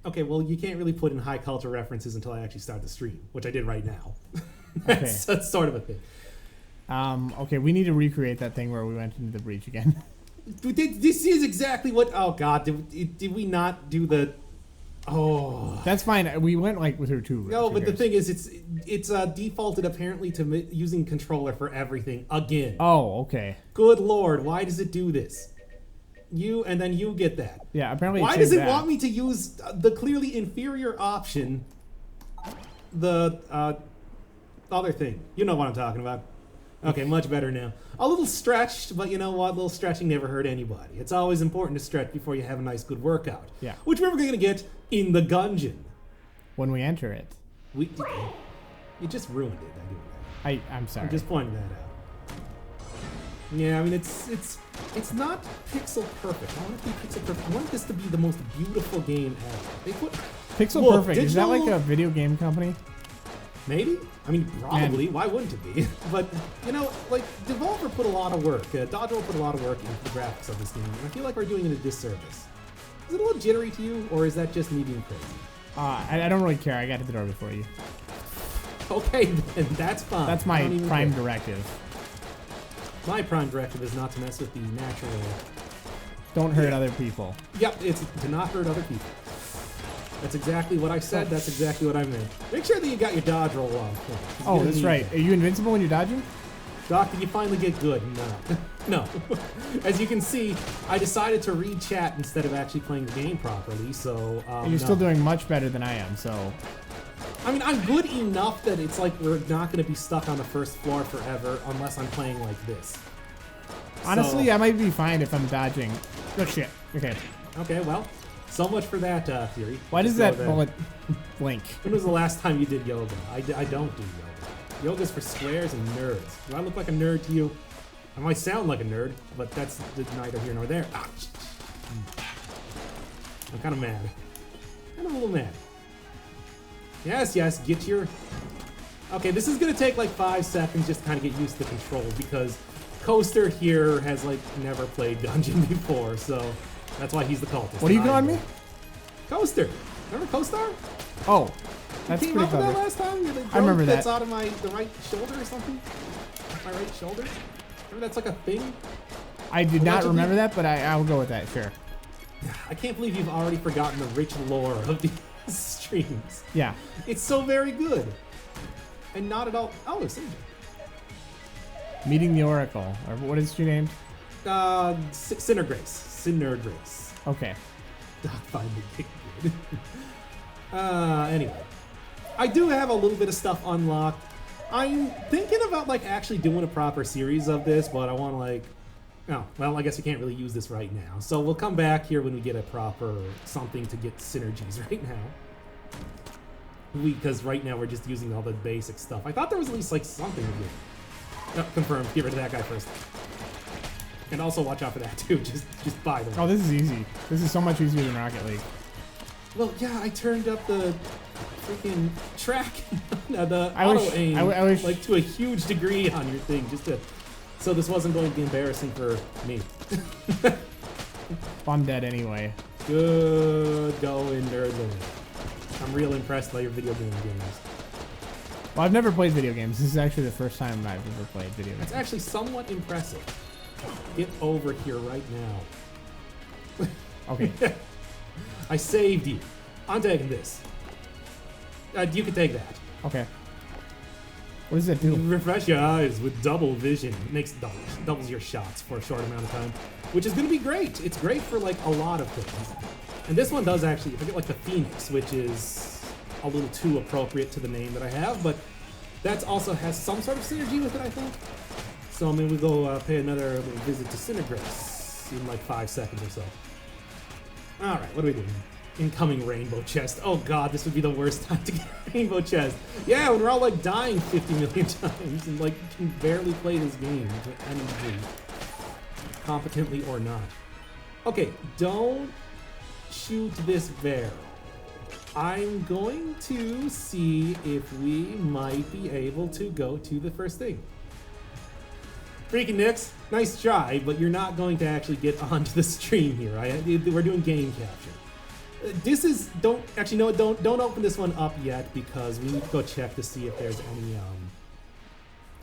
Okay, well, you can't really put in high culture references until I actually start the stream, which I did right now. Okay. That's sort of a thing. Okay, we need to recreate that thing where we went into the breach again. This is exactly what... Oh, God. Did we not do the... Oh. That's fine. We went like with her two. No, but the thing is, it's defaulted apparently to using controller for everything again. Oh, okay. Good Lord, why does it do this? You, and then you get that. Yeah, apparently why does it want me to use the clearly inferior option? The other thing. You know what I'm talking about. Okay, much better now. A little stretched, but you know what? A little stretching never hurt anybody. It's always important to stretch before you have a nice, good workout. Yeah. Which we're going to get in the Gungeon. When we enter it. You just ruined it by doing that. I'm sorry. I'm just pointing that out. Yeah, I mean, it's not pixel perfect. I want it to be pixel perfect. I want this to be the most beautiful game ever. They put... Pixel perfect. Is that like a video game company? Maybe? I mean, probably. Why wouldn't it be? But, you know, like, Devolver put a lot of work. Dodgeball put a lot of work into the graphics of this game, and I feel like we're doing it a disservice. Is it a little jittery to you, or is that just me being crazy? I don't really care. I got to the door before you. Okay, then. That's fine. That's my prime directive. My prime directive is not to mess with the natural... Don't hurt other people. Yep, it's to not hurt other people. That's exactly what I said. That's exactly what I meant. Make sure that you got your dodge roll on. Oh, that's right. Are you invincible when you're dodging? Doc, did you finally get good? No. No. As you can see, I decided to read chat instead of actually playing the game properly, so... You're still doing much better than I am, so... I mean, I'm good enough that it's like we're not going to be stuck on the first floor forever unless I'm playing like this. Honestly, so, I might be fine if I'm dodging. Oh, shit. Okay. Okay, well... So much for that theory. Why does that bullet blink? When was the last time you did yoga? I don't do yoga. Yoga's for squares and nerds. Do I look like a nerd to you? I might sound like a nerd, but that's neither here nor there. Ouch. I'm kind of mad. Kind of a little mad. Yes, get your... Okay, this is going to take like 5 seconds just to kind of get used to the controls because Coaster here has like never played Gungeon before, so... That's why he's the cultist. What are you calling me? Coaster. Remember Coaster? Oh, that's pretty clever. That last time? I remember that. That's out of the right shoulder or something? My right shoulder? Remember that's like a thing? I did not remember that, but I'll go with that, sure. I can't believe you've already forgotten the rich lore of these streams. Yeah. It's so very good. And not at all... Oh, it's Meeting the Oracle. Or what is she named? Sinner Grace. Okay. Finally picked good. Anyway. I do have a little bit of stuff unlocked. I'm thinking about like actually doing a proper series of this, but I want to like... Oh, well, I guess we can't really use this right now. So we'll come back here when we get a proper something to get synergies right now. Because right now we're just using all the basic stuff. I thought there was at least like something to do. Oh, confirmed. Get rid of that guy first. And also watch out for that too, just buy them. Oh, this is easy. This is so much easier than Rocket League. Well, yeah, I turned up the freaking track, the auto aim, I wish, like to a huge degree on your thing, so this wasn't going to be embarrassing for me. I'm dead anyway. Good going, nerdling. I'm real impressed by your video games. Well, I've never played video games. This is actually the first time I've ever played video games. It's actually somewhat impressive. Get over here right now. Okay. I saved you. I'm taking this. You can take that. Okay. What does that do? Refresh your eyes with double vision. It makes doubles your shots for a short amount of time, which is going to be great. It's great for like a lot of things. And this one does actually, if I get like the Phoenix, which is a little too appropriate to the name that I have, but that also has some sort of synergy with it, I think. So, I mean, we go pay another little visit to Cinegrace in like 5 seconds or so. Alright, what are we doing? Incoming rainbow chest. Oh god, this would be the worst time to get a rainbow chest. Yeah, when we're all like dying 50 million times and like can barely play this game to any degree. Competently or not. Okay, don't shoot this barrel. I'm going to see if we might be able to go to the first thing. Freaking Nix, nice try, but you're not going to actually get onto the stream here. We're doing game capture. This is don't open this one up yet because we need to go check to see if there's any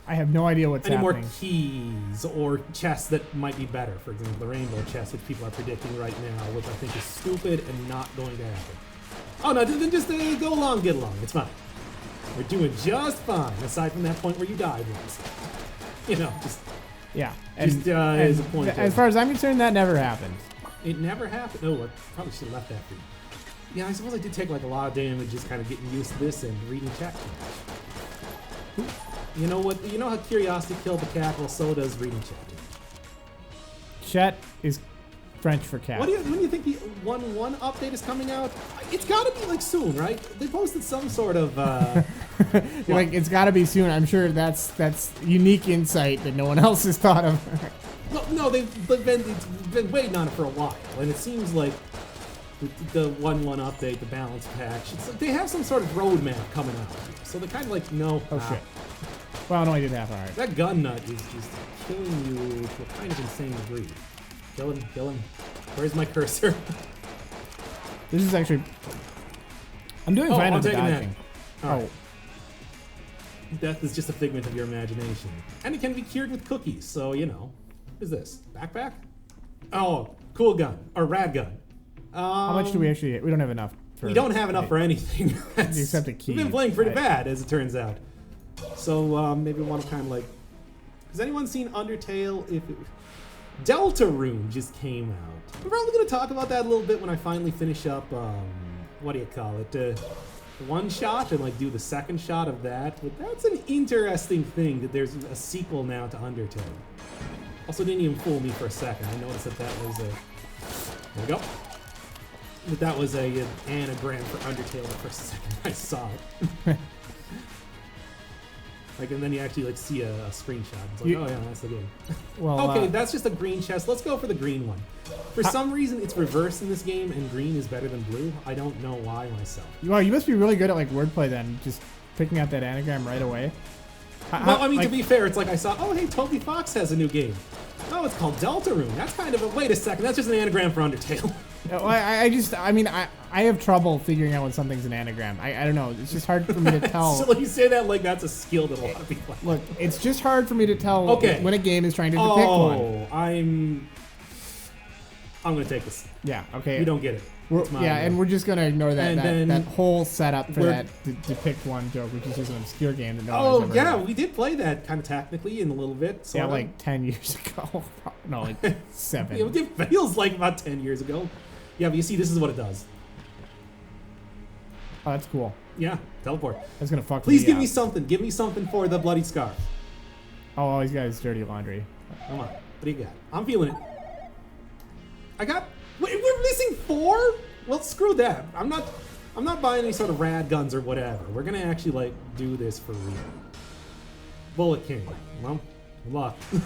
I have no idea what's any happening. more keys or chests that might be better. For example, the rainbow chest, which people are predicting right now, which I think is stupid and not going to happen. Oh no, then just go along, get along. It's fine. We're doing just fine. Aside from that point where you died once. You know, just Yeah. just is a point. As far as I'm concerned, that never happened. It never happened. Oh, I probably should have left that for you. Yeah, I suppose I did take like a lot of damage just kind of getting used to this and reading chat. You know what? You know how curiosity killed the cat? Well, so does reading chat. Chet is French for cat. When do you think the 1.1 update is coming out? It's got to be like soon, right? They posted some sort of. Like it's got to be soon. I'm sure that's unique insight that no one else has thought of. Well, no, they've been waiting on it for a while, and it seems like the 1.1 update, the balance patch, they have some sort of roadmap coming out. So they kind of like know. Oh shit. Well, it only did half alright. That gun nut is just killing you to a kind of insane degree. Kill him, kill him. Where's my cursor? This is actually. I'm doing fine with the dodging. Oh. Death is just a figment of your imagination. And it can be cured with cookies, so you know. What is this? Backpack? Oh, cool gun. Or rad gun. How much do we actually? We don't have enough. We don't have enough for anything. Except a key. We've been playing pretty bad, as it turns out. So maybe we want to kind of like. Has anyone seen Undertale? Deltarune just came out. We're probably going to talk about that a little bit when I finally finish up. What do you call it? One shot and like do the second shot of that. But that's an interesting thing that there's a sequel now to Undertale. Also, didn't even fool me for a second. I noticed that was a. There we go. That was an anagram for Undertale the first second I saw it. Like, and then you actually like see a screenshot. It's like, oh yeah, that's the game. Well, okay, that's just a green chest. Let's go for the green one. For some reason, it's reversed in this game, and green is better than blue. I don't know why myself. Well, you must be really good at like wordplay then, just picking out that anagram right away. Well, I mean, to be fair, it's like I saw, oh, hey, Toby Fox has a new game. Oh, it's called Deltarune. That's kind of a, wait a second, that's just an anagram for Undertale. I have trouble figuring out when something's an anagram. I don't know. It's just hard for me to tell. So you say that like that's a skill that a lot of people have. Look, it's just hard for me to tell when a game is trying to depict one. Oh, I'm going to take this. Yeah, okay. You don't get it. And we're just going to ignore that whole setup for that depict one joke, which is just an obscure game that no one has ever heard. We did play that kind of technically in a little bit. Yeah, like 10 years ago. No, like 7. It feels like about 10 years ago. Yeah, but you see, this is what it does. Oh, that's cool. Yeah, teleport. That's going to fuck Please me give up. me something. Give me something for the bloody scarf. Oh, all he's got is dirty laundry. Come on. What do you got? I'm feeling it. Wait, we're missing 4? Well, screw that. I'm not buying any sort of rad guns or whatever. We're gonna actually like do this for real. Bullet King. Well, good luck. This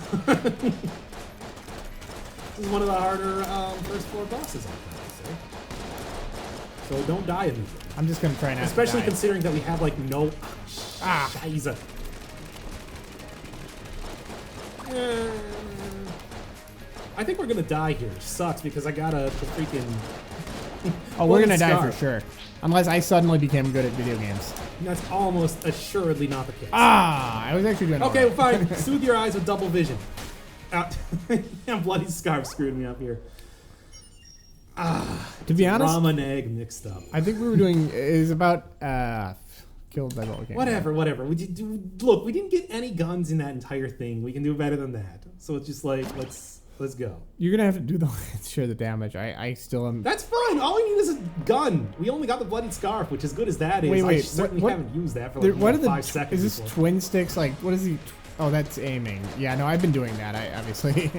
is one of the harder first 4 bosses, I think. So don't die immediately. I'm just gonna try not Especially to die. considering that we have like no. Scheiße. I think we're gonna die here, which sucks because I got a freaking. Oh, we're gonna die for sure. Unless I suddenly became good at video games. That's almost assuredly not the case. I was actually doing okay, fine. Soothe your eyes with double vision. Bloody scarf screwed me up here. To be honest, rum and egg mixed up. I think we were doing is about killed by bullet. Whatever. We didn't get any guns in that entire thing. We can do better than that. So it's just like let's go. You're gonna have to do the share the damage. I still am. That's fine. All we need is a gun. We only got the bloody scarf, which as good as that is, I certainly haven't used that for like 5 seconds. Is this twin sticks? Like what is he? Oh, that's aiming. Yeah, no, I've been doing that. I obviously.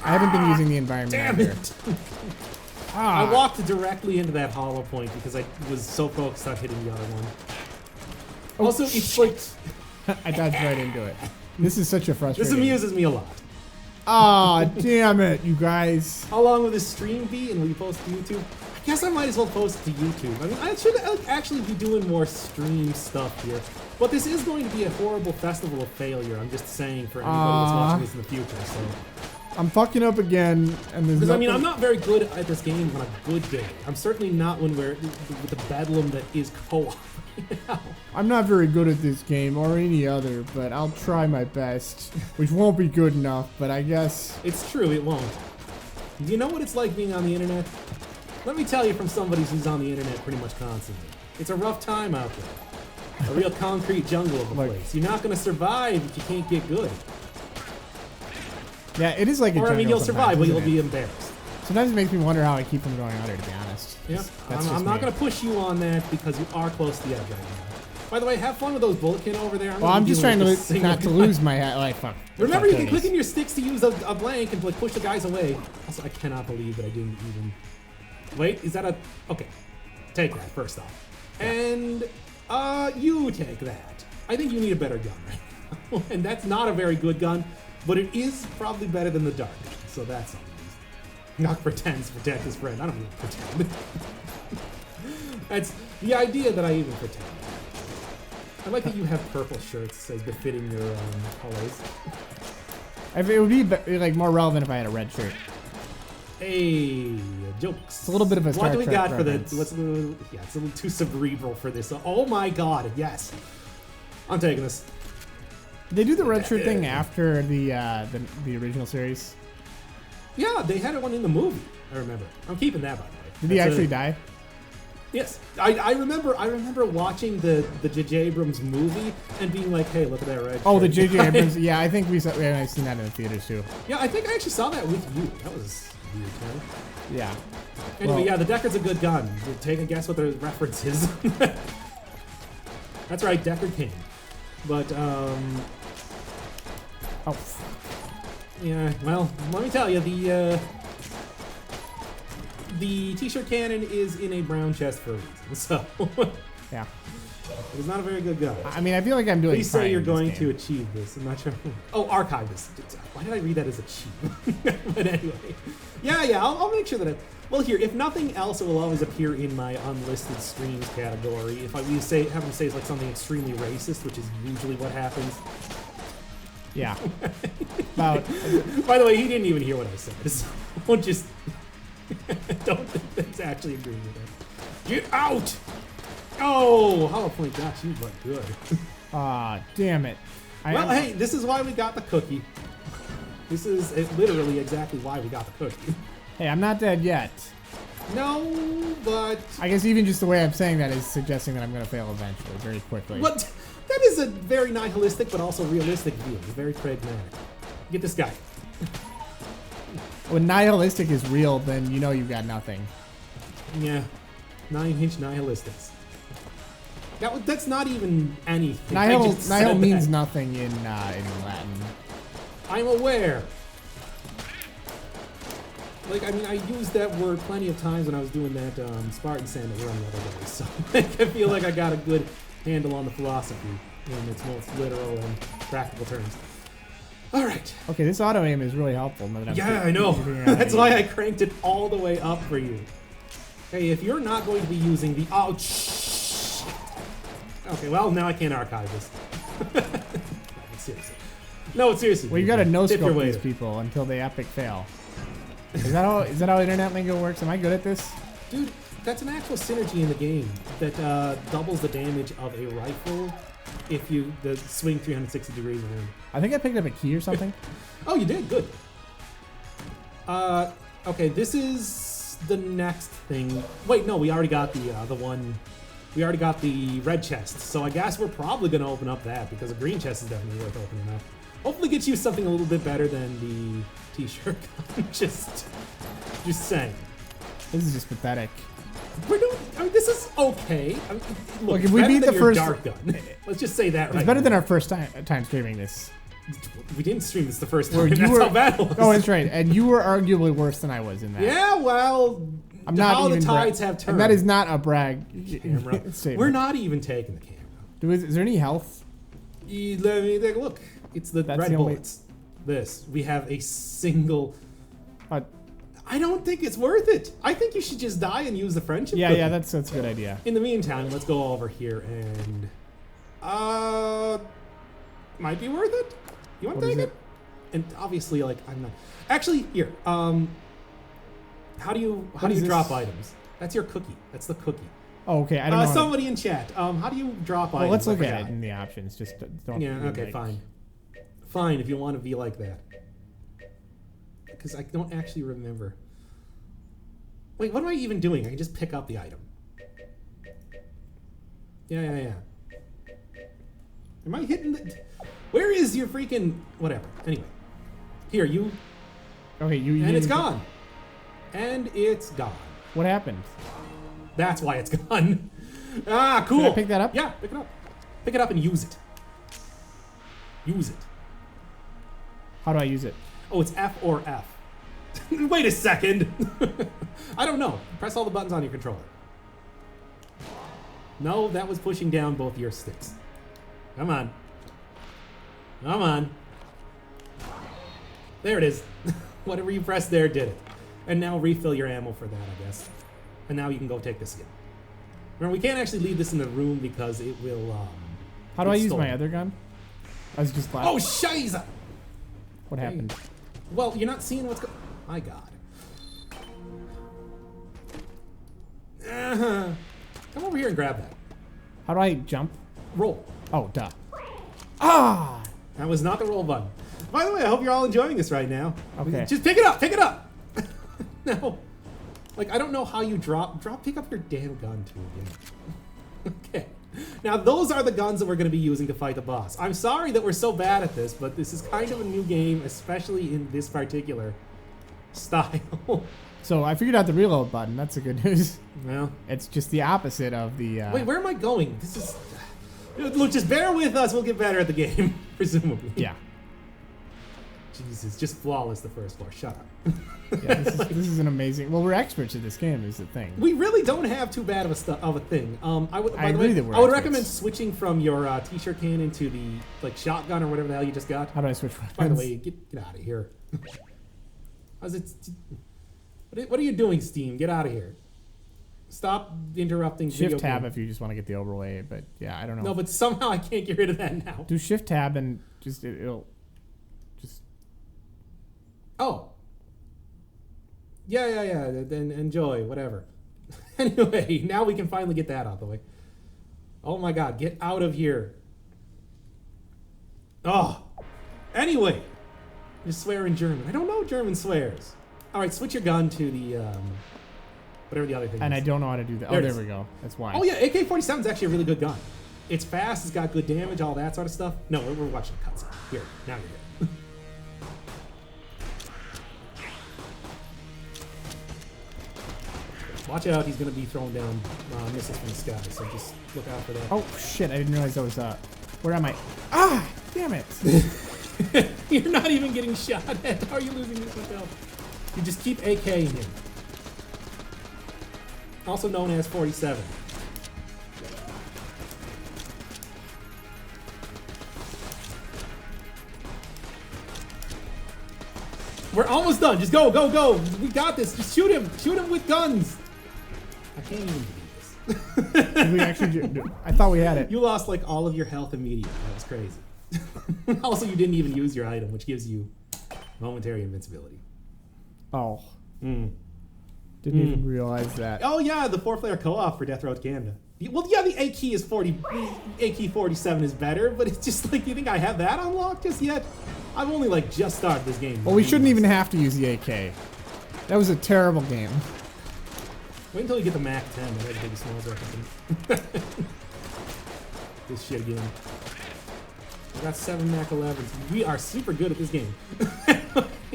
I haven't been using the environment. Damn it! I walked directly into that hollow point because I was so focused on hitting the other one. Oh, also, it's like I dodged right into it. This is such a frustrating. This amuses me a lot. Damn it, you guys. How long will this stream be, and will you post to YouTube? I guess I might as well post it to YouTube. I mean, I should actually be doing more stream stuff here. But this is going to be a horrible festival of failure. I'm just saying for anybody that's watching this in the future. So I'm fucking up again, and there's because I mean, I'm not very good at this game on a good day. I'm certainly not when we're with the bedlam that is co-op. I'm not very good at this game or any other, but I'll try my best, which won't be good enough, but I guess... It's true, it won't. Do you know what it's like being on the internet? Let me tell you from somebody who's on the internet pretty much constantly. It's a rough time out there. A real concrete jungle of a place. You're not going to survive if you can't get good. Yeah, it is like a jungle. Or I mean, you'll survive, but you'll be embarrassed. Sometimes it makes me wonder how I keep from going under, to be honest. Yeah, I'm not going to push you on that because you are close to the edge right now. By the way, have fun with those bulletkin over there. I'm just trying to not to lose my hat. Like, fuck. Remember, you can click in your sticks to use a blank and like push the guys away. Also, I cannot believe that I didn't even... Wait, is that a... Okay. Take that, first off. Yeah. And, you take that. I think you need a better gun right now. And that's not a very good gun, but it is probably better than the dart. So that's something. Not pretends to protect his friend. I don't even pretend. That's the idea that I even pretend. I like that you have purple shirts as befitting your colors. It would be like more relevant if I had a red shirt. Hey, jokes. It's a little bit of a Star Trek What do we got reference. for the? Yeah, it's a little too cerebral for this. Oh my god, yes. I'm taking this. Did they do the red shirt thing after the original series? Yeah, they had one in the movie. I remember. I'm keeping that, by the way. Did he actually die? Yes, I remember watching the J.J. Abrams movie and being like, "Hey, look at that red." Oh, the J.J. Abrams. Yeah, I think we have seen that in the theaters too. Yeah, I think I actually saw that with you. That was weird, man. Yeah. Anyway, well, yeah, the Deckard's a good gun. Take a guess what the reference is. That's right, Deckard King. But oh. Yeah, well, let me tell you, the t-shirt cannon is in a brown chest for a reason, so... Yeah. It is not a very good gun. I mean, I feel like I'm doing Please say you're going to achieve this. I'm not sure. Oh, archive this. Why did I read that as achieve? But anyway. Yeah, I'll make sure that I... Well, here, if nothing else, it will always appear in my unlisted streams category. If I have them say like something extremely racist, which is usually what happens. Yeah. By the way, he didn't even hear what I said. So don't just... don't actually agree with it. Get out! Oh, Hollow Point got you, but good. Ah, damn it. Well, hey, this is why we got the cookie. This is literally exactly why we got the cookie. Hey, I'm not dead yet. No, but... I guess even just the way I'm saying that is suggesting that I'm going to fail eventually, very quickly. What? That is a very nihilistic but also realistic view. It's very pragmatic. Get this guy. When nihilistic is real, then you know you've got nothing. Yeah. 9-inch nihilistics. That's not even anything. Nihil means nothing in Latin. I'm aware. Like, I mean, I used that word plenty of times when I was doing that Spartan Sandal run the other day, so I feel like I got a good handle on the philosophy in its most literal and practical terms. All right. Okay, this auto aim is really helpful. Yeah, I know. That's why I cranked it all the way up for you. Hey, if you're not going to be using the... Oh, shit. Okay, well, now I can't archive this. Seriously. No, seriously. Well, you gotta no-scope these people until they epic fail. Is that how internet lingo works? Am I good at this? Dude, that's an actual synergy in the game that doubles the damage of a rifle if you swing 360 degrees around. I think I picked up a key or something. Oh, you did? Good. Okay, this is the next thing. Wait, no, we already got the one. We already got the red chest, so I guess we're probably gonna open up that because a green chest is definitely worth opening up. Hopefully, get you something a little bit better than the t-shirt gun. Just saying. This is just pathetic. We're doing. I mean, this is okay. I mean, look, if we beat the first dart gun. Let's just say that. It's better than our first time streaming this. We didn't stream this the first time. That's how bad it was. Oh, that's right. And you were arguably worse than I was in that. Yeah, well, I'm not how even the tides have turned. And that is not a brag. We're not even taking the camera. Is there any health? Let me take a look. It's the red bullets. This. We have a single... I don't think it's worth it. I think you should just die and use the friendship cookie. Yeah, that's a good idea. In the meantime, let's go over here and... might be worth it. You want to take it? And obviously, like, I'm not... Actually, here, how do you drop items? That's your cookie. That's the cookie. Oh, okay. I don't know. Somebody in chat, how do you drop items? Let's look at it in the options. Just don't... Yeah, okay, fine. Fine, if you want to be like that. Because I don't actually remember. Wait, what am I even doing? I can just pick up the item. Yeah. Am I hitting the... Where is your freaking... Whatever. Anyway. Here, you... Okay, you... And it's gone. And it's gone. What happened? That's why it's gone. Ah, cool. Can I pick that up? Yeah, pick it up. Pick it up and use it. Use it. How do I use it? Oh, it's F or F. Wait a second. I don't know. Press all the buttons on your controller. No, that was pushing down both your sticks. Come on. Come on. There it is. Whatever you pressed there did it. And now refill your ammo for that, I guess. And now you can go take this again. Remember, we can't actually leave this in the room because it will, How do I use my other gun? I was just laughing. Oh, shiza! What happened? Well, you're not seeing what's going... My God. Come over here and grab that. How do I jump? Roll. Oh, duh. Ah! That was not the roll button. By the way, I hope you're all enjoying this right now. Okay. Just pick it up. Pick it up. No. Like, I don't know how you pick up your damn gun too again. Okay. Now, those are the guns that we're going to be using to fight the boss. I'm sorry that we're so bad at this, but this is kind of a new game, especially in this particular style. So I figured out the reload button. That's the good news. Well, it's just the opposite of the... Wait, where am I going? This is... Look, just bear with us. We'll get better at the game, presumably. Yeah. Jesus, just flawless the first floor. Shut up. Yeah, this is an amazing... Well, we're experts at this game is the thing. We really don't have too bad of a thing. I would recommend switching from your t-shirt cannon to the like shotgun or whatever the hell you just got. How do I switch weapons? By the way, get out of here. How's it? What are you doing, Steam? Get out of here. Stop interrupting. Shift tab if you just want to get the overlay, but yeah, I don't know. No, but somehow I can't get rid of that now. Do Shift tab and just it'll just. Oh. Yeah. Then enjoy whatever. Anyway, now we can finally get that out of the way. Oh my God, get out of here. Oh. Anyway, just swear in German. I don't know German swears. All right, switch your gun to the whatever the other thing is. And I don't know how to do that. There we go. That's why. Oh yeah, AK-47 is actually a really good gun. It's fast. It's got good damage. All that sort of stuff. No, we're watching a cutscene. Here, now you're here. Watch out, he's going to be throwing down missiles from the sky, so just look out for that. Oh, shit, I didn't realize that was where am I? Ah, damn it. You're not even getting shot at. How are you losing this much health? You just keep AKing him. Also known as 47. We're almost done. Just go. We got this. Just shoot him. Shoot him with guns. I can't even believe this. Did we actually do? I thought we had it. You lost like all of your health immediately. That was crazy. Also, you didn't even use your item, which gives you momentary invincibility. Oh. Didn't even realize that. Oh yeah, the 4-player co-op for Death Row to Canada. Well, yeah, the AK-47 is better, but it's just like, you think I have that unlocked just yet? I've only like just started this game. Well, we shouldn't even have to use the AK. That was a terrible game. Wait until you get the Mac 10. I gotta take a small break. This shit again. I got 7 Mac 11s. We are super good at this game.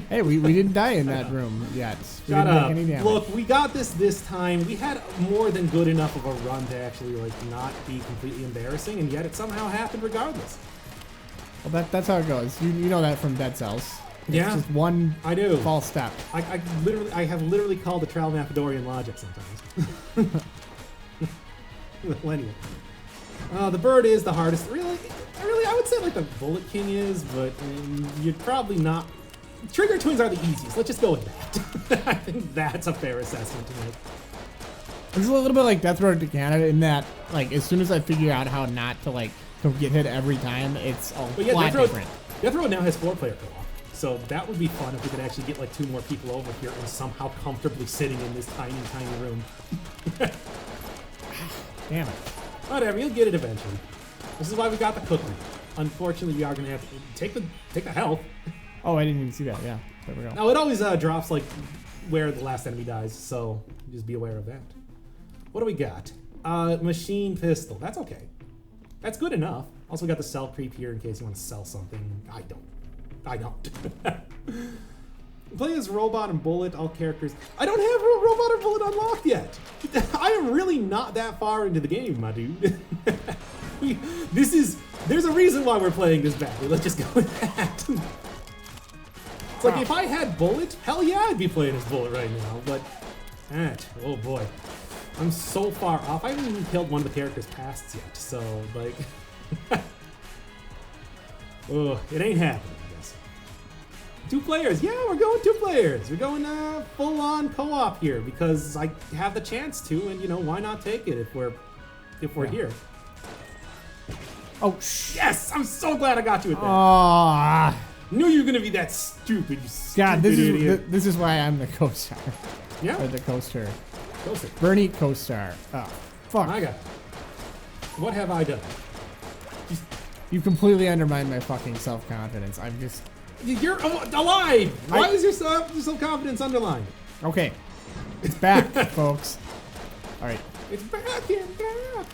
Hey, we didn't die in that room yet. Shut up. Look, we got this time. We had more than good enough of a run to actually like not be completely embarrassing, and yet it somehow happened regardless. Well, that's how it goes. You know that from Dead Cells. It's just one false step. I have literally called the trial Mathadorian logic sometimes. Well, anyway. The bird is the hardest. Really, I would say like the Bullet King is, but you're probably not. Trigger Twins are the easiest. Let's just go with that. I think that's a fair assessment to make. It's a little bit like Death Row to Canada in that, like, as soon as I figure out how not to, like, to get hit every time, it's a lot different. Death Row now has 4-player co-op, So that would be fun if we could actually get like 2 more people over here and somehow comfortably sitting in this tiny, tiny room. Damn it. Whatever, you'll get it eventually. This is why we got the cookie. Unfortunately, we are gonna have to take the health. Oh, I didn't even see that. Yeah, there we go. Now it always drops like where the last enemy dies, so just be aware of that. What do we got? Machine pistol. That's okay. That's good enough. Also got the sell creep here in case you want to sell something. I don't. Play as Robot and Bullet, all characters. I don't have Robot and Bullet unlocked yet. I am really not that far into the game, my dude. There's a reason why we're playing this badly. Let's just go with that. It's like, if I had Bullet, hell yeah, I'd be playing as Bullet right now, but, oh boy. I'm so far off. I haven't even killed one of the characters' pasts yet, so, like, oh, it ain't happening, I guess. 2 players, yeah, we're going 2 players. We're going full-on co-op here, because I have the chance to, and, you know, why not take it if we're here. Oh, yes! I'm so glad I got you at that. Oh, Knew you were gonna be that stupid, you God, stupid idiot. this is why I'm the co-star. Yeah? Or the co-star. Co-star. Bernie co-star. Oh, fuck. My God. What have I done? You completely undermined my fucking self-confidence. I'm just... You're alive! Why is your self-confidence underlined? Okay. It's back, folks. Alright. It's back in black.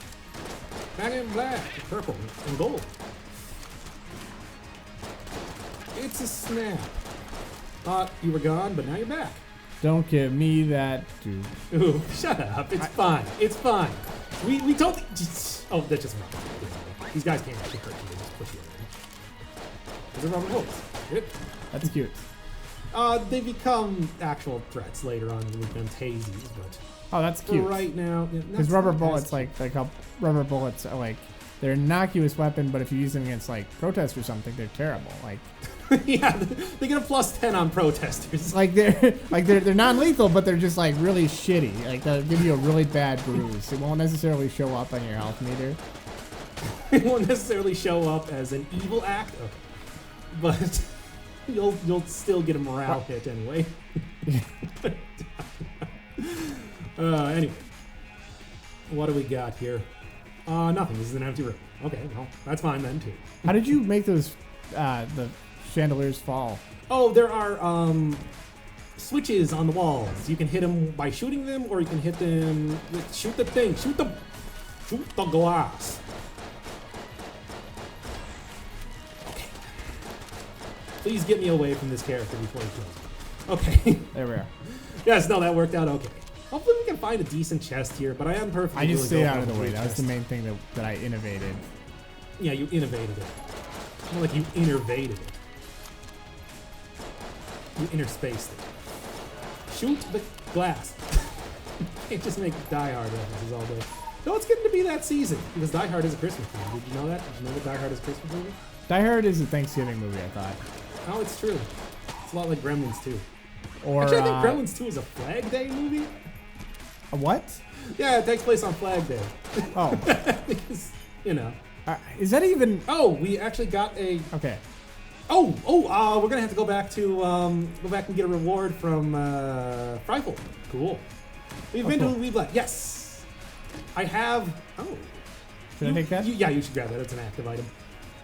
Back in black. Purple and gold. It's a snap. Thought you were gone, but now you're back. Don't give me that, dude. Ooh, shut up. It's fine. It's fine. We told you. Oh, that's just wrong. These guys can't actually hurt you. They just push you in. Those are rubber bullets. Good. That's cute. They become actual threats later on when we become tazies, but Oh, that's for cute. right now, Because rubber bullets, rubber bullets are like, they're an innocuous weapon, but if you use them against like protests or something, they're terrible. Like, yeah, they get a +10 on protesters. like they're non-lethal, but they're just like really shitty. Like they'll give you a really bad bruise. It won't necessarily show up on your health meter. It won't necessarily show up as an evil act, but you'll still get a morale hit anyway. Anyway, what do we got here? Nothing. This is an empty room. Okay, well, that's fine then too. How did you make those the chandeliers fall? Oh, there are switches on the walls. You can hit them by shooting them, or you can hit them with shoot the thing. Shoot the glass. Okay. Please get me away from this character before he kills me. Okay. There we are. Yes, no, that worked out okay. Hopefully we can find a decent chest here, but I am perfectly I just stay out of the way. That That was the main thing that I innovated. Yeah, you innovated it. It's more like you innervated it. You interspaced it. Shoot the glass. Can't just make Die Hard references all day. No, it's getting to be that season, because Die Hard is a Christmas movie. Did you know that? Did you know that Die Hard is a Christmas movie? Die Hard is a Thanksgiving movie, I thought. Oh, it's true. It's a lot like Gremlins 2. Or, actually, I think Gremlins 2 is a Flag Day movie. A what? Yeah, it takes place on Flag Day. Oh. Because, you know. Is that even... Oh, we actually got a... Okay. We're gonna have to go back and get a reward from Frightful. Cool. We've been to the Weeblack. Yes. I have... Oh. Should I take that? Yeah, you should grab that. It's an active item.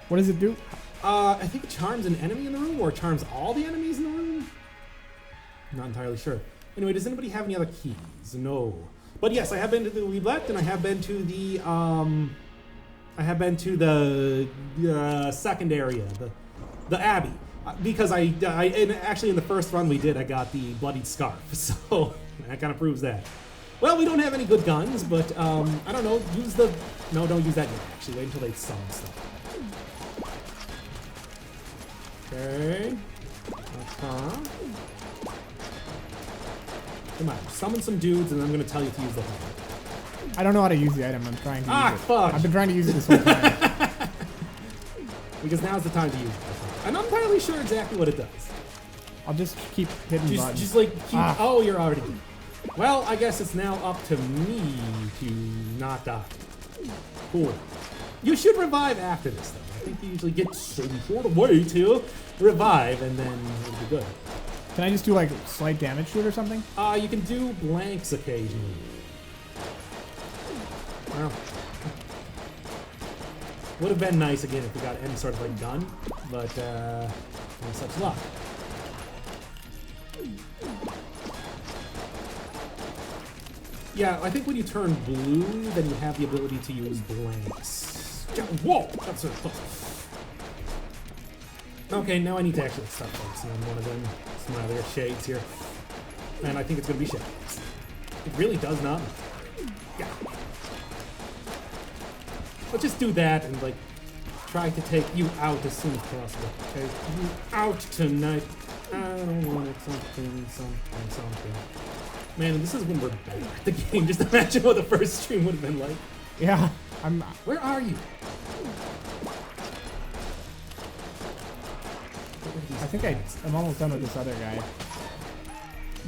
What does it do? I think it charms an enemy in the room, or it charms all the enemies in the room. I'm not entirely sure. Anyway, does anybody have any other keys? No. But yes, I have been to the Weeblack, and I have been to the second area, the Abbey, because and actually in the first run we did, I got the bloodied scarf, so that kind of proves that. Well, we don't have any good guns, but I don't know. Don't use that yet. Actually, wait until they summon stuff. Okay. Come on, summon some dudes, and I'm gonna tell you to use the hammer. I don't know how to use the item. I'm trying to use it. Fuck. I've been trying to use it this whole time. Because now's the time to use it. I'm not entirely sure exactly what it does. I'll just keep hitting buttons. Just like keep. Oh, you're already. Well, I guess it's now up to me to not die. Cool. You should revive after this, though. I think you usually get some sort of way to revive, and then it'll be good. Can I just do like slight damage to it or something? You can do blanks occasionally. Well, would have been nice again if we got any sort of like gun, but no such luck. Yeah, I think when you turn blue, then you have the ability to use blanks. Whoa! That's so close. Okay, now I need to actually start focusing on one of them. Some other shades here. And I think it's going to be shades. It really does not. Yeah. Let's just do that and, like, try to take you out as soon as possible. Okay? You out tonight. I don't want something. Man, this is when we're better at the game. Just imagine what the first stream would have been like. Yeah, Where are you? I think I'm almost done with this other guy.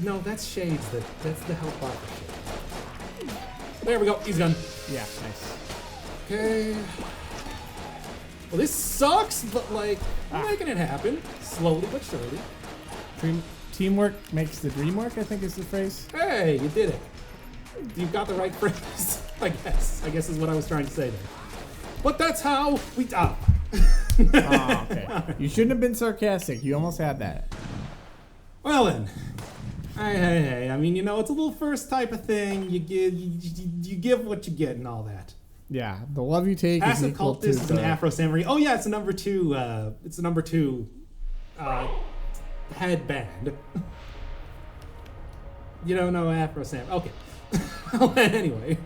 No, that's Shades. That's the health bar for Shades. There we go. He's done. Yeah, nice. Okay. Well, this sucks, but like, I'm making it happen. Slowly but surely. Teamwork makes the dream work, I think is the phrase. Hey, you did it. You got the right phrase, I guess. I guess is what I was trying to say there. But that's how we die. Oh, okay. You shouldn't have been sarcastic. You almost had that. Well then. Hey. I mean, you know, it's a little first type of thing. You give what you get and all that. Yeah, the love you take is equal to Cultist is an Afro Samurai. Oh yeah, it's a number two. It's a number two headband. You don't know Afro Samurai? Okay. Anyway.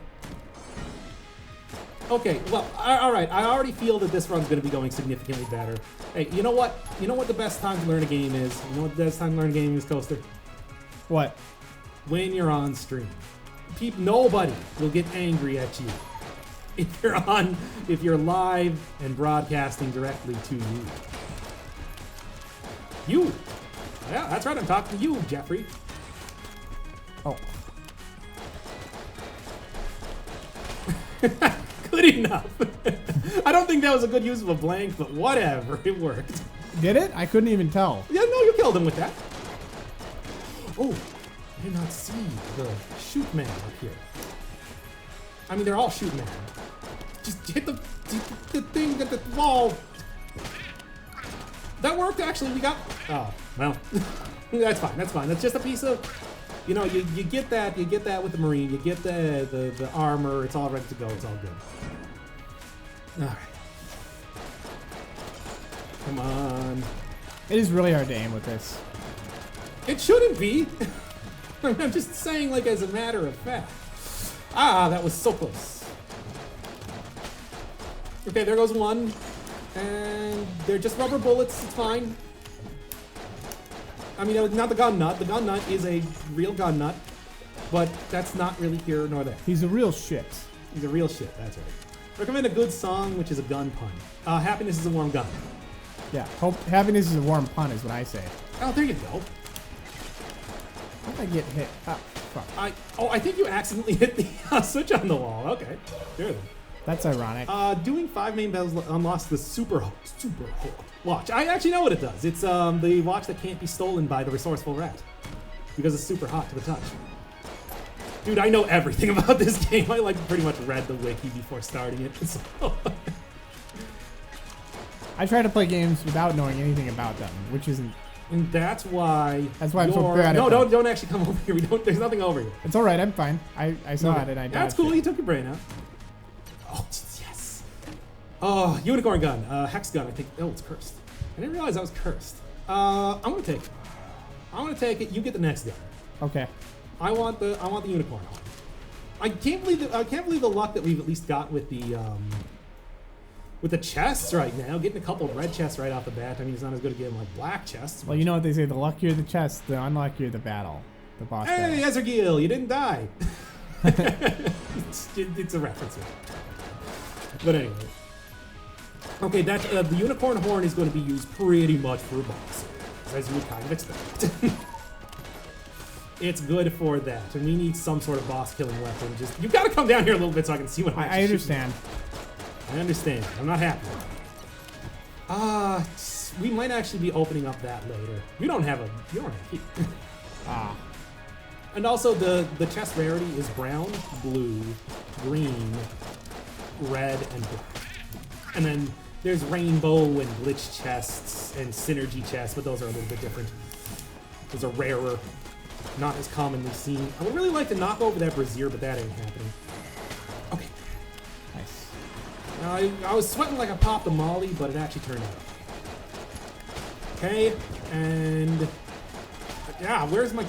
Okay. Well, all right. I already feel that this run's going to be going significantly better. Hey, you know what? You know what the best time to learn a game is? You know what the best time to learn a game is, Coaster? What? When you're on stream. Nobody will get angry at you if you're live and broadcasting directly to you. You. Yeah, that's right. I'm talking to you, Jeffrey. Oh. Good enough. I don't think that was a good use of a blank, but whatever. It worked. Did it? I couldn't even tell. Yeah, no, you killed him with that. Oh, I did not see the shoot man up here. I mean, they're all shoot man. Just hit the thing at the wall. That worked, actually. We got... Oh, well. That's fine. That's fine. That's just a piece of... You know, you get that. You get that with the Marine. You get the armor. It's all ready to go. It's all good. All right. Come on. It is really hard to aim with this. It shouldn't be. I'm just saying, like, as a matter of fact. Ah, that was so close. Okay, there goes one. And they're just rubber bullets. It's fine. I mean, not the gun nut. The gun nut is a real gun nut. But that's not really here nor there. He's a real shit. He's a real shit, that's right. Recommend a good song, which is a gun pun. Happiness is a warm gun. Yeah, happiness is a warm pun is what I say. Oh, there you go. How did I get hit? Ah, fuck. I think you accidentally hit the switch on the wall. Okay, there then. That's ironic. Doing 5 main bells unlocks the super watch. I actually know what it does. It's the watch that can't be stolen by the resourceful rat. Because it's super hot to the touch. Dude, I know everything about this game. I like pretty much read the wiki before starting it. So. I try to play games without knowing anything about them, which isn't... And that's why I'm so bad at No, them. don't actually come over here. There's nothing over here. It's alright, I'm fine. I saw it and I died. That's cool, you took your brain out. Oh, yes. Oh, unicorn gun. Hex gun, I think. Oh, it's cursed. I didn't realize that was cursed. I'm gonna take it. I'm gonna take it. You get the next gun. Okay. I want the unicorn. I can't believe the luck that we've at least got with the chests right now. Getting a couple of red chests right off the bat. I mean, it's not as good at getting like black chests. Well, you know what they say: the luckier the chest, the unluckier the battle. The boss. Hey, battle. Ezreal, you didn't die. it's a reference. But anyway. Okay, the unicorn horn is going to be used pretty much for boxing, as you would kind of expect. It's good for that, and we need some sort of boss killing weapon. You got to come down here a little bit so I can see what I understand. I understand. I'm not happy. We might actually be opening up that later. You don't have heat. And also the chest rarity is brown, blue, green, red, and black. And then there's rainbow and glitch chests and synergy chests, but those are a little bit different. Those are rarer, not as commonly seen. I would really like to knock over that brazier, but that ain't happening. Okay. Nice. I was sweating like I popped a molly, but it actually turned out. Okay, and yeah, where's my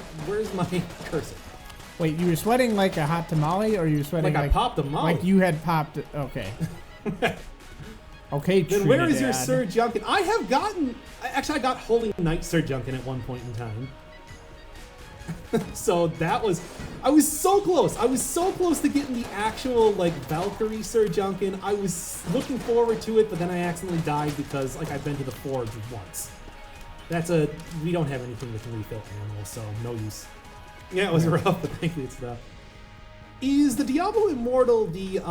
cursor? Wait, you were sweating like a hot tamale, or you were sweating like I popped a molly? Like you had popped it. Okay. Okay, then where is your Sir Junkin? I have gotten... Actually, I got Holy Knight Sir Junkin at one point in time. So that was... I was so close. I was so close to getting the actual, like, Valkyrie Sir Junkin. I was looking forward to it, but then I accidentally died because, like, I've been to the Forge once. That's a... We don't have anything that can refill ammo, so no use. Yeah, it was rough, but thankfully it's stuff. Is the Diablo Immortal the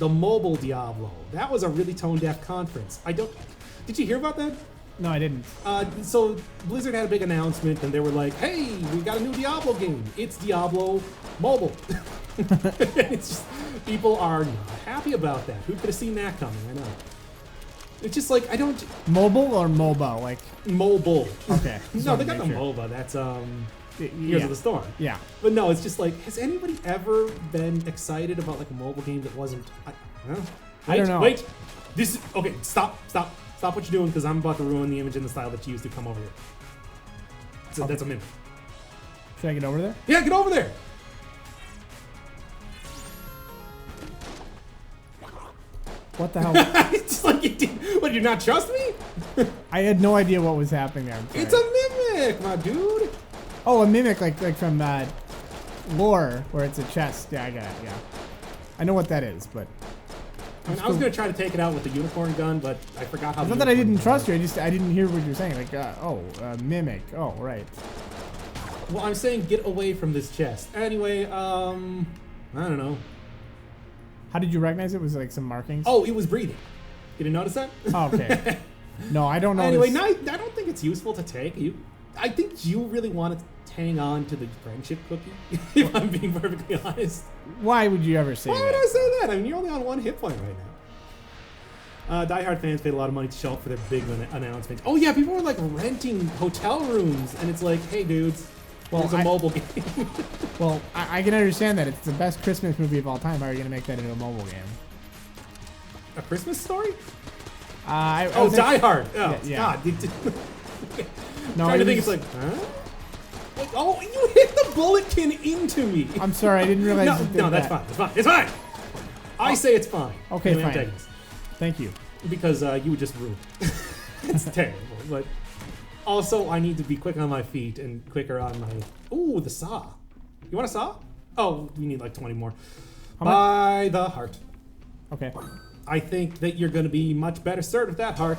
mobile Diablo? That was a really tone-deaf conference. Did you hear about that? No, I didn't. So Blizzard had a big announcement, and they were like, "Hey, we got a new Diablo game. It's Diablo Mobile." It's just, people are not happy about that. Who could have seen that coming? I know. It's just like I don't. Mobile or MOBA? Like mobile. Okay. No, they got the MOBA. That's Heroes of the Storm. Yeah. But no, it's just like, has anybody ever been excited about like a mobile game that wasn't? I don't know. Wait. This is okay. Stop what you're doing, because I'm about to ruin the image and the style that you used to come over here. So that's a mimic. Should I get over there? Yeah, get over there. What the hell? It's just like what? Do you not trust me? I had no idea what was happening there. It's a mimic, my dude. Oh, a mimic, like from lore, where it's a chest. Yeah, I got it. Yeah, I know what that is, but I was gonna try to take it out with the unicorn gun, but I forgot how. It's not that I didn't trust you. I didn't hear what you were saying. Like, mimic. Oh, right. Well, I'm saying get away from this chest. Anyway, I don't know. How did you recognize it? Was it like some markings? Oh, it was breathing. You didn't notice that? Oh, okay. No, I don't know. Anyway, no, I don't think it's useful to take. I think you really want to hang on to the friendship cookie, if I'm being perfectly honest. Why would you ever say that? Why would I say that? I mean, you're only on 1 hit point right now. Die Hard fans paid a lot of money to show up for their big announcement. Oh yeah, people were like renting hotel rooms, and it's like, hey dudes, there's a mobile game. Well, I can understand that. It's the best Christmas movie of all time. How are you going to make that into a mobile game? A Christmas story? Die Hard. Oh, yeah. God. No, trying to think, it's like, huh? Like, oh, you hit the bulletkin into me. I'm sorry, I didn't realize. No, that's fine. It's fine. It's fine. I say it's fine. Okay, anyway, fine. Thank you. Because you would just ruin it. It's terrible. But also, I need to be quick on my feet and quicker on my... Ooh, the saw. You want a saw? Oh, we need like 20 more. By the heart. Okay. I think that you're going to be much better served with that heart.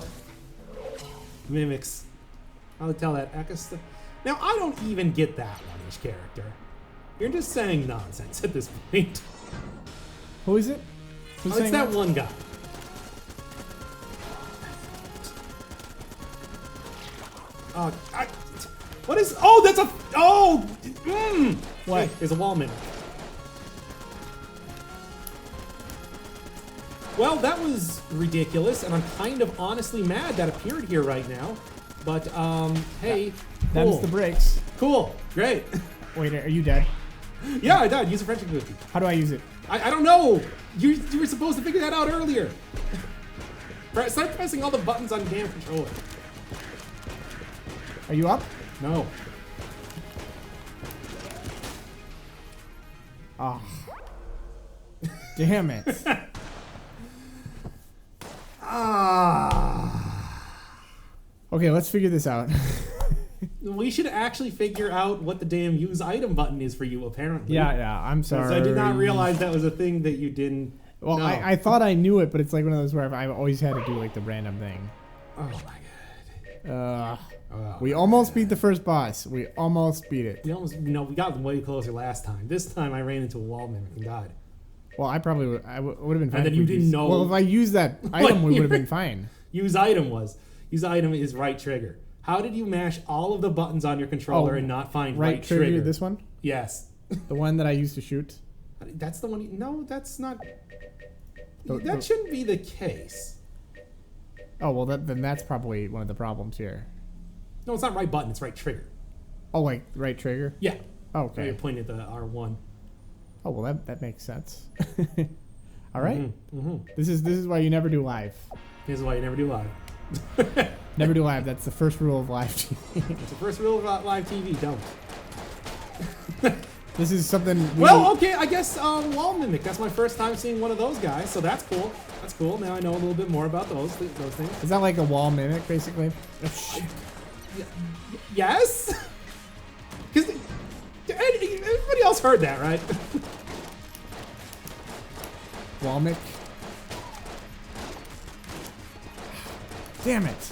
Mimics. I'll tell that Ekis. Now, I don't even get that one, each character. You're just saying nonsense at this point. Who is it? Who's it's that one guy. What is... Oh, that's a... Oh! What? Hey, there's a wall mimic. Well, that was ridiculous, and I'm kind of honestly mad that appeared here right now. But, hey, Them's the breaks. Cool. Great. Wait, are you dead? Yeah, I died. Use a friendship cookie. How do I use it? I don't know. You were supposed to figure that out earlier. Start pressing all the buttons on the damn controller. Are you up? No. Oh. Damn it. Okay, let's figure this out. We should actually figure out what the damn use item button is for you, apparently. Yeah, I'm sorry. I did not realize that was a thing that you didn't Well, know. I thought I knew it, but it's like one of those where I've always had to do like the random thing. Oh my god. We almost beat the first boss. We almost beat it. We got way closer last time. This time I ran into a wall mimic and died. Well, I probably would have been fine. And then if you we didn't used- know. Well, if I used that item, we would have been fine. Use item is right trigger. How did you mash all of the buttons on your controller and not find right trigger? This one? Yes. The one that I used to shoot? That's the one. No, that's not. Oh, That shouldn't be the case. Oh, well, then that's probably one of the problems here. No, it's not right button. It's right trigger. Oh, like right trigger? Yeah. Oh, Okay. You're okay. pointing at the R1. Oh, well, that makes sense. All right. Mm-hmm. This is why you never do live. This is why you never do live. Never do live. That's the first rule of live TV. It's the first rule of live TV. Don't. This is something. Well, okay, I guess wall mimic. That's my first time seeing one of those guys, so that's cool. That's cool. Now I know a little bit more about those things. Is that like a wall mimic, basically? Oh, shit. Yes. Because everybody else heard that, right? Wall mimic. Damn it.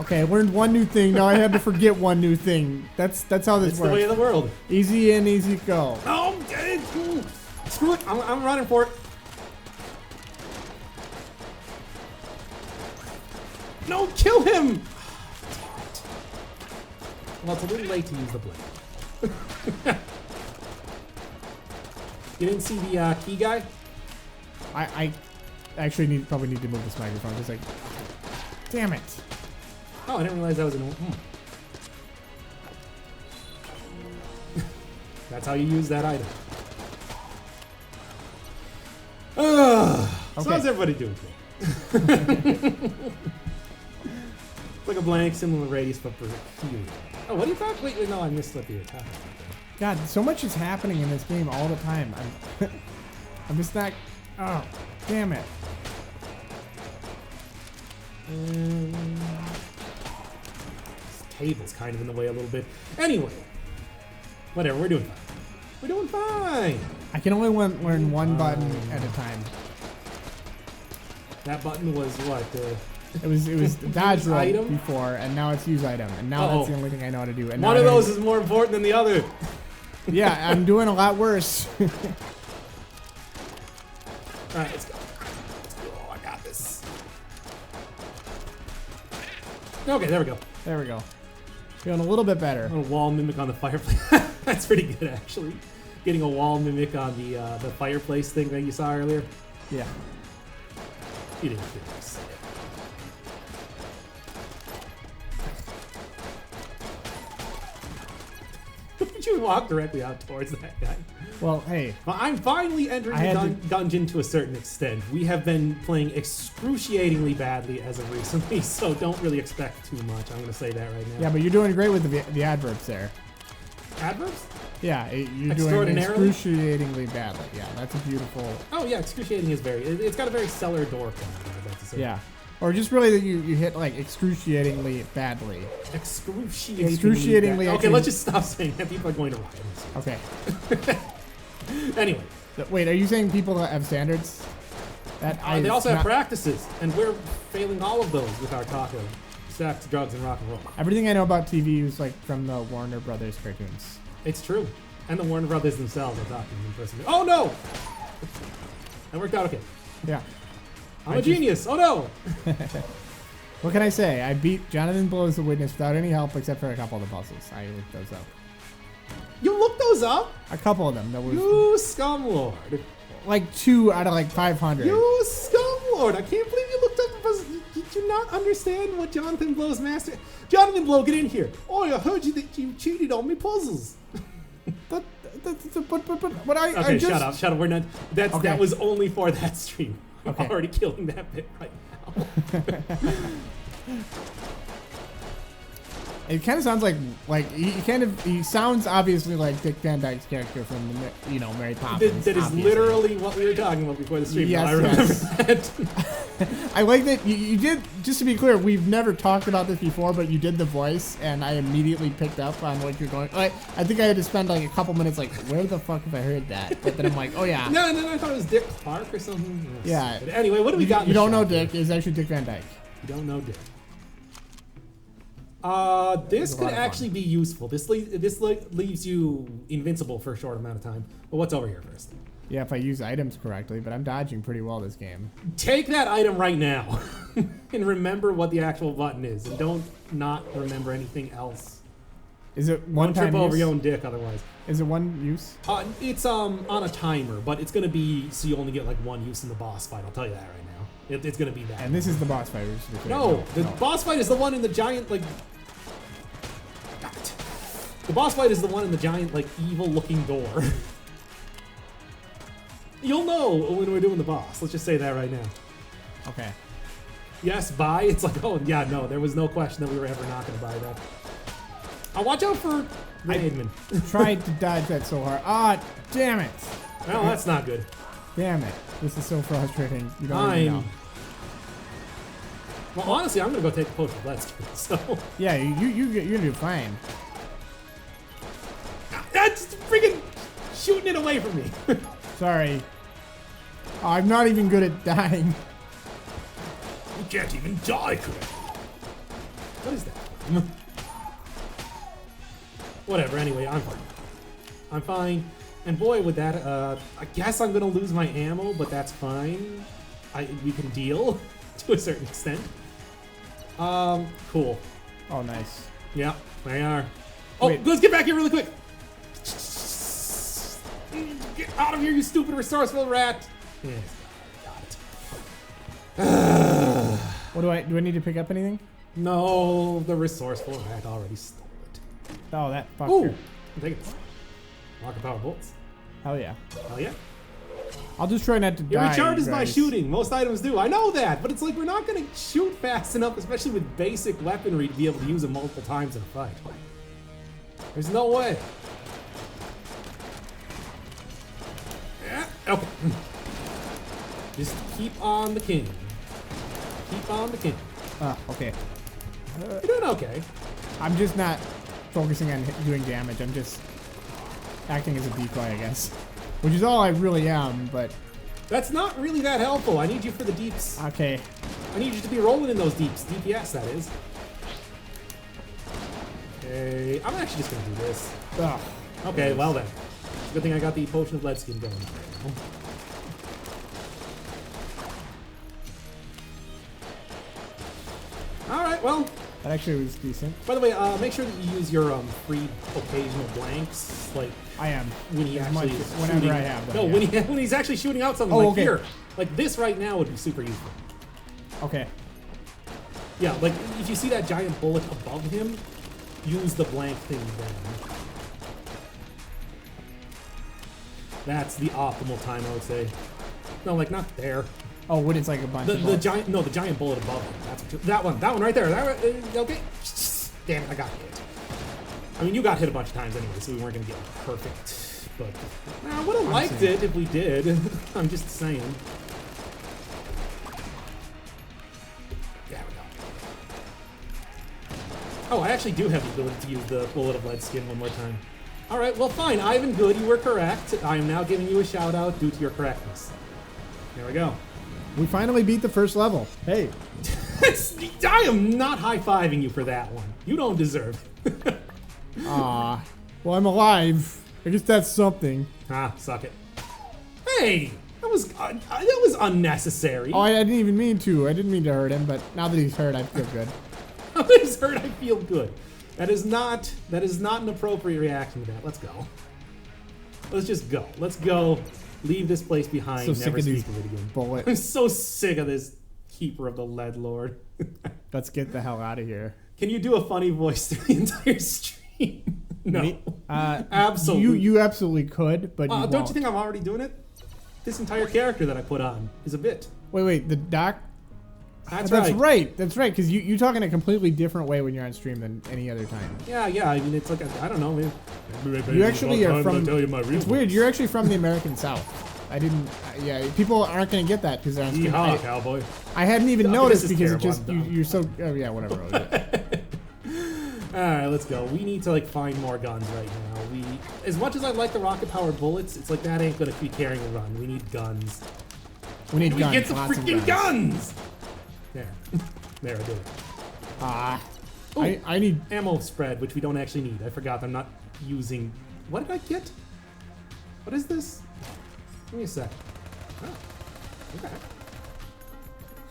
Okay, I learned one new thing. Now I had to forget one new thing. That's how this It's works. the way of the world. Easy in, easy go. Oh, screw it. I'm running for it. No, kill him. Damn it. Well, it's a little late to use the blade. You didn't see the key guy? I actually probably need to move this microphone. Just like, damn it. Oh, I didn't realize that was an. That's how you use that item. So how's everybody doing today? It's like a blank similar radius, but for healing. Oh, what do you thought? Wait, no, I missed what you were talking about. God, so much is happening in this game all the time. I'm just not. Oh, damn it. This table's kind of in the way a little bit. Anyway, whatever, we're doing fine. We're doing fine. I can only learn one button at a time. That button was what? It was dodge roll item? before, and now it's use item, and now that's the only thing I know how to do. And one now of those is more important than the other. Yeah, I'm doing a lot worse. All right, let's go. Oh, I got this. Okay, there we go. There we go. Feeling a little bit better. A wall mimic on the fireplace. That's pretty good, actually. Getting a wall mimic on the fireplace thing that you saw earlier. Yeah. You didn't feel like say it. Did you walk directly out towards that guy? Well, hey. Well, I'm finally entering the dungeon to a certain extent. We have been playing excruciatingly badly as of recently, so don't really expect too much. I'm going to say that right now. Yeah, but you're doing great with the adverbs there. Adverbs? Yeah, you're doing Extraordinarily? excruciatingly badly. Yeah, that's a beautiful. Oh, yeah, excruciating is very... It's got a very cellar door quality, I'd like to say. Yeah. Or just really that you hit like excruciatingly badly. Excruciatingly bad. Okay, let's just stop saying that. People are going to riot. Okay. Anyway. Wait, are you saying people that have standards? They also have practices, and we're failing all of those with our talk of sex, drugs, and rock and roll. Everything I know about TV is like from the Warner Brothers cartoons. It's true. And the Warner Brothers themselves are talking in person. Oh, no! That worked out okay. Yeah. I'm a genius. Oh, no! What can I say? I beat Jonathan Blows the Witness without any help except for a couple of the puzzles. I looked those up. You looked those up? A couple of them. That was You scumlord. like 2 out of like 500. You scumlord. I can't believe you looked up the puzzle. Did you not understand what Jonathan Blow's master... Jonathan Blow, get in here. Oh, I heard you that you cheated on me puzzles. But I Okay, just... shut up. We're not... Okay. That was only for that stream. I'm Okay. already killing that bit right now. It kind of sounds like he sounds obviously like Dick Van Dyke's character from Mary Poppins. That is obviously. literally what we were talking about before the stream. Yes, I remember that. I like that you did. Just to be clear, we've never talked about this before, but you did the voice, and I immediately picked up on what you're going. Like, I think I had to spend like a couple minutes, like, where the fuck have I heard that? But then I'm like, oh yeah. No, I thought it was Dick Clark or something. Yeah. But anyway, what do we got? You don't know Dick. It's actually Dick Van Dyke. You don't know Dick. This could actually be useful. This leaves you invincible for a short amount of time. But what's over here first? Yeah, if I use items correctly, but I'm dodging pretty well this game. Take that item right now and remember what the actual button is, and don't not remember anything else. Is it one Don't time trip over use? your own dick otherwise. Is it one use? It's on a timer, but it's gonna be so you only get like one use in the boss fight. I'll tell you that right now. It's gonna be that. And this is the boss fight. No, the boss fight is the one in the giant like. God. The boss fight is the one in the giant like evil-looking door. You'll know when we're doing the boss. Let's just say that right now. Okay. Yes, buy. It's like, oh yeah, no, there was no question that we were ever not gonna buy that. Watch out for Raidman. Tried to dodge that so hard. Ah, damn it. Well, that's not good. Damn it. This is so frustrating. You don't even know. Well, honestly, I'm gonna go take a potion of Let's Go, so. Yeah, you're gonna do fine. That's freaking shooting it away from me. Sorry. Oh, I'm not even good at dying. You can't even die correctly. What is that? Whatever, anyway, I'm fine. I'm fine. And boy, with that, I guess I'm gonna lose my ammo, but that's fine. We can deal to a certain extent. Cool. Oh, nice. Yeah, they are. Oh, Wait. let's get back here really quick. Get out of here, you stupid resourceful rat. Yeah, got it. What do I need to pick up anything? No, the resourceful rat already stole it. Oh, that fucker. Ooh, take it. Rocket power bolts. Hell yeah. Hell yeah. I'll just try not to It die. recharges by guys. shooting. Most items do. I know that, but it's like we're not going to shoot fast enough, especially with basic weaponry, to be able to use it multiple times in a fight. There's no way. Yeah, okay. Just keep on the king. Keep on the king. Okay. You're doing okay. I'm just not focusing on doing damage. I'm just acting as a decoy, I guess. Which is all I really am, but... That's not really that helpful. I need you for the deeps. Okay. I need you to be rolling in those deeps. DPS, that is. Okay, I'm actually just gonna do this. Ugh. Okay, well then. Good thing I got the potion of lead skin going. Alright, well. That actually was decent. By the way, make sure that you use your free occasional blanks, like I am. when he As actually much- is whenever shooting. I have them, No, yeah. when he's actually shooting out something Oh, like okay. here. Like this right now would be super useful. Okay. Yeah, like if you see that giant bullet above him, use the blank thing then. That's the optimal time, I would say. No, like not there. Oh, when it's like a bunch of The bullets. giant, no, the giant bullet above him. That's what that one right there. Okay. Damn it, I got hit. I mean, you got hit a bunch of times anyway, so we weren't gonna get perfect. But I would have liked it if we did. I'm just saying. There we go. Oh, I actually do have the ability to use the bullet of lead skin one more time. All right, well, fine. Ivan Good, you were correct. I am now giving you a shout out due to your correctness. There we go. We finally beat the first level. Hey. I am not high-fiving you for that one. You don't deserve it. Aw. Well, I'm alive. I guess that's something. Suck it. Hey, that was unnecessary. Oh, I didn't even mean to. I didn't mean to hurt him, but now that he's hurt, I feel good. Now that he's hurt, I feel good. That is not an appropriate reaction to that. Let's go. Let's just go. Let's go. Leave this place behind. So sick Never of speak these of it again. bullets. I'm so sick of this Keeper of the Lead Lord. Let's get the hell out of here. Can you do a funny voice through the entire stream? No. Me? Absolutely. You absolutely could, but you won't. Don't you think I'm already doing it? This entire character that I put on is a bit. Wait, the doc? That's That's right. That's right, because you talk in a completely different way when you're on stream than any other time. Yeah. I mean, it's like, I don't know, man. You actually are from... It's weird, you're actually from the American South. I didn't... yeah, people aren't going to get that because they're on stream. Yeehaw, cowboy. I hadn't even No, noticed this is because it terrible, just... I'm dumb. You're so... Oh, yeah, whatever. Alright, let's go. We need to, like, find more guns right now. As much as I like the rocket-powered bullets, it's like that ain't gonna be carrying a run. We need guns. We need guns. Get the lots of freaking guns! There. There, I did it. I need... Ammo spread, which we don't actually need. I forgot I'm not using... What did I get? What is this? Give me a sec. Oh, okay.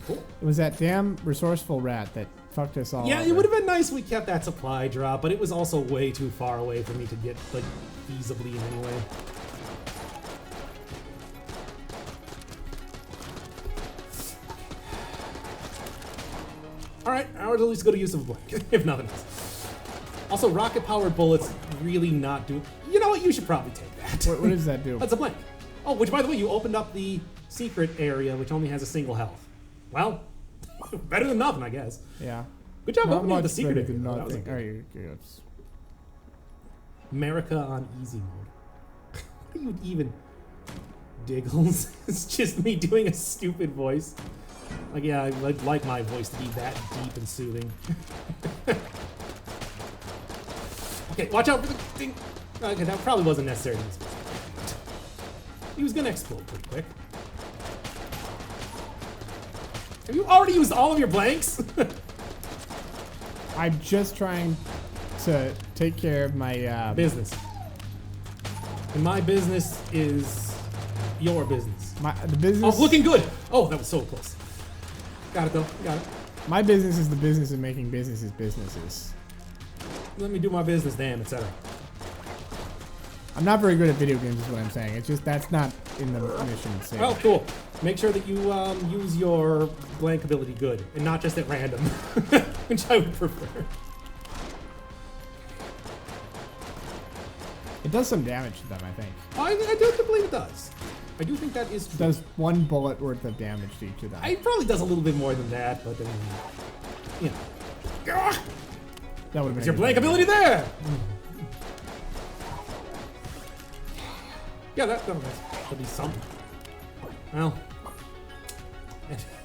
Cool. It was that damn resourceful rat that fucked us all Yeah, over. it would have been nice if we kept that supply drop, but it was also way too far away for me to get, like, feasibly in any way. Alright, ours at least go to use of a blank, if nothing else. Also, rocket-powered bullets really not do... You know what? You should probably take that. What does that do? That's a blank. Oh, which, by the way, you opened up the secret area, which only has a single health. Well, better than nothing, I guess. Yeah. Good job Not opening up the much secret better area. than That was a nothing. good- Alright, you're good. America on easy mode. What are you even... Diggles? It's just me doing a stupid voice. Like, yeah, I'd like my voice to be that deep and soothing. Okay, watch out for the thing. Okay, that probably wasn't necessary in this case. He was gonna explode pretty quick. Have you already used all of your blanks? I'm just trying to take care of my Business. And my business is your business. the business. Oh, looking good! Oh, that was so close. Got it though, got it. My business is the business of making businesses businesses. Let me do my business, damn, etc. I'm not very good at video games, is what I'm saying. It's just that's not in the mission. Save. Well, cool. Make sure that you use your blank ability good, and not just at random, which I would prefer. It does some damage to them, I think. I do believe it does. I do think that is It true. does 1 bullet worth of damage to each of them. It probably does a little bit more than that, but I mean, you know. That would have been There's your blank ability there! Yeah, that'll be something. Well,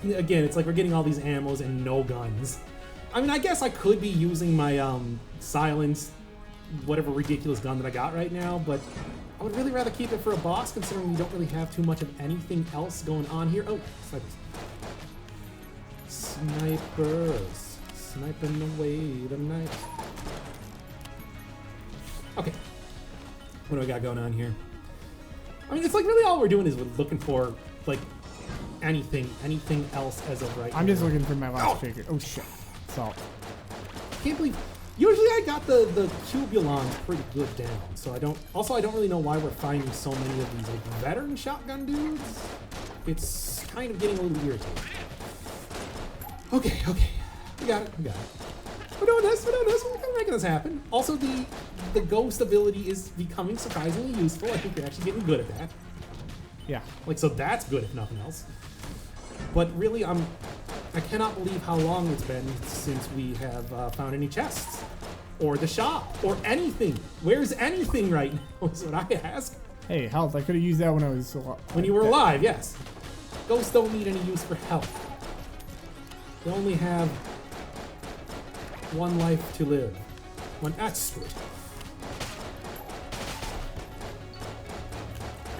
and again, it's like we're getting all these ammos and no guns. I mean, I guess I could be using my silence, whatever ridiculous gun that I got right now, but I would really rather keep it for a boss, considering we don't really have too much of anything else going on here. Oh, snipers. Snipers. Sniping away tonight. Okay. What do I got going on here? I mean, it's like really all we're doing is we're looking for, like, anything else as of right now. I'm just looking for my last trigger. Oh shit. Salt. I can't believe... Usually I got the cubulons pretty good down, so I don't... Also, I don't really know why we're finding so many of these, like, veteran shotgun dudes. It's kind of getting a little irritating. Okay. We got it. We're doing this. We're kind of making this happen. Also, the ghost ability is becoming surprisingly useful. I think you're actually getting good at that. Yeah. Like, so that's good if nothing else. But really, I cannot believe how long it's been since we have found any chests. Or the shop. Or anything. Where's anything right now is what I ask. Hey, health. I could have used that when I was When you were alive, yes. Ghosts don't need any use for health. They only have one life to live. That's good.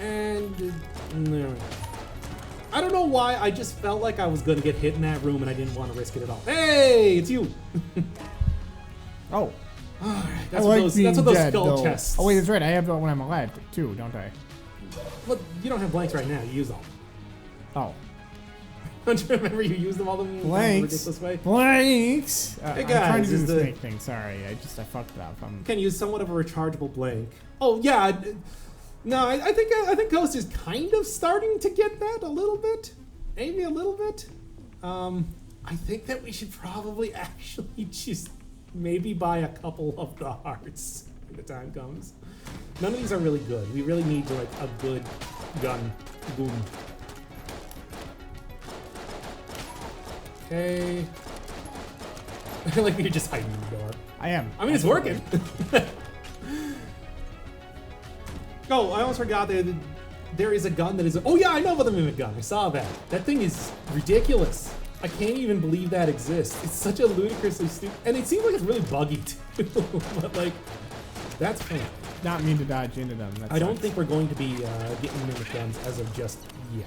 And no. I don't know why, I just felt like I was gonna get hit in that room and I didn't want to risk it at all. Hey, it's you! Oh. Alright, I that's like what being those dead, skull though. chests. Oh wait, that's right. I have that when I'm alive too, don't I? Look, you don't have blanks right now, you use all. Oh. Don't you remember you used them all the Blanks. ridiculous way? Blanks. Hey I'm trying guys, to do is the the- snake thing. Sorry, I fucked it up. You can use somewhat of a rechargeable blank. Oh yeah, no, I think Ghost is kind of starting to get that a little bit, maybe a little bit. I think that we should probably actually just maybe buy a couple of the hearts when the time comes. None of these are really good. We really need like a good gun. Boom. Okay. I feel like we're just hiding in the door. I am. I mean, it's working. Oh, I almost forgot that there is a gun that is... Oh yeah, I know about the mimic gun. I saw that. That thing is ridiculous. I can't even believe that exists. It's such a ludicrously stupid... And it seems like it's really buggy too. But like, that's fun. Not mean to dodge into them. I don't think we're going to be getting mimic guns as of just yet.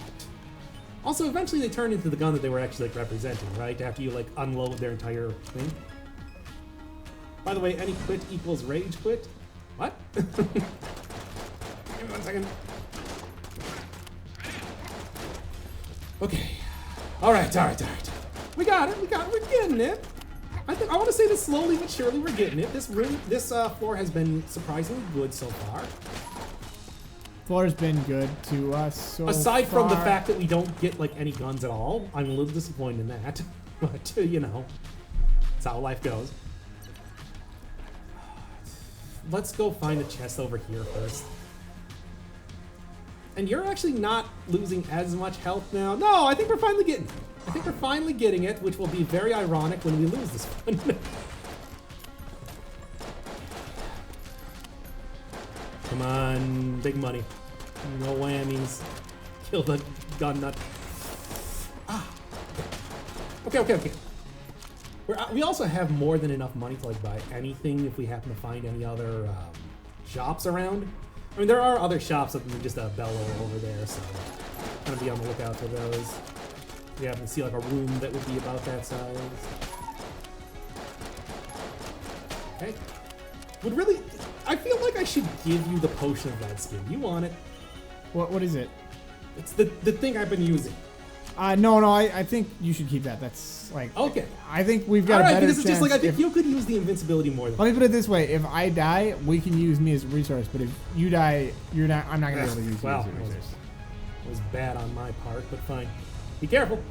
Also, eventually they turn into the gun that they were actually like representing, right? After you like unload their entire thing. By the way, any quit equals rage quit. What? Give me 1 second. Okay. All right. We got it. We're getting it. I want to say this slowly but surely we're getting it. This floor has been surprisingly good so far. Floor's been good to us so Aside far. from the fact that we don't get like any guns at all, I'm a little disappointed in that. But you know, that's how life goes. Let's go find a chest over here first. And you're actually not losing as much health now. No, I think we're finally getting it. I think we're finally getting it, which will be very ironic when we lose this one. Come on, big money. No whammies. Kill the gun nut. Ah. Okay. We also have more than enough money to like buy anything if we happen to find any other shops around. I mean, there are other shops other than just a bellow over there, so kind of be on the lookout for those. We happen to see like a room that would be about that size. Okay. I feel like I should give you the potion of red skin. You want it? What is it? It's the thing I've been using. No, I think you should keep that. That's like... Okay. I think we've got a better because chance. it's just like, I think you could use the invincibility more than... Let me put it this way. If I die, we can use me as a resource, but if you die, I'm not going to be able to use you as a resource. It was bad on my part, but fine. Be careful.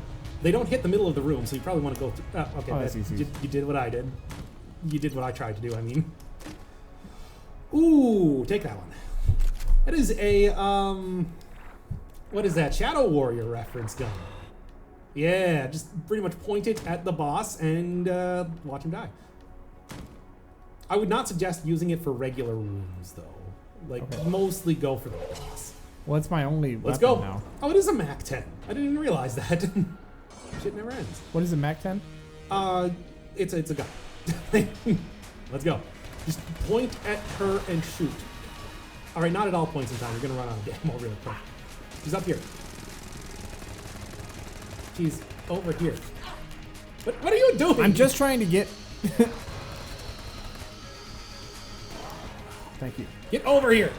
They don't hit the middle of the room, so you probably want to go through... okay, that's easy. You did what I did. You did what I tried to do, I mean. Ooh, take that one. That is a, what is that? Shadow Warrior reference gun. Yeah, just pretty much point it at the boss and watch him die. I would not suggest using it for regular rooms, though. Like, mostly go for the boss. Well, it's my only weapon Let's go. now. Oh, it is a Mac 10. I didn't even realize that. Shit never ends. What is a Mac 10? It's a gun. Let's go. Just point at her and shoot. All right, not at all points in time. You're gonna run out of ammo really quick. She's up here. She's over here. What are you doing? I'm just trying to get... Thank you. Get over here.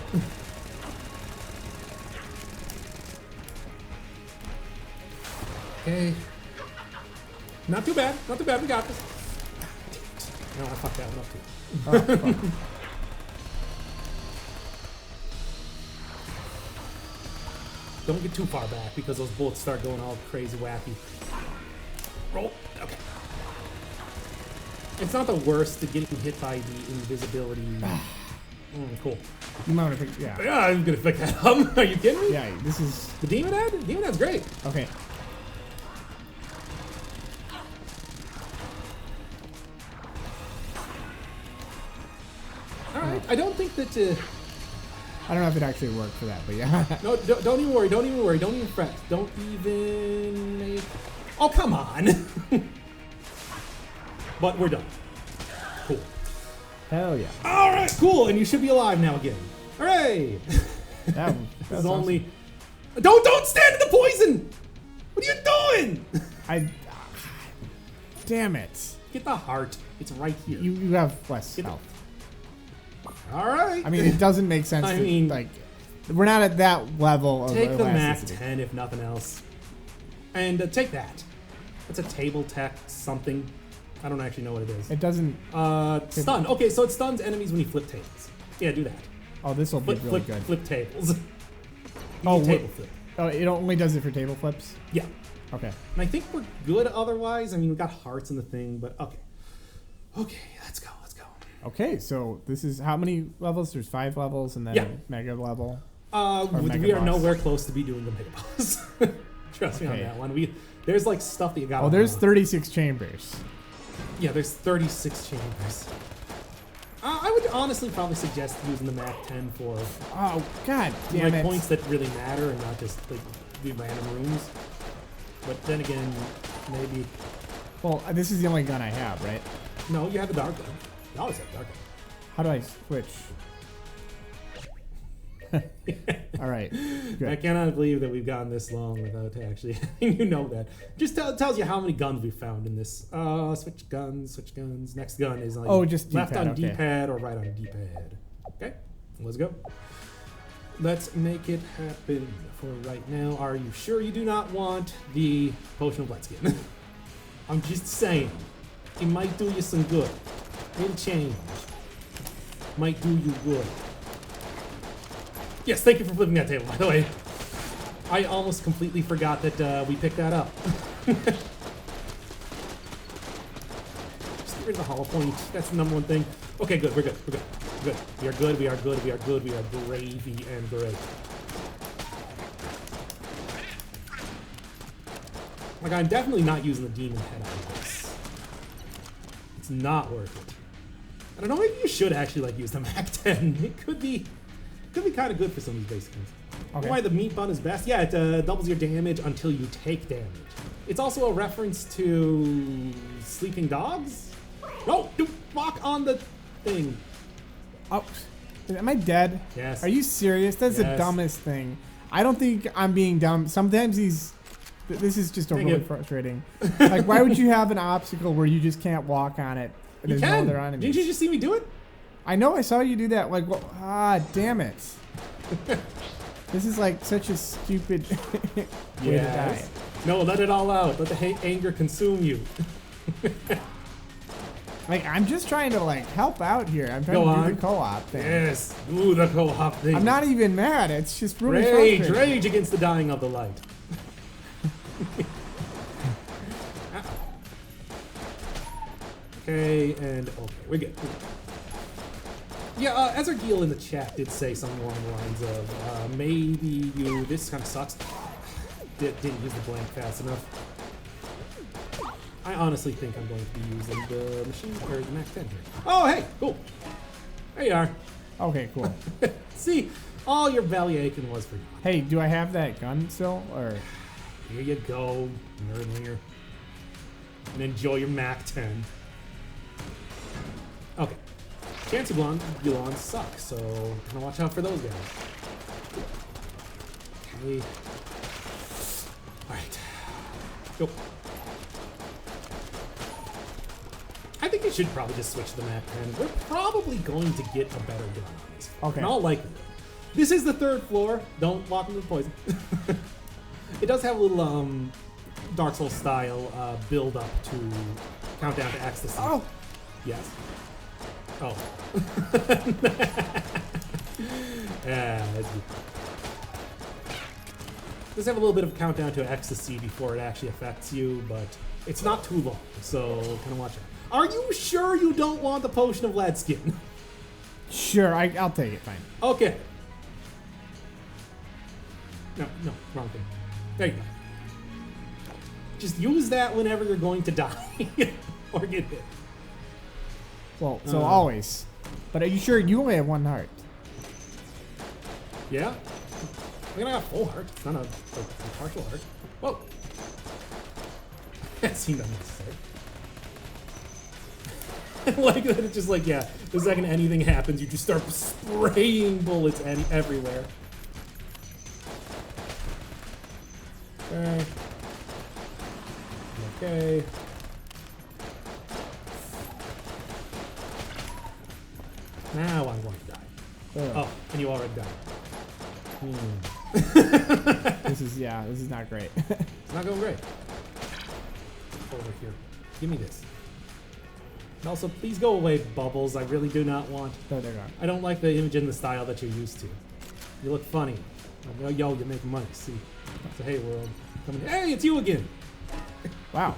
Okay. Not too bad. Not too bad. We got this. No, I fucked that one up too. Oh, fuck. Don't get too far back because those bullets start going all crazy wacky. Roll. Okay. It's not the worst to getting hit by the invisibility. Cool. You might want to pick... Yeah. Yeah, I'm gonna pick that up. Are you kidding me? Yeah, this is... The Demon Head? Demon Head's great. Okay. Alright, I don't think that... I don't know if it actually worked for that, but yeah. No, don't even worry. Don't even worry. Don't even fret. Don't even make... Oh, come on. But we're done. Cool. Hell yeah. All right, cool. And you should be alive now again. Hooray. That This is only... Don't stand in the poison. What are you doing? Damn it. Get the heart. It's right here. You have less Get health. All right. I mean, it doesn't make sense. I mean, like, we're not at that level of take the Mac elasticity. 10 if nothing else. And take that. That's a table tech something. I don't actually know what it is. It doesn't... Stun. Okay, so it stuns enemies when you flip tables. Yeah, do that. Oh, this will be really good. Flip tables. Oh, table flip. Oh, it only does it for table flips? Yeah. Okay. And I think we're good otherwise. I mean, we got hearts in the thing, but okay. Okay, let's go. Let's go. Okay, so this is how many levels? There's 5 levels and then Yeah. a mega level. We mega are boss. nowhere close to be doing the mega boss. Trust me on Okay. that one. There's like stuff that you got. Oh, there's 36 chambers. Yeah, there's 36 chambers. I would honestly probably suggest using the Mac 10 for Oh, god damn it. points that really matter and not just like the random rooms. But then again, maybe Well, this is the only gun I have, right? no. You have a dark gun. You always have a dark How do I switch? All right. gun. Good. I cannot believe that we've gotten this long without actually. You know that. Just tells you how many guns we found in this. Switch guns. Switch guns. Next gun is like Oh, just left D-pad, on okay. D-pad or right on D-pad. Okay, let's go. let's make it happen for right now. Are you sure you do not want the potion of blood skin? I'm just saying. It might do you some good. It'll change. Might do you good. Yes, thank you for flipping that table, by the way. I almost completely forgot that we picked that up. Just get rid of the hollow point. That's the number one thing. Okay, good. We're good. We're good. Good. We are good. We are good. We are good. We are gravy and great. Like, I'm definitely not using the demon head on this. It's not worth it. I don't know, maybe you should actually like use the Mac 10. It could be kind of good for some of these basic things. Okay. Why the meat bun is best? Yeah, it doubles your damage until you take damage. It's also a reference to sleeping dogs. No, don't walk on the thing. Oh, am I dead? Yes. Are you serious? That's the dumbest thing. I don't think I'm being dumb. Sometimes this is just overly frustrating. Like, why would you have an obstacle where you just can't walk on it? And there's no other enemies? Didn't you just see me do it? I know, I saw you do that. Like, damn it. This is like such a stupid way to die. No, let it all out. Let the anger consume you. Like, I'm just trying to, like, help out here. I'm trying to do the co-op thing. Yes, do the co-op thing. I'm not even mad. It's just really frustrating. Rage against the dying of the light. Okay, and okay, we're good. Yeah, Ezra Giel in the chat did say something along the lines of, maybe you, this kind of sucks, didn't use the blank fast enough. I honestly think I'm going to be using the machine, or the Mac 10 here. Oh, hey, cool. There you are. Okay, cool. See, all your belly aching was for you. Hey, do I have that gun still, or? Here you go, nerdlinger. And enjoy your Mac 10. Okay. Chancy Gulons suck, so gonna watch out for those guys. Okay. Alright. Go. I think you should probably just switch to the Mac 10. We're probably going to get a better gun on this. Okay. In all likelihood. This is the 3rd floor. Don't walk into the poison. It does have a little Dark Souls style build up to count down to ecstasy. Oh! Yes. Oh. Yeah, that's good. Does have a little bit of a countdown to ecstasy before it actually affects you, but it's not too long, so kind of watch it. Are you sure you don't want the potion of lead skin? Sure, I'll take it, fine. Okay. No, wrong thing. There you go. Just use that whenever you're going to die or get hit. Well, so always. But are you sure you only have 1 heart? Yeah? I mean, I got full heart. It's not a partial heart. Whoa. That seemed unnecessary. Like that, it's just like, yeah, the second anything happens, you just start spraying bullets everywhere. Okay. Okay. Now I'm going to die. Oh, and you already died. This is not great. It's not going great. Over here. Give me this. And also, please go away, Bubbles. I really do not want... No, they're gone. I don't like the image and the style that you're used to. You look funny. Yo, you're making money. See? So, hey, world. Hey, it's you again. Wow.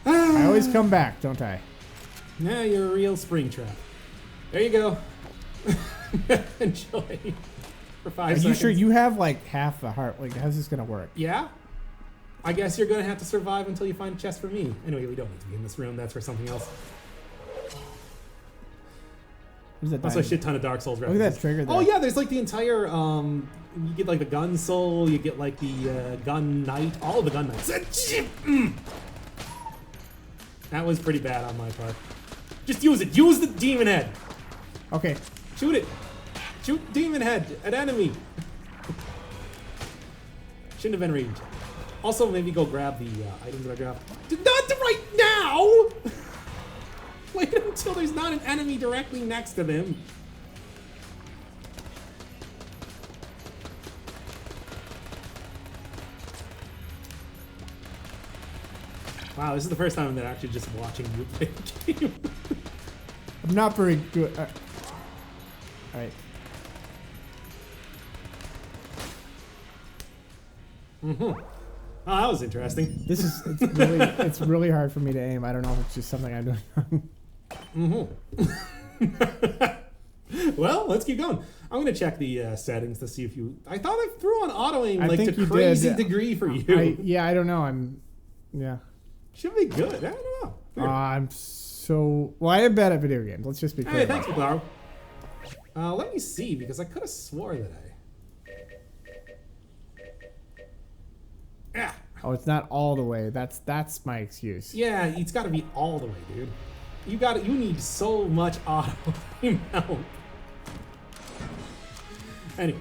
I always come back, don't I? Now you're a real spring trap. There you go. Enjoy. For 5 seconds. Are you sure you have like half a heart? Like, how's this gonna work? Yeah? I guess you're gonna have to survive until you find a chest for me. Anyway, we don't need to be in this room. That's for something else. Also, a shit ton of Dark Souls references. Look at that trigger there. Oh yeah, there's like the entire. You get like the Gun Soul. You get like the Gun Knight. All of the Gun Knights. That was pretty bad on my part. Just use it. Use the demon head. Okay. Shoot it. Shoot demon head at enemy. Shouldn't have been ranged. Also, maybe go grab the items that I grabbed. Not right now! Wait until there's not an enemy directly next to them. Wow, this is the first time that I'm actually just watching you play the game. I'm not very good. All right. Oh, that was interesting. It's really hard for me to aim. I don't know if it's just something I'm doing wrong. Well, let's keep going. I'm gonna check the settings to see if you. I thought I threw on auto aim I like think to you crazy did. degree for you. Yeah, I don't know. Yeah. Should be good. I don't know. Weird. Well, I am bad at video games. Let's just be clear. Hey, thanks, McLaren. Let me see because I could have swore that Yeah. Oh, it's not all the way. That's my excuse. Yeah, it's got to be all the way, dude. You need so much auto aim help. Anyway,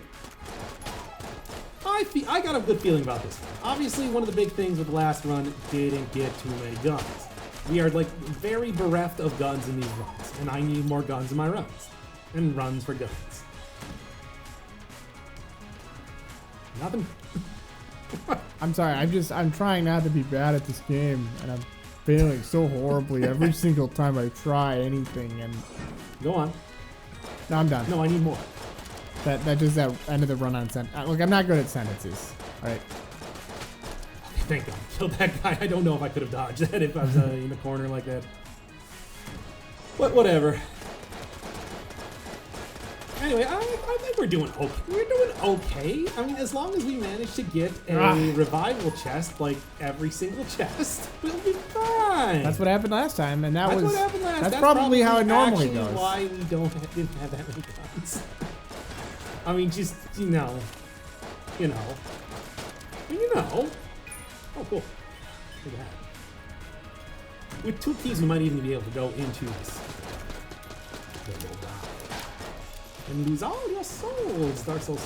I got a good feeling about this one. Obviously, one of the big things with the last run didn't get too many guns. We are like very bereft of guns in these runs, and I need more guns in my runs, and runs for guns. Nothing. I'm sorry. I'm trying not to be bad at this game, and I'm failing so horribly every single time I try anything. And Go on. no, I'm done. No, I need more. That end of the run on sentence. Look, I'm not good at sentences. All right. Thank God I killed that guy. I don't know if I could have dodged that if I was in the corner like that. But whatever. Anyway, I think we're doing okay. We're doing okay. I mean, as long as we manage to get a revival chest, like every single chest, we'll be fine. That's what happened last time, and That's what happened last. That's probably how it normally actually goes. Why we didn't have that many guns. I mean, just you know. Oh, cool. Look at that. With 2 keys, we might even be able to go into this. And lose all your souls. Dark Souls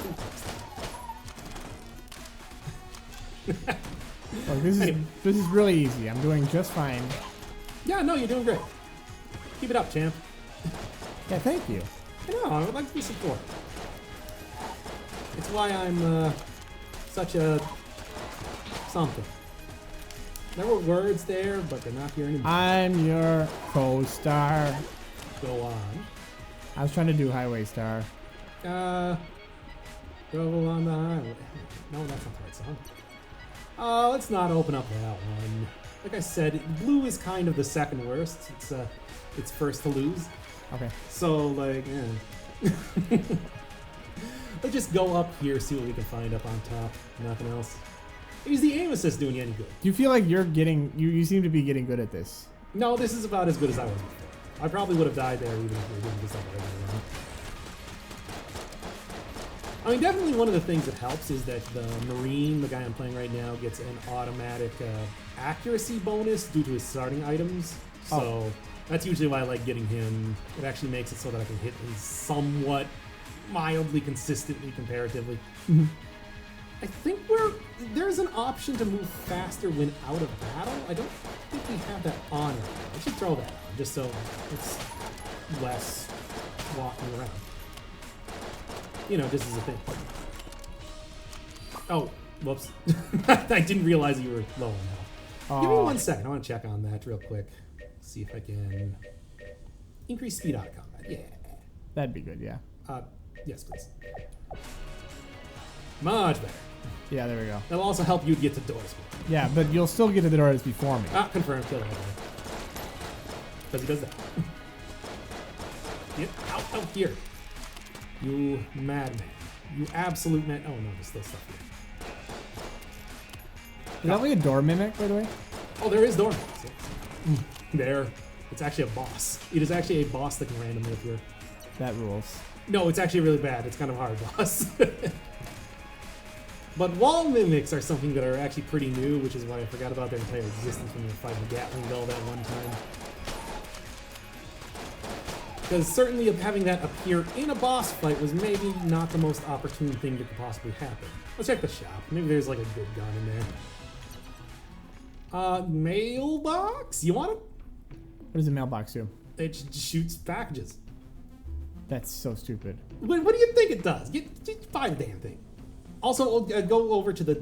3. Look, this is really easy. I'm doing just fine. Yeah, no, you're doing great. Keep it up, champ. Yeah, thank you. I know, I would like to be supported. It's why I'm such a something. There were words there, but they're not here anymore. I'm your co-star. Go on. I was trying to do Highway Star. Go on the highway. No, that's not the right song. Let's not open up that one. Like I said, blue is kind of the second worst. It's first to lose. Okay. So, like, let's just go up here, see what we can find up on top. Nothing else. Is the aim assist doing you any good? Do you feel like you're getting... You seem to be getting good at this. No, this is about as good as I was before. I probably would have died there even if we were doing this like every round. I mean, definitely one of the things that helps is that the Marine, the guy I'm playing right now, gets an automatic accuracy bonus due to his starting items. So that's usually why I like getting him. It actually makes it so that I can hit him somewhat mildly consistently comparatively. I think there's an option to move faster when out of battle. I don't think we have that on right now. I should throw that on just so it's less walking around. You know, this is a thing. Oh, whoops. I didn't realize you were low on health. Give me 1 second. I want to check on that real quick. See if I can increase speed out of combat. Yeah. That'd be good, yeah. Yes, please. Much better. Yeah, there we go. That'll also help you get to doors. Yeah, but you'll still get to the doors before me. Confirm. Kill that guy. Because he does that. Get out here. You madman. You absolute mad. Oh no, there's still stuff here. Is that like a door mimic, by the way? Oh, there is door mimics. Yeah. There. It's actually a boss. It is actually a boss that can randomly appear. That rules. No, it's actually really bad. It's kind of a hard boss. But wall mimics are something that are actually pretty new, which is why I forgot about their entire existence when we were fighting Gatling Gull that one time. Because certainly having that appear in a boss fight was maybe not the most opportune thing that could possibly happen. Let's check the shop. Maybe there's like a good gun in there. Mailbox? You want it? What does a mailbox do? It shoots packages. That's so stupid. What do you think it does? Just buy the damn thing. Also, go over to the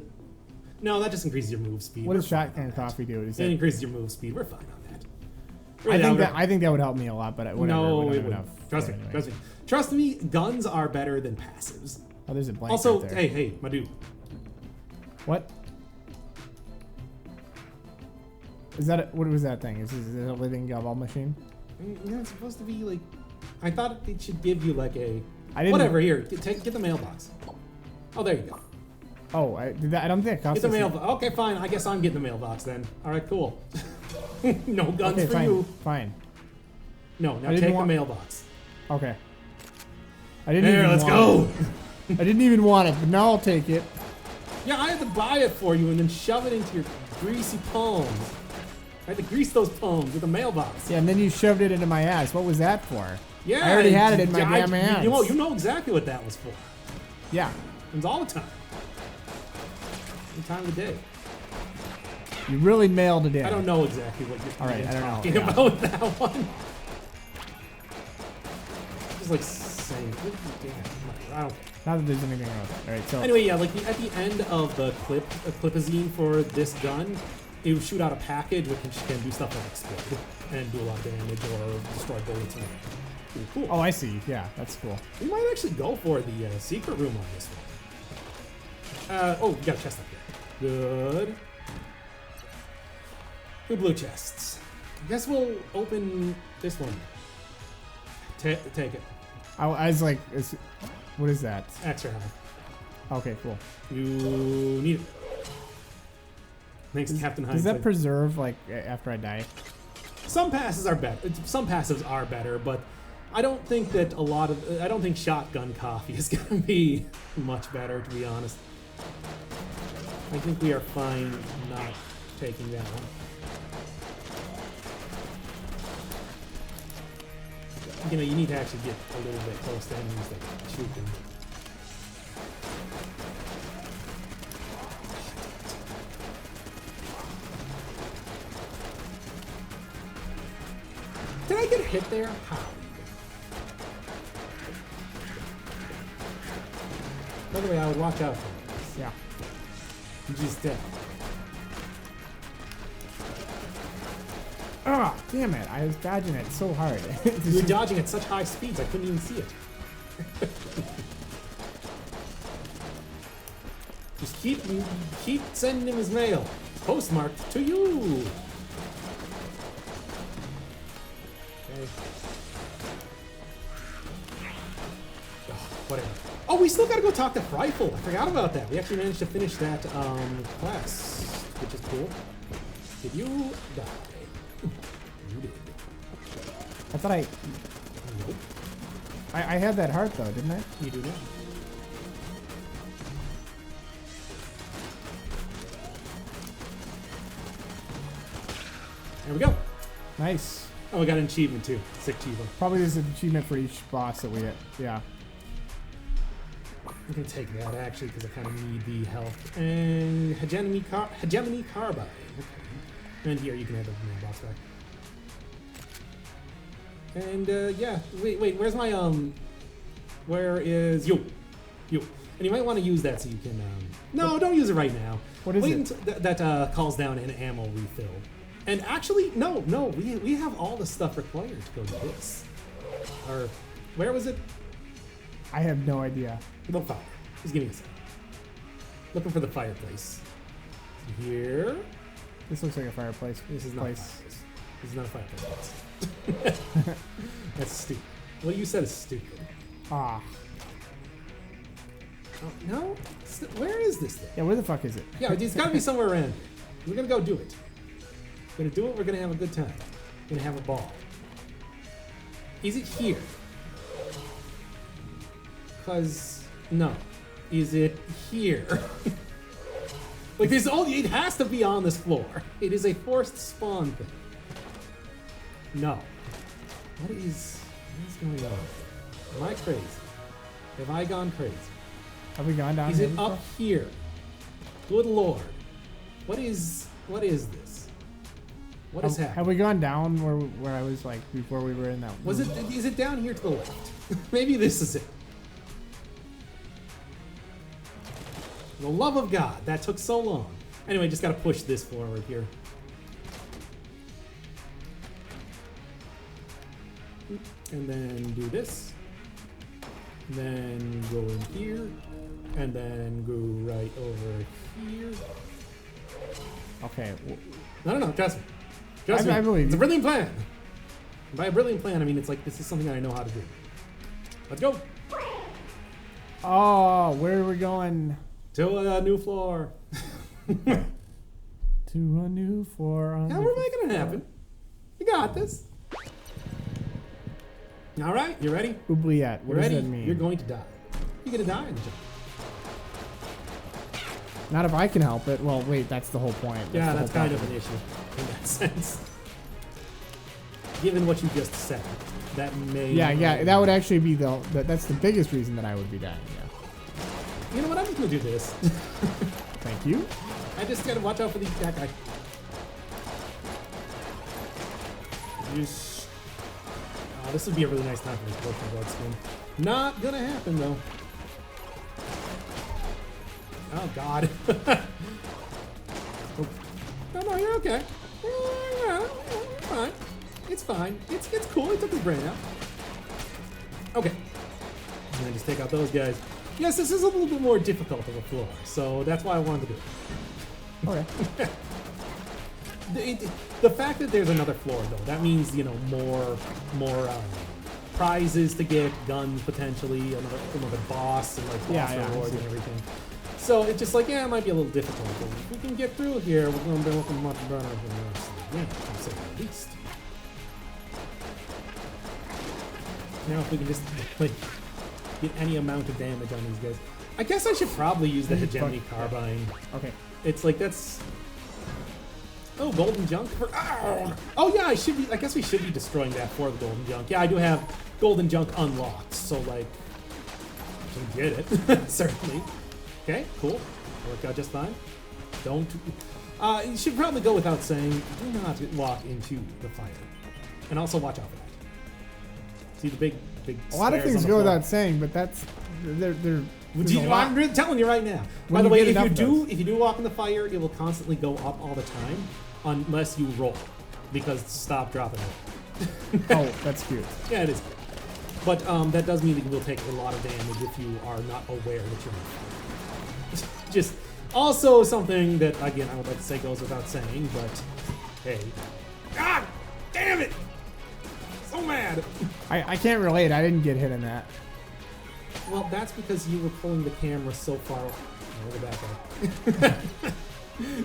No, that just increases your move speed. What We're does fine shotgun on that. coffee do? Is It it, increases your move speed. We're fine on that. I think that would help me a lot, but whatever. No, we don't it have wouldn't. enough Trust for me. it anyway. Trust me. Trust me. Guns are better than passives. Oh, there's a blank Also, right there. hey, my dude. What? Is that what was that thing? Is it a living gumball machine? Yeah, it's supposed to be like. I thought it should give you like a. I didn't. Whatever. Here, get the mailbox. Oh, there you go. Oh, I don't think it costs Get the us- mailbox. Okay, fine. I guess I'm getting the mailbox then. All right, cool. No guns Okay, for fine. you. Fine. No, now I didn't take the want- mailbox. Okay. I didn't There, even let's want go. it. I didn't even want it, but now I'll take it. Yeah, I had to buy it for you and then shove it into your greasy palms. I had to grease those palms with a mailbox. Yeah, and then you shoved it into my ass. What was that for? Yeah, I already had it in my I- damn hands. You know exactly what that was for. Yeah. It was all the time. Any time of the day. You really mailed it in. I don't know exactly what you're All right, I don't know, talking yeah. about with that one. Just like saying, damn, I don't care. Not that there's anything else. All right, so Anyway, yeah, like at the end of the clipazine for this gun, it would shoot out a package which can do stuff like explode and do a lot of damage or destroy bullets. And pretty cool. oh, I see. Yeah, that's cool. We might actually go for the secret room on this one. Oh, we got a chest up here. Good. Two blue chests. I guess we'll open this one. Take it. I was like, what is that? Extra high. Okay, cool. You need it. Thanks, Captain Does that Hindsight. preserve like after I die? Some passes are better. Some passives are better, but I don't think that I don't think shotgun coffee is going to be much better, to be honest. I think we are fine not taking that one. You know, you need to actually get a little bit close to enemies that shoot them. Did I get hit there? How? By the way, I would watch out for this. Yeah. You just dead. Ah, damn it! I was dodging it so hard. You were dodging at such high speeds, I couldn't even see it. Just keep sending him his mail. Postmarked to you. Okay. Oh, whatever. Oh, we still gotta go talk to Frightful. I forgot about that. We actually managed to finish that quest, which is cool. Did you die? You did. I thought I Nope. had that heart though, didn't I? You do not. There we go. Nice. Oh, we got an achievement too. Sick achievement. Probably there's an achievement for each boss that we hit. Yeah. I'm gonna take that actually because I kind of need the health. And hegemony carbide. Okay. And here you can have the mailbox back. And yeah, wait, where's my where is you? And you might want to use that so you can no, don't use it right now. What is Wait it? until that calls down an ammo refill. And actually, no, we have all the stuff required to go to this. Or where was it? I have no idea. Look fire. Just give me a second. Looking for the fireplace. Here. This looks like a fireplace. This is not a place. fireplace. This is not a fireplace. That's stupid. What you said is stupid. Ah. Oh, no? Where is this thing? Yeah, where the fuck is it? Yeah, it's got to be somewhere around. We're going to go do it. We're going to do it. We're going to have a good time. We're going to have a ball. Is it here? Because, no. Is it here? Like, there's only, it has to be on this floor. It is a forced spawn thing. No. What is going on? Am I crazy? Have I gone crazy? Have we gone down Is here it before? up here? Good lord. What is this? What is Have happening? we gone down where I was like before we were in that Is it down here to the left? Maybe this is it. The love of God, that took so long. Anyway, just gotta push this forward here. And then do this. Then go in here. And then go right over here. Okay. No, trust me. Trust me. I believe it's you. a brilliant plan. And by a brilliant plan, I mean it's like this is something that I know how to do. Let's go Oh, where are we going? to a new floor. To a new floor. On Yeah, the we're making it floor. happen. You got this. All right, you ready? Oubliette. What You does ready? that mean? You're going to die. You're gonna die in the jump. Not if I can help it. Well, wait, that's the whole point. Yeah, the that's whole kind point. of an issue in that sense. Given what you just said, that may. Yeah, that would actually be that's the biggest reason that I would be dying. Yeah. You know what? I'm just gonna do this. Thank you. I just gotta watch out for that guy. Just. Oh, this would be a really nice time for this potion blood spin. Not gonna happen though. Oh God. Oh. No, you're okay. Yeah, you're fine. It's fine. It's cool. He took his brain out. Okay. And then just take out those guys. Yes, this is a little bit more difficult of a floor, so that's why I wanted to do it. Okay. The fact that there's another floor, though, that means, you know, more prizes to get, guns potentially, another boss, and like boss rewards and everything. So it's just like, yeah, it might be a little difficult, but if we can get through here, we're going to be looking much better than the rest of the game, to say the least. Now if we can just like get any amount of damage on these guys. I guess I should probably use the hegemony carbine. Okay. It's like that's. Oh, golden junk for. Oh yeah, I guess we should be destroying that for the golden junk. Yeah, I do have golden junk unlocked, so like, I can get it certainly. Okay, cool. Worked out just fine. Don't. You should probably go without saying. Do not walk into the fire, and also watch out for that. See the big. A lot of squares things on the go floor? without saying, but that's there's a lot. I'm really telling you right now. When By the you way, get if you enough do walk in the fire, it will constantly go up all the time, unless you roll, because stop, drop, and roll. Oh, that's cute. Yeah, it is. But that does mean that you will take a lot of damage if you are not aware that you're in fire. Just also something that again I would like to say goes without saying, but hey, God damn it! So mad. I can't relate. I didn't get hit in that. Well, that's because you were pulling the camera so far. Oh, look at that guy.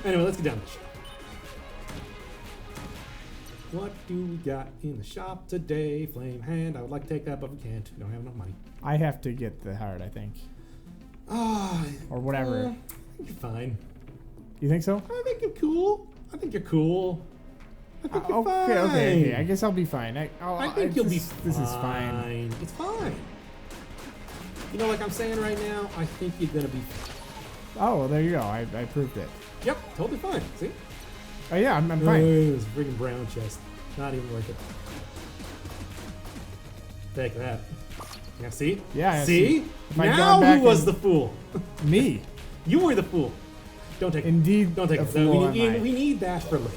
Anyway, let's get down to the shop. What do we got in the shop today? Flame hand. I would like to take that, but we can't. We don't have enough money. I have to get the heart, I think. Or whatever. I think you're fine. You think so? I think you're cool. I think you're cool. I think you're fine. Okay. I guess I'll be fine. I think you'll be fine. This is fine. It's fine. You know, like I'm saying right now, I think you're gonna be fine. Oh, well, there you go. I proved it. Yep, totally fine. See? Oh, yeah, I'm Oh, fine. it's a freaking brown chest. Not even worth it. Take that. Yeah, see? Yeah, I see? If I'd Now gone back who was and- the fool? Me. You were the fool. Don't take it. Indeed, Don't take a it. fool am I. We need that for later.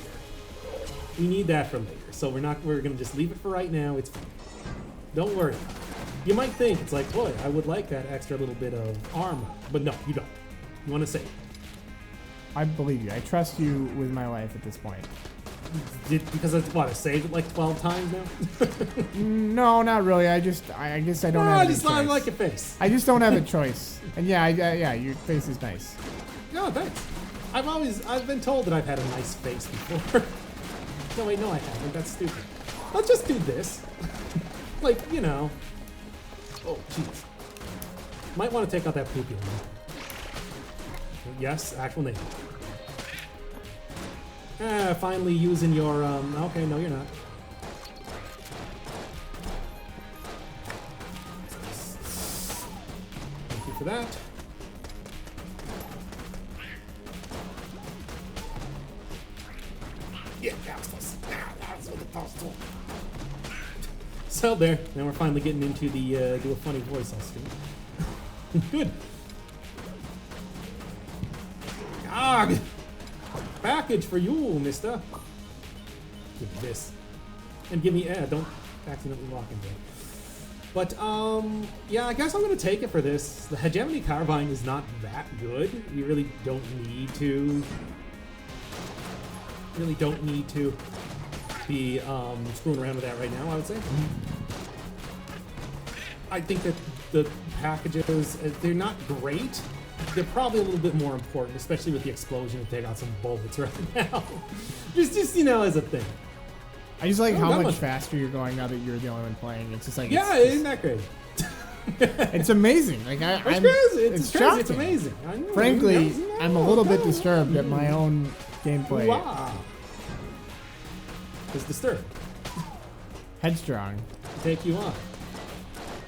We need that for later. So we're gonna just leave it for right now. It's fine. Don't worry. You might think it's like, boy, I would like that extra little bit of armor, but no, you don't. You want to save. I believe you. I trust you with my life at this point. Because it's what I saved it like 12 times now. No, not really. I guess I don't No, have I a just choice. I like your face. I just don't have a choice. And yeah, yeah, your face is nice. No, thanks. I've been told that I've had a nice face before. No, wait, no, I haven't. That's stupid. Let's just do this. Like, you know. Oh, jeez. Might want to take out that poopy one. Yes, actual name. Finally using your, okay, no, you're not. Thank you for that. Yeah, that was close. That was what the boss told. So there, now we're finally getting into the, do a funny voice on screen. Good. Ah, package for you, mister. Give me this. And give me, don't accidentally walk into it. But, yeah, I guess I'm going to take it for this. The hegemony carbine is not that good. You really don't need to. Really don't need to be screwing around with that right now, I would say. I think that the packages, they're not great. They're probably a little bit more important, especially with the explosion if they got some bullets right now. just you know, as a thing. I just like how much faster you're going now that you're the only one playing. It's just like isn't that crazy? It's amazing. Like it's crazy. It's crazy. shocking. It's amazing. Frankly, I'm a little bit disturbed at my own gameplay. Wow. It's disturbed. Headstrong. To take you on.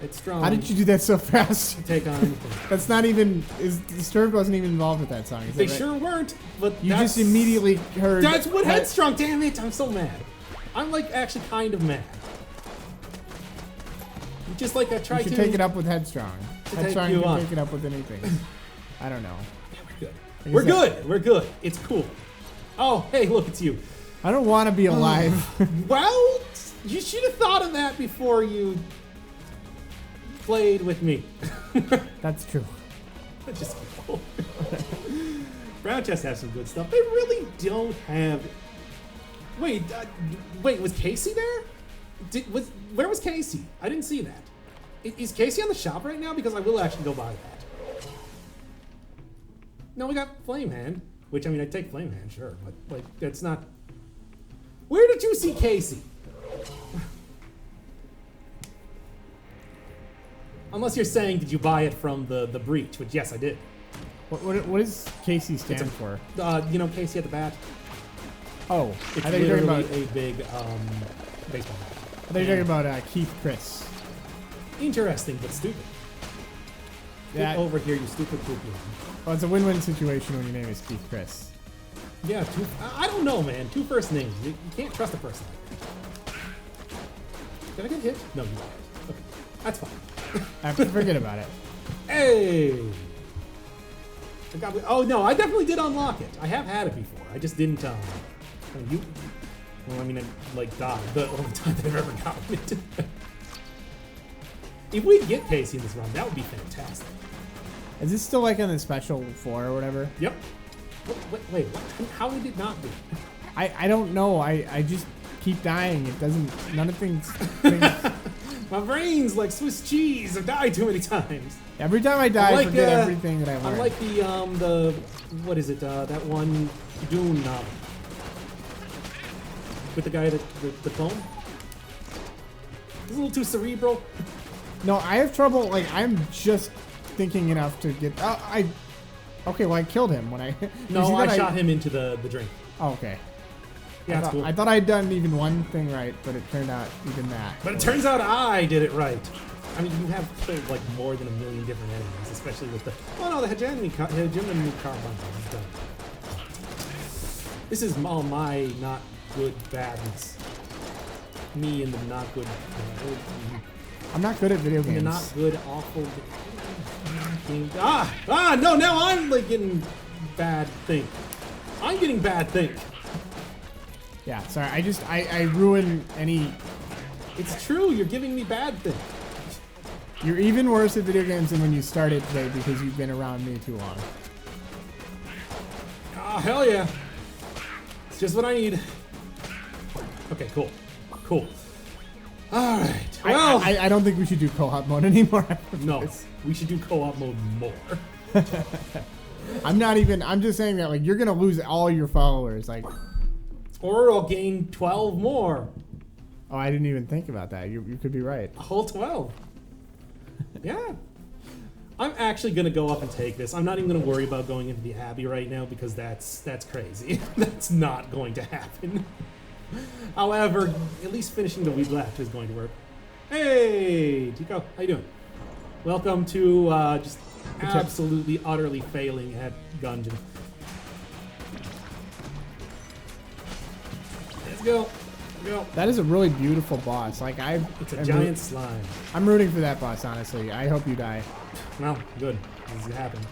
It's strong. How did you do that so fast? To take on anything. That's not even. Disturbed wasn't even involved with that song. They sure weren't. But you just immediately heard. That's what Headstrong. Damn it! I'm so mad. I'm like actually kind of mad. Just like I tried to. You should take it up with Headstrong. Headstrong can take it up with anything. I don't know. Yeah, we're good. We're good. It's cool. Oh, hey, look, it's you. I don't want to be alive. Well, you should have thought of that before you played with me. That's true. That's just cool. Brown Chest has some good stuff. They really don't have. Wait, was Casey there? Where was Casey? I didn't see that. Is Casey on the shop right now? Because I will actually go buy that. No, we got Flame Hand, which I mean, I'd take Flame Hand, sure, but like that's not. Where did you see Casey? Unless you're saying, did you buy it from the breach? Which yes, I did. What does Casey stand for? You know, Casey at the bat. Oh, it's I thought you were talking about a big baseball bat. I thought you were talking about Keith Chris. Interesting, but stupid. Get over here, you stupid poopy. Well, it's a win-win situation when your name is Keith Chris. Yeah, I don't know, man. Two first names. You can't trust a person like that. Did I get hit? No, you didn't. Okay, that's fine. I have to forget about it. Hey! Oh, no, I definitely did unlock it. I have had it before. I just didn't, I like, died the only time I've ever gotten it. If we get Casey in this run, that would be fantastic. Is this still like on the special 4 or whatever? Yep. Wait, what? How did it not be? I don't know. I just keep dying. It doesn't. None of things. My brain's like Swiss cheese. I've died too many times. Every time I die, I forget everything that I learned. I'm like the what is it? That one Dune novel with the guy the clone. It's a little too cerebral. No, I have trouble. Like I'm just thinking enough to get. Okay, well I killed him when I. No, I shot him into the drink. Oh, okay. Yeah, cool. I thought I'd done even one thing right, but it turned out even that. But it turns out I did it right. I mean, you have killed like more than 1 million different enemies, especially with the. Oh no, the hegemony carbine is done. This is all my not good badness. Me and the not good. I'm not good at video games. The not good, awful. Games. No! Now I'm like getting bad think. I'm getting bad think. Yeah, sorry. I ruin any. It's true. You're giving me bad think. You're even worse at video games than when you started today because you've been around me too long. Oh, hell yeah. It's just what I need. Okay, cool. Cool. All right. Well, I don't think we should do co-op mode anymore. No, we should do co-op mode more. I'm just saying that like you're gonna lose all your followers. Like, or I'll gain 12 more. Oh, I didn't even think about that. You could be right. A whole 12. Yeah. I'm actually going to go up and take this. I'm not even going to worry about going into the Abbey right now because that's crazy. That's not going to happen. However, at least finishing the weed left is going to work. Hey, Tico. How you doing? Welcome to just absolutely, utterly failing at Gungeon. Let's go. Go. That is a really beautiful boss. Like it's a giant slime. I'm rooting for that boss, honestly. I hope you die. Well, good. This is happening.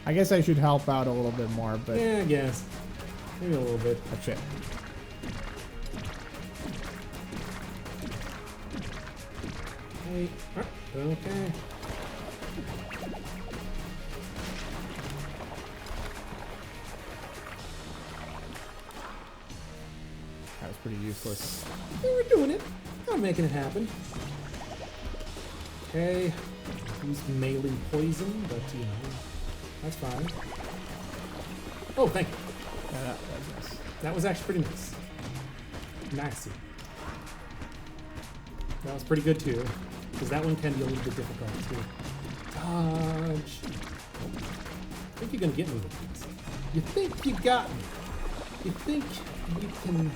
I guess I should help out a little bit more, but Yeah, I guess. Maybe a little bit. that's it. Hey. Okay. That was pretty useless. Yeah, we're doing it. I'm making it happen. Okay. He's mailing poison, but you know, that's fine. Oh, thank you. Yeah, that was nice. That was actually pretty nice. Nice. That was pretty good too, because that one can be a little bit difficult too. Dodge. I think you're gonna get me with this. You think you got me. You think you can.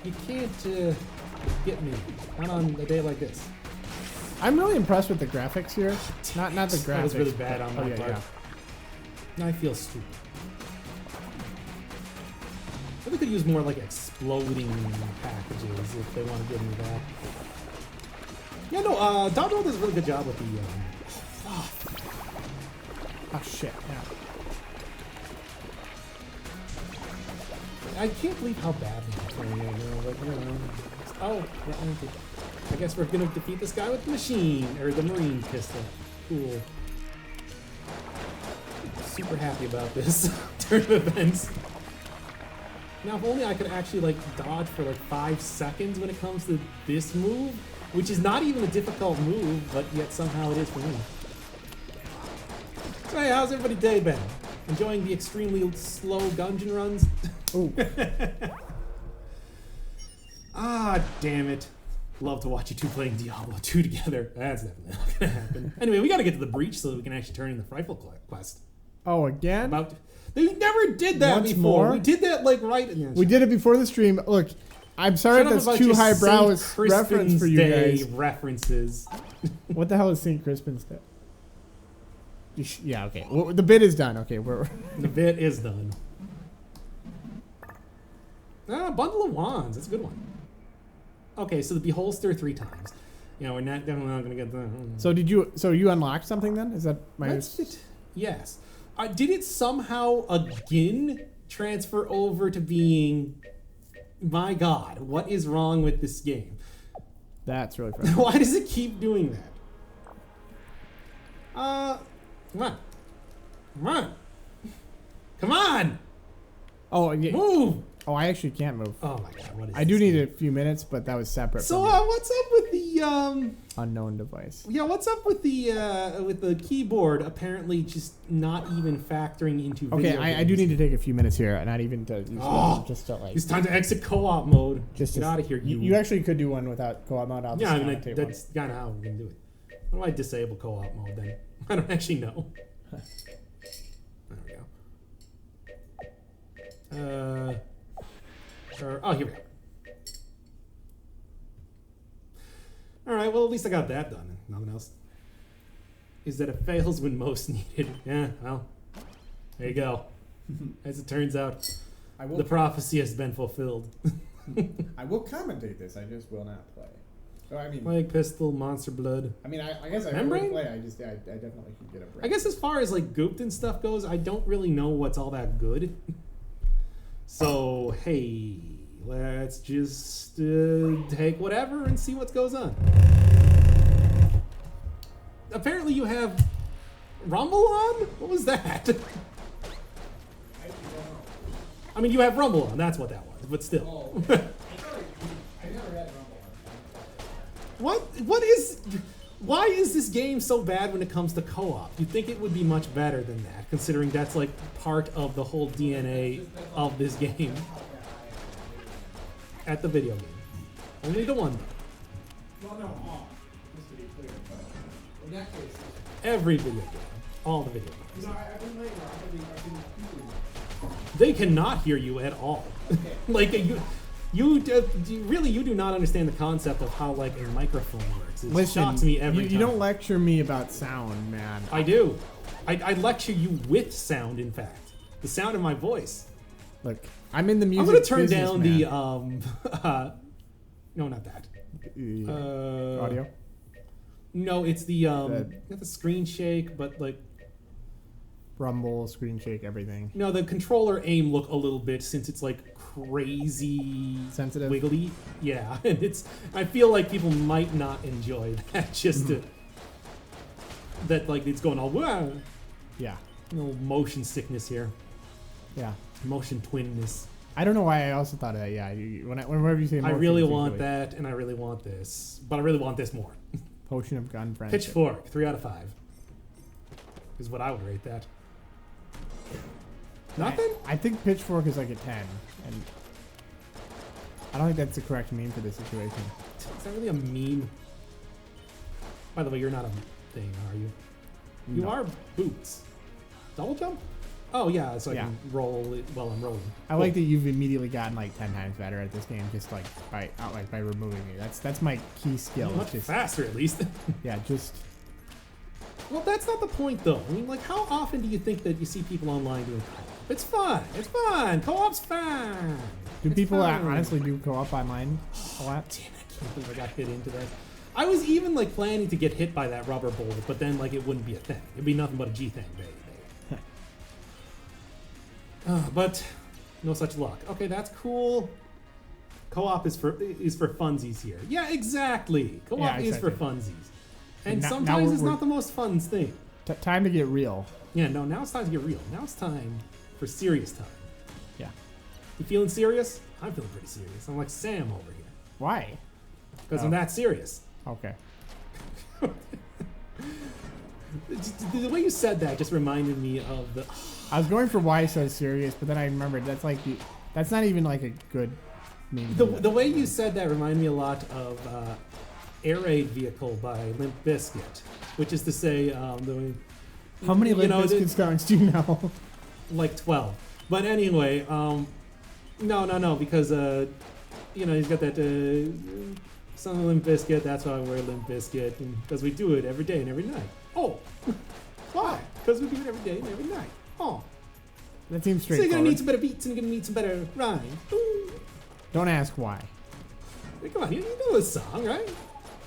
You can't get me. Not on a day like this. I'm really impressed with the graphics here. Not the graphics. That was really bad on my yeah, part. yeah. I feel stupid. I could use more like exploding packages if they want to give me that. Yeah, no, Dodgeball does a really good job with the. Oh shit! Yeah. I can't believe how badly I'm playing right now. Like, you know. Oh, yeah, okay. I guess we're gonna defeat this guy with the machine or the marine pistol. Cool. Super happy about this turn of events. Now, if only I could actually like dodge for like 5 seconds when it comes to this move, which is not even a difficult move, but yet somehow it is for me. So hey, how's everybody's day been? Enjoying the extremely slow Gungeon runs? Ooh. Ah, damn it. Love to watch you two playing Diablo 2 together. That's definitely not gonna happen. Anyway, we gotta get to the breach so that we can actually turn in the rifle quest. Oh, again? They never did that Once before. more? We did that like right in We did it before the stream. Look, I'm sorry if that's too highbrow reference for you guys. References. What the hell is St. Crispin's Day? Yeah, okay. Well, the bit is done. Okay, The bit is done. Ah, bundle of wands. That's a good one. Okay, so the beholster 3 times. You know, we're definitely not gonna get that. So you unlocked something then? Is that my? Yes. Did it somehow again transfer over to being? My God, what is wrong with this game? That's really frustrating. Why does it keep doing that? Come on. Come on. Come on. Oh, yeah. Move. Oh, I actually can't move. Oh my God, what is I do need a few minutes, but that was separate So, from what's up with the unknown device. Yeah, what's up with the keyboard apparently just not even factoring into video Okay, I games? do need to take a few minutes here, not even to use just to like. It's time to exit co-op mode. Just get out of here. You actually could do one without co-op mode. I'll Yeah, just that's kind of how we're gonna do it. How do I disable co-op mode then? I don't actually know. There we go. Oh, here we go. Alright, well, at least I got that done. Nothing else. Is that it fails when most needed. Yeah, well, there you go. As it turns out, the prophecy has been fulfilled. I will commentate this, I just will not play. Oh, I mean, Plague Pistol, Monster Blood. I mean, I guess I Membrane? would play. I definitely could get a break. I guess as far as like gooped and stuff goes, I don't really know what's all that good. So, hey, let's just take whatever and see what goes on. Apparently you have Rumble on? What was that? I mean, you have Rumble on, that's what that was, but still. I never had Rumble. Why is this game so bad when it comes to co-op? You'd think it would be much better than that, considering that's like part of the whole DNA of this game. At the video game. Only the one though. Well, no, all. Just to be clear, but in that case, Every video game. All the video games. you know, I've been playing. I've been They cannot hear you at all. Okay. Like you do not understand the concept of how like a microphone works. It Listen, shocks me every time. You don't lecture me about sound, man. I do. I lecture you with sound, in fact. The sound of my voice. Look, I'm in the music. I'm gonna turn business, down man. the no, not that. Audio. No, it's the not the screen shake, but like rumble, screen shake, everything. No, the controller aim look a little bit since it's like crazy Sensitive? wiggly. Yeah, and I feel like people might not enjoy that that like it's going all wow. Yeah. No motion sickness here. Yeah. Motion twinness. I don't know why I also thought of that. Yeah, whenever you say I motion, really it's want usually that, and I really want this, but I really want this more. Potion of gun friendship. Pitchfork, 3 out of 5 is what I would rate that. Nothing? I think pitchfork is like a 10, and I don't think that's the correct meme for this situation. Is that really a meme? By the way, you're not a thing, are you? You No. are boots. Double jump? Oh yeah, so I Yeah. can roll it while I'm rolling. I like that you've immediately gotten like 10 times better at this game, just like by removing me. That's my key skill. Much Just, faster, at least. yeah, just Well, that's not the point, though. I mean, like, how often do you think that you see people online doing co-op? It's fun. It's fun. Co-op's fun. do It's people fun. honestly do co-op online a lot? Damn, I can't believe I got hit into that. I was even like planning to get hit by that rubber bullet, but then like it wouldn't be a thing. It'd be nothing but a G thing, baby. But no such luck. Okay, that's cool. Co-op is for funsies here. Yeah, exactly. Co-op Yeah, is for exactly. funsies, and Now sometimes it's we're- not the most fun thing. Time to get real. Yeah, no. Now it's time to get real. Now it's time for serious time. Yeah. You feeling serious? I'm feeling pretty serious. I'm like Sam over here Why? because I'm that serious. Okay. The way you said that just reminded me of the. I was going for why so serious, but then I remembered that's not even like a good meme. The way you said that reminded me a lot of Air Raid Vehicle by Limp Bizkit, which is to say, How many Limp know, Bizkit songs do you know? like 12. But anyway, no, because he's got that song of Limp Bizkit. That's why I wear Limp Bizkit, because we do it every day and every night. Oh, why? Because we do it every day and every night. Oh, That seems so you're gonna straightforward. need some better beats and you're gonna need some better rhyme. Ooh. Don't ask why. Hey, come on, you know this song, right?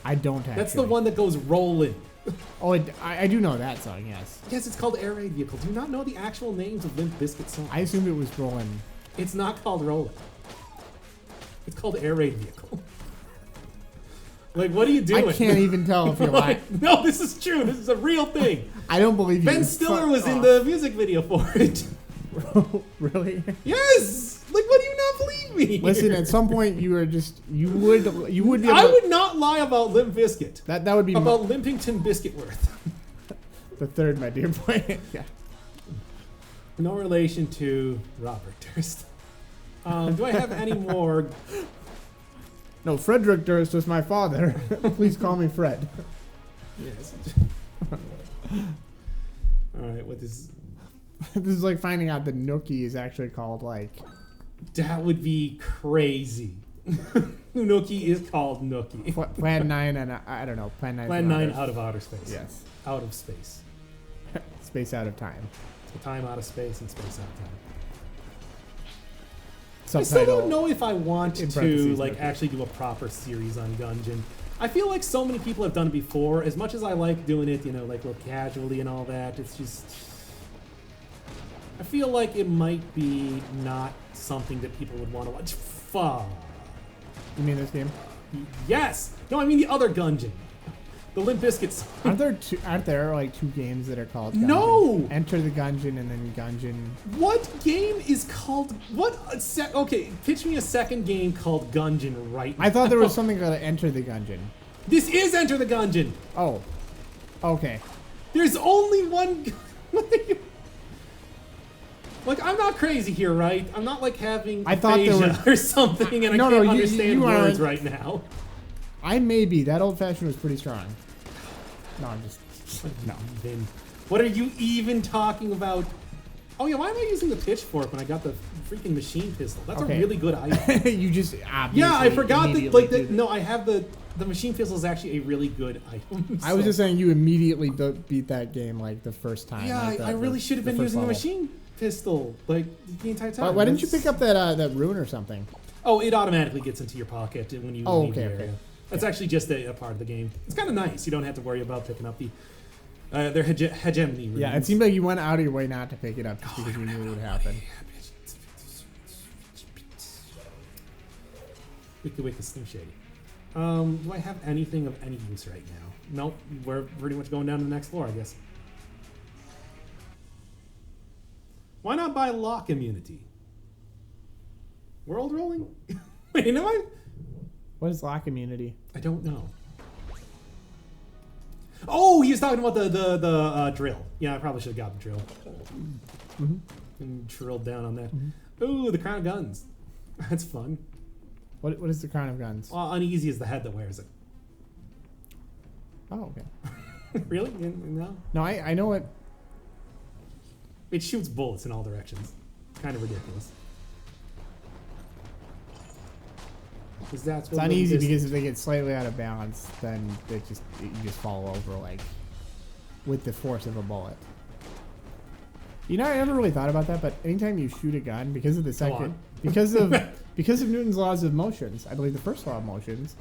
I don't actually. That's the one that goes rolling. Oh, I do know that song, yes. Yes, it's called Air Raid Vehicle. Do you not know the actual names of Limp Bizkit songs? I assumed it was Rolling. It's not called Rolling. It's called Air Raid Vehicle. Like, what are you doing? I can't even tell if you're lying. Like, no, this is true. This is a real thing. I don't believe you. Ben Stiller Fuck was in off. the music video for it. Really? Yes. Like, what do you not believe me? Listen, at some point you would be able I to, would not lie about Limp Bizkit. that would be About Limpington Biscuitworth. the third, my dear boy. Yeah. No relation to Robert Durst. Do I have any more? No, Frederick Durst was my father. Please call me Fred. Yes. All right. What is? This is like finding out that Nookie is actually called like. That would be crazy. Nookie is called Nookie. Plan 9 and I don't know. Plan 9. Plan 9 out of outer space. Yes. Out of space. Space out of time. So time out of space and space out of time. Subtitle. I still don't know if I want in to parentheses, like Nookie. actually do a proper series on Gungeon. I feel like so many people have done it before. As much as I like doing it, like real casually and all that, it's just. I feel like it might be not something that people would want to watch. Fuck. You mean this game? Yes. No, I mean the other Gungeon. The Limp Bizkit song. Aren't there like two games that are called Gungeon? No! Enter the Gungeon and then Gungeon. What game is called what? Okay, pitch me a second game called Gungeon right now. I thought there was something called Enter the Gungeon. This is Enter the Gungeon. Oh. Okay. There's only one. Like, I'm not crazy here, right? I'm not like having I thought there aphasia or something, and No, I no, can't you understand words aren't. right now. I may be. That old fashioned was pretty strong. No, I'm just. No. Then, what are you even talking about? Oh yeah, why am I using the pitchfork when I got the freaking machine pistol? That's Okay. a really good item. You just obviously. Yeah, I forgot that. immediately Like, did it. no, I have the machine pistol is actually a really good item. I was so- just saying you immediately beat that game like the first time. Yeah, like I really should have been first using the level. machine pistol like the entire time. Why didn't you That's- pick up that rune or something? Oh, it automatically gets into your pocket when you Oh, leave the okay, area. okay. That's actually just a part of the game. It's kind of nice. You don't have to worry about picking up the Their hegemony runes. Yeah, it seemed like you went out of your way not to pick it up just because you knew it would happen. Wiki Slim Shady. Do I have anything of any use right now? Nope. We're pretty much going down to the next floor, I guess. Why not buy lock immunity? World rolling? Wait, am I? What is lock immunity? I don't know. Oh, he was talking about the drill. Yeah, I probably should have got the drill. Mm-hmm. And drilled down on that. Ooh, the crown of guns. That's fun. What is the crown of guns? Well, uneasy is the head that wears it. Oh, okay. Really? No? No, I know it. It shoots bullets in all directions. Kind of ridiculous. That's It's uneasy because if they get slightly out of balance, then you just fall over like with the force of a bullet. You know, I never really thought about that, but anytime you shoot a gun, because of the second, because of Newton's laws of motions, I believe the first law of motions.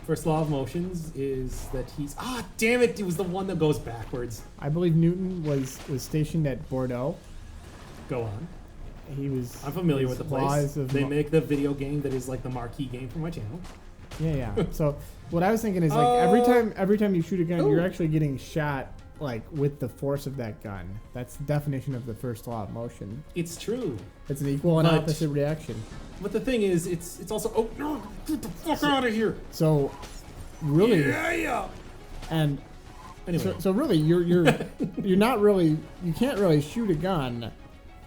First law of motions is that he's damn it! It was the one that goes backwards. I believe Newton was stationed at Bordeaux. Go on. He was. I'm familiar with the place. They make the video game that is like the marquee game for my channel. Yeah. So what I was thinking is like every time you shoot a gun, you're actually getting shot like with the force of that gun. That's the definition of the first law of motion. It's true. It's an equal and opposite reaction. But the thing is, it's also no, get the fuck out of here. So really, yeah. And anyway, so really, you're not really, you can't really shoot a gun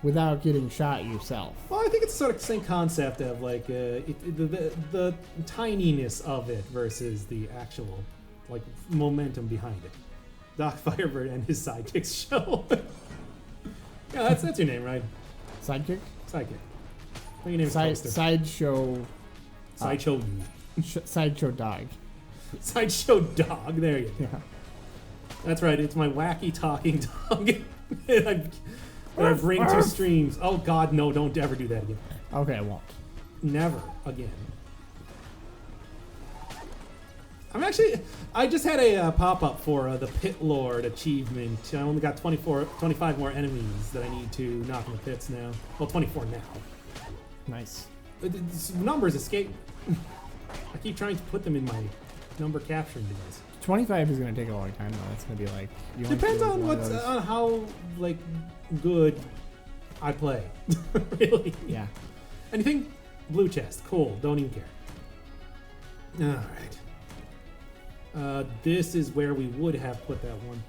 without getting shot yourself. Well, I think it's sort of the same concept of like the tininess of it versus the actual like momentum behind it. Doc Firebird and his sidekicks show. Yeah, that's your name, right? Sidekick? Sidekick. What your name is? Sideshow. Sideshow. Sideshow dog. Sideshow dog. There you go. Yeah. That's right. It's my wacky talking dog. that I bring to streams. Oh God, no! Don't ever do that again. Okay, I won't. Never again. I just had a pop-up for the Pit Lord achievement. I only got 25 more enemies that I need to knock in the pits now. Well, 24 now. Nice. Numbers escape. I keep trying to put them in my number capturing device. 25 is going to take a long time, though. It's going to be like... Depends on how, like, good I play. Really. Yeah. Anything? Blue chest. Cool. Don't even care. All right. This is where we would have put that one.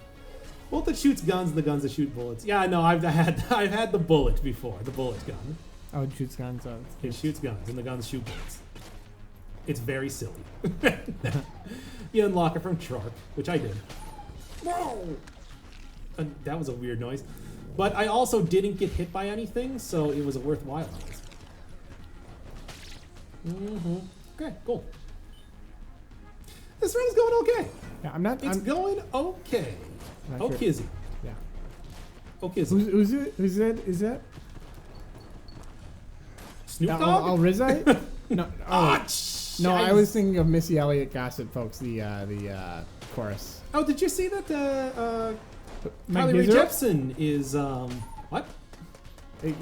Bolt that shoots guns and the guns that shoot bullets. Yeah, no, I've had the bullet before. The bullet gun. Oh, it shoots guns. Oh, it shoots guns and the guns shoot bullets. It's very silly. You unlock it from Shark, which I did. Whoa! And that was a weird noise. But I also didn't get hit by anything, so it was a worthwhile noise. Okay, cool. This run is going okay. Yeah, It's going okay. Sure. Kizzy. Yeah. Kizzy. Who's it? Who's that? Is that Snoop Dogg? Rizai? No. Oh, no, I was thinking of Missy Elliott Gossip Folks, the chorus. Oh, did you see that Carly Rae Jepsen is what?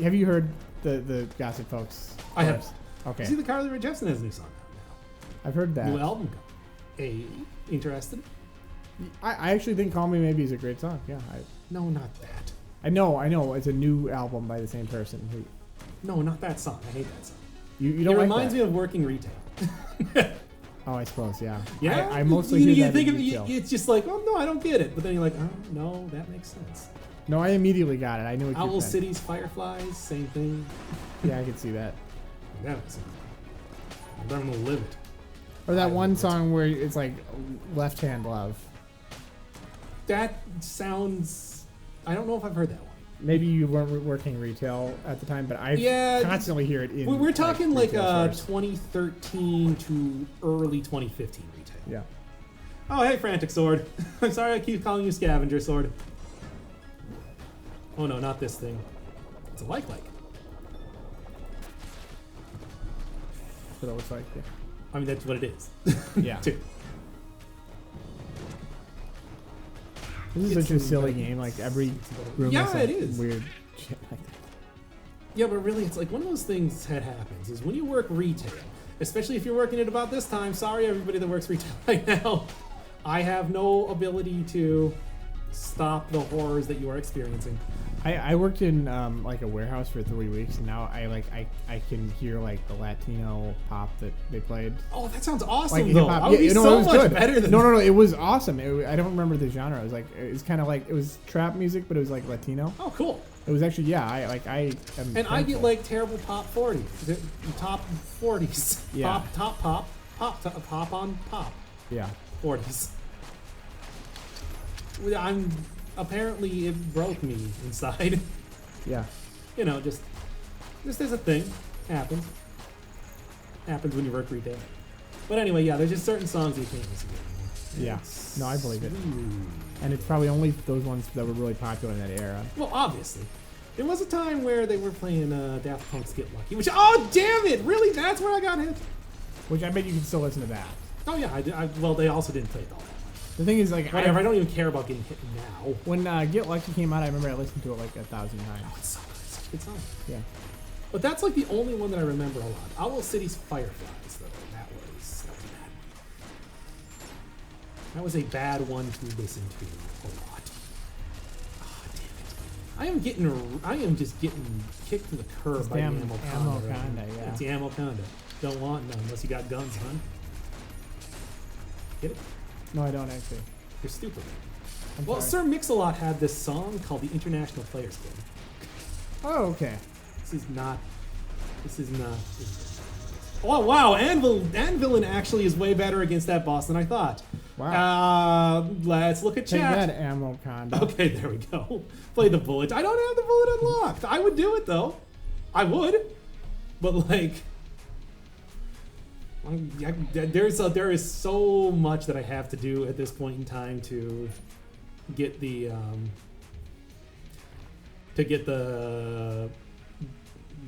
Have you heard the Gossip Folks? I have. Okay. You see, the Carly Rae Jepsen has a new song out now. I've heard that. New album. Interested? I actually think "Call Me Maybe" is a great song. Yeah. No, not that. I know. It's a new album by the same person. No, not that song. I hate that song. You don't. It like reminds that? me of working retail. Oh, I suppose. Yeah. Yeah. I mostly hear you that think in of retail. it's just like, oh no, I don't get it. But then you're like, oh no, that makes sense. No, I immediately got it. I knew what you Owl meant. City's Fireflies, same thing. Yeah, I can see that. That makes sense. I'm gonna live it. Or that one song where it's like Left Hand Love. That sounds... I don't know if I've heard that one. Maybe you weren't working retail at the time, but I constantly hear it in... We're talking like 2013 2013 to early 2015 retail. Yeah. Oh, hey, Frantic Sword. I'm sorry I keep calling you Scavenger Sword. Oh no, not this thing. It's a like. That's what it looks like, yeah. I mean, that's what it is. Yeah. Too. This is It's such a silly like- game. Like every room Yeah, has like it is. weird shit like that. Yeah, but really, it's like one of those things that happens is when you work retail, especially if you're working at about this time. Sorry, everybody that works retail right now. I have no ability to stop the horrors that you are experiencing. I worked in like a warehouse for 3 weeks, and now I can hear like the Latino pop that they played. Oh, that sounds awesome, Like though. hip-hop. I would be it so was much good. better than No, it was awesome. I don't remember the genre. It was like it was kind of like it was trap music, but it was like Latino. Oh, cool. It was actually I am. And I get thankful. like terrible pop 40s, the top 40s, Yeah. pop on pop Yeah. 40s. I'm apparently it broke me inside. Yeah. You know, just is a thing. Happens when you work retail. But anyway, yeah, there's just certain songs you can't listen to anymore. Yeah. It's No, I believe it. weird. And it's probably only those ones that were really popular in that era. Well, obviously. There was a time where they were playing Daft Punk's Get Lucky, which, oh, damn it! Really? That's where I got hit? Which I bet you can still listen to that. Oh, yeah, well, they also didn't play it all that much. The thing is, like, Whatever, I don't even care about getting hit now. when Get Lucky came out, I remember I listened to it like 1,000 times. Oh, it's so good. It's such a good song. Yeah. But that's like the only one that I remember a lot. Owl City's Fireflies, though. That was a bad one. That was a bad one to listen to a lot. Oh, damn it. I am just getting kicked to the curb It's by the damn Ammo Ammo Conda. Right? Conda, yeah. It's the Ammo Conda. Don't want none unless you got guns, hun. Get it? No, I don't actually. You're stupid. I'm Well, sorry. Sir Mix-a-Lot had this song called the International Players Game. Oh, okay. This is not. Oh wow, Anvilin actually is way better against that boss than I thought. Wow. Let's look at Take chat. that, Ammo Conda. Okay, there we go. Play the bullet. I don't have the bullet unlocked. I would do it though. I would, but like, there is so much that I have to do at this point in time to get the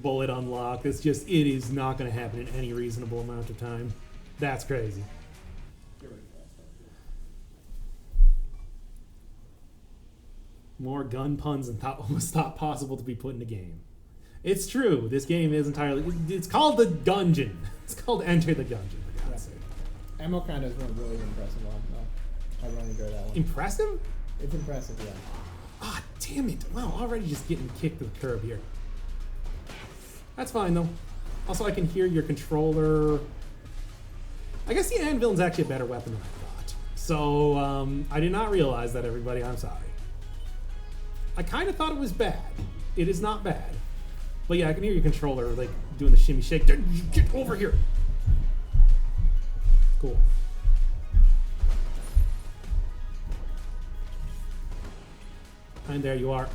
bullet unlocked. It is not going to happen in any reasonable amount of time. That's crazy. More gun puns than was thought possible to be put in the game. It's true. This game is entirely. It's called the Gungeon. It's called Enter the Gungeon, for God's sake. Ammo Conda is one really impressive one, though. I really enjoy that one. Impressive? It's impressive, yeah. Ah, damn it. Wow, already just getting kicked to the curb here. That's fine, though. Also, I can hear your controller. I guess the Anvil's actually a better weapon than I thought. So, I did not realize that, everybody. I'm sorry. I kind of thought it was bad. It is not bad. But yeah, I can hear your controller, like, doing the shimmy shake. Get over here. Cool. And there you are.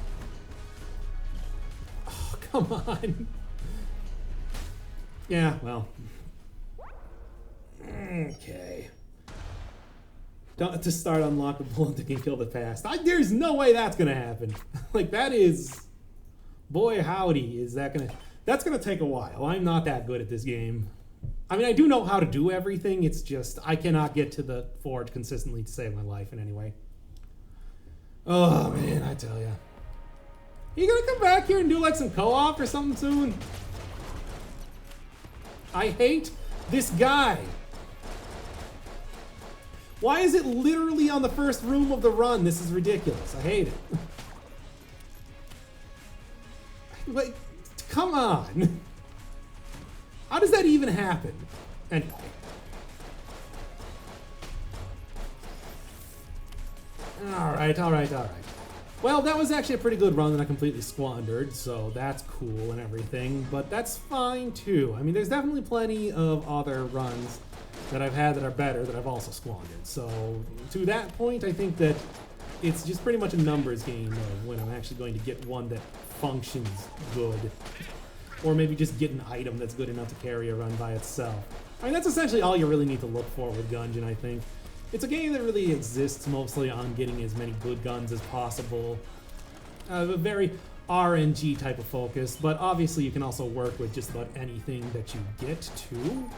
Oh, come on. Yeah, well. Okay. Don't just start unlock the bullet that can kill the past. There's no way that's gonna happen. Like, that is... Boy howdy, is that gonna... That's gonna take a while. I'm not that good at this game. I mean, I do know how to do everything. It's just, I cannot get to the forge consistently to save my life in any way. Oh, man, I tell ya. You gonna come back here and do, like, some co-op or something soon? I hate this guy. Why is it literally on the first room of the run? This is ridiculous. I hate it. Like, come on. How does that even happen? Anyway. Alright. Well, that was actually a pretty good run that I completely squandered, so that's cool and everything, but that's fine too. I mean, there's definitely plenty of other runs that I've had that are better that I've also squandered. So, to that point, I think that it's just pretty much a numbers game of when I'm actually going to get one that functions good. Or maybe just get an item that's good enough to carry a run by itself. I mean, that's essentially all you really need to look for with Gungeon, I think. It's a game that really exists mostly on getting as many good guns as possible. A very RNG type of focus, but obviously you can also work with just about anything that you get to.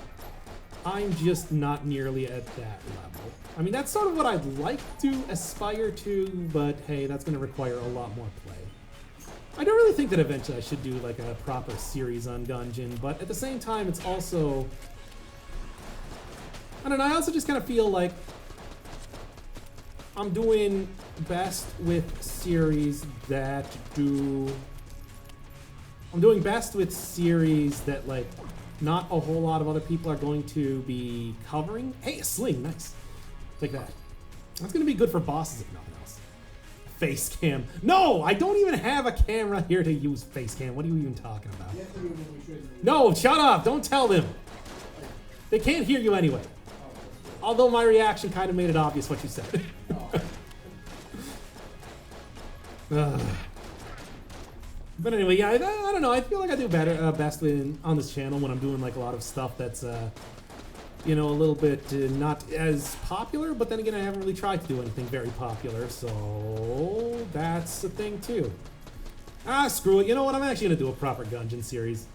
I'm just not nearly at that level. I mean, that's sort of what I'd like to aspire to, but hey, that's going to require a lot more play. I don't really think that eventually I should do like a proper series on Gungeon, but at the same time, it's also... I don't know, I also just kind of feel like I'm doing best with series that do... I'm doing best with series that, like, not a whole lot of other people are going to be covering. Hey, a sling, nice. Take that. That's going to be good for bosses if nothing else. Face cam. No, I don't even have a camera here to use face cam. What are you even talking about? No, shut up. Don't tell them. They can't hear you anyway. Although my reaction kind of made it obvious what you said. But anyway, yeah, I don't know. I feel like I do better, best on this channel when I'm doing like a lot of stuff that's, you know, a little bit not as popular. But then again, I haven't really tried to do anything very popular, so that's the thing too. Ah, screw it. You know what? I'm actually gonna do a proper Gungeon series.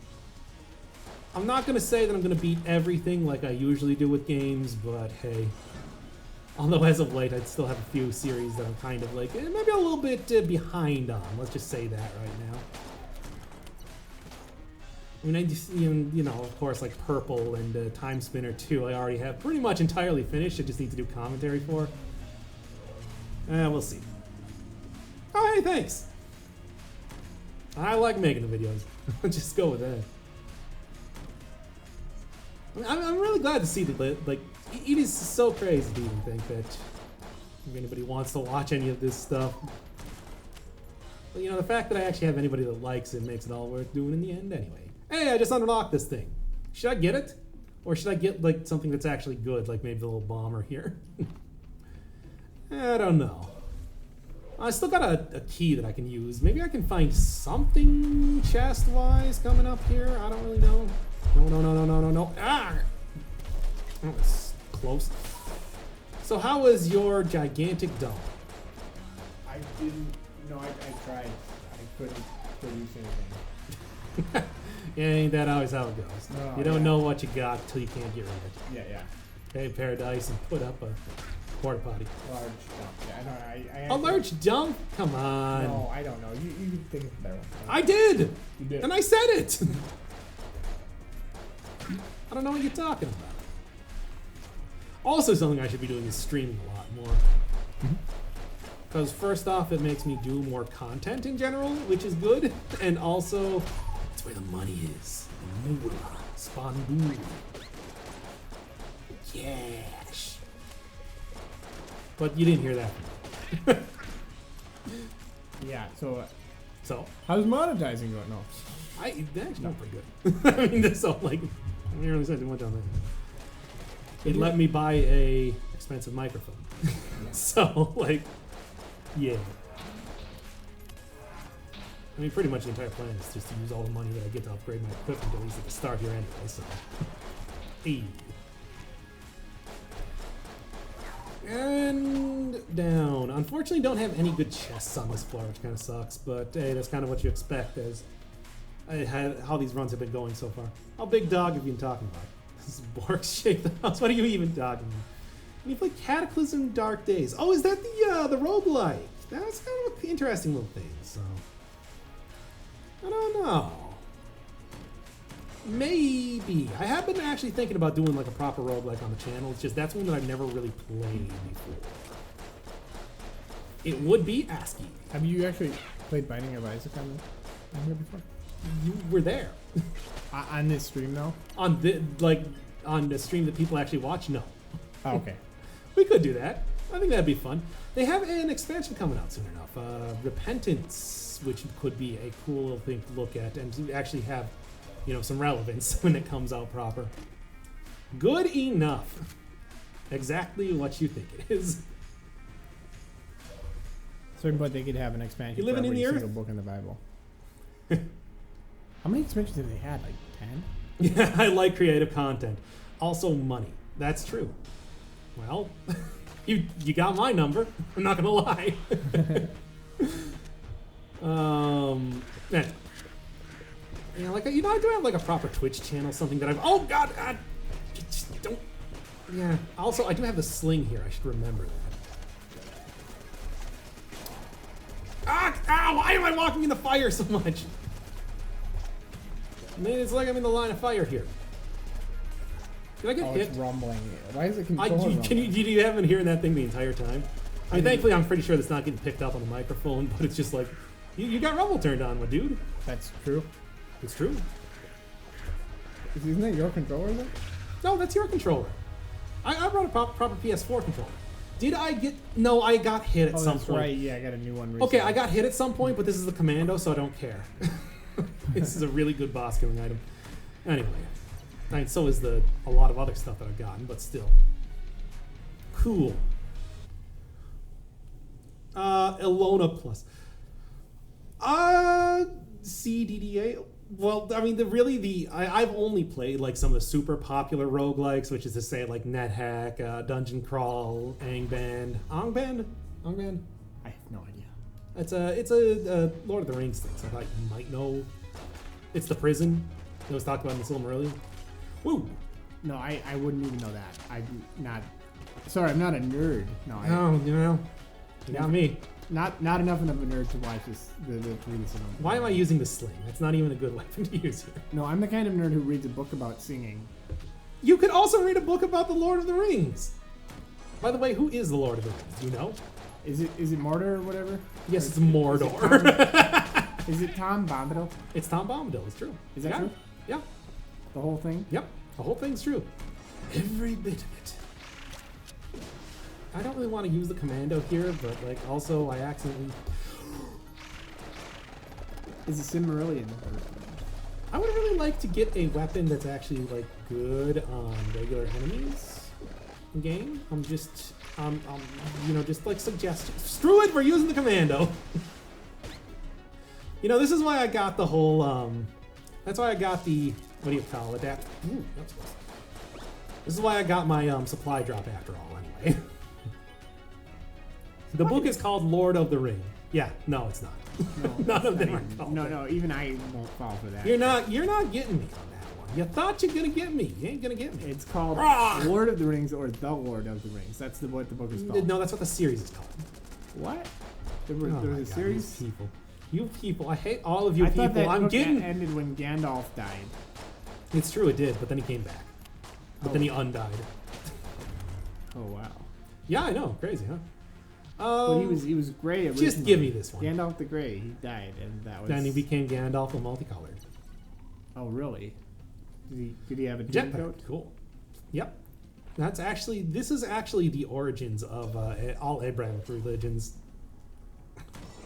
I'm not gonna say that I'm gonna beat everything like I usually do with games, but hey. Although as of late, I'd still have a few series that I'm kind of like, maybe a little bit behind on. Let's just say that right now. I mean, I just, you know, of course, like Purple and Time Spinner 2, I already have pretty much entirely finished. I just need to do commentary for. We'll see. Oh, hey, thanks. I like making the videos. Just go with that. I'm really glad to see that, like, it is so crazy to even think that if anybody wants to watch any of this stuff. But, you know, the fact that I actually have anybody that likes it makes it all worth doing in the end anyway. Hey, I just unlocked this thing. Should I get it? Or should I get, like, something that's actually good, like maybe the little bomber here? I don't know. I still got a key that I can use. Maybe I can find something chest-wise coming up here. I don't really know. No. Ah! That was close. So how was your gigantic dump? I didn't. No, I tried. I couldn't produce anything. Yeah, ain't that always how it goes? No, you don't know what you got till you can't get rid of it. Yeah. Hey, Paradise, and put up a porta potty. Large dump. Yeah, A large dump? Come on. No, I don't know. You think it's better. I did! You did. And I said it! I don't know what you're talking about. Also, something I should be doing is streaming a lot more. Because first off, it makes me do more content in general, which is good. And also, it's where the money is. Moolah. Spondoo. Cash. But you didn't hear that from me. Yeah, so how's monetizing going? No. Actually not pretty good. I mean, so like, I didn't really say too much on that. It let me buy a expensive microphone. So like, yeah. I mean, pretty much the entire plan is just to use all the money that I get to upgrade my equipment, at least at the start here anyway. So, hey. And down. Unfortunately, don't have any good chests on this floor, which kind of sucks. But hey, that's kind of what you expect as how these runs have been going so far. How big dog have you been talking about? This is Bork Shake the House. What are you even talking about? And you play Cataclysm Dark Days. Oh, is that the roguelike? That's kind of an interesting little thing. So I don't know. Maybe. I have been actually thinking about doing like a proper roguelike on the channel. It's just that's one that I've never really played before. It would be ASCII. Have you actually played Binding of Isaac on here before? You were there. On this stream, though? On the stream that people actually watch? No. Oh, okay. We could do that. I think that'd be fun. They have an expansion coming out soon enough. Repentance, which could be a cool little thing to look at and to actually have, you know, some relevance when it comes out proper. Good enough. Exactly what you think it is. Certain point they could have an expansion You living for in every the single earth? book in the Bible. How many expansions have they had? Like 10? Yeah, I like creative content. Also money. That's true. Well, you got my number. I'm not gonna lie. Yeah, like, you know, I do have like a proper Twitch channel, something that I've. Oh God! Just don't. Yeah. Also, I do have the sling here. I should remember that. Ah! Ow! Why am I walking in the fire so much? Man, it's like I'm in the line of fire here. Did I get hit? It's rumbling. Why is it Do controlling? you have been hearing that thing the entire time? I mean, thankfully, I'm pretty sure that's not getting picked up on the microphone, but it's just like, you got rumble turned on, my dude. That's true. It's true. Isn't that your controller then? No, that's your controller. I brought a proper PS4 controller. Did I get... No, I got hit at some that's point. right. Yeah, I got a new one recently. Okay, I got hit at some point, but this is the commando, so I don't care. This is a really good boss killing item. Anyway. I mean, so is a lot of other stuff that I've gotten, but still. Cool. Ilona Plus. CDDA. Well, I mean, I've only played like some of the super popular roguelikes, which is to say like NetHack, Dungeon Crawl, Angband. Angband? I have no idea. It's a Lord of the Rings thing, so I thought you might know. It's the prison that was talked about in the Silmarillion. Woo! No, I wouldn't even know that. I'm not. Sorry, I'm not a nerd. No, Oh, you got me. not enough of a nerd to watch this. The read this alone. Why am I using the sling? That's not even a good weapon to use here. No, I'm the kind of nerd who reads a book about singing. You could also read a book about the Lord of the Rings. By the way, who is the Lord of the Rings? Do you know? Is it Mordor or whatever? Yes, it's Mordor. Is it Tom Bombadil? It's Tom Bombadil. It's true. Is that Yeah. true? Yeah. The whole thing? Yep. The whole thing's true. Every bit of it. I don't really want to use the commando here, but like also I accidentally. Is it Silmarillion? I would really like to get a weapon that's actually like good on regular enemies in game. I'm just just like suggestions. Screw it, we're using the commando. This is why I got the whole that's why I got the what do you call it? Ooh, that's close. This is why I got my supply drop after all anyway. The book is called Lord of the Ring. Yeah, no, it's not. No, None of them are even, called no, that. no. Even I won't fall for that. You're not getting me on that one. You thought you're gonna get me. You ain't gonna get me. It's called Ah! Lord of the Rings or The Lord of the Rings. That's what the book is called. No, that's what the series is called. What? There Oh my was God, a series. You people, I hate all of you I thought people. that I'm book getting. ended when Gandalf died. It's true, it did, but then he came back. But then he undied. Oh wow. Yeah, I know, crazy, huh? But he was gray originally. Just give me this one. Gandalf the Grey. He died, and that was. Then he became Gandalf the multicolored. Oh really? Did he have a Jetpack, coat? cool. Yep. This is actually the origins of all Abrahamic religions.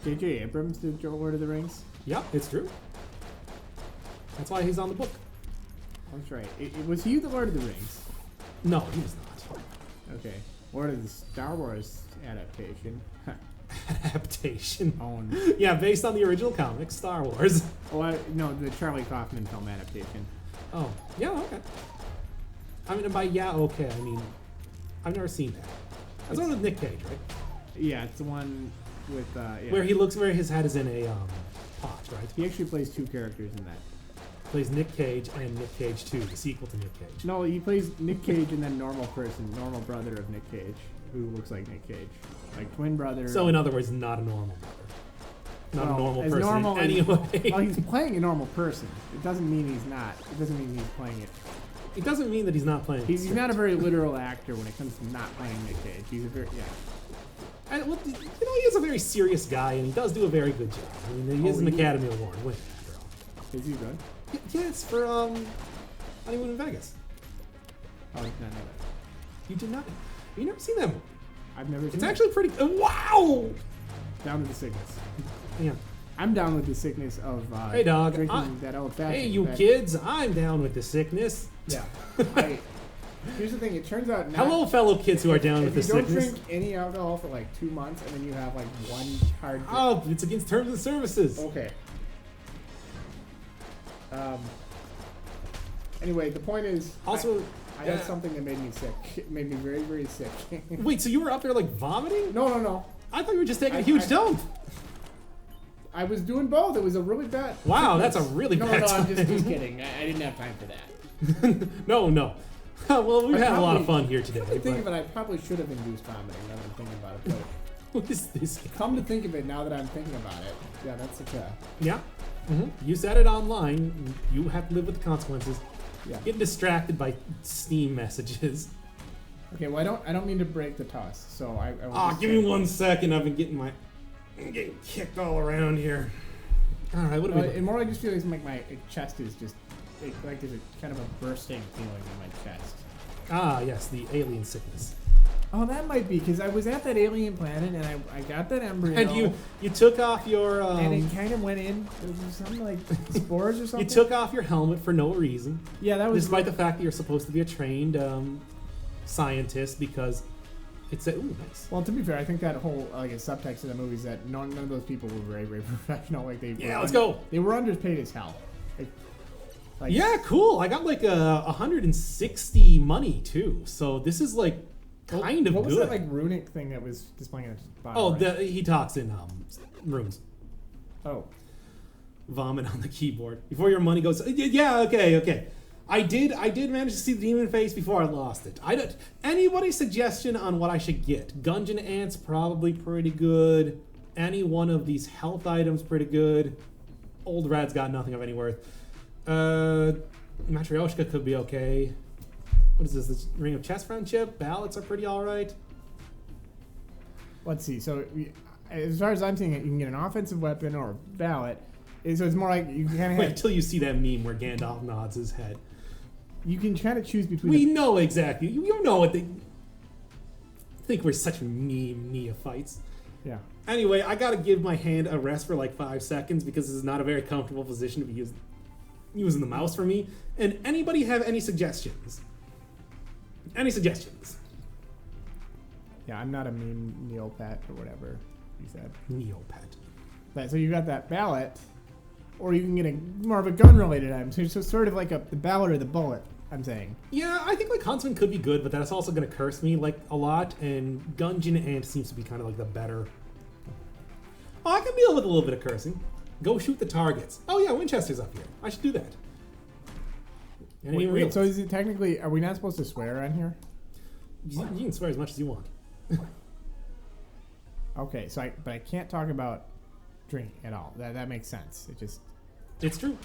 J.J. Abrams did Lord of the Rings. Yep, it's true. That's why he's on the book. That's right. Was he the Lord of the Rings? No, he was not. Okay. Lord of the Star Wars adaptation. Adaptation. Own. Yeah, based on the original comics, Star Wars. Oh, no, the Charlie Kaufman film adaptation. Oh, yeah, okay. I mean, by yeah, okay, I mean, I've never seen that. That's the one with Nick Cage, right? Yeah, it's the one with yeah. Where his head is in a pot, right? He actually plays two characters in that. Plays Nick Cage and Nick Cage 2, the sequel to Nick Cage. No, he plays Nick Cage and then normal brother of Nick Cage, who looks like Nick Cage, like twin brother. So in other words, not a normal brother. Not a normal person in any way. Well, he's playing a normal person. It doesn't mean he's not. It doesn't mean he's playing it. It doesn't mean that he's not playing. He's not a very literal actor when it comes to not playing Nick Cage. He's a very Well, he is a very serious guy, and he does do a very good job. I mean, he is an Academy Award winner, after all. Is he good? Yeah, it's for Honeymoon in Vegas. Oh, I did not know that. You did not. You never seen that movie? I've never seen It's it. actually pretty. Wow. Down with the sickness. Yeah. I'm down with the sickness of Hey, dog. drinking that old fashioned. Hey, you kids! I'm down with the sickness. Yeah. Here's the thing. It turns out. Hello, fellow kids who are down with the if you don't sickness. drink any alcohol for like 2 months, and then you have like one hard drink. Oh, it's against terms and services. Okay. Anyway, the point is. Also, I had something that made me sick. It made me very, very sick. wait, so you were up there like vomiting? No. I thought you were just taking a huge dump. I was doing both. It was a really bad. Wow, that's a really bad No, I'm time. just kidding. I didn't have time for that. No. Well, we've had a lot of fun here today. I think but- of it, I probably should have induced vomiting now that I'm thinking about it. But What is this? come to think of it, now that I'm thinking about it, yeah, that's such a Yeah. You said it online. You have to live with the consequences. yeah. Getting distracted by Steam messages. Okay, well I don't mean to break the toss, so I will Ah, just give say- me 1 second. I'm getting kicked all around here. All right, what do we? It more I just feel like my chest is just like there's a kind of a bursting feeling in my chest. Ah, yes, the alien sickness. Oh, that might be because I was at that alien planet and I got that embryo. And you took off your and it kind of went in. There was something like spores or something. you took off your helmet for no reason, yeah, that was despite the fact that you're supposed to be a trained scientist because it's a ooh nice. Well, to be fair, I think that whole like a subtext of the movie is that none of those people were very, very professional. Like Yeah, let's go. They were underpaid as hell. Like Yeah, cool. I got like 160 money too, so this is like kind of what was good. that like runic thing that was displaying at the bottom? Oh, right? he talks in rooms. Oh, Vomit on the keyboard before your money goes. Yeah, okay. I did manage to see the demon face before I lost it. I don't. Anybody's suggestion on what I should get? Gungeon ants probably pretty good. Any one of these health items pretty good. Old Rad's got nothing of any worth. Matryoshka could be okay. What is this? This Ring of Chess Friendship? Ballots are pretty alright. let's see. So, as far as I'm seeing it, you can get an offensive weapon or a ballot. So it's more like you can kind of Wait until you see that meme where Gandalf nods his head. you can kind of choose between. We know exactly. You know what they think we're such meme neophytes. Yeah. Anyway, I gotta give my hand a rest for like 5 seconds because this is not a very comfortable position to be using the mouse for me. And anybody have any suggestions? Any suggestions? Yeah, I'm not a meme Neopet or whatever you said. Neopet. But, so you got that ballot, or you can get a more of a gun-related item. So sort of like the ballot or the bullet. I'm saying. Yeah, I think like Huntsman could be good, but that's also gonna curse me like a lot. And Gungeon Ant seems to be kind of like the better. Oh, I can deal with a little bit of cursing. Go shoot the targets. Oh yeah, Winchester's up here. I should do that. I didn't even Wait, so realize. is it technically? Are we not supposed to swear on here? You can swear as much as you want. Okay, so I can't talk about drinking at all. That makes sense. It just It's true.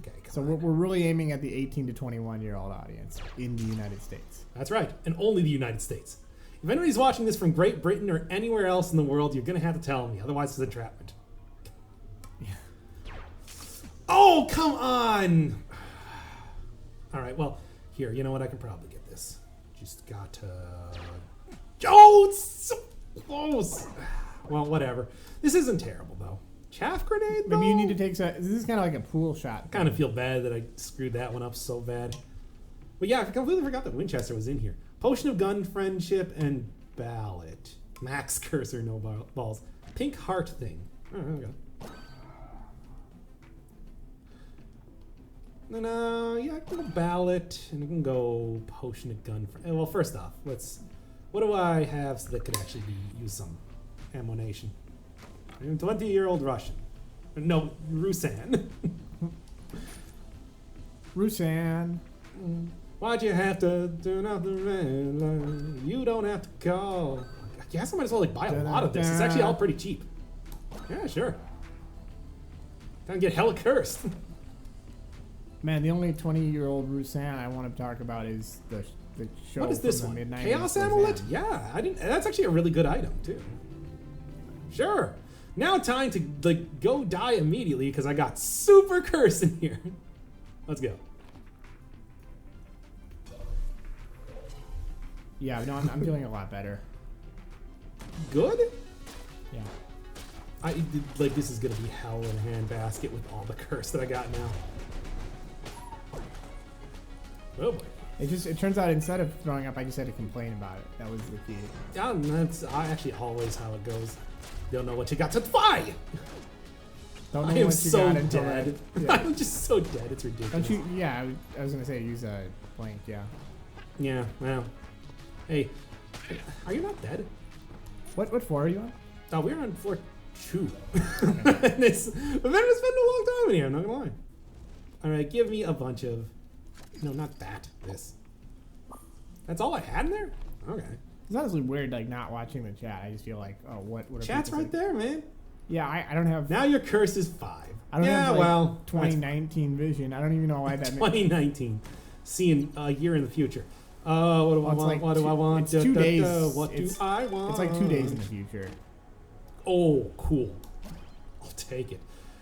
Okay, come so on. we're really aiming at the 18 to 21-year-old audience in the United States. That's right, and only the United States. If anybody's watching this from Great Britain or anywhere else in the world, you're gonna have to tell me, otherwise it's entrapment. Oh, come on! Alright, well, here, you know what, I can probably get this. Just got to... Oh, it's so close! Well, whatever. This isn't terrible, though. Chaff grenade, though? Maybe you need to take. This is kind of like a pool shot. I kind of feel bad that I screwed that one up so bad. But yeah, I completely forgot that Winchester was in here. Potion of Gun Friendship and Ballot. Max Cursor, no balls. Pink Heart thing. Oh, there we go. No, yeah, I can go Ballot, and I can go Potion of Gun Friendship. Well, first off, what do I have that could actually use some ammunition? I'm a 20-year-old Russian. No, Rusan. Rusan. Why'd you have to turn off the red light? You don't have to call. I guess I might as well like buy a lot of this. It's actually all pretty cheap. Yeah, sure. Gonna get hella cursed. Man, the only 20-year-old Rusan I want to talk about is the show. What is this from one? the mid-90s Chaos Roseanne. Amulet? Yeah, I didn't. That's actually a really good item too. Sure. Now time to like go die immediately because I got super curse in here. Let's go. Yeah, no, I'm feeling a lot better. Good. Yeah. Like this is gonna be hell in a handbasket with all the curse that I got now. Oh boy. It turns out instead of throwing up, I just had to complain about it. That was the key. Yeah, that's actually always how it goes. Don't know what you got to fly. Don't I know am what you so got until dead. Yeah. I'm just so dead. It's ridiculous. Don't you? Yeah, I was gonna say use a blank. Yeah. Yeah. Well. Hey, are you not dead? What floor are you on? Oh, we're on floor 2. This I've been spending a long time in here. I'm not gonna lie. All right, give me a bunch of. No, not that. This. That's all I had in there? Okay. It's honestly weird, like, not watching the chat. I just feel like, oh, what are Chat's people right saying? there, man. Yeah, I don't have... Now your curse is 5. I don't yeah, have, like, well, 2019 vision. I don't even know why that... 2019. Seeing a year in the future. What do I want? Like what do I want? It's 2 days. What do I want? It's like 2 days in the future. Oh, cool. I'll take it.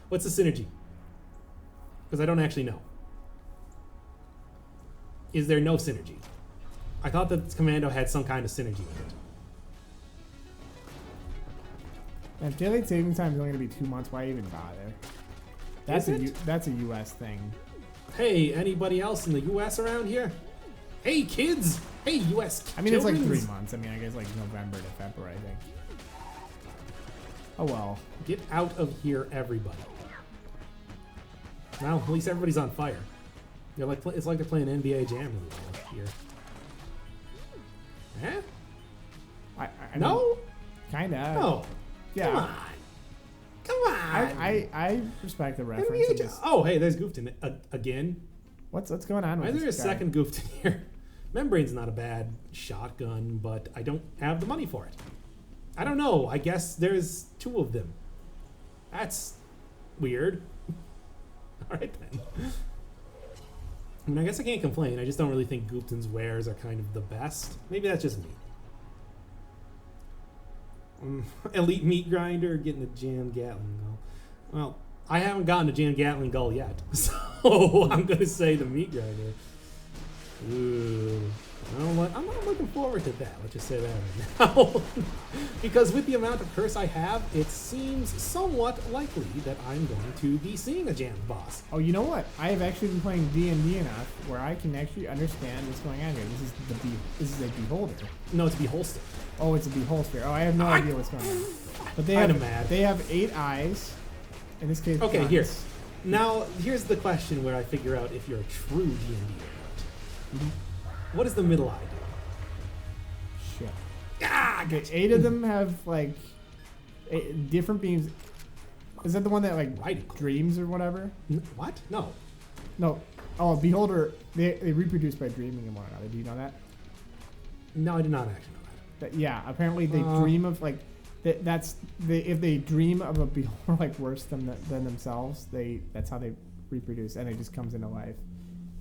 What's the synergy? Because I don't actually know. Is there no synergy? I thought that Commando had some kind of synergy with it. And daylight saving time is only going to be 2 months. Why even bother? That's a U.S. thing. Hey, anybody else in the U.S. around here? Hey, kids! Hey, U.S. I mean, it's like childrens. 3 months. I mean, I guess like November to February, I think. Oh well. Get out of here, everybody. Well, at least everybody's on fire. They're like, it's like they're playing NBA Jam here. Eh? I No? Kind of. No. Yeah. Come on. Come on. I respect the reference. NBA and Jam. just- Oh, hey, there's Goofton again. What's going on Why with is there a this guy? second Goofton here? Membrane's not a bad shotgun, but I don't have the money for it. I don't know. I guess there's 2 of them. That's weird. All right, then. I mean, I guess I can't complain. I just don't really think Goofton's wares are kind of the best. Maybe that's just me. Elite meat grinder getting a jam Gatling gull. Well, I haven't gotten a jam Gatling gull yet, so I'm gonna say the meat grinder. Ooh, I'm not looking forward to that. Let's just say that right now, because with the amount of curse I have, it seems somewhat likely that I'm going to be seeing a jam boss. Oh, you know what? I have actually been playing D&D enough where I can actually understand what's going on here. This is a beholder. No, it's Beholster. Oh, it's a beholster. Oh, I have no idea what's going on. But they Kinda have mad. They have 8 eyes. In this case, Okay, guns. here. Now, here's the question where I figure out if you're a true D&D or not. What does the middle eye do? Shit. Ah, Okay, gotcha. 8 of them have like different beams. Is that the one that like Right. dreams or whatever? What? No. No. Oh, beholder. They reproduce by dreaming in one another. Do you know that? No, I did not actually know Yeah. Apparently they dream of like. If they dream of a beholder like worse than themselves, that's how they reproduce, and it just comes into life.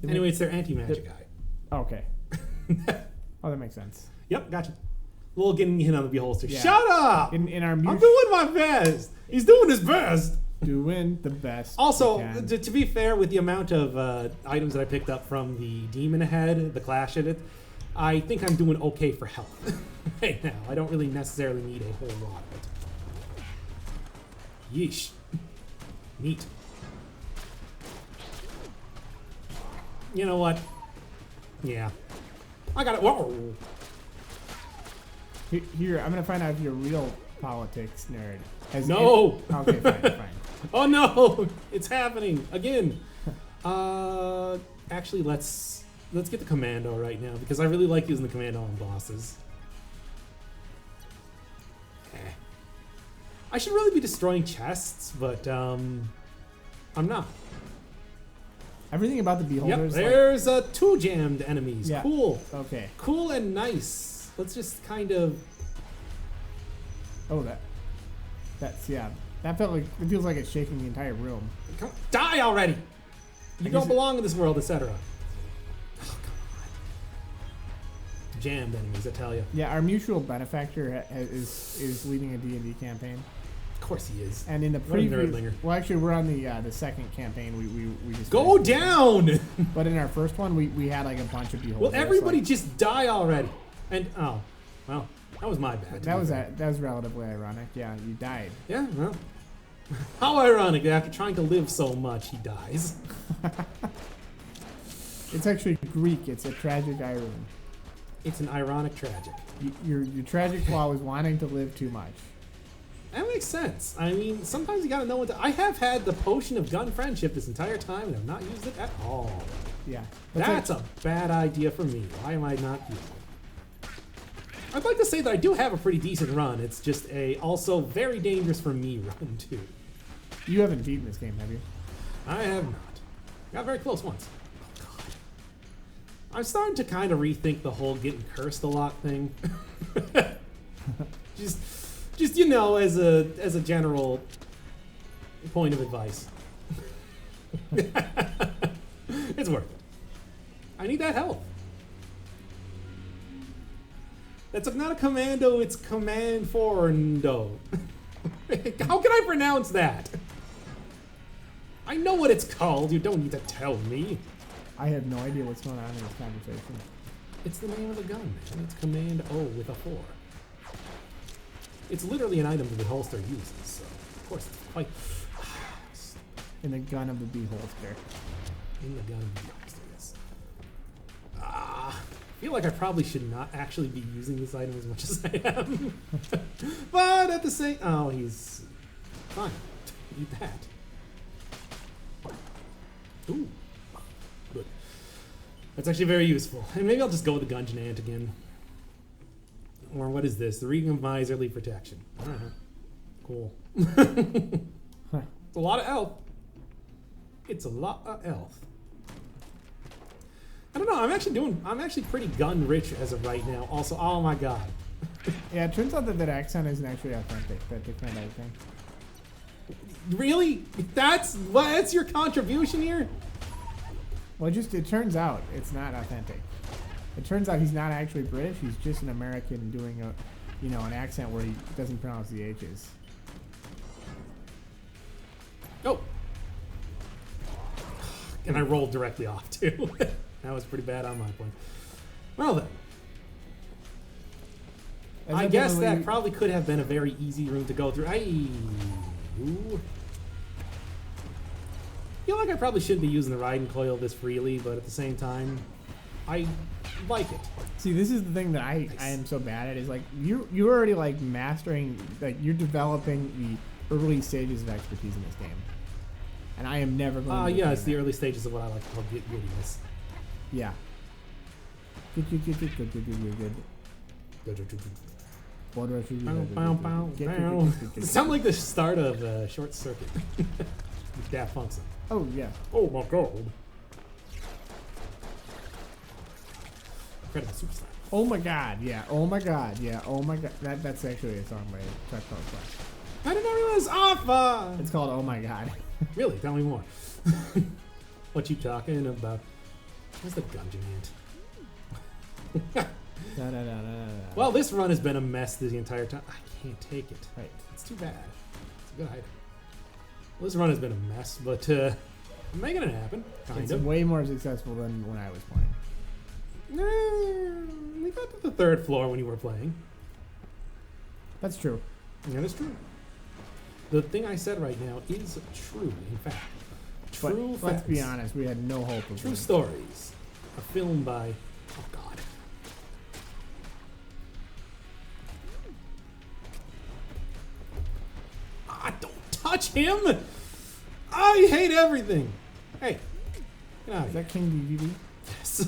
that. Anyway, it's their anti-magic eye. Okay. Oh, that makes sense. Yep, gotcha. A little getting hit on the Beholster. Yeah. Shut up! In our I'm mutual doing my best. He's doing his best. doing the best. Also, we can. to be fair, with the amount of items that I picked up from the Demon Head, the Clash at it, I think I'm doing okay for health right now. I don't really necessarily need a whole lot of it. Yeesh. Neat. You know what? Yeah. I got it. Whoa. Here, I'm gonna find out if you're a real politics nerd. No. Okay, fine. Oh no! It's happening again. Actually, let's get the commando right now because I really like using the commando on bosses. I should really be destroying chests, but I'm not. Everything about the beholder Yep, is like, there's 2 jammed enemies. Yeah. Cool. okay. Cool and nice. Let's just kind of. Oh, that's yeah. That felt like it feels like it's shaking the entire room. Die already! You guess don't it- belong in this world, etc. Oh, come on. Jammed enemies, I tell you. Yeah, our mutual benefactor is leading a D&D campaign, Of course he is. and in the What a previous, nerdlinger. well, actually, we're on the second campaign. We just Go finished. down! But in our first one, we had like a bunch of beholders. Will everybody like- just die already? And oh, well, that was my bad. that was relatively ironic. Yeah, you died. Yeah, well, how ironic that after trying to live so much, he dies. It's actually Greek. It's a tragic irony. It's an ironic tragic. Your tragic flaw was wanting to live too much. That makes sense. I mean, sometimes you gotta know what to. I have had the potion of gun friendship this entire time, and I've not used it at all. Yeah, That's a bad idea for me. Why am I not using it? I'd like to say that I do have a pretty decent run. It's just a also very dangerous for me run too. You haven't beaten this game, have you? I have not. Got very close once. Oh I'm starting to kind of rethink the whole getting cursed a lot thing. just you know, as a general point of advice. It's worth it. I need that help. That's not a commando, it's command forndo. How can I pronounce that? I know what it's called, you don't need to tell me. I have no idea what's going on in this conversation. It's the name of the gun, man. It's Command O with a 4. It's literally an item that the holster uses, so of course it's quite... In the gun of the beholster. In the gun of the holster, yes. I feel like I probably should not actually be using this item as much as I am. But at the same... Oh, he's... Fine. Eat that. Ooh. Good. That's actually very useful. And maybe I'll just go with the Gungeon Ant again. Or what is this? The Regan Miserly Protection. Cool. It's a lot of health. It's a lot of health. I don't know. I'm actually pretty gun rich as of right now. Also, oh my god. Yeah, it turns out that accent isn't actually authentic. That kind of thing. Really? That's your contribution here? Well, it turns out it's not authentic. It turns out he's not actually British. He's just an American doing an accent where he doesn't pronounce the H's. Oh. And I rolled directly off too. That was pretty bad on my point. Well then. I guess that probably could have been a very easy room to go through. Ooh. I feel like I probably shouldn't be using the riding coil this freely, but at the same time, I like it. See, this is the thing that I am so bad at is like you're already like mastering, like you're developing the early stages of expertise in this game, and I am never going. Yeah, it's the early stages of what I like to call giddiness. Yeah. Good. Sound like the start of Short Circuit. Daft Punk song. Oh yeah. Oh my god. Incredible Superstar. Oh my god, yeah. Oh my god, yeah. Oh my god. That's actually a song by Chuck Norris. I did not realize Alpha! It's called Oh My God. Really? Tell me more. What you talking about? Where's the Gungeon Ant? Well, this run has been a mess the entire time. I can't take it. Right. It's too bad. It's a good item. Well, this run has been a mess, but I'm making it happen. It's way more successful than when I was playing. We got to the 3rd floor when you were playing. That's true. That is true. The thing I said right now is true, in fact. True facts. Let's be honest, we had no hope of True winning. stories. A film by... Oh, God. Don't touch him! I hate everything! Hey, get out of Is here. that King DVD? Yes.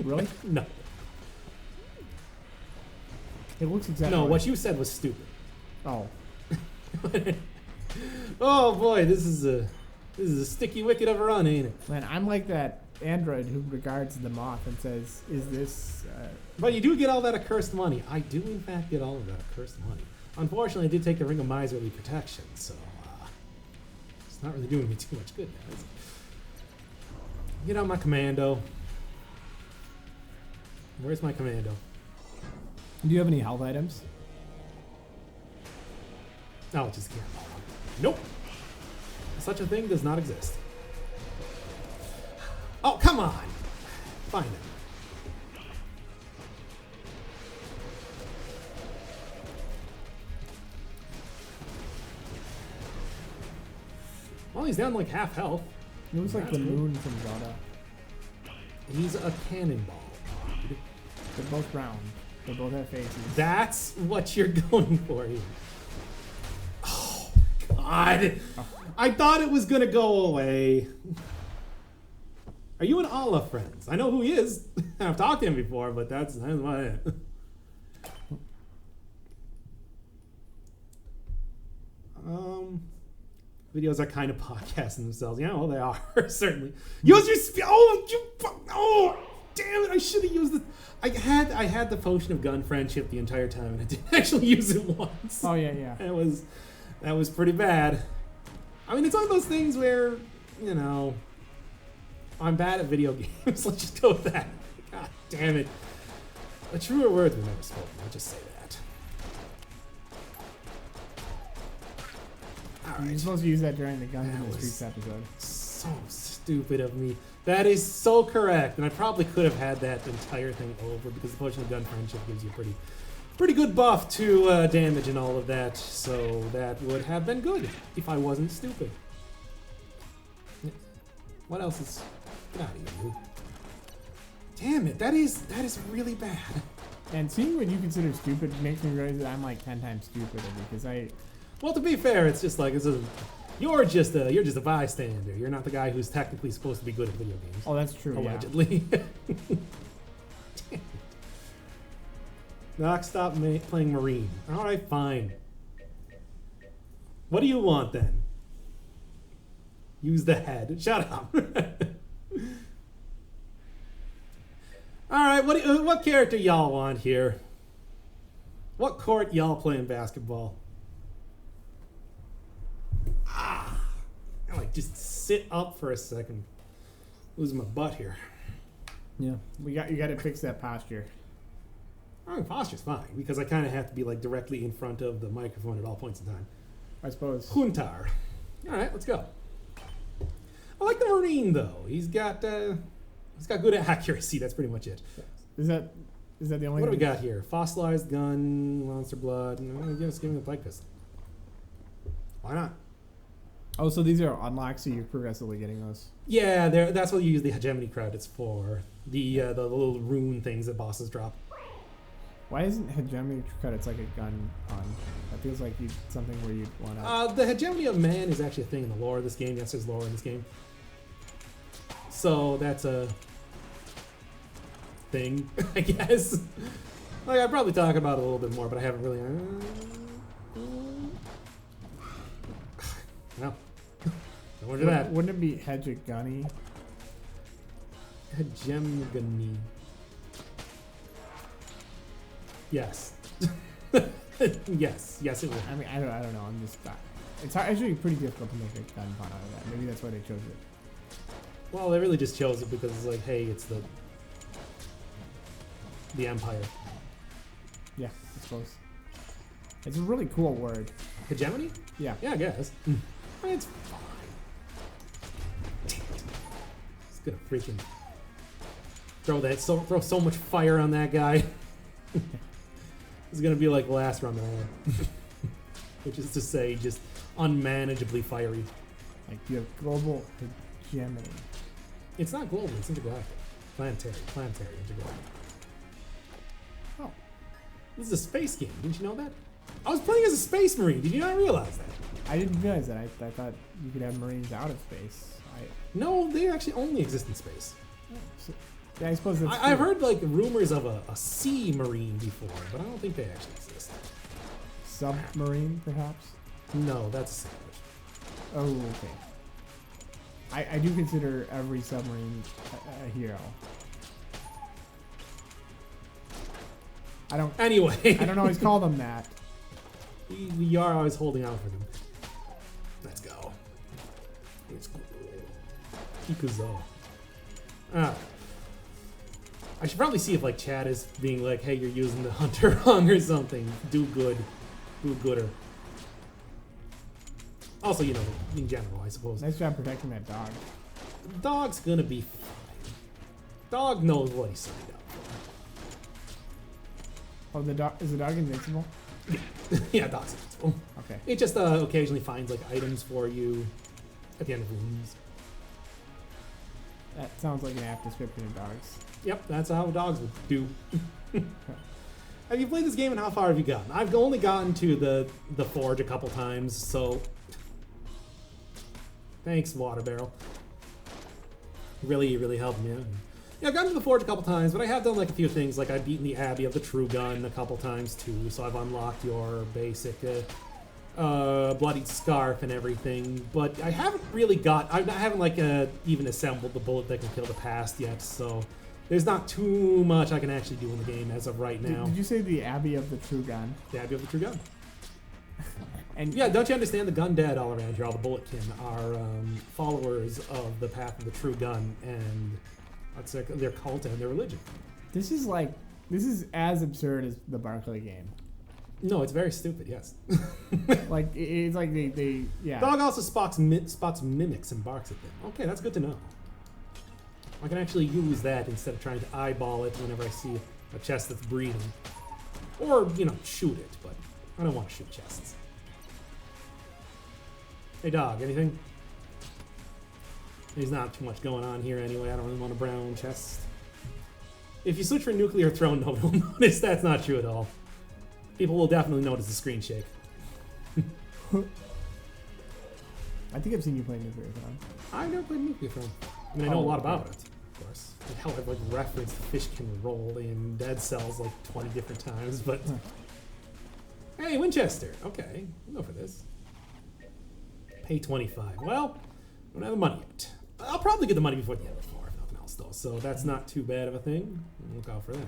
Really? No. It looks exactly No, like what you said was stupid. Oh. Oh boy, this is a sticky wicket of a run, ain't it? Man, I'm like that android who regards the moth and says, is this... But you do get all that accursed money. I do, in fact, get all of that accursed money. Unfortunately, I did take the Ring of Miserly Protection, so it's not really doing me too much good now, is it? Get out my commando. Where's my commando? Do you have any health items? Oh, just can't. Nope. Such a thing does not exist. Oh, come on! Find it. Well, he's down like half health. It was like That's the good. moon from Zelda. He's a cannonball. They're both round. They both have faces. That's what you're going for here. Oh, God. I thought it was going to go away. Are you and Alla friends? I know who he is. I've talked to him before, but that's about it. Videos are kind of podcasting themselves. Yeah, well, they are, certainly. Use your oh, damn Damn it! I should have used it. I had the potion of gun friendship the entire time, and I didn't actually use it once. Oh yeah. That was pretty bad. I mean, it's one of those things where, you know, I'm bad at video games. Let's just go with that. God damn it. A truer word than never spoken. I'll just say that. All You're right. supposed to use that during the Guns That in the was- Streets episode. So stupid of me. That is so correct, and I probably could have had that entire thing over because the potion of gun friendship gives you a pretty good buff to damage and all of that. So that would have been good if I wasn't stupid. What else is? Get out of here, dude. Damn it! That is really bad. And seeing what you consider stupid makes me realize that I'm like 10 times stupider because Well, to be fair, it's just like you're just a bystander. You're not the guy who's technically supposed to be good at video games. Oh, that's true. Allegedly. Doc, stop playing Marine. All right, fine. What do you want then? Use the head. Shut up. All right, what character y'all want here? What court y'all playing basketball? I like just sit up for a second. Losing my butt here. Yeah. You got to fix that posture. I mean, posture's fine because I kind of have to be like directly in front of the microphone at all points in time. I suppose. Huntar. All right, let's go. I like the Marine though. He's got good accuracy. That's pretty much it. Is that the only? What do we thing? got here? Fossilized gun, monster blood. No, give me the pike pistol. Why not? Oh, so these are unlocked, so you're progressively getting those. Yeah, that's what you use the hegemony credits for. The little rune things that bosses drop. Why isn't hegemony credits like a gun on? That feels like something where you'd want to. The hegemony of man is actually a thing in the lore of this game. Yes, there's lore in this game. So that's a thing, I guess. Like I'd probably talk about it a little bit more, but I haven't really. No. Don't worry that. Wouldn't it be hegemony? Hegemony. Yes. yes, it would. I mean, I don't know. I'm just. It's actually pretty difficult to make a gun pun out of that. Maybe that's why they chose it. Well, they really just chose it because it's like, hey, it's the Empire. Yeah, I suppose. It's a really cool word. Hegemony? Yeah. Yeah, I guess. It's fine. Damn it. It's gonna freaking throw so much fire on that guy. It's gonna be like last run which is to say, just unmanageably fiery. Like you have global hegemony. It's not global. It's intergalactic. Planetary intergalactic. Oh. This is a space game. Didn't you know that? I was playing as a space marine. Did you not realize that? I didn't realize that. I thought you could have Marines out of space. No, they actually only exist in space. Yeah, I suppose that's. I've true. heard like rumors of a sea marine before, but I don't think they actually exist. Submarine, perhaps. No, that's a sandwich. Oh, okay. I do consider every submarine a hero. Anyway, I don't always call them that. we are always holding out for them. Let's go. It's cool. Ikuzo. I should probably see if like chat is being like, hey, you're using the hunter wrong or something. Do gooder. Also, you know, in general, I suppose. Nice job protecting that dog. Dog's gonna be fine. Dog knows what he signed up Oh, the dog is the dog invincible? for. Yeah, dog's invincible. Okay. It just occasionally finds like items for you at the end of rooms. That sounds like an apt description of dogs. Yep, that's how dogs would do. Have you played this game and how far have you gotten? I've only gotten to the forge a couple times, so thanks, water barrel. Really helped me out. Yeah, I've gotten to the forge a couple times, but I have done like a few things. Like I've beaten the Abbey of the True Gun a couple times too, so I've unlocked your basic bloodied scarf and everything. But I haven't really I haven't like even assembled the bullet that can kill the past yet. So there's not too much I can actually do in the game as of right now. Did you say the Abbey of the True Gun? The Abbey of the True Gun. And Yeah, don't you understand the gun dead all around here, all the bulletkin are followers of the path of the true gun and that's their cult and their religion. this is as absurd as the Barkley game. No, it's very stupid, yes. Like it's like they yeah. Dog also spots mimics and barks at them. Okay, that's good to know. I can actually use that instead of trying to eyeball it whenever I see a chest that's breathing. Or, shoot it, but I don't want to shoot chests. Hey dog, anything? There's not too much going on here anyway. I don't really want a brown chest. If you switch for nuclear throne, nobody will notice. That's not true at all. People will definitely notice the screen shake. I think I've seen you play Nuclear Throne. I've never played nuclear throne. I mean, I know a lot about it, of course. And hell, I've referenced Fish Can Roll in Dead Cells 20 different times, but... Hey, Winchester. Okay, we'll go for this. Pay 25. Well, I don't have the money yet. I'll probably get the money before the end of the floor, if nothing else, though. So that's not too bad of a thing. Look out for that.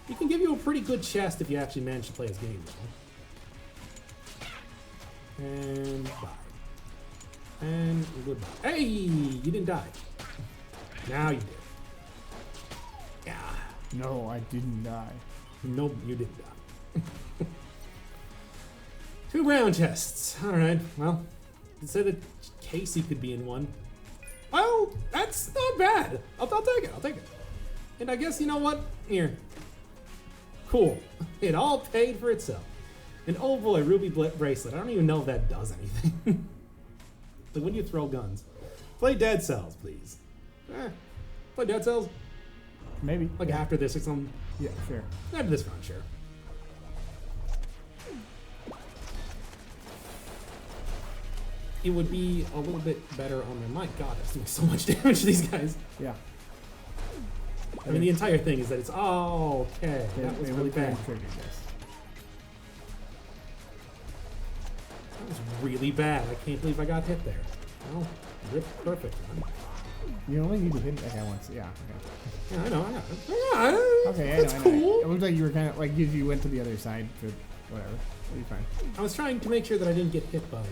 He can give you a pretty good chest if you actually manage to play his game, though. And bye. And goodbye. Hey, you didn't die. Now you did. Yeah. No, I didn't die. Nope, you didn't die. 2 brown chests. All right. Well, you said that Casey could be in one. Well, that's not bad. I'll take it. I'll take it. And I guess you know what? Here. Cool. It all paid for itself. And oh boy, ruby bracelet. I don't even know if that does anything. Like when do you throw guns? Play Dead Cells, please. Play Dead Cells. Maybe. Like after this or something. Yeah, sure. After this run, sure. It would be a little bit better on their. My God, that's doing so much damage to these guys. Yeah. I mean, the entire thing is that it's okay. That was really bad. Triggered this. That was really bad. I can't believe I got hit there. Well, ripped perfect. You only need to hit that guy once. Yeah. Okay. Yeah, I know. Yeah, Okay, that's I know. cool. It looked like you were kind of like you went to the other side for whatever. You're fine. I was trying to make sure that I didn't get hit by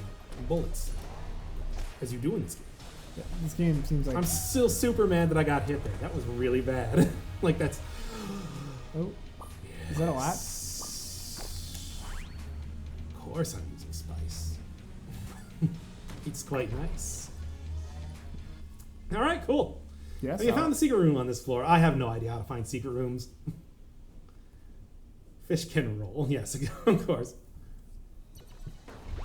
bullets, as you do in this game. Yeah, this game seems like. I'm still super mad that I got hit there. That was really bad. Like that's. Oh, is that a lot? Of course, I'm using spice. It's quite nice. All right, cool. Yes. You found the secret room on this floor. I have no idea how to find secret rooms. Fish can roll. Yes, of course.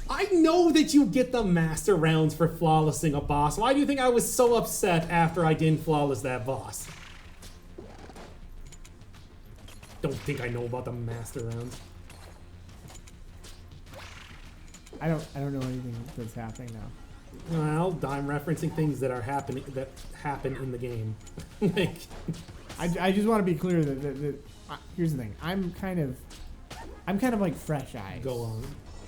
I know that you get the master rounds for flawlessing a boss. Why do you think I was so upset after I didn't flawless that boss? Don't think I know about the master rounds. I don't know anything that's happening now. Well, I'm referencing things that happen in the game. Like, I just want to be clear that here's the thing. I'm kind of like Fresh Eyes. go on.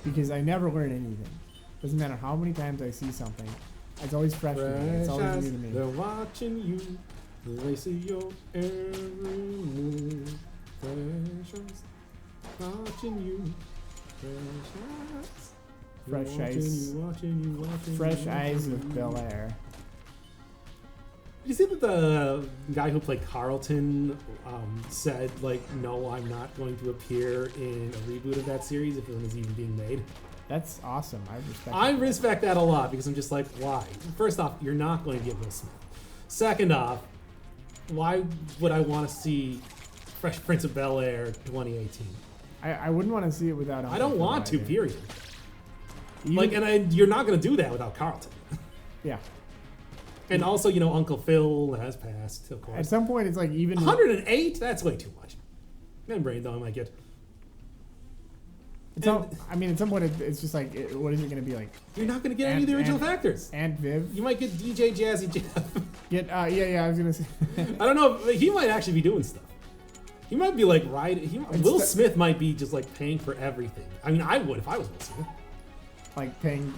Because I never learn anything. Doesn't matter how many times I see something. It's always fresh to me. It's always new to me. They're watching you. They see your every move. Fresh eyes, watching you. Fresh eyes. Watching you. Fresh Eyes of Bel Air. Did you see that the guy who played Carlton said, no, I'm not going to appear in a reboot of that series if it was even being made? That's awesome. I respect that a lot because I'm just like, why? First off, you're not going to get Will Smith. Second off, why would I want to see Fresh Prince of Bel Air 2018? I wouldn't want to see it without. I don't want to, either. period. Even- You're not going to do that without Carlton. Yeah. And also, Uncle Phil has passed, of course. At some point, it's like even 108? That's way too much. Membrane, though, I might get. at some point, it's just like, what is it going to be like? You're not going to get any of the original factors. And Viv. You might get DJ Jazzy Jeff. Yeah. I was going to say. I don't know. He might actually be doing stuff. He might be like Will Smith might be just like paying for everything. I mean, I would if I was Will Smith. Like paying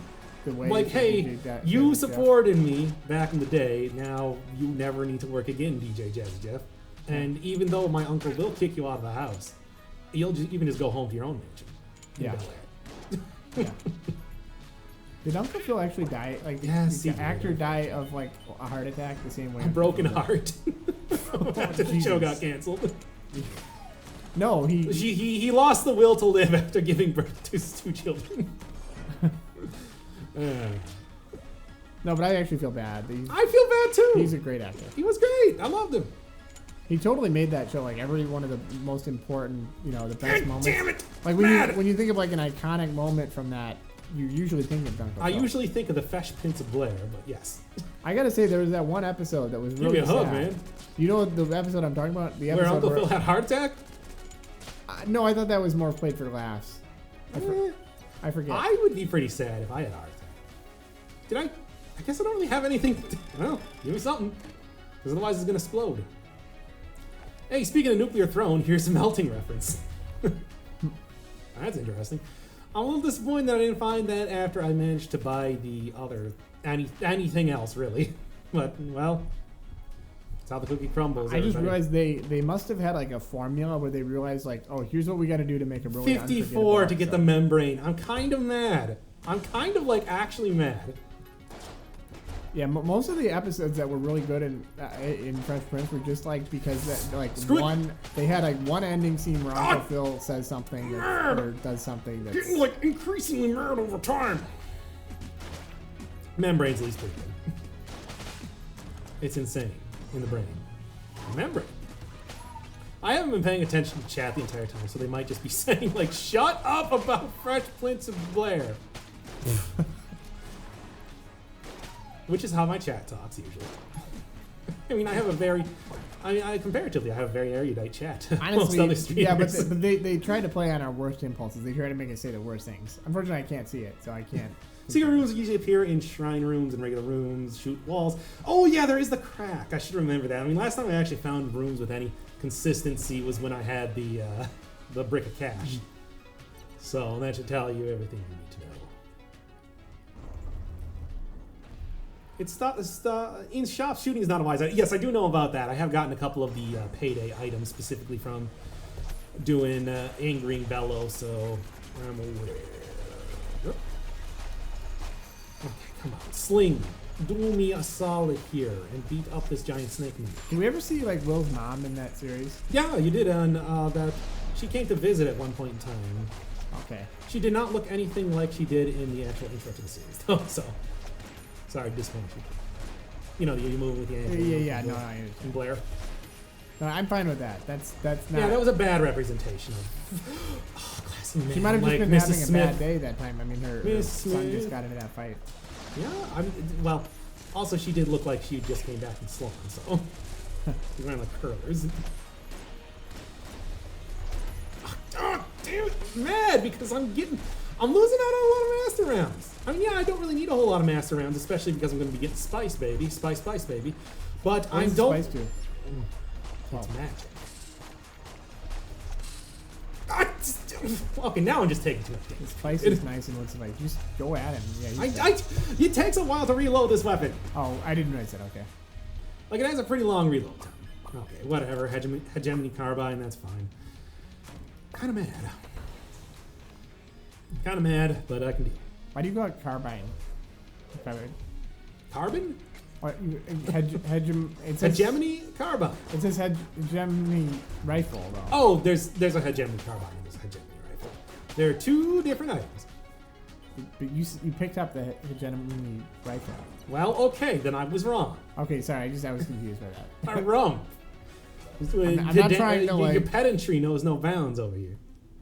the way. Like, that hey, did that, you Jeff. supported me back in the day. Now you never need to work again, DJ Jazzy Jeff. And even though my uncle will kick you out of the house, you can just go home to your own mansion. Yeah. Yeah. Did Uncle Phil actually die? Like, Yes, did he the actor did. die of like a heart attack the same way? A broken heart. After the show Jesus. got canceled. No, He lost the will to live after giving birth to his 2 children. No, but I actually feel bad. I feel bad too. He's a great actor. He was great. I loved him. He totally made that show like every one of the most important, the best God moments. damn it! Like when you think of like an iconic moment from that, you usually think of Uncle I Phil. usually think of the Fresh Prince of Blair, but yes. I gotta say there was that one episode that was Give me really a hug, sad. man. You know the episode I'm talking about? The Where episode Uncle Phil had a heart attack? No, I thought that was more played for laughs. Eh, I forget. I would be pretty sad if I had a heart attack. Did I? I guess I don't really have anything. Well, give me something. Because otherwise it's going to explode. Hey, speaking of nuclear throne, here's a melting reference. That's interesting. I'm a little disappointed that I didn't find that after I managed to buy the other anything else, really. But, well, that's how the cookie crumbles. I just everybody. realized they must have had like a formula where they realized like, oh, here's what we got to do to make a really 54 to get the episode. membrane. I'm kind of mad. I'm kind of like actually mad. Yeah, most of the episodes that were really good in Fresh Prince were just like because that, like Screw it. they had like one ending scene where Uncle Ah! Phil says something or does something that's Getting like increasingly mad over time. Membrane's at least pretty good. It's insane in the brain. Membrane. I haven't been paying attention to chat the entire time, so they might just be saying like, "Shut up about Fresh Prince of Blair," which is how my chat talks usually. I mean, I comparatively, I have a very erudite chat. Most honestly, other yeah, but streamers. they try to play on our worst impulses. They try to make us say the worst things. Unfortunately, I can't see it, so I can't. Secret rooms usually appear in shrine rooms and regular rooms, shoot walls. Oh yeah, there is the crack. I should remember that. I mean, last time I actually found rooms with any consistency was when I had the brick of cash. So that should tell you everything you need to know. It's in shop shooting is not a wise idea. Yes, I do know about that. I have gotten a couple of the payday items specifically from doing angering bellow, so I'm aware. Okay, come on. Sling. Do me a solid here and beat up this giant snake man. Did we ever see like Will's mom in that series? Yeah, you did on that. She came to visit at one point in time. Okay. She did not look anything like she did in the actual intro to the series, though, so. Sorry, disappointed you. You know, you move with the ankle. Yeah. and No, I understand. And Blair. No, I'm fine with that. That's not. Yeah, that was a bad representation of. Oh, classy man. She might have just like been Mrs. having Smith. a bad day that time. I mean, her Miss son Smith. just got into that fight. Yeah, well, also she did look like she just came back from Sloan, so. She's wearing like curlers. Oh, damn it, I'm mad because I'm losing out on a lot of master rounds. I mean, yeah, I don't really need a whole lot of master rounds, especially because I'm going to be getting spice, baby. Spice, baby. But I What does don't. Spice do? It's magic. Okay, now I'm just taking too much The damage. spice is nice and looks like just go at him. Yeah. It takes a while to reload this weapon. Oh, I didn't realize that. Okay. Like, it has a pretty long reload time. Okay, whatever. Hegemony carbine, that's fine. Kind of mad, but I can deal. Why do you go out carbine? Carbon? What? It says Hegemony carbine. It says hegemony rifle though. Oh, there's a hegemony carbine and there's a hegemony rifle. There are two different items. But you picked up the hegemony rifle. Well, okay, then I was wrong. Okay, sorry. I was confused by that. I'm wrong. I'm not trying to, your like- pedantry knows no bounds over here.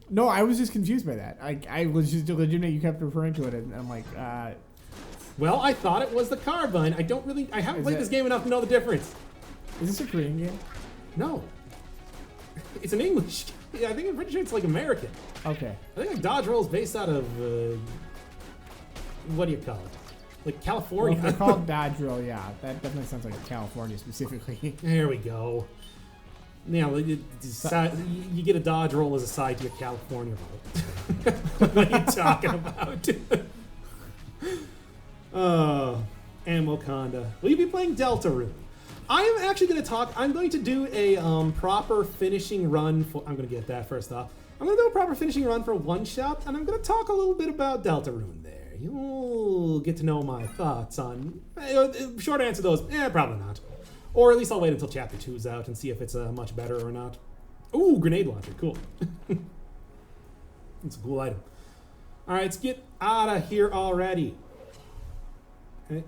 No, I was just confused by that. I was just legitimate. You kept referring to it, and I'm like, Well, I thought it was the carbine. I haven't played this game enough to know the difference. is this a Korean game? No. It's an English. Yeah, I'm pretty sure it's like American. Okay. I think like Dodge Roll is based out of, what do you call it? Like Well, California. if they're called Dodge Roll, yeah, that definitely sounds like California specifically. There we go. Now, you get a Dodge Roll as a side to your California vote. What are you talking about? Wakanda. Will you be playing Deltarune? I am actually going to talk. I'm going to do a proper finishing run for. I'm going to get that first off. I'm going to do a proper finishing run for One Shot, and I'm going to talk a little bit about Deltarune there. You'll get to know my thoughts on. Short answer to those, probably not. Or at least I'll wait until Chapter 2's out and see if it's much better or not. Ooh, grenade launcher, cool. It's a cool item. All right, let's get out of here already.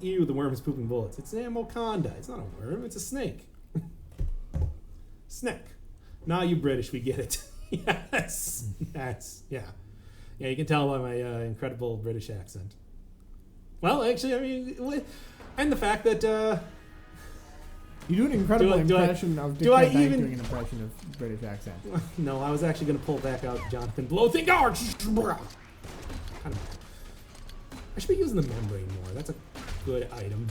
Ew, the worm is pooping bullets. It's an Wakanda. It's not a worm, it's a snake. Snake. Nah, you British, we get it. Yes. That's, yeah. Yeah, you can tell by my incredible British accent. Well, actually, I mean, and the fact that... you do an incredible impression of Dick Van Dyke doing an impression of British accent. No, I was actually going to pull back out Jonathan Blow. I don't know. I should be using the membrane more. That's a good item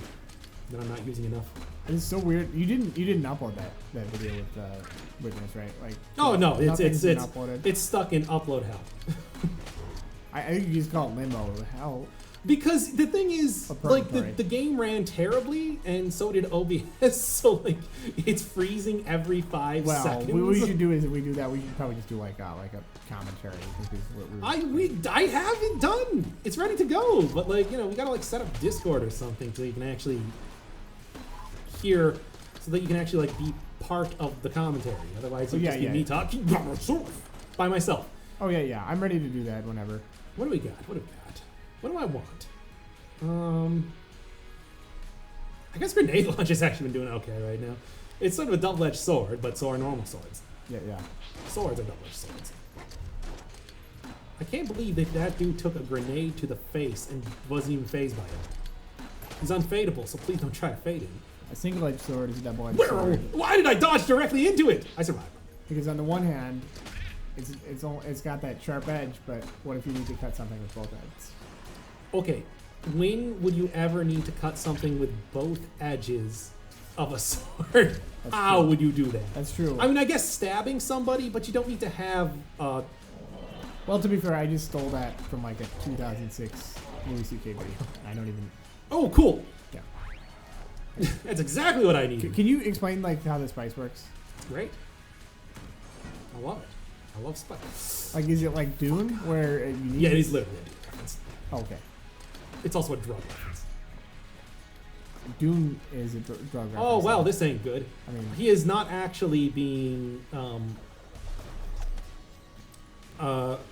that I'm not using enough. It's so weird. You didn't upload that video with Witness, right? Like. Oh no, uploaded. It's stuck in upload hell. I think you just call it limbo. Hell. Because the thing is, like, the game ran terribly, and so did OBS, so, like, it's freezing every 5 seconds. Well, what we should do is, if we do that, we should probably just do, like a commentary. I have it done. It's ready to go, but, like, you know, we gotta, like, set up Discord or something so you can actually hear, so that you can actually, like, be part of the commentary. Otherwise, it'll just be me talking by myself. Oh, yeah. I'm ready to do that whenever. What do we got? What do I want? I guess grenade launch has actually been doing okay right now. It's sort of a double-edged sword, but so are normal swords. Yeah. Swords are double-edged swords. I can't believe that dude took a grenade to the face and wasn't even phased by it. He's unfadeable, so please don't try to fade him. A single-edged sword is a double-edged sword. Why did I dodge directly into it? I survived. Because on the one hand, it's got that sharp edge, but what if you need to cut something with both edges? Okay, when would you ever need to cut something with both edges of a sword? How would you do that? That's true. I mean, I guess stabbing somebody, but you don't need to have... Well, to be fair, I just stole that from like a 2006 Louis C.K. video. I don't even... Oh, cool. Yeah. That's exactly what I need. Can you explain like how the spice works? Great. I love it. I love spice. Like, is it like Dune, where you need... Yeah, it is literally a Dune reference. Oh, okay. It's also a drug reference. Dune is a drug reference. Oh, wow, this ain't good. I mean, he is not actually being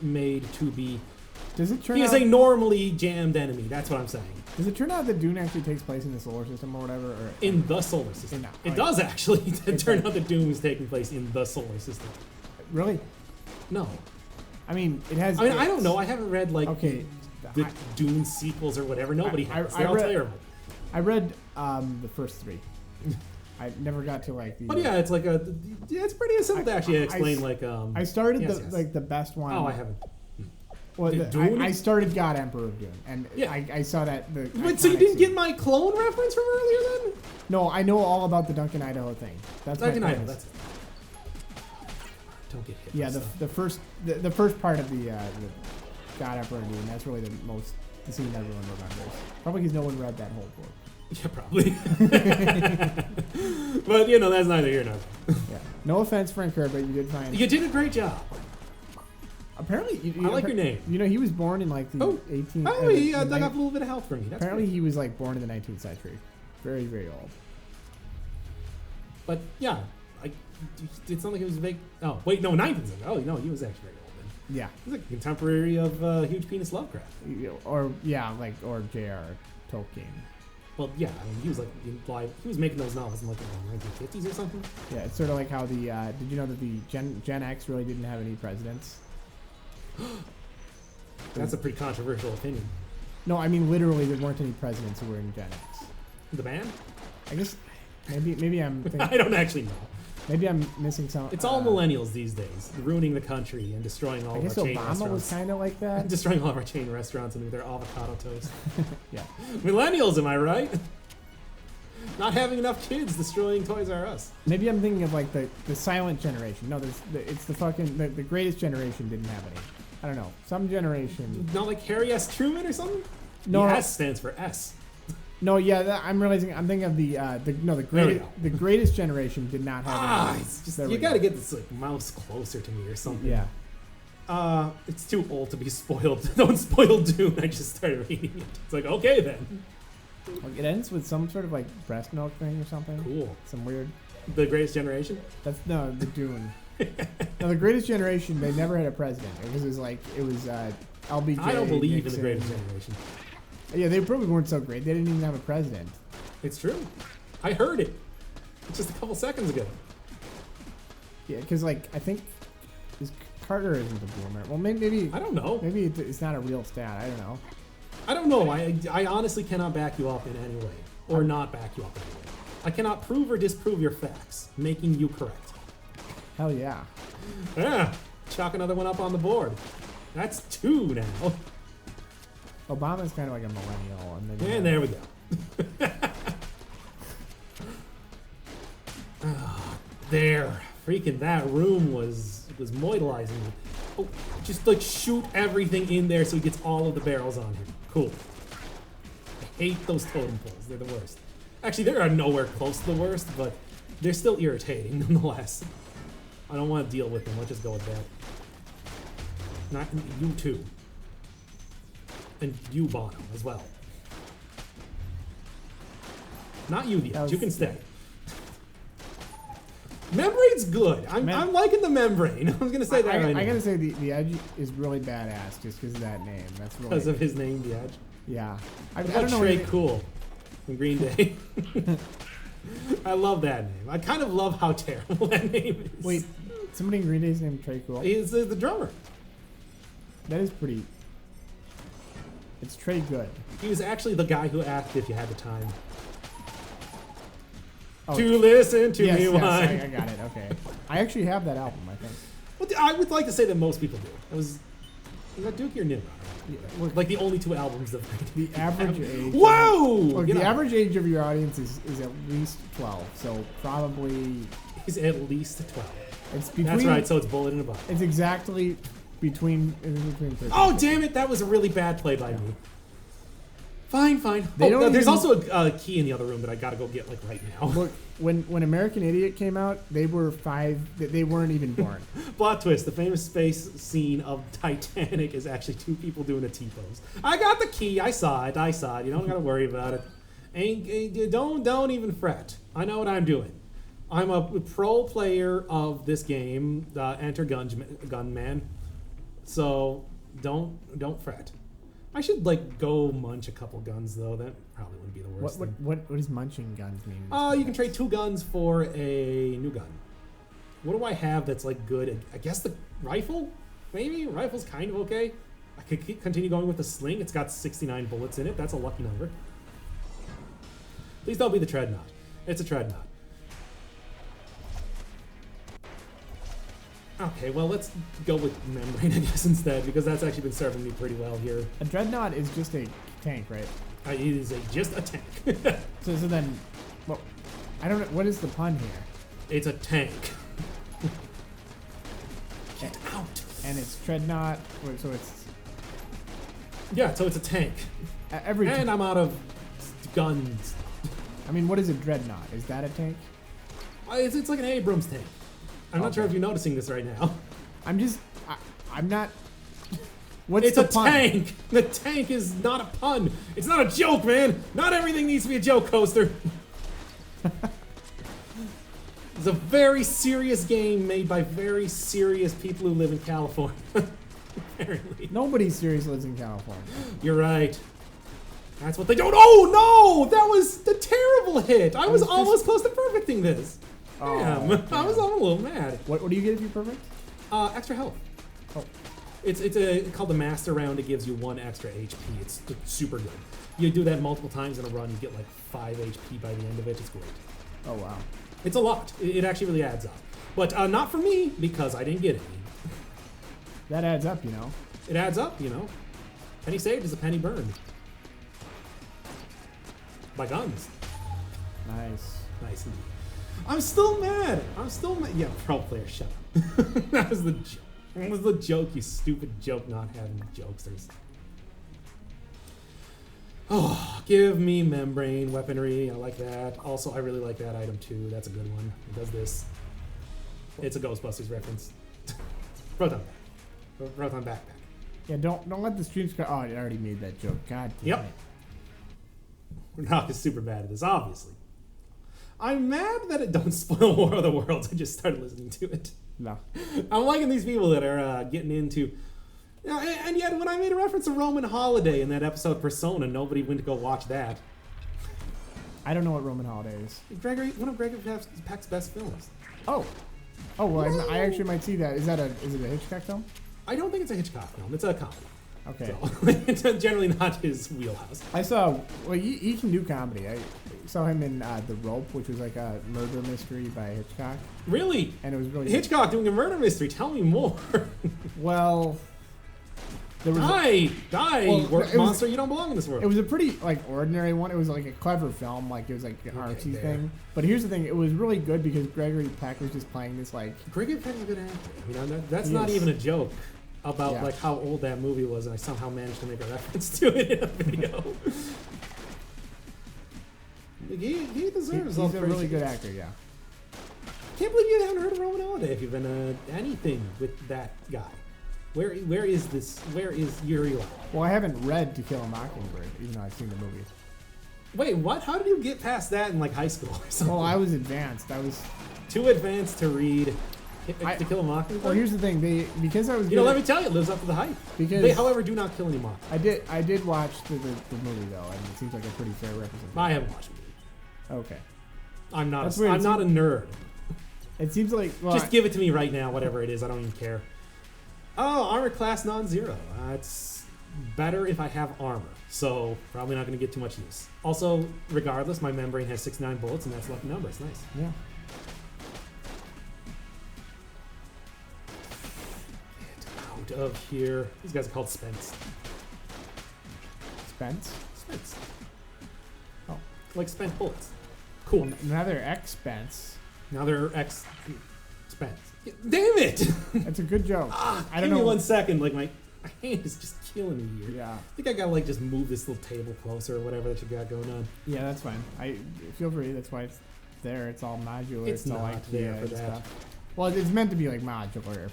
made to be... Does it turn he out... is a normally jammed enemy, that's what I'm saying. Does it turn out that Dune actually takes place in the solar system or whatever? Or, in the solar system. It does actually. It turned out that Doom is taking place in the solar system. Really? No. I mean, it has... I mean, I don't know. I haven't read, like... Okay. The Dune sequels or whatever. Nobody has. They're all terrible. I read the first 3. I never got to like the... But yeah, it's like a... Yeah, it's pretty simple to actually explain like... I started like the best one. Oh, I haven't. Well, I started God Emperor of Dune, and yeah. I saw that... But so you didn't get my clone reference from earlier then? No, I know all about the Duncan Idaho thing. That's Duncan Idaho, that's it. Don't get hit. Yeah, the first part of the God Emperor of Dune, that's really the scene everyone remembers. Probably because no one read that whole book. Yeah, probably. But, you know, that's neither here nor there. Yeah. No offense, Frank Kerr, but you did find... You did a great job. Apparently... I like your name. You know, he was born in like the 18th... Oh, he got a little bit of help from me. That's apparently great. He was like born in the 19th century. Very, very old. But, yeah. It's not like it was big... Oh, wait, no, 19th century. Oh, no, he was actually very old then. Yeah. He was like a contemporary of Huge Penis Lovecraft. Or J.R. Tolkien. Well, yeah, I mean, he was like implied. He was making those novels in like the 1950s or something. Yeah, it's sort of like how the. Did you know that the Gen X really didn't have any presidents? That's a pretty controversial opinion. No, I mean literally, there weren't any presidents who were in Gen X. The band? I guess maybe I'm. Thinking, I don't actually know. Maybe I'm missing some. It's all millennials these days, ruining the country and destroying all of our chain restaurants. I guess Obama was kind of like that. Destroying all of our chain restaurants and their avocado toast. Yeah. Millennials, am I right? Not having enough kids, destroying Toys R Us. Maybe I'm thinking of like the silent generation. No, it's the fucking the greatest generation didn't have any. I don't know, some generation. Not like Harry S. Truman or something. No, the S stands for S. No, yeah, I'm realizing. I'm thinking of the greatest generation did not have. It's just you got to get this like mouse closer to me or something. Yeah. It's too old to be spoiled. Don't spoil Dune. I just started reading it. It's like okay then. Like it ends with some sort of like breast milk thing or something. Cool. Some weird. The Greatest Generation. That's no the Dune. No, the Greatest Generation. They never had a president. It was LBJ. I don't believe Nixon. in the Greatest Generation. Yeah, they probably weren't so great. They didn't even have a president. It's true. I heard it just a couple seconds ago. Yeah, because like I think Carter isn't a boomer. Well, maybe I don't know. Maybe it's not a real stat. I don't know. I don't know. I honestly cannot back you up in any way, or not back you up in any way. I cannot prove or disprove your facts, making you correct. Hell yeah. Yeah, chalk another one up on the board. That's 2 now. Obama's kind of like a millennial, And there we go. There, freaking that room was moidalizing me. Oh, just like shoot everything in there so he gets all of the barrels on him. Cool. I hate those totem poles. They're the worst. Actually, they are nowhere close to the worst, but they're still irritating nonetheless. I don't want to deal with them. Let's just go with that. Not you too. And you, Bono, as well. Not you, the edge. You can stay. Membrane's good. I'm liking the membrane. I was gonna say that right now. I gotta say the Edge is really badass just because of that name. That's really because of his name, the Edge. Yeah. I don't know. Trey Cool from Green Day. I love that name. I kind of love how terrible that name is. Wait, somebody in Green Day's named Trey Cool? He's the drummer. That is pretty. It's Trey Good. He was actually the guy who asked if you had the time. Oh, to listen to me whine. I got it. Okay. I actually have that album, I think. Well, I would like to say that most people do. It was that Dookie or Nimrod? Yeah, like the only 2 albums of the average age. Whoa! Look, the average age of your audience is at least 12, so probably. He's at least 12. It's between. That's right. So it's bullet in a butt. It's exactly between 13. Oh damn it! That was a really bad play by me. Fine. There's also a key in the other room that I gotta go get like right now. Look, when American Idiot came out, they were 5. They weren't even born. Plot twist: the famous space scene of Titanic is actually 2 people doing a T-pose. I got the key. I saw it. You don't gotta worry about it. Don't even fret. I know what I'm doing. I'm a pro player of this game. Enter Gunman. So don't fret. I should like go munch a couple guns though. That probably wouldn't be the worst. What does munching guns mean? You can trade 2 guns for a new gun. What do I have that's like good? I guess the rifle. Maybe rifle's kind of okay. I could continue going with the sling. It's got 69 bullets in it. That's a lucky number. Please don't be the Treadnought. It's a Treadnought. Okay, well, let's go with Membrane, I guess, instead, because that's actually been serving me pretty well here. A Dreadnought is just a tank, right? It is just a tank. so then, well, I don't know, what is the pun here? It's a tank. Get out. And it's Dreadnought, so it's... Yeah, so it's a tank. And I'm out of guns. I mean, what is a Dreadnought? Is that a tank? It's like an Abrams tank. I'm not sure if you're noticing this right now. I'm not. What's it's the a pun? Tank. The tank is not a pun. It's not a joke, man. Not everything needs to be a joke, Coaster. It's a very serious game made by very serious people who live in California. Apparently. Nobody serious lives in California. You're right. That's what they don't. Oh no! That was the terrible hit. I was almost close to perfecting this. Damn. I'm a little mad. What do you get if you're perfect? Extra health. Oh. It's called the Master Round. It gives you 1 extra HP. It's super good. You do that multiple times in a run, you get like 5 HP by the end of it. It's great. Oh wow. It's a lot. It actually really adds up. But not for me, because I didn't get any. That adds up, you know. It adds up, you know. Penny saved is a penny burned. By guns. Nice. Nice indeed. I'm still mad. Yeah, pro player, shut up. That was the joke. That was the joke, you stupid joke not having jokesters. Oh, give me membrane weaponry. I like that. Also, I really like that item too. That's a good one. It does this. It's a Ghostbusters reference. Proton backpack. Yeah, don't let the stream go. Oh, I already made that joke. God damn Yep. it. Rock is super bad at this, obviously. I'm mad that it don't spoil War of the Worlds. I just started listening to it. No. I'm liking these people that are getting into. And yet, when I made a reference to Roman Holiday in that episode Persona, nobody went to go watch that. I don't know what Roman Holiday is. One of Gregory Peck's best films. Oh. Oh, well, I actually might see that. Is it a Hitchcock film? I don't think it's a Hitchcock film. It's a comedy. Okay. So, it's generally not his wheelhouse. I saw, well, he can do comedy. I saw him in The Rope, which was like a murder mystery by Hitchcock. Really? And it was really Hitchcock doing a murder mystery. Tell me more. Well, there was Die, Well, work it was- monster. You don't belong in this world. it was a pretty like ordinary one. It was like a clever film, like it was like an Okay, artsy there. thing. But here's the thing: it was really good because Gregory Peck was just playing this like Gregory Peck's a good actor. You know, that's He not is. even a joke about Yeah. like how old that movie was, and I somehow managed to make a reference to it in a video. he deserves all he's a praise. really good actor. Yeah. Can't believe you haven't heard of Roman Holiday if you've been anything with that guy. Where is this? Where is Yuri? Well, I haven't read To Kill a Mockingbird, even though I've seen the movie. Wait, what? How did you get past that in like high school or something? Well, I was advanced. I was. Too advanced to read To Kill a Mockingbird. Well, here's the thing: because I was. You know, good let at- me tell you, it lives up to the hype. Because- They, however, do not kill any mockingbirds. I did watch the movie though, and it seems like a pretty fair representation. I haven't watched it. Okay. I'm not. That's A, weird. I'm not a nerd. It seems like well, Just give it to me right now, whatever it is. I don't even care. Oh, armor class non-zero. It's better if I have armor, so probably not going to get too much use. Also, regardless, my membrane has 69 bullets, and that's lucky number. It's nice. yeah. Get out of here. These guys are called Spence. Spence. Spence. Oh. Like spent bullets. Cool. Now they're X-Spence. Now they're Spence. Damn it! That's a good joke. I don't Give know. me 1 second. Like my hand is just killing me here. Yeah. I think I gotta like just move this little table closer or whatever that you got going on. Yeah, that's fine. I feel free. That's why it's there. It's all modular. It's all not IKEA there for and that. stuff. Well, it's meant to be like modular.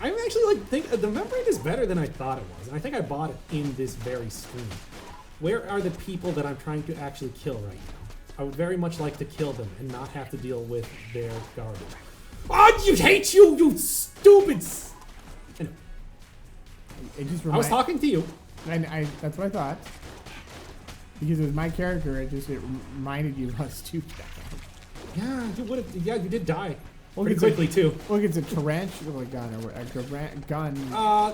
I'm actually like think the membrane is better than I thought it was, and I think I bought it in this very stream. Where are the people that I'm trying to actually kill right now? I would very much like to kill them and not have to deal with their garbage. Oh, you hate you, you stupid! Anyway, It just I was talking to you. And that's what I thought. Because it was my character, it reminded you how stupid I am. Yeah, you would have. Yeah, you did die Well, pretty it's a- quickly too. Look, it's a tarantula gun or a gun.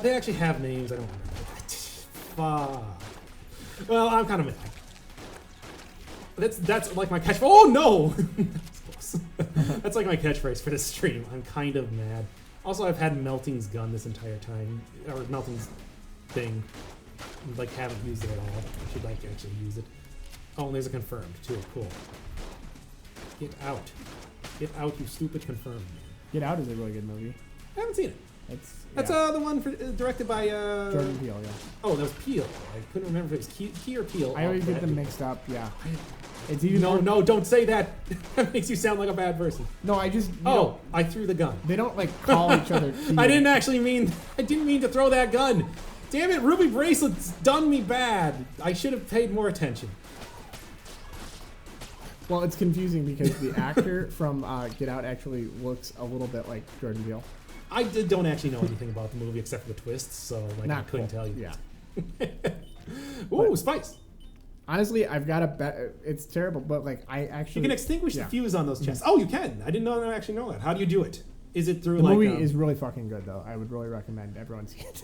They actually have names. I don't remember. Fuck. Well, I'm kind of mad. That's like my catchphrase. Oh no! That's close. That's like my catchphrase for this stream. I'm kind of mad. Also, I've had Melting's gun this entire time, or Melting's thing. Like, haven't used it at all. I should like to actually use it. Oh, and there's a confirmed too. Cool. Get out. Get out, you stupid confirmed. Get Out is a really good movie. I haven't seen it. That's yeah. the one directed by Jordan Peele, yeah. Oh, that was Peele. I couldn't remember if it was Key or Peele. I always Oh, get them Peele. mixed up, yeah. I- It's even more, No, don't say that. That makes you sound like a bad person. No, I just Oh, I threw the gun. they don't like call each other. I didn't mean to throw that gun. Damn it, Ruby Bracelet's done me bad. I should have paid more attention. Well, it's confusing because the actor from Get Out actually looks a little bit like Jordan Peele. I don't actually know anything about the movie except for the twists, so like I Not couldn't cool. tell you. Yeah. Ooh, spice. Honestly, I've got a bet. It's terrible, but like I actually You can extinguish yeah. the fuse on those chests. Oh, you can. I didn't know. I actually know that. How do you do it? Is it through The like? movie is really fucking good, though. I would really recommend everyone see it.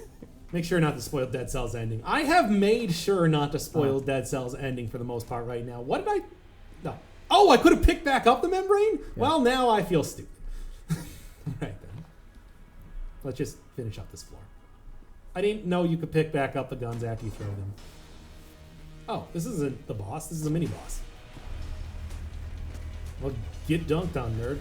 Make sure not to spoil Dead Cell's ending. I have made sure not to spoil Dead Cell's ending for the most part right now. What did I? No. Oh, I could have picked back up the membrane? Yeah. Well, now I feel stupid. All right, then. Let's just finish up this floor. I didn't know you could pick back up the guns after you throw them. Oh, this isn't the boss. This is a mini-boss. Well, get dunked on, nerd.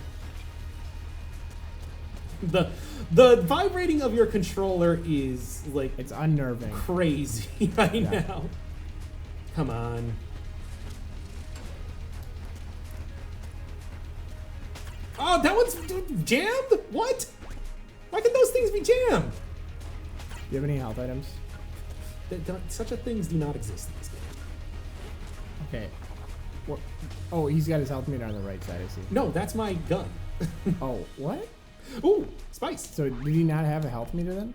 The vibrating of your controller is like It's unnerving. crazy right Yeah. now. Come on. Oh, that one's jammed? What? Why can those things be jammed? Do you have any health items? Such a things do not exist in this game. Okay. What? Oh, he's got his health meter on the right side, I see. No, that's my gun. Oh, what? Ooh, spice. So did he not have a health meter then?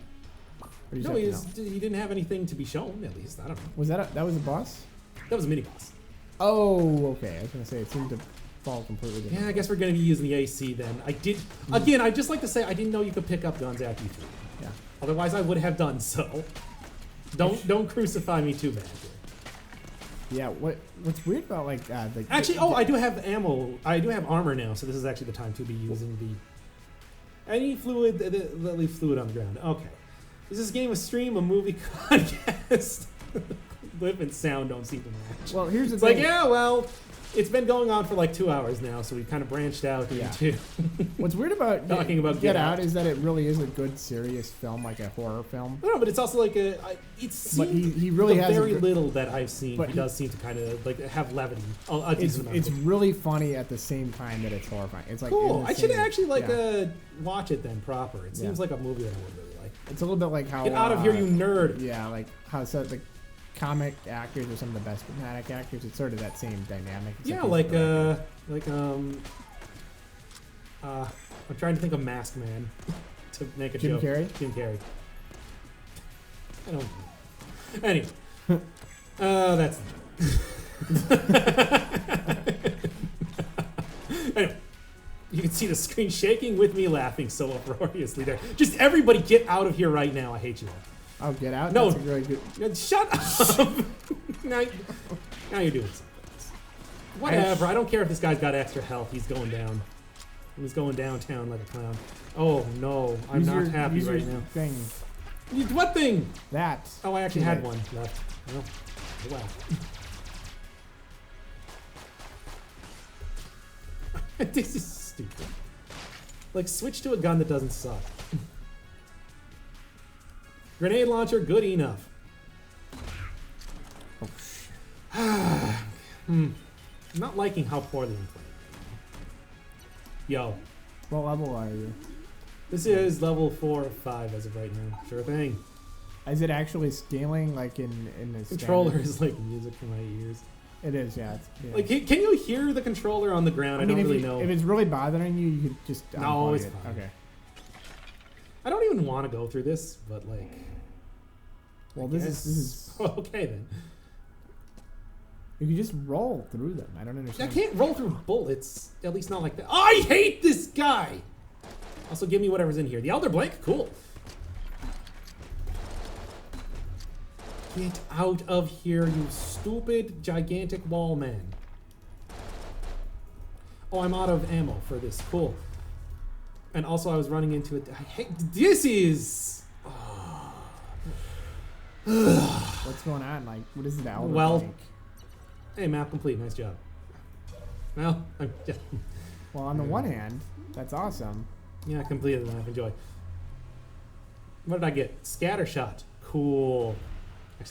Or you No, just have to know? he didn't have anything to be shown, at least. I don't know. Was that that was a boss? That was a mini boss. Oh, okay. I was gonna say it seemed to fall completely different. Yeah, I guess we're going to be using the AC then. I did... Again, I'd just like to say I didn't know you could pick up guns after you threw them. Yeah. Otherwise, I would have done so. Don't crucify me too bad here. Yeah. What's weird about like Actually, I do have ammo. I do have armor now, so this is actually the time to be using the... Any fluid... That leaves fluid on the ground. Okay. Is this game a stream, a movie, podcast? Lip and sound don't seem to match. Well, here's the It's thing. like, yeah, well... It's been going on for like 2 hours now, so we kind of branched out into... What's weird about Talking about Get Get Out Out. is that it really is a good, serious film, like a horror film. No, but it's also like a... It's But he really has a very good- little that I've seen. but He he- does seem to kind of like have levity. A It's decent amount it's of it. really funny at the same time that it's horrifying. It's like Cool. in the I should same- actually yeah. watch it then proper. It seems Yeah. like a movie that I would really like. It's a little bit like how Get out of here, you nerd. Yeah, like how so the comic actors are some of the best dramatic actors. It's sort of that same dynamic. It's Yeah, he's the I'm trying to think of Mask Man to make a Jim joke. Carrey? Jim Carrey. I don't know. Anyway. That's... Anyway. You can see the screen shaking with me laughing so uproariously there. Just everybody get out of here right now. I hate you all. Oh, Get Out. No. That's a really good. Yeah, shut up! now you're doing something. Whatever. I don't care if this guy's got extra health. He's going down. He's going downtown like a clown. Oh no, I'm Use not your- happy use your right now. Thing. What thing? That. Oh, I actually Too had late. one left. Oh, wow. This is stupid. Like, switch to a gun that doesn't suck. Grenade launcher, good enough. Oh, I'm not liking how poorly I'm playing. Yo, what level are you? this is level 4 or 5 as of right now. Sure thing. Is it actually scaling like in the Controller standard? is like music for my ears. It is, yeah. Yeah. Like, can you hear the controller on the ground? I, mean, don't if really you- know. If it's really bothering you, you could just No, unplug it's it. fine. Okay. I don't even want to go through this, but like. Well, I this guess- is okay then. you can just roll through them. I don't I understand. can't roll through bullets. At least not like that. I hate this guy. Also, give me whatever's in here. The Elder Blank, cool. Get out of here, you stupid, gigantic wall man. Oh, I'm out of ammo for this. Cool. And also, I was running into it. I hate. This is. What's going on? Like, what is the Elder Well- Blank? Hey, map complete. Nice job. Well, Well, on the one hand, that's awesome. yeah, I completed the map. Enjoy. What did I get? Scatter shot. Cool.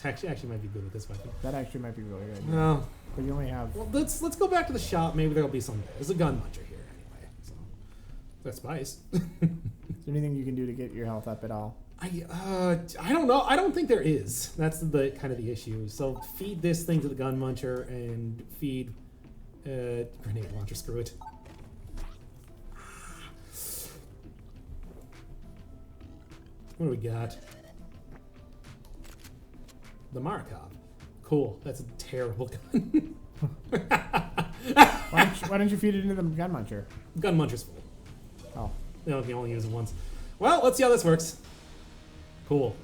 Actually might be good with this weapon. That actually might be really good. Well, But you only have. let's go back to the shop. Maybe there'll be some. There's a gun muncher here anyway. So that's spice. Is there anything you can do to get your health up at all? I don't know. I don't think there is. That's the kind of the issue. So feed this thing to the gun muncher and feed grenade launcher. Screw it. What do we got? The Markov. Cool. That's a terrible gun. Why don't you feed it into the gun muncher? Gun muncher's full. Oh, You can only use it once. Well, let's see how this works. Cool.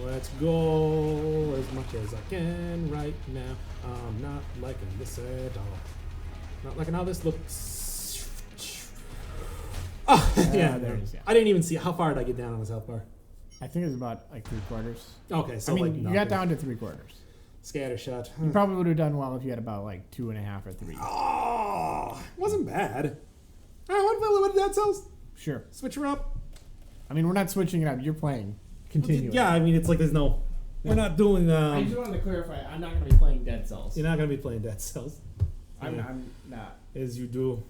Let's go as much as I can right now. I'm not liking this at all. Not liking how this looks. Oh, yeah, there it is, yeah. I didn't even see how far did I get down on this health bar. I think it's about like 3/4. Okay, so I mean, like you nothing. got down to 3/4. Scatter shot. You probably would have done well if you had about like 2.5 or 3. Oh, wasn't bad. What did that tell us? Sure. Switch her up. I mean, we're not switching it up. You're playing. continuing. Yeah, I mean, it's like there's no... We're not doing... I just wanted to clarify, I'm not going to be playing Dead Cells. You're not going to be playing Dead Cells. I'm not. As you do.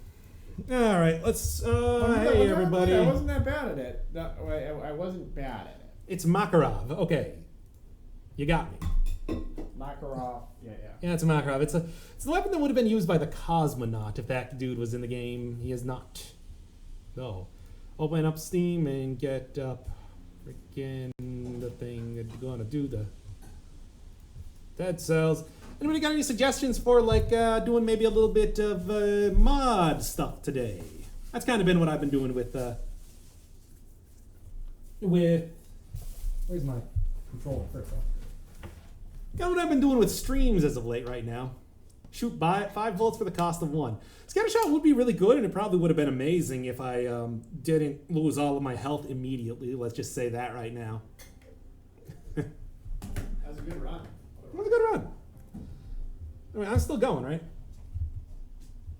All right, let's... hey, everybody. I wasn't that bad at it. I wasn't bad at it. It's Makarov. Okay. You got me. Makarov. Yeah. Yeah, it's a Makarov. It's a weapon that would have been used by the Cosmonaut if that dude was in the game. He is not. So, open up Steam and get up freaking the thing that you're gonna do the Dead Cells. Anybody got any suggestions for like doing maybe a little bit of mod stuff today? That's kind of been what I've been doing with where's my controller first off? Got what I've been doing with streams as of late right now. Shoot by 5 volts for the cost of 1. Scatter shot would be really good, and it probably would have been amazing if I didn't lose all of my health immediately. Let's just say that right now. That was a good run. That was a good run. I mean, I'm still going, right?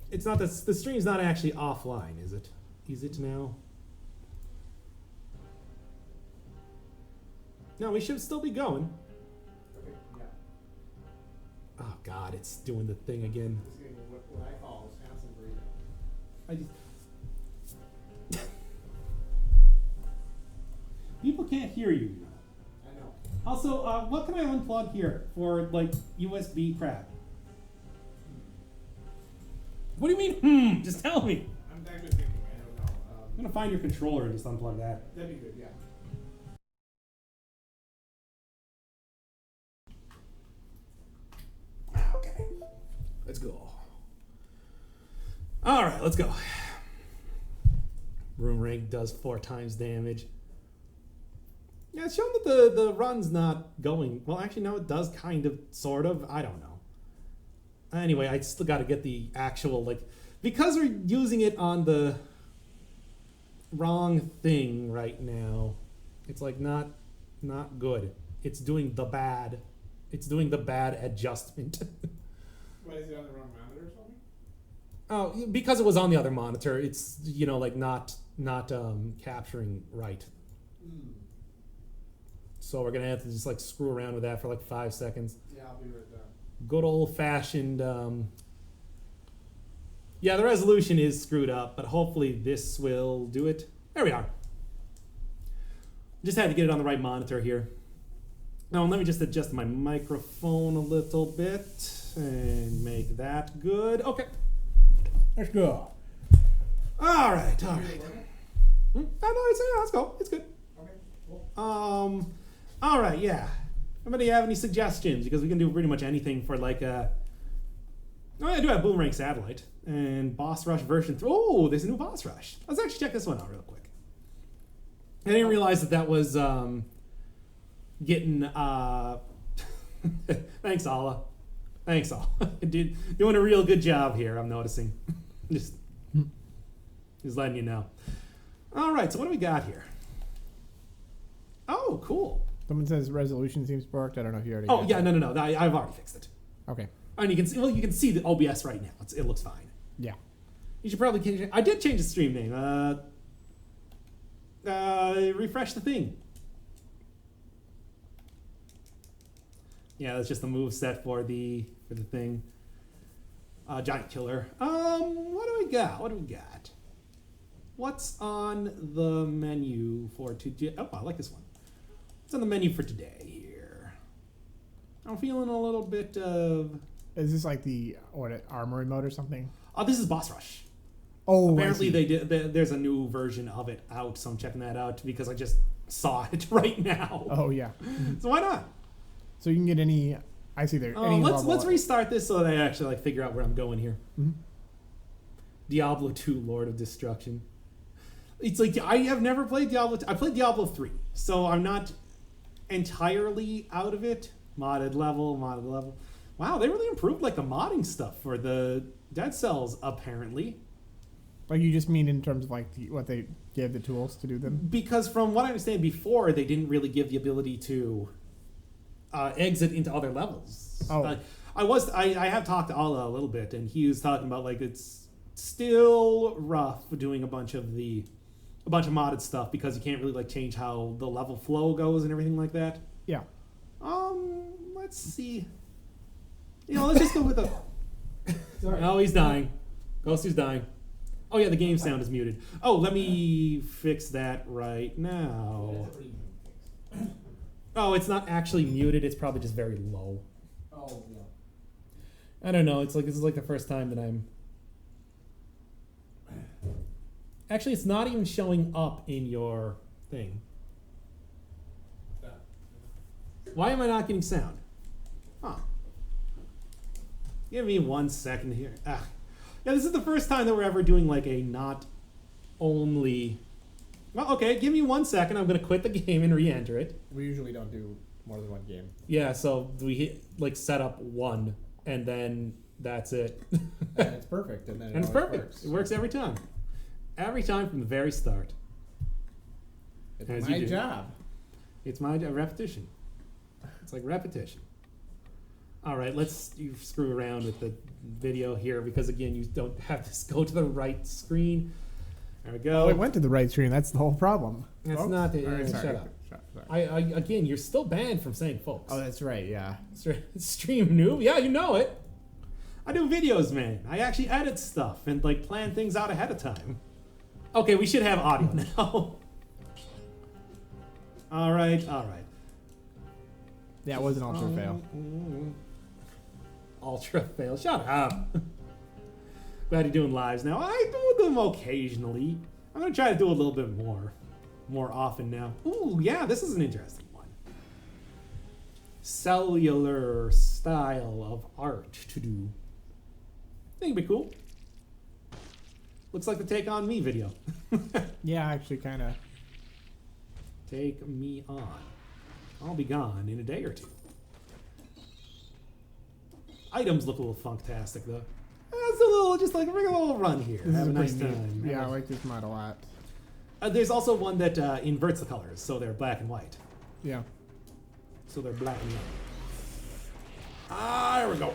It's not the stream's not actually offline, is it? Is it now? No, we should still be going. Okay, yeah. Oh God, it's doing the thing again. This is going to be what I call Wisconsin burrito. I just... People can't hear you. I know. Also, what can I unplug here for like USB crap? What do you mean? Just tell me. I'm actually thinking. I don't know. I'm gonna find your controller and just unplug that. That'd be good. Yeah. Okay, let's go. All right, let's go. Room rank does 4 times damage. Yeah, it's shown that the run's not going. Well, actually, no, it does kind of, sort of. I don't know. Anyway, I still got to get the actual, like, because we're using it on the wrong thing right now. It's like not good. It's doing the bad. It's doing the bad adjustment. What, is it on the wrong monitor or something? Oh, because it was on the other monitor, it's, you know, like not capturing right. So we're gonna have to just like screw around with that for like 5 seconds. Yeah, I'll be right there. Good old fashioned. Yeah, the resolution is screwed up, but hopefully this will do it. There we are. Just had to get it on the right monitor here. Now let me just adjust my microphone a little bit and make that good. Okay, let's go. All right. Oh, no, let's go. It's good. Okay, cool. All right, yeah. Anybody have any suggestions? Because we can do pretty much anything for like oh, I do have Boomerang Satellite and Boss Rush version 3. Oh, there's a new Boss Rush. Let's actually check this one out real quick. I didn't realize that was getting thanks Allah. Thanks Allah. Doing a real good job here, I'm noticing. just letting you know. All right, so what do we got here? Oh, cool. Someone says resolution seems borked. I don't know if you already. Oh yeah, no. I've already fixed it. Okay. And you can see. Well, you can see the OBS right now. It looks fine. Yeah. You should probably change it. I did change the stream name. Refresh the thing. Yeah, that's just the move set for the thing. Giant Killer. What do we got? What's on the menu for today? Oh, I like this one. What's on the menu for today here? I'm feeling a little bit of... Is this like the armory mode or something? Oh, this is Boss Rush. Oh, apparently there's a new version of it out, so I'm checking that out because I just saw it right now. Oh yeah. So why not? So you can get any... I see there. Let's restart this so that I actually like figure out where I'm going here. Mm-hmm. Diablo 2 Lord of Destruction. It's like I have never played Diablo 2. I played Diablo 3, so I'm not entirely out of it. Modded level. Wow, they really improved like the modding stuff for the Dead Cells apparently. Like you just mean in terms of like what they gave the tools to do them? Because from what I understand before, they didn't really give the ability to exit into other levels. Oh. I have talked to Allah a little bit, and he was talking about like it's still rough doing a bunch of the a bunch of modded stuff because you can't really like change how the level flow goes and everything like that. Yeah. Let's see. Let's just go with a. Sorry. Oh, he's dying. Ghost is dying. Oh yeah, the game sound is muted. Oh, let me fix that right now. Oh, it's not actually muted. It's probably just very low. Oh yeah. I don't know. This is like the first time that I'm. Actually, it's not even showing up in your thing. Why am I not getting sound? Huh. Give me 1 second here. Yeah, this is the first time that we're ever doing like a not only. Well, okay, give me 1 second. I'm going to quit the game and re-enter it. We usually don't do more than one game. Yeah, so we hit like set up one, and then that's it. And it's perfect. And then it's perfect. It works every time. Every time from the very start. It's my job. It's my repetition. It's like repetition. All right, let's screw around with the video here because again, you don't have this go to the right screen. There we go. Oh, it went to the right screen. That's the whole problem. That's not the. Right, shut up. Sorry. Again, you're still banned from saying folks. Oh, that's right. Yeah. Stream noob. Yeah, you know it. I do videos, man. I actually edit stuff and like plan things out ahead of time. Okay, we should have audio now. All right. Yeah, it was an ultra fail. Ultra fail. Shut up. Glad you're doing lives now. I do them occasionally. I'm gonna try to do a little bit more often now. Ooh, yeah, this is an interesting one. Cellular style of art to do. I think it'd be cool. Looks like the Take On Me video. Yeah, actually, kind of. Take me on. I'll be gone in a day or two. Items look a little funktastic though. It's a little, just like a little run here. This Have is a nice pretty time. neat. Yeah, I like this mod a lot. There's also one that inverts the colors, so they're black and white. Yeah. So they're black and white. Ah, there we go.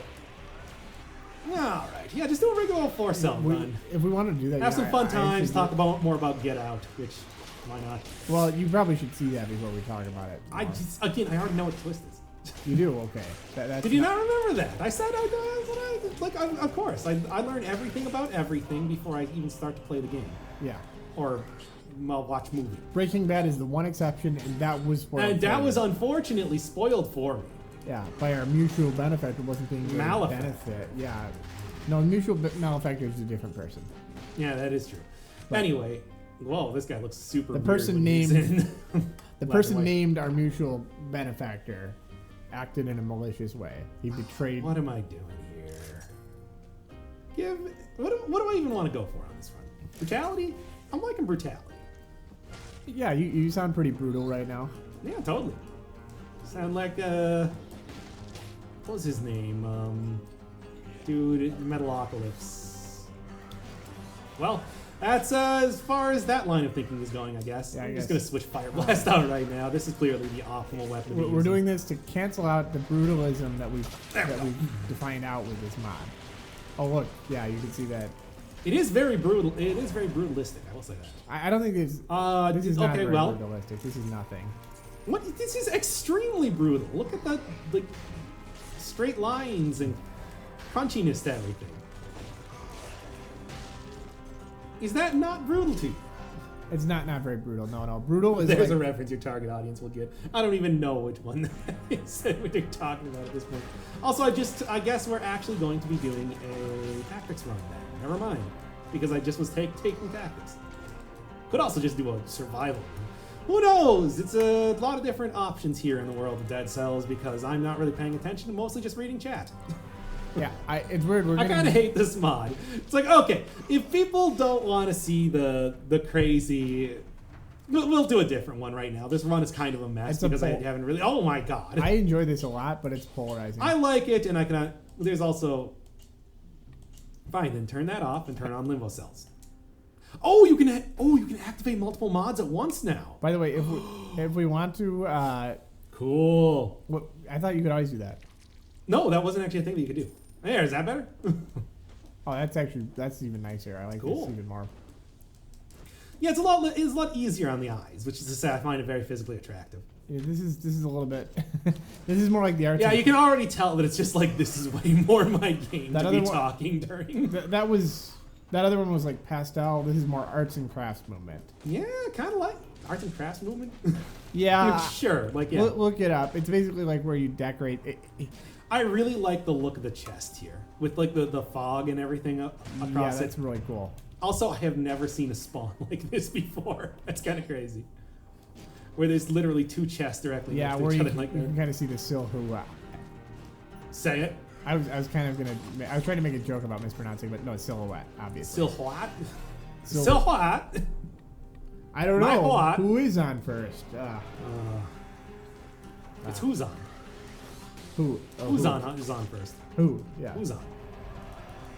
All right. Yeah, just do a regular old 4-cell run. If we want to do that, Have some fun times. Talk about. about more about Get Out, which why not? Well, you probably should see that before we talk about it. I already know what Twist is. You do? Okay. That's Did you not remember that? I said of course. I learn everything about everything before I even start to play the game Yeah. or watch movie. Breaking Bad is the one exception, and that was spoiled. And that for was me. unfortunately spoiled for me. Yeah, by our mutual benefactor wasn't being given Malefactor. benefit. Yeah. No, mutual malefactor is a different person. Yeah, that is true. But anyway, whoa, this guy looks super. The weird person when he's named in the black person and white. named our mutual benefactor acted in a malicious way. He betrayed. What am I doing here? What do I even want to go for on this one? Brutality? I'm liking brutality. Yeah, you sound pretty brutal right now. Yeah, totally. Sound like what was his name? Dude, Metalocalypse. Well, that's as far as that line of thinking is going, I guess. Yeah, I I'm guess. just gonna switch Fire Blast out right now. This is clearly the optimal weapon. to be We're using. doing this to cancel out the brutalism that we've defined out with this mod. Oh look, yeah, you can see that. It is very brutal. It is very brutalistic. I will say that. I don't think this is not okay. very Well, brutalistic. This is nothing. what? This is extremely brutal. Look at the straight lines and crunchiness to everything. Is that not brutal to you? It's not very brutal. No. Brutal is There's like, a reference your target audience will get. I don't even know which one that is what you're talking about at this point. Also, I guess we're actually going to be doing a tactics run then. Never mind. Because I just was taking tactics. Could also just do a survival run. Who knows? It's a lot of different options here in the world of Dead Cells because I'm not really paying attention, mostly just reading chat. yeah. It's weird. I kind of hate this mod. It's like, okay, if people don't want to see the crazy, we'll do a different one right now. This run is kind of a mess because I haven't really. Oh my god! I enjoy this a lot, but it's polarizing. I like it, and I cannot. There's also. Fine, then turn that off and turn on limbo cells. Oh, you can activate multiple mods at once now. By the way, if we want to, Cool. I thought you could always do that. No, that wasn't actually a thing that you could do. There, is that better? Oh, that's even nicer. I like Cool. this even more. Yeah, it's a lot easier on the eyes, which is to say I find it very physically attractive. Yeah, this is a little bit. This is more like the arts. Yeah, you can already tell that it's just like this is way more my game That to other be one- talking during. That other one was like pastel. This is more arts and crafts movement. Yeah, kind of like arts and crafts movement. Yeah. Sure, like yeah. Look it up. It's basically like where you decorate. I really like the look of the chest here with like the fog and everything across Yeah, it. that's really cool. Also, I have never seen a spawn like this before. That's kind of crazy. Where there's literally two chests directly Yeah, next to where each you other like can that. kind of see the silhouette. Say it. I was kind of gonna. I was trying to make a joke about mispronouncing, but no, it's silhouette, obviously. Silhouette. Sil- Silhouette. I don't My know what? who is on first. It's who's on. Who? Oh, Who's who? on? Who's on first? Who? Yeah. Who's on?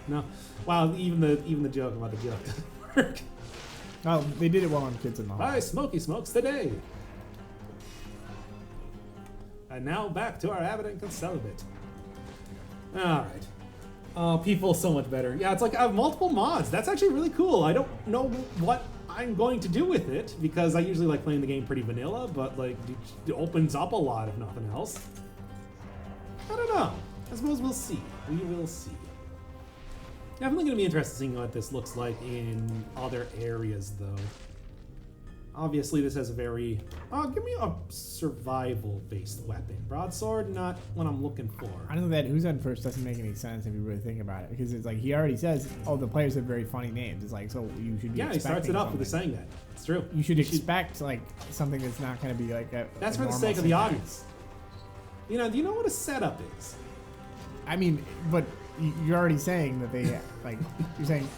No. Wow. Even the joke about the joke doesn't work. Oh, they did it well on Kids in the Hall. Hi, Smokey Smokes today. And now back to our Abbott and Celibate. Alright. People so much better. Yeah, it's like I have multiple mods. That's actually really cool. I don't know what I'm going to do with it because I usually like playing the game pretty vanilla, but like it opens up a lot if nothing else. I don't know. I suppose we'll see. We will see. Definitely going to be interested seeing what this looks like in other areas, though. Obviously, this has a very... give me a survival-based weapon. Broadsword, not what I'm looking for. I don't know that who's on first doesn't make any sense if you really think about it, because it's like he already says, "Oh, the players have very funny names." It's like, so you should be. Yeah, he starts it off with something. saying that. It's true. You should expect like something that's not going to be like a. That's a for the normal sake of the syntax. audience. You know, do you know what a setup is? I mean, but you're already saying that they like. You're saying.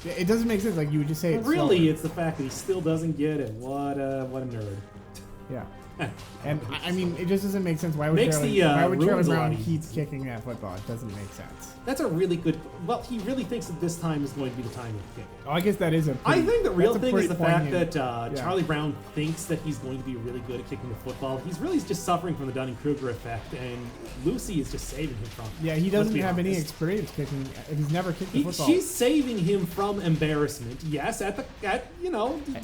It doesn't make sense. Like you would just say. It's Really, slower. it's the fact that he still doesn't get it. What a nerd. Yeah. And I mean, it just doesn't make sense. Why would Makes Charlie, the, why would Charlie rules a lot Brown easier. keep kicking that football? It doesn't make sense. That's a really good... Well, he really thinks that this time is going to be the time to kick it. Oh, I guess that is a. I Pretty, think the real that's a thing is pretty the fact poignant- that yeah. Charlie Brown thinks that he's going to be really good at kicking the football. He's really just suffering from the Dunning-Kruger effect, and Lucy is just saving him from it. Yeah, he Let's doesn't be have any honest. experience kicking. He's never kicked the football. She's saving him from embarrassment. Yes, at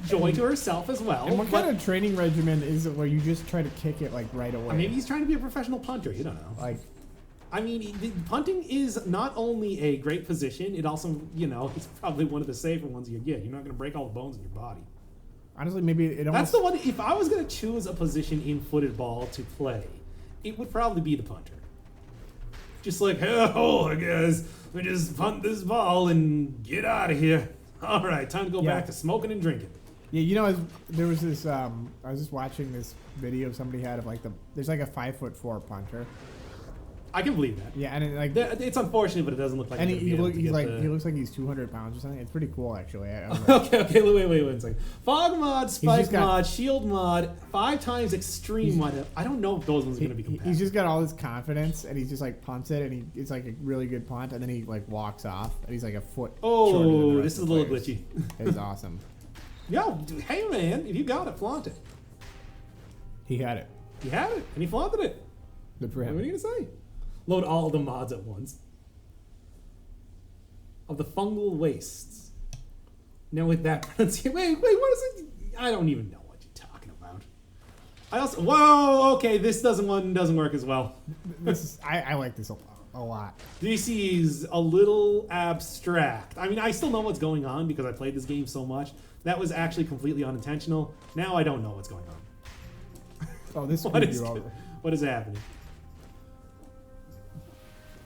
joy to herself as well. And what but kind of training regimen is it where you just try to kick it like right away? maybe he's trying to be a professional punter. You don't know. like I mean, punting is not only a great position, it also, it's probably one of the safer ones you get. You're not going to break all the bones in your body. honestly, maybe it That's almost. the one. If I was going to choose a position in footed ball to play, it would probably be the punter. Just like, oh, guys, we just punt this ball and get out of here. All right, time to go Yeah. back to smoking and drinking. Yeah, there was this. I was just watching this video somebody had of like there's like a 5'4" punter. I can believe that. Yeah, and it, like. It's unfortunate, but it doesn't look like. And I'm gonna be able to he get looks like he's 200 pounds or something. It's pretty cool, actually. Okay, wait one second. Fog mod, spike just got- mod, shield mod, 5 times extreme mod. I don't know if those ones are going to be compatible. He's just got all this confidence, and he's just like punts it, and it's like a really good punt, and then he like walks off, and he's like a foot. shorter than the Oh, rest this is a of the little players. glitchy. It's awesome. Yo, hey man, if you got it, flaunt it. He had it. You had it, and he flaunted it. Good for What are him. you gonna say? Load all the mods at once. Of the fungal wastes. Now with that pronunciation, wait, what is it? I don't even know what you're talking about. Whoa, okay, this doesn't work as well. This is I like this a lot. This is a little abstract. I mean, I still know what's going on because I played this game so much. That was actually completely unintentional. Now I don't know what's going on. Oh, this What screwed is you over. what is happening?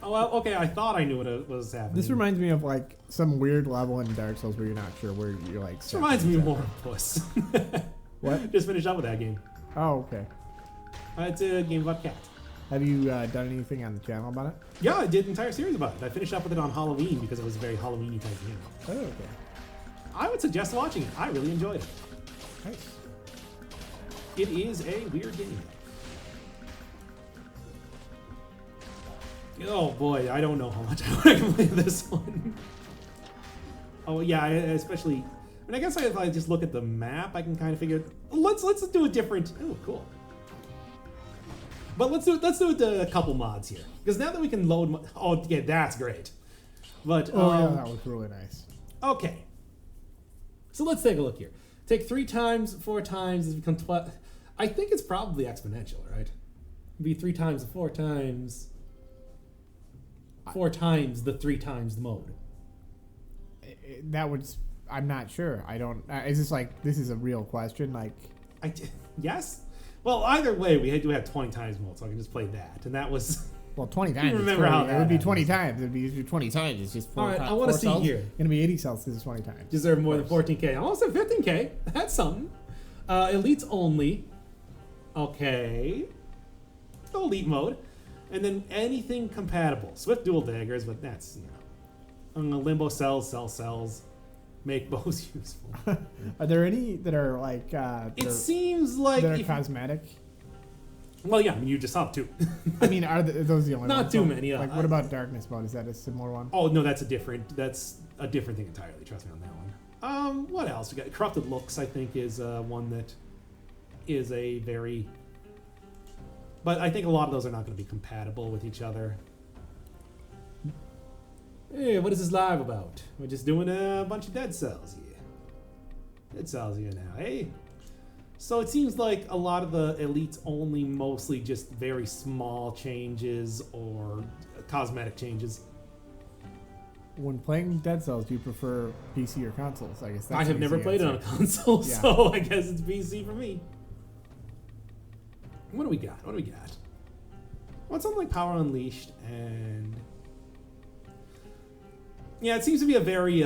Oh, well, okay, I thought I knew what was happening. This reminds me of like some weird level in Dark Souls where you're not sure where you're like. This reminds me more of Puss. What? Just finished up with that game. Oh, okay. It's a game about cats. Have you done anything on the channel about it? Yeah, I did an entire series about it. I finished up with it on Halloween because it was a very Halloween-y type game. Oh, okay. I would suggest watching it. I really enjoyed it. Nice. It is a weird game. Oh boy, I don't know how much I want to play this one. Oh yeah, especially. I mean, I guess if I just look at the map, I can kind of figure. Let's do a different. Oh, cool. But let's do it a couple mods here, because now that we can load. Oh yeah, that's great. But Oh yeah, that was really nice. okay. So let's take a look here. Take 3 times, 4 times, it's become 12. I think it's probably exponential, right? It'd be 3 times, 4 times, 4 times the 3 times the mode. That would. I'm not sure. I don't. Is this like this is a real question? Like, Yes. Well, either way, we do have 20 times mode, so I can just play that, and that was. well, 20 times. Remember how it would be that 20 times. It'd be 20 times. It's just 4 All right, times. I want to see cells. here. Gonna be 80 cells because it's 20 times. Deserve more than 14K. Almost at 15K. That's something. Elites only. Okay. Elite mode. And then anything compatible. Swift dual daggers, but that's, limbo cells. Make bows useful. Are there any that are like? It seems like... that are cosmetic. Well, yeah, I mean, you just saw 2. I mean, are those the only Not ones? too many, Like, what about darkness mode? Is that a similar one? Oh, no, that's a different thing entirely. Trust me on that one. What else? We got Corrupted Looks, I think, is one that is a very... But I think a lot of those are not going to be compatible with each other. Hey, what is this live about? We're just doing a bunch of dead cells here. Dead cells here now, hey? So it seems like a lot of the elites only mostly just very small changes or cosmetic changes. When playing Dead Cells, do you prefer PC or consoles? I guess that's I have an never easy played it on a answer. console, Yeah. so I guess it's PC for me. What do we got? What's on like Power Unleashed and... Yeah, it seems to be a very,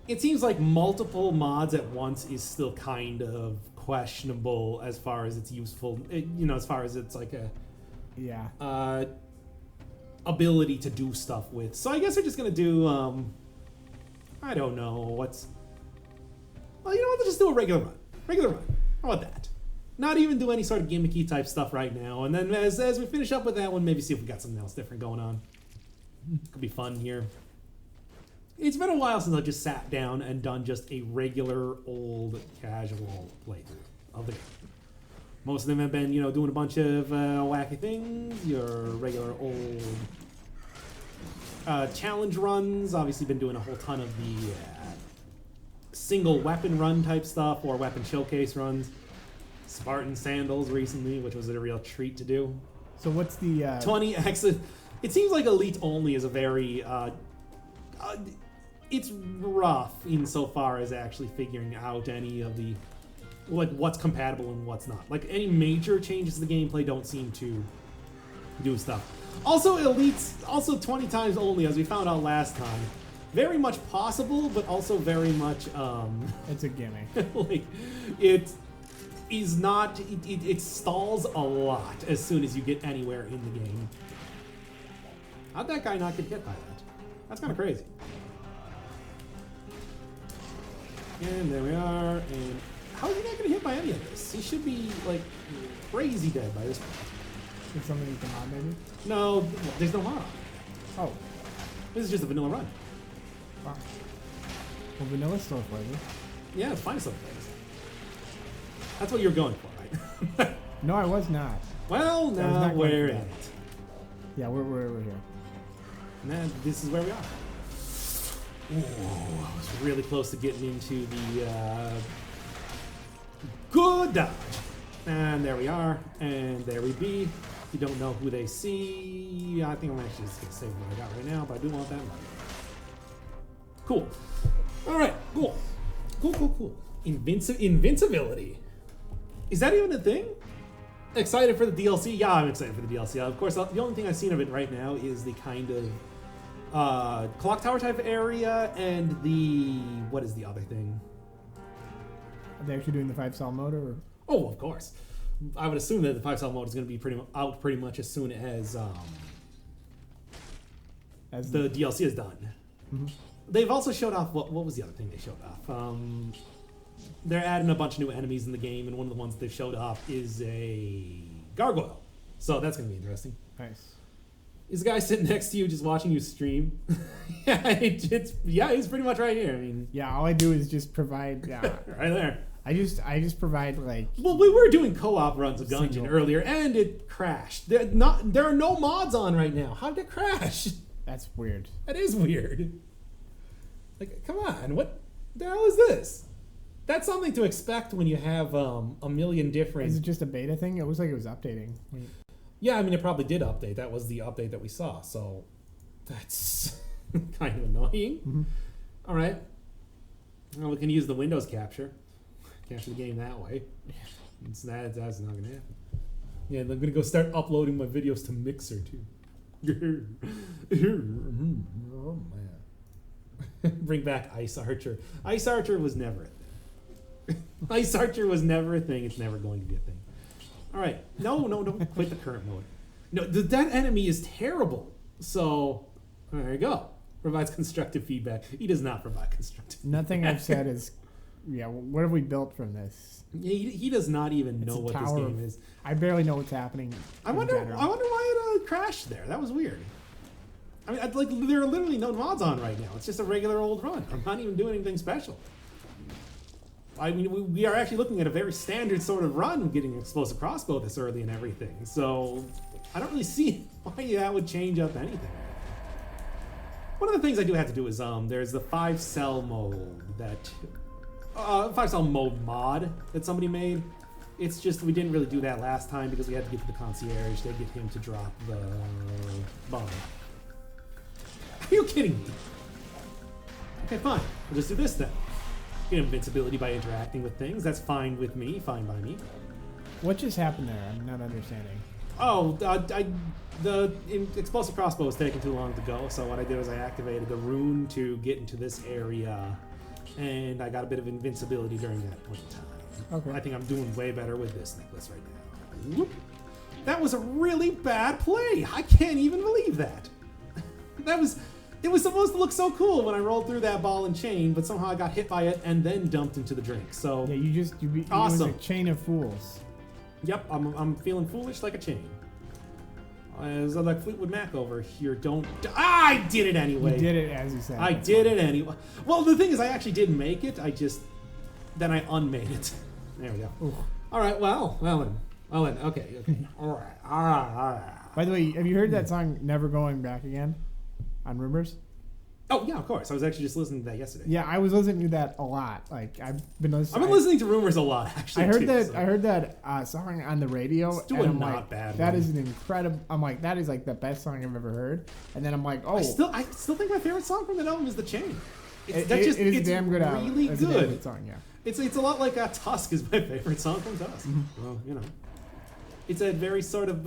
it seems like multiple mods at once is still kind of questionable as far as its useful, as far as it's like a... Yeah. Ability to do stuff with. So I guess we're just gonna do, I don't know, what's... Well, you know what, let's just do a regular run. How about that? Not even do any sort of gimmicky type stuff right now, and then as we finish up with that one, maybe see if we got something else different going on. Could be fun here. It's been a while since I just sat down and done just a regular old casual playthrough of the game. Most of them have been, doing a bunch of wacky things, your regular old challenge runs. Obviously been doing a whole ton of the single weapon run type stuff or weapon showcase runs. Spartan Sandals recently, which was a real treat to do. So what's the 20x? It seems like Elite only is a very it's rough insofar as actually figuring out any of the what's compatible and what's not. Like any major changes to the gameplay don't seem to do stuff. Also, Elite's also 20 times only, as we found out last time. Very much possible, but also very much it's a gimmick. like it is not. It stalls a lot as soon as you get anywhere in the game. How'd that guy not get hit by that? That's kind of crazy. And there we are. And how is he not getting hit by any of this? He should be like crazy dead by this point. Is something you can mod maybe? No, there's no mod. Oh, This is just a vanilla run. wow. Well, vanilla still a flavor. Yeah, it's fine stuff. That's what you're going for, right? No, I was not. Well, I was now not going we're for in that. it. Yeah, we're here. And then this is where we are. Ooh, I was really close to getting into the good dodge. And there we are. And there we be. If you don't know who they see, I think I'm actually just going to save what I got right now, but I do want that one. Cool. All right, cool. Cool. Invincibility. Is that even a thing? Excited for the DLC? Yeah, I'm excited for the DLC. Of course, the only thing I've seen of it right now is the kind of clock tower type area and the... What is the other thing? Are they actually doing the 5-cell mode or? Oh, of course. I would assume that the 5-cell mode is going to be out pretty much as soon as the DLC is done. Mm-hmm. They've also showed off... What was the other thing they showed off? They're adding a bunch of new enemies in the game, and one of the ones they've showed off is a gargoyle. So that's going to be interesting. Nice. Is the guy sitting next to you just watching you stream? Yeah, he's pretty much right here. I mean, Yeah, all I do is just provide. right there. I just provide like. Well, we were doing co-op runs of Gungeon Single. earlier, and it crashed. There are no mods on right now. How did it crash? That's weird. That is weird. Like, come on, what the hell is this? That's something to expect when you have a million different... Is it just a beta thing? It looks like it was updating. Yeah, I mean, it probably did update. That was the update that we saw, so that's kind of annoying. Mm-hmm. All right. Well, we can use the Windows capture the game that way. That's not going to happen. Yeah, I'm going to go start uploading my videos to Mixer, too. Oh, man. Bring back Ice Archer. Ice Archer was never a thing. Ice Archer was never a thing. It's never going to be a thing. All right. No, don't quit the current mode. No, that enemy is terrible. So, there you go. Provides constructive feedback. He does not provide constructive Nothing feedback. I've said is, what have we built from this? He does not even know what this game is. I barely know what's happening. I wonder why it crashed there. That was weird. I mean, there are literally no mods on right now. It's just a regular old run. I'm not even doing anything special. I mean, we are actually looking at a very standard sort of run, getting explosive crossbow this early and everything. So I don't really see why that would change up anything. One of the things I do have to do is there's the 5-cell mode that 5-cell mode mod that somebody made. It's just we didn't really do that last time because we had to get to the concierge to get him to drop the bomb. Are you kidding me? Okay, fine. We'll just do this then. Get invincibility by interacting with things. That's fine with me. Fine by me. What just happened there? I'm not understanding. Oh, the explosive crossbow was taking too long to go, so what I did was I activated the rune to get into this area, and I got a bit of invincibility during that point in time. Okay. I think I'm doing way better with this necklace right now. Whoop. That was a really bad play. I can't even believe that. It was supposed to look so cool when I rolled through that ball and chain, but somehow I got hit by it and then dumped into the drink. So yeah, you awesome. was a chain of fools. Yep, I'm feeling foolish like a chain. There's like Fleetwood Mac over here. I did it anyway. You did it as you said. I did it anyway. Well, the thing is, I actually did make it. Then I unmade it. There we go. Ooh. All right. Well then. Okay. All right. By the way, have you heard that song "Never Going Back Again" on Rumors? Oh yeah, of course. I was actually just listening to that yesterday. Yeah, I was listening to that a lot. Like I've been listening to Rumors a lot actually. I heard that song on the radio. It's doing and I'm not like, bad. That is an incredible. I'm like, that is like the best song I've ever heard. And then I'm like, oh, I still think my favorite song from that album is "The Chain." It is a damn good album. Really it's good. A damn good song, yeah. It's a lot like Tusk is my favorite song from Tusk. Mm-hmm. Well, you know, it's a very sort of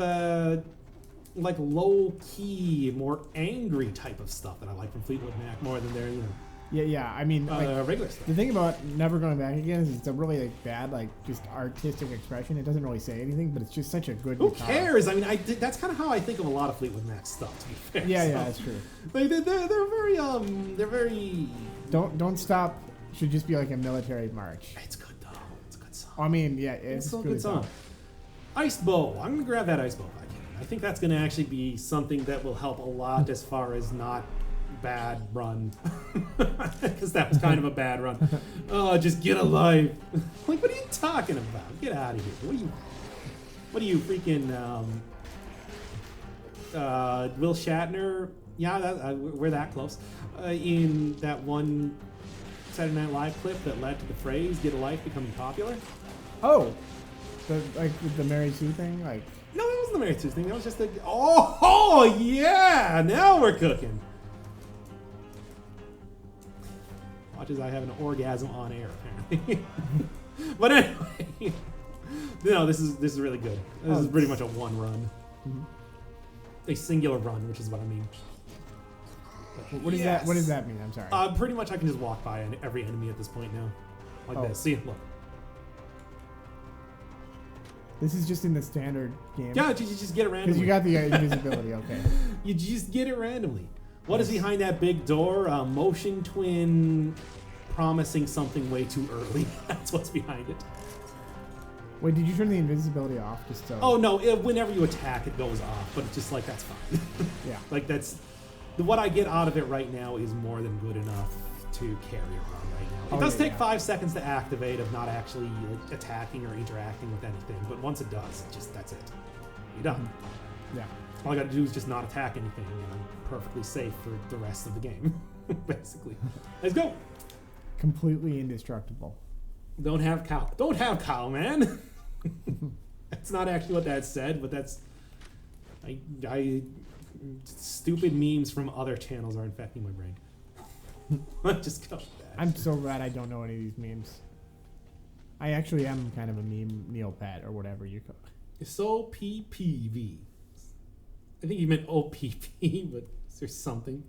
like low-key, more angry type of stuff that I like from Fleetwood Mac more than their, Yeah. I mean, regular stuff. The thing about Never Going Back Again is it's a really like bad, like just artistic expression. It doesn't really say anything, but it's just such a good. Who guitar. cares? I mean, that's kind of how I think of a lot of Fleetwood Mac stuff. To be fair, Yeah, so, that's true. Like they're very. Don't stop. Should just be like a military march. It's good though. It's a good song. I mean, yeah, it's a really good song. Ice bow. I'm gonna grab that ice bow if I can. I think that's gonna actually be something that will help a lot as far as not bad run, because that was kind of a bad run. Oh, just get a life. Like, what are you talking about? Get out of here. What are you freaking Will Shatner? Yeah, we're that close. In that one Saturday Night Live clip that led to the phrase "get a life" becoming popular. Oh, the Mary Sue thing, like. No, that wasn't the Mary Sue thing. That was just a. Oh yeah! Now we're cooking. Watch as I have an orgasm on air, apparently. But anyway, no, this is really good. This is pretty much a one run, a singular run, which is what I mean. What does that? What does that mean? I'm sorry. Pretty much, I can just walk by every enemy at this point now, like this. See, look. This is just in the standard game. Yeah, you just get it randomly. Because you got the invisibility, okay. You just get it randomly. What is behind that big door? Motion twin promising something way too early. That's what's behind it. Wait, did you turn the invisibility off just so? Oh no! Whenever you attack, it goes off. But it's just like that's fine. Yeah. Like that's what I get out of it right now is more than good enough to carry around right now. It does take 5 seconds to activate of not actually like, attacking or interacting with anything. But once it does, that's it. You're done. Yeah. All I got to do is just not attack anything, and I'm perfectly safe for the rest of the game. Basically. Let's go. Completely indestructible. Don't have cow. Don't have cow, man. That's not actually what that said, but that's... Stupid memes from other channels are infecting my brain. Let's just go with that. I'm so glad I don't know any of these memes. I actually am kind of a meme Neopet or whatever you call it. So PPV. I think you meant OPP, but is there something?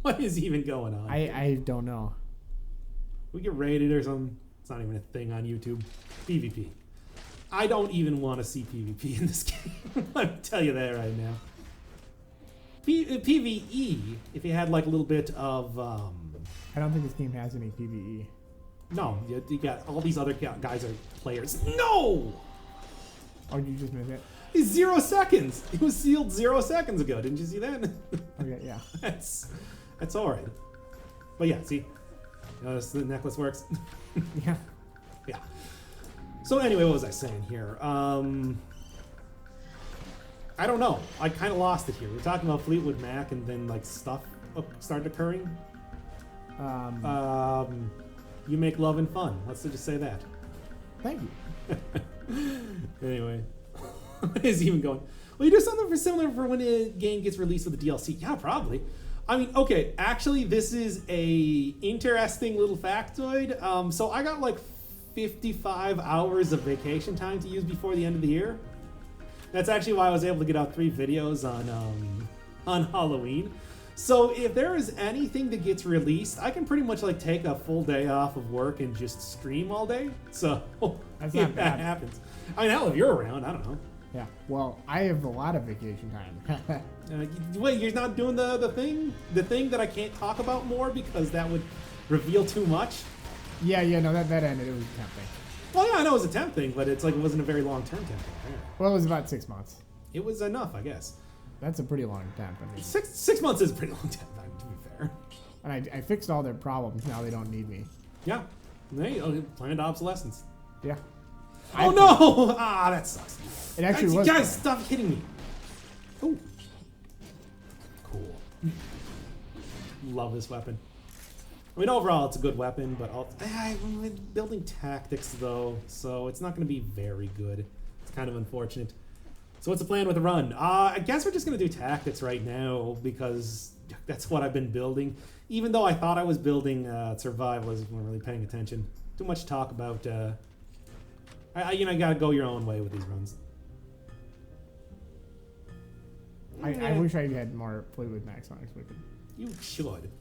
What is even going on? I don't know. We get rated or something. It's not even a thing on YouTube. PvP. I don't even want to see PvP in this game. Let me tell you that right now. PvE, if you had like a little bit of... I don't think this game has any PvE. No, you got all these other guys are players. No! Oh, you just missed it? It's 0 seconds. It was sealed 0 seconds ago. Didn't you see that? Okay, yeah. That's alright. But yeah, see? Notice the necklace works? Yeah. Yeah. So anyway, what was I saying here? I don't know. I kind of lost it here. We were talking about Fleetwood Mac and then like stuff started occurring. You make love and fun. Let's just say that. Thank you. Anyway. What is he even going? Well, you do something similar for when a game gets released with a DLC. Yeah, probably. I mean, okay, actually, this is a interesting little factoid. So I got like 55 hours of vacation time to use before the end of the year. That's actually why I was able to get out 3 videos on Halloween. So if there is anything that gets released, I can pretty much like take a full day off of work and just stream all day. So That's if not that bad. happens. I mean, hell, if you're around, I don't know. Yeah. Well, I have a lot of vacation time. Wait, you're not doing the thing that I can't talk about more because that would reveal too much? yeah, no, that ended. It was tempting. Well, yeah, I know it was a temp thing, but it's like it wasn't a very long-term temp thing. Yeah. Well, it was about 6 months. It was enough, I guess. That's a pretty long temp. I mean, 6 months is a pretty long temp, to be fair. and I fixed all their problems. Now they don't need me. Yeah. There you go. Planned obsolescence. Yeah. Oh no! Ah, that sucks. It actually was. Guys, planned. stop hitting me. Oh. Cool. Love this weapon. I mean, overall, it's a good weapon, but I'm building tactics, though, so it's not going to be very good. It's kind of unfortunate. So what's the plan with the run? I guess we're just going to do tactics right now, because that's what I've been building. Even though I thought I was building survival, I wasn't really paying attention. Too much talk about... you gotta go your own way with these runs. I wish I had more Fleetwood Mac songs. You should.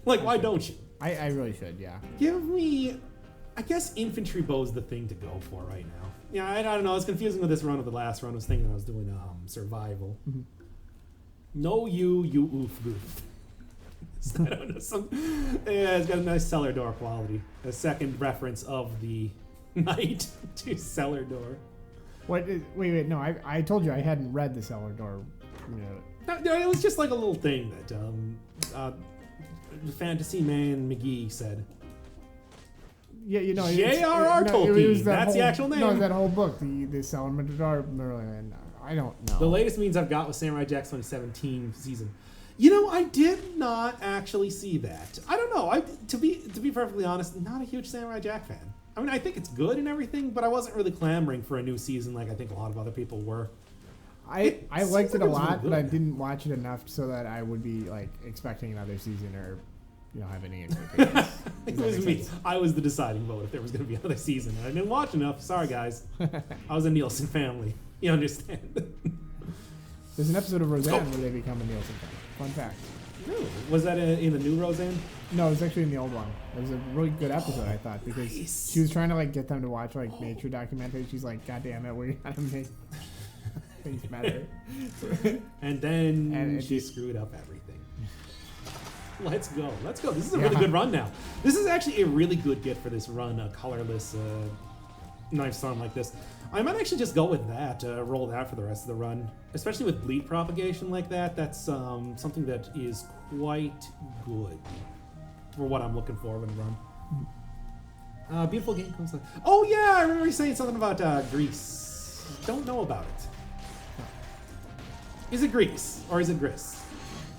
Like, why don't you? I really should, yeah. Give me... I guess infantry bow's the thing to go for right now. Yeah, I don't know. It's confusing with this run with the last run. I was thinking I was doing survival. Mm-hmm. No, you oof goof. I don't know. Yeah, it's got a nice cellar door quality. A second reference of the night to cellar door. Wait, no, I told you I hadn't read the cellar door. No, it was just like a little thing that Fantasy Man McGee said. Yeah, you know. J.R.R. Tolkien. That's the actual name. No, that whole book, the cellar door. And I don't know. The latest means I've got was Samurai Jack's 2017 season. You know, I did not actually see that. I don't know. To be perfectly honest, not a huge Samurai Jack fan. I mean, I think it's good and everything, but I wasn't really clamoring for a new season like I think a lot of other people were. I liked it a lot, really but I didn't watch it enough so that I would be like expecting another season or, have any expectations. It was me. I was the deciding vote if there was going to be another season. I didn't watch enough. Sorry, guys. I was a Nielsen family. You understand? There's an episode of Roseanne where they become a Nielsen family. Fun fact. Really? Was that in the new Roseanne? No, it was actually in the old one. It was a really good episode, I thought, because she was trying to get them to watch nature documentaries. She's like, "God damn it, we gotta make things better." And then she screwed up everything. Let's go. This is a really good run now. This is actually a really good get for this run, a colorless knife storm like this. I might actually just go with that, roll that for the rest of the run. Especially with bleed propagation like that, that's something that is quite good for what I'm looking for when I run. Beautiful game comes like... Oh yeah, I remember you saying something about Greece. Don't know about it. Is it Greece or is it Gris?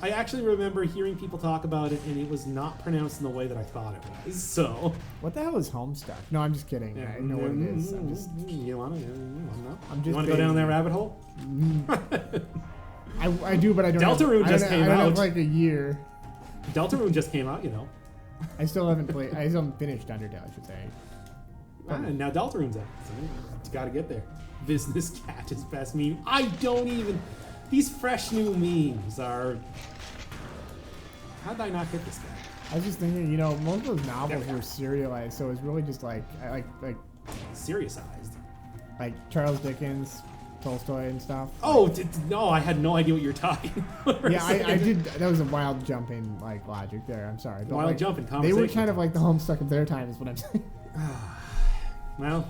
I actually remember hearing people talk about it, and it was not pronounced in the way that I thought it was. So, What the hell is Homestuck? No, I'm just kidding. I know what it is. I'm just. You want to know? I'm just You want to go down that rabbit hole? I do, but I don't. Deltarune just came I don't out. have like a year. Deltarune just came out, you know. I still haven't played. I still haven't finished Undertale, I should say. And now Deltarune's out. So you got to get there. Business cat is best meme. I don't even. These fresh new memes are. How did I not hit this guy? I was just thinking, you know, most of those novels were serialized, so it was really just like Serious-ized. like Charles Dickens, Tolstoy, and stuff. Oh, no, I had no idea what you were talking about. Yeah, I did. That was a wild jumping like logic there. I'm sorry. But, Wild like, jumping They conversation. were kind of like the Homestuck of their time, is what I'm saying. Well,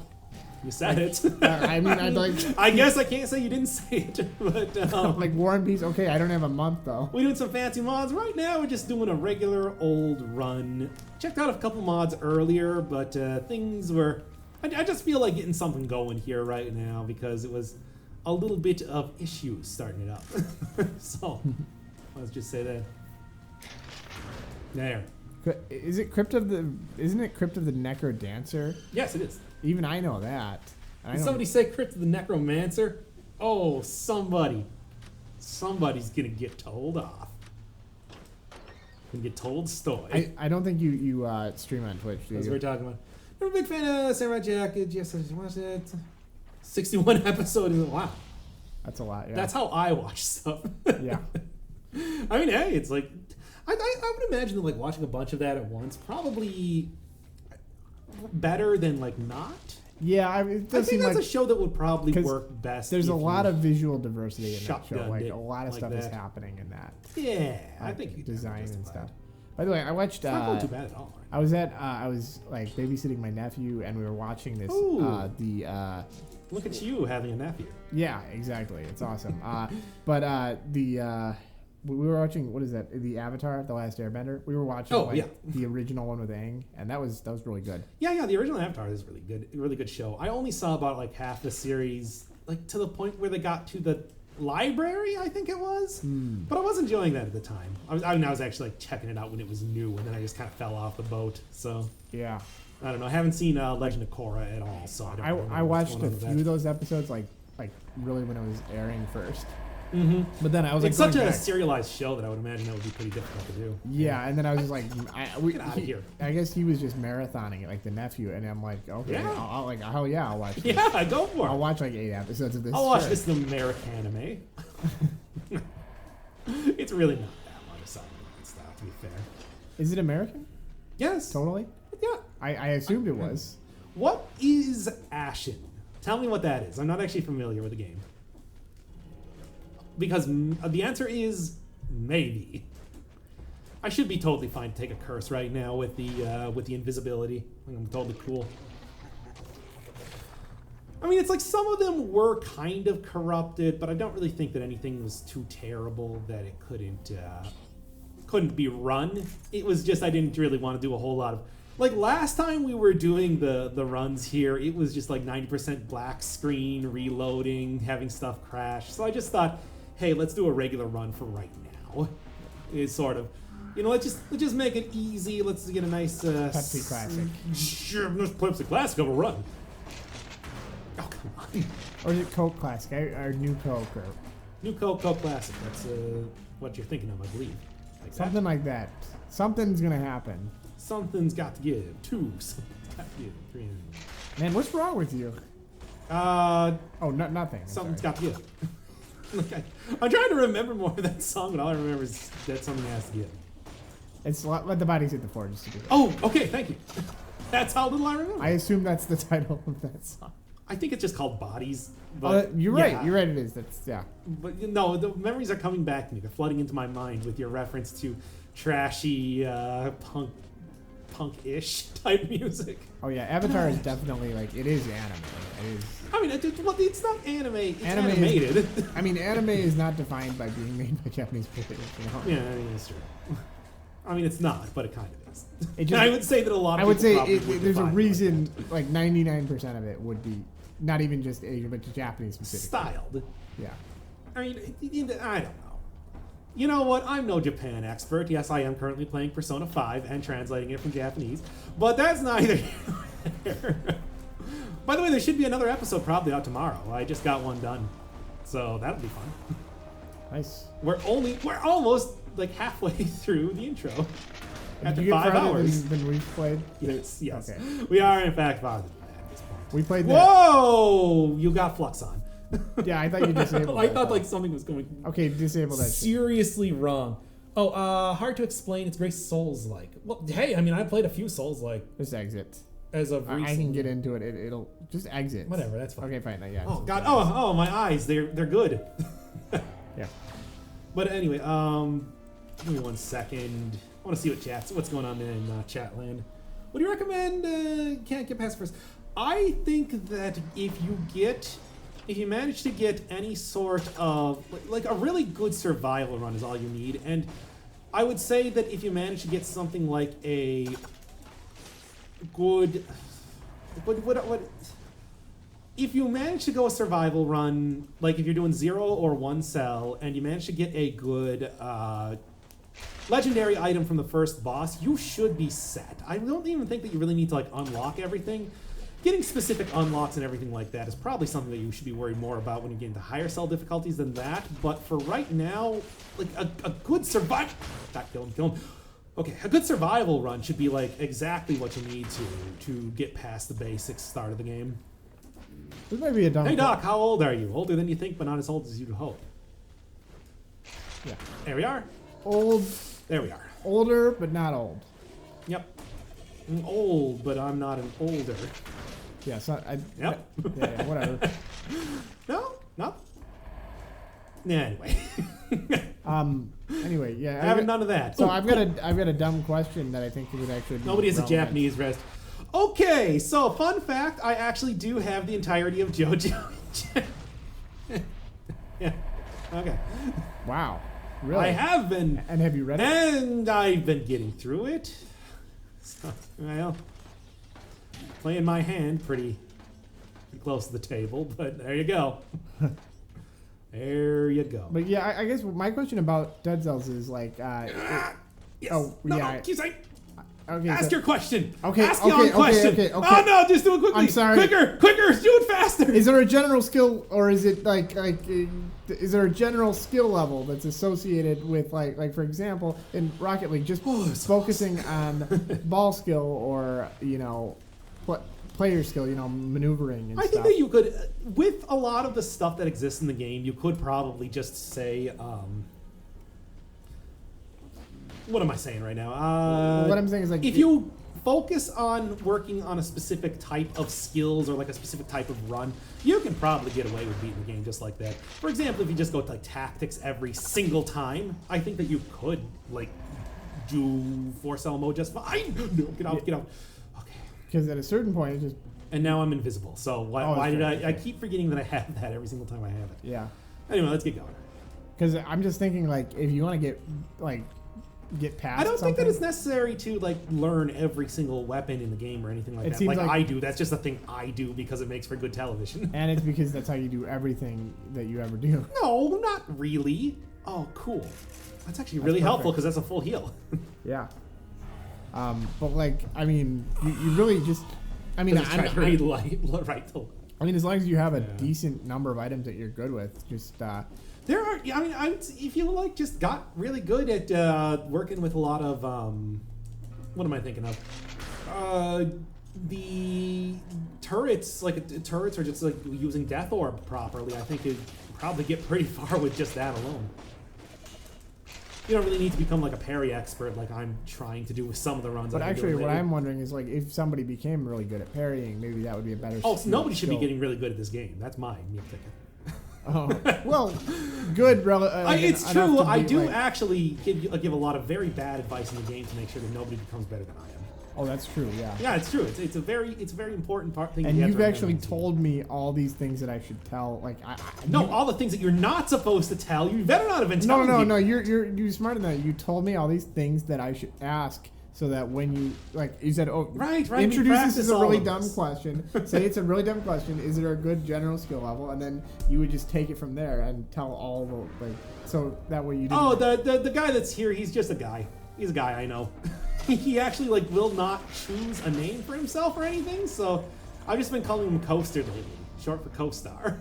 you said it. I mean, I'd like. I guess I can't say you didn't say it, but Like War and Peace. Okay, I don't have a month though. we're doing some fancy mods. Right now, we're just doing a regular old run. Checked out a couple mods earlier, but things were... I just feel like getting something going here right now because it was a little bit of issues starting it up. So, let's just say that. There. Is it Crypt of the? Isn't it Crypt of the Necro Dancer? Yes, it is. Even I know that. Did somebody say Crypt of the Necromancer? Oh, somebody's gonna get told off. Gonna get told story. I don't think you stream on Twitch, do That's what you? we're talking about. I'm a big fan of Samurai Jack. Yes, I just watched it. 61 episode. Wow. That's a lot. Yeah. That's how I watch stuff. Yeah. I mean, hey, it's like... I would imagine that, like, watching a bunch of that at once probably better than, like, not. Yeah, it I does think seem that's like a show that would probably 'cause work best. there's if a lot you of visual diversity in that show. shotgunned Like it a lot of like stuff is that. happening in that. Yeah, I Like, think you'd design and justify stuff. it. By the way, I watched. It's not going too bad at all. I was like babysitting my nephew, and we were watching this. Ooh. Look at you having a nephew. Yeah, exactly. It's awesome. We were watching, what is that? The Avatar, The Last Airbender. We were watching the original one with Aang, and that was really good. Yeah, the original Avatar is really good show. I only saw about like half the series, like to the point where they got to the library, I think it was. But I was enjoying that at the time. I was actually like checking it out when it was new, and then I just kind of fell off the boat. So Yeah. I don't know. I haven't seen Legend of Korra at all, so I don't know I what's watched going a on with few that. of those episodes, like really when it was airing first. Mm-hmm. But then I was It's like, such a going back. serialized show that I would imagine that would be pretty difficult to do. Yeah, and then I was just like, Get outta here. I guess he was just marathoning it, like the nephew, and I'm like, okay, Yeah. I'll like, hell yeah, I'll watch this. Yeah, go for I'll it. watch like 8 episodes of this. I'll watch sure. this American anime. It's really not that much aside from that stuff, to be fair. Is it American? Yes. Totally. Yeah. I assumed it was. What is Ashen? Tell me what that is. I'm not actually familiar with the game. Because the answer is maybe. I should be totally fine to take a curse right now with the invisibility. I think I'm totally cool. I mean, it's like some of them were kind of corrupted, but I don't really think that anything was too terrible that it couldn't be run. It was just I didn't really want to do a whole lot of... Like last time we were doing the runs here, it was just like 90% black screen, reloading, having stuff crash. So I just thought, hey, let's do a regular run for right now. It's sort of, let's just make it easy. Let's get a nice Pepsi Classic. Sure, let's Pepsi Classic of a run. Oh come on, Or is it Coke Classic? Or New Coke? Or New Coke Classic. That's what you're thinking of, I believe. Like something that. like that. Something's gonna happen. Something's got to give. Something's got to give. 3. Man, what's wrong with you? Oh, Nothing. I'm something's sorry. got to give. Look, I'm trying to remember more of that song, and all I remember is that something has to give. It's Let the Bodies Hit the Floor, just to be Oh, okay, thank you. That's how little I remember. I assume that's the title of that song. I think it's just called Bodies. But You're right. yeah. You're right. It is. That's yeah. But no, the memories are coming back to me. They're flooding into my mind with your reference to trashy punk-ish type music. Oh yeah. Avatar is definitely like it is anime. It is. I mean, it's not anime. It's Anime is- animated. I mean, anime is not defined by being made by Japanese people. Yeah, I mean, it's true. I mean, it's not, but it kind of is. It just- I would say that a lot of I would people say probably would there's a define it reason. Like 99% of it would be not even just Asian, but Japanese like that. specific. Styled. Yeah. I mean, I don't know. You know what? I'm no Japan expert. Yes, I am currently playing Persona 5 and translating it from Japanese, but that's neither here nor there. By the way, there should be another episode probably out tomorrow. I just got one done, so that'll be fun. Nice. We're almost like halfway through the intro. Did After you get 5 farther hours. than we've played? Yes. Okay. We are in fact farther than that at this point. We played that. Whoa! You got Flux on. Yeah, I thought you disabled I that. thought like something was going Okay, disable that shit. seriously wrong. Oh, hard to explain. It's very Souls-like. Well, hey, I mean, I played a few Souls-like Just exit. as of recently. I can get into it. It'll just exit. Whatever, that's fine. Okay, fine. Yeah. Oh God! Oh, my eyes. They're good. Yeah. But anyway, give me 1 second. I want to see what's going on in chat land. What do you recommend? Can't get past first. I think that if you manage to get any sort of like a really good survival run is all you need, and I would say that if you manage to get something like a good what if you manage to go a survival run, like if you're doing 0 or 1 cell and you manage to get a good legendary item from the first boss, you should be set. I don't even think that you really need to like unlock everything. Getting specific unlocks and everything like that is probably something that you should be worried more about when you get into higher cell difficulties than that. But for right now, like a good survival... Kill him. Okay, a good survival run should be like exactly what you need to get past the basic start of the game. This might be a dumb. Hey Doc, how old are you? Older than you think, but not as old as you'd hope. Yeah. There we are. Old. There we are. Older, but not old. Yep. I'm old, but I'm not an older. Yeah. So Yep. Yeah. Whatever. No. Yeah, anyway. Anyway, yeah. Having none of that. So Ooh, I've got a dumb question that I think would actually. Nobody has a relevant. Japanese rest. Okay, so fun fact, I actually do have the entirety of JoJo. Yeah. Okay. Wow. Really? I have been. And have you read it? And I've been getting through it. So, well, playing my hand pretty close to the table, but there you go. There you go. But yeah, I guess my question about Dead Cells is like, Yes. oh, no, yeah, no, keep saying. okay. Ask your question. Okay, Ask your own question. okay. Oh no, just do it quickly. I'm sorry. Quicker, do it faster. Is there a general skill, or is it is there a general skill level that's associated with like for example in Rocket League, just focusing on ball skill or player skill, maneuvering and I stuff? think that you could, with a lot of the stuff that exists in the game, you could probably just say, what am I saying right now? What I'm saying is like if you focus on working on a specific type of skills or like a specific type of run, you can probably get away with beating the game just like that. For example, if you just go to like tactics every single time, I think that you could like do 4-cell mode just fine. No, get out. Okay. Because at a certain point, it just And now I'm invisible. So why did okay. I keep forgetting that I have that every single time I have it. yeah. Anyway, let's get going. Because I'm just thinking like if you want to get past. I don't think that something, it's necessary to like learn every single weapon in the game or anything like It that. seems Like like- I do. That's just a thing I do because it makes for good television. And it's because that's how you do everything that you ever do. No, not really. Oh, cool. That's actually really perfect. helpful because that's a full heal. Yeah. But like, I mean, you really just. I mean, Just try to read right to I mean, as long as you have a Yeah. decent number of items that you're good with, just. There are, I mean, if you like just got really good at working with a lot of, what am I thinking of? The turrets, like turrets are just like using Death Orb properly. I think you'd probably get pretty far with just that alone. You don't really need to become like a parry expert like I'm trying to do with some of the runs. But I've been actually, doing what lately. I'm wondering is like, if somebody became really good at parrying, maybe that would be a better. Oh, so nobody should be skill. getting really good at this game. That's my meal ticket. Oh, well, good. It's enough true. to I be, do like- actually give a lot of very bad advice in the game to make sure that nobody becomes better than I am. Oh, that's true. Yeah. Yeah, it's true. It's a very important thing. And you have you've to actually remember. told me all these things that I should tell. Like, No, all the things that you're not supposed to tell. You better not have been telling me. No. You're smarter than that. You told me all these things that I should ask so that when you you said, Right. introduce this as a really all dumb of this. question. Say it's a really dumb question. Is there a good general skill level? And then you would just take it from there and tell all the so that way you didn't. Oh, the guy that's here, he's just a guy. He's a guy I know. He actually will not choose a name for himself or anything, so I've just been calling him Coaster lately, short for Co-Star.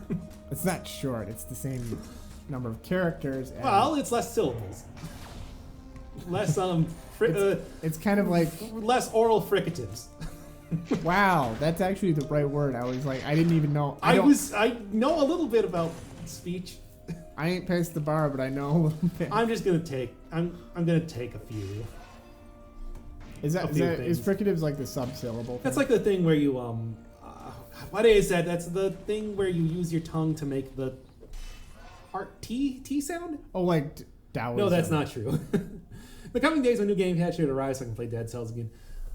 It's not short. It's the same number of characters. And Well, it's less syllables. Less it's kind of like, less oral fricatives. wow, that's actually the right word. I was like, I didn't even know. I know a little bit about speech. I ain't past the bar, but I know a little bit. I'm just gonna take a few. Is a few things. fricatives like the subsyllable? That's like the thing where you what is that? That's the thing where you use your tongue to make the T sound? Oh, like Taoism. No, that's not true. The coming days when new game patch should arrive so I can play Dead Cells again.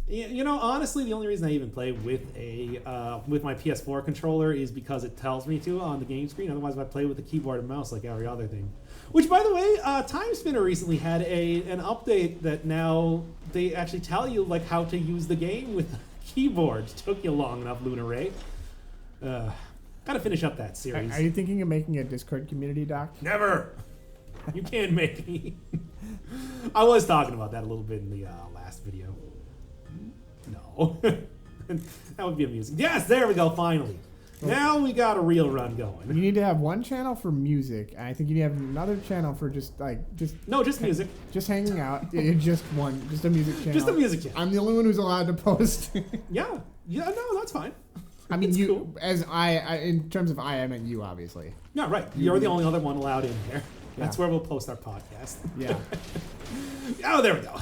You know, honestly, the only reason I even play with with my PS4 controller is because it tells me to on the game screen. Otherwise, I play with the keyboard and mouse like every other thing. Which, by the way, Time Spinner recently had an update that now they actually tell you like how to use the game with the keyboard. Took you long enough, Lunar Ray. Gotta finish up that series. Are you thinking of making a Discord community, Doc? Never. You can't make me. I was talking about that a little bit in the last video. No. That would be amusing. Yes, there we go, finally. Now we got a real run You going. need to have one channel for music. And I think you need to have another channel for just music. just hanging out. Yeah, just a music channel. Just a music channel. I'm the only one who's allowed to post. Yeah, no, that's fine. I mean, It's you cool. as I in terms of I meant you, obviously. Yeah, right. You're the only other one allowed in there. That's Yeah. where we'll post our podcast. Yeah. Oh, there we go.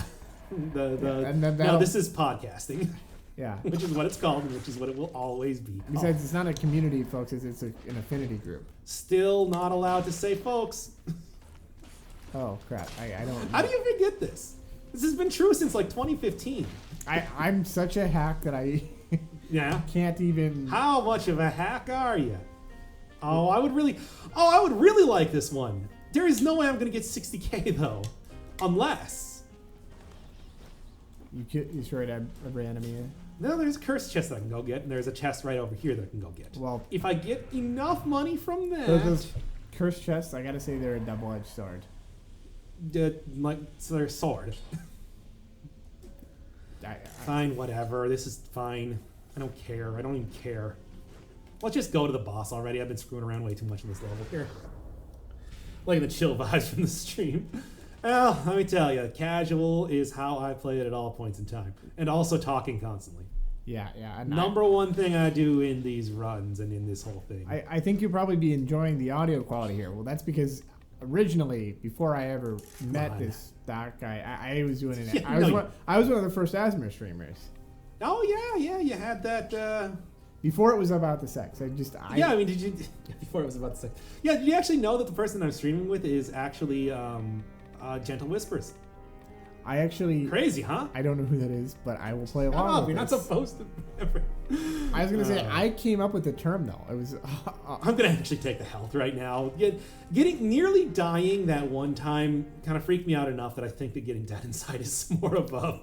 And then Now that'll- this is podcasting, Yeah. which is what it's called, and which is what it will always be. Besides, it's not a community, folks. It's an affinity group. Still not allowed to say folks. Oh crap! I don't. How do you forget this? This has been true since like 2015. I'm such a hack that I Yeah. can't even. How much of a hack are you? Oh, I would really like this one. There is no way I'm gonna get 60K though, unless. You sure I'd have every enemy in? No, there's a cursed chest that I can go get, and there's a chest right over here that I can go get. Well, If I get enough money from that, those cursed chests, I gotta say they're a double-edged sword. so their sword. I, Fine, whatever. This is fine. I don't care. I don't even care. Let's just go to the boss already. I've been screwing around way too much in this level here. Like the chill vibes from the stream. Well, let me tell you, casual is how I play it at all points in time, and also talking constantly. yeah. And Number one thing I do in these runs and in this whole thing. I think you'll probably be enjoying the audio quality here. Well, that's because originally, before I ever met on. this Doc guy, I was doing it. Yeah, I was one of the first asthma streamers. Oh yeah, you had that. Before it was about the sex. Yeah, I mean, did you? Before it was about the sex. Yeah, did you actually know that the person I'm streaming with is actually Gentle Whispers? I actually. Crazy, huh? I don't know who that is, but I will play Shut along up, with you're not this. supposed to. Ever. I was gonna say I came up with the term though. It was. I'm gonna actually take the health right now. Getting nearly dying that one time kind of freaked me out enough that I think that getting dead inside is more of a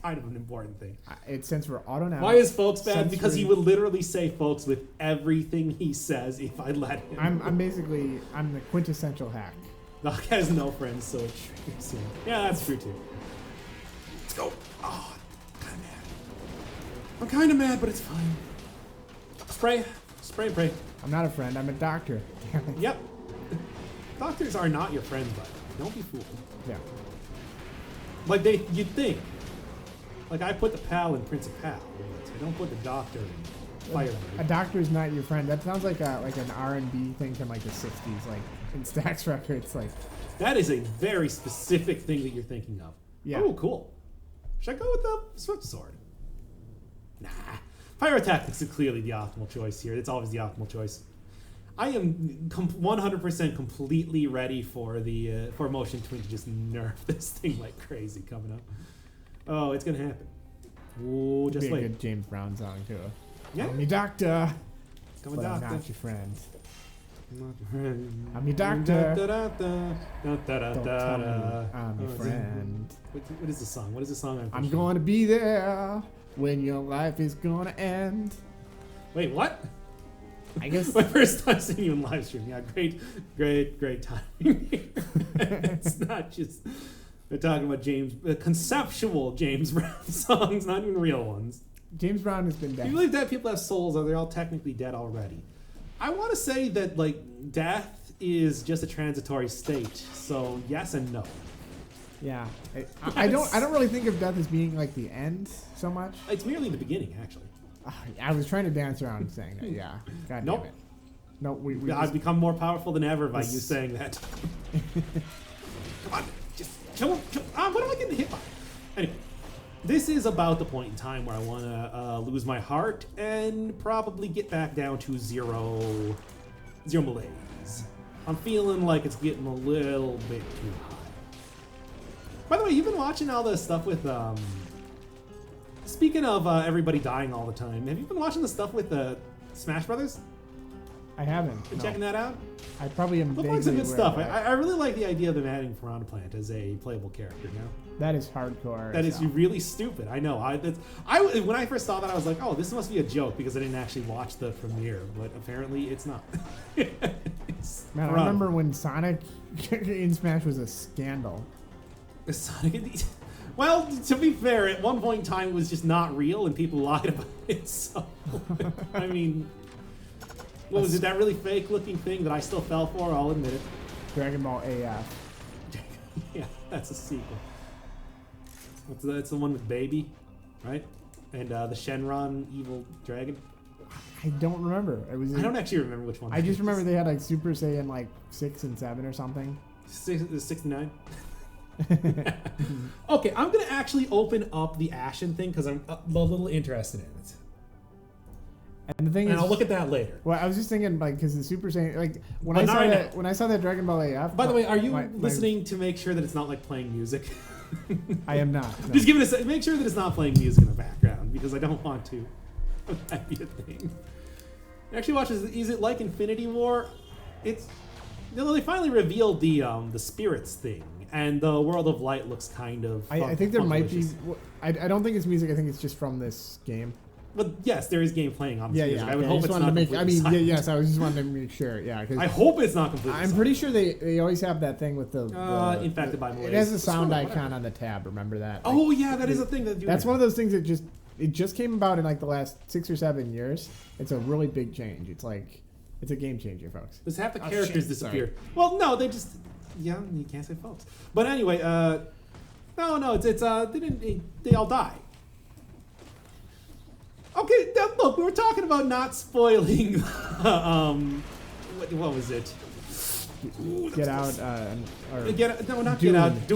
kind of an important thing. It stands for autonomic. Why is folks bad? Because he sensory- would literally say folks with everything he says if I let him. I'm the quintessential hack. Doc has no friends, so it triggers him. Yeah, that's true too. Let's go. Oh, I'm kind of mad. I'm kind of mad, but it's fine. Spray, pray. I'm not a friend. I'm a doctor. Damn it. Yep. Doctors are not your friend, but don't be fooled. Yeah. Like you'd think. Like I put the pal in Prince of Pal, but I don't put the doctor in Firebird. A doctor is not your friend. That sounds like an R&B thing from like the '60s, like in Stax Records. Like That is a very specific thing that you're thinking of. Yeah. Oh, cool. Should I go with the Swift Sword? Nah. Pyrotactics is clearly the optimal choice here. It's always the optimal choice. I am 100% completely ready for the for Motion Twin to just nerf this thing like crazy coming up. Oh, it's gonna happen. Ooh, just be a wait. good James Brown song too. Yeah. Call me doctor, Coming but I'm doctor. not your friend. I'm your doctor. Don't tell me I'm your friend. What is the song? What is the song? I'm going to be there when your life is going to end. Wait, what? I guess My first time seeing you in live stream. Yeah, great timing. It's not just they're talking about conceptual James Brown songs, not even real ones. James Brown has been dead. Do you believe that people have souls, or they're all technically dead already? I want to say that like death is just a transitory state. So yes and no. Yeah, I don't really think of death as being like the end so much. It's merely the beginning, actually. I was trying to dance around saying that. Yeah. God Nope. damn it. No, I've become more powerful than ever by you saying that. Come on, just kill him. What am I getting hit by? Anyway, this is about the point in time where I want to lose my heart and probably get back down to zero malaise. I'm feeling like it's getting a little bit too high. By the way, you've been watching all this stuff with speaking of everybody dying all the time, have you been watching the stuff with Smash Brothers? I haven't. Been No. checking that out? I probably am. Looks like some vaguely good aware stuff. of that. I really like the idea of them adding Piranha Plant as a playable character now. That is hardcore. That is so. really stupid. I know. When I first saw that, I was like, oh, this must be a joke because I didn't actually watch the premiere, but apparently it's not. It's Man, I Piranha. remember when Sonic in Smash was a scandal. Sonic. Well, to be fair, at one point in time it was just not real and people lied about it. So, I mean, what was it? That really fake looking thing that I still fell for, I'll admit it. Dragon Ball AF. Yeah, that's a sequel. That's the one with Baby, right? And the Shenron evil dragon. I don't remember. It was. I don't actually remember which one. I just remember they had like Super Saiyan like 6 and 7 or something. 69. Okay, I'm gonna actually open up the Ashen thing because I'm a little interested in it, And the thing and is, I'll look at that later. well, I was just thinking like because the Super Saiyan like when But I not saw right that now. when I saw that Dragon Ball AF. By the way, are you my- listening to make sure that it's not like playing music? I am not. No. Just give it a sec. Make sure that it's not playing music in the background because I don't want to. That be a thing. Actually, watch. Is it like Infinity War? It's. They finally revealed the spirits thing, and the World of Light looks kind of. I think there might be. funkalicious. I don't think it's music. I think it's just from this game. But yes, there is game playing on this Yeah, music. yeah. I would okay. hope just it's wanted not to make. I completely mean, silent. yes. I was just wanted to make sure. Yeah, because I hope it's not completely. I'm pretty sure they always have that thing with the. Infected by malaise. It has a It's sound whatever. icon on the tab. Remember that? Oh yeah, that is a thing that do. That's one of those things that just came about in like the last 6 or 7 years. It's a really big change. It's like it's a game changer, folks. Does half the Oh, characters shit, disappear? Well, no, they just. Yeah, you can't say folks. But anyway, no, it's they all die. Okay, now look, we were talking about not spoiling. What was it? Get out. Or Not Doom, Get Out.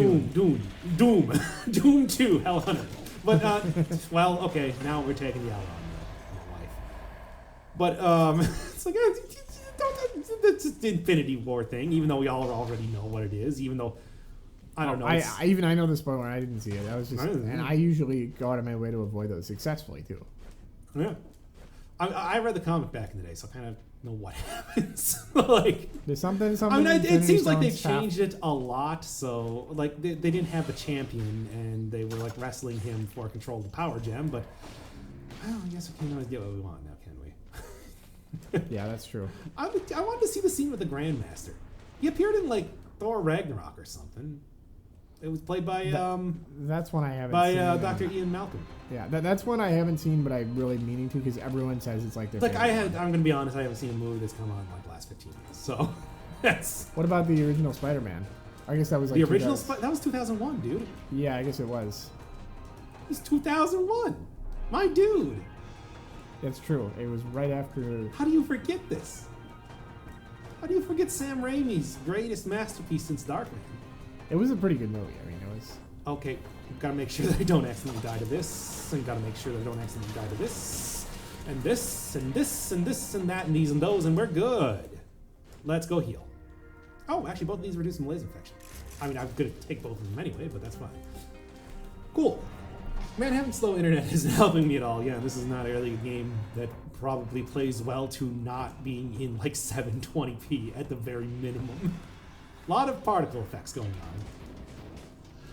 Doom 2, Hell Hunter. But well, okay, now we're taking the out on my wife. But it's like it's just the Infinity War thing. Even though we all already know what it is. Even though I don't know. I know the spoiler. I didn't see it. I was just, I didn't- and I usually go out of my way to avoid those successfully too. Yeah. I read the comic back in the day, so I kind of know what happens. Like, There's something. I mean, it Infinity seems like they've Stones have- changed it a lot. So, like, they didn't have the champion, and they were like wrestling him for control of the power gem. But well, I guess we can always get what we want now, can we? Yeah, that's true. I wanted to see the scene with the Grandmaster. He appeared in like Thor Ragnarok or something. It was played by That's one I haven't seen. Dr. Ian Malcolm. Yeah, that's one I haven't seen, but I'm really meaning to because everyone says it's like their Like favorite. I'm gonna be honest, I haven't seen a movie that's come out in like the last 15 years. So that's What about the original Spider-Man? I guess that was like the original. 2000. That was 2001, dude. Yeah, I guess it was. It was 2001. My dude. That's true. It was right after. How do you forget this? How do you forget Sam Raimi's greatest masterpiece since Darkman? It was a pretty good movie. I mean, it was. Okay, gotta make sure that I don't accidentally die to this, and gotta make sure that I don't accidentally die to this, and this, and this, and this, and that, and these, and those, and we're good. Let's go heal. Oh, actually, both of these reduce malaise infection. I mean, I'm gonna take both of them anyway, but that's fine. Cool. Man, having slow internet isn't helping me at all. Yeah, this is not really a game that probably plays well to not being in like 720p at the very minimum. A lot of particle effects going on.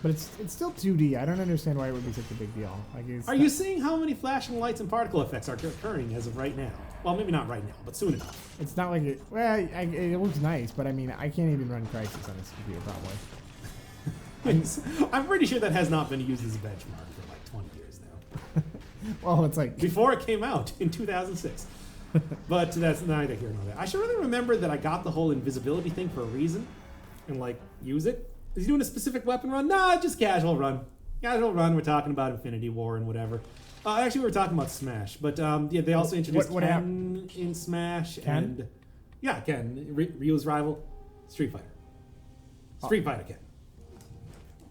But it's still 2D. I don't understand why it would be such a big deal. Like, Are you seeing how many flashing lights and particle effects are occurring as of right now? Well, maybe not right now, but soon enough. It's not like it. Well, it looks nice, but I mean, I can't even run Crysis on this computer probably. I'm pretty sure that has not been used as a benchmark for like 20 years now. Well, it's like Before it came out in 2006. But that's neither here nor there. I should really remember that I got the whole invisibility thing for a reason and like use it. Is he doing a specific weapon run? Nah, just casual run. Casual run. We're talking about Infinity War and whatever. Actually, we were talking about Smash, but yeah, they also introduced Ken in Smash. Ken? And yeah, Ken, Ryu's rival, Street Fighter. Street Fighter Ken.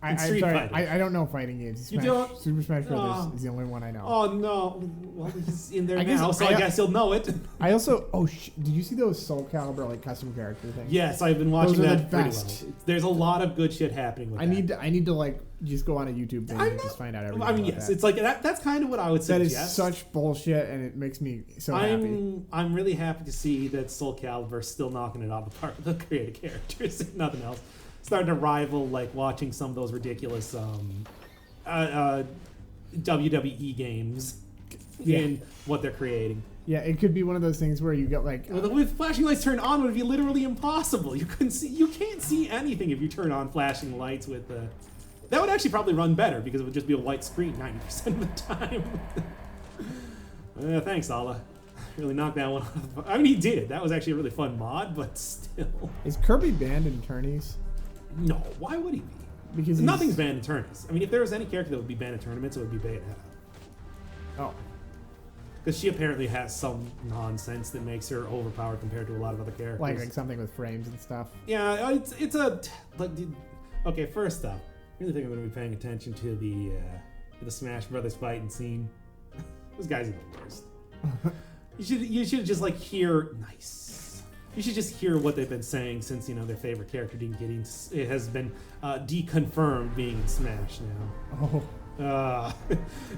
I'm Street sorry, Fighter. I don't know fighting games. You don't? Super Smash Brothers is the only one I know. Oh no! Well, he's in there I now, guess- so I guess you'll know it. I also did you see those Soul Calibur like custom character things? Yes, I've been watching Those are that the pretty best. well. There's a lot of good shit happening with I that. need to like just go on a YouTube thing and just find out everything. I mean, about yes, that. it's like that's kind of what I would That suggest. is such bullshit, and it makes me so happy. I'm really happy to see that Soul Calibur is still knocking it out of the park with the creative characters, if nothing else. Starting to rival like watching some of those ridiculous WWE games in what they're creating. Yeah, it could be one of those things where you get like With flashing lights turned on, it would be literally impossible. You can't see anything if you turn on flashing lights with the. That would actually probably run better because it would just be a white screen 90% of the time. Thanks, Allah. Really knocked that one off. I mean, he did. That was actually a really fun mod, but still. Is Kirby banned in tourneys? No, why would he be? Because Nothing's banned in tournaments. I mean, if there was any character that would be banned in tournaments, it would be Bayonetta. Oh, Because she apparently has some nonsense that makes her overpowered compared to a lot of other characters. like something with frames and stuff. Yeah, it's a like. Okay, first up, I really think I'm going to be paying attention to the Smash Brothers fighting scene. Those guys are the worst. You should just like hear nice. You should just hear what they've been saying since their favorite character didn't get in. It has been deconfirmed being in Smash now. Oh,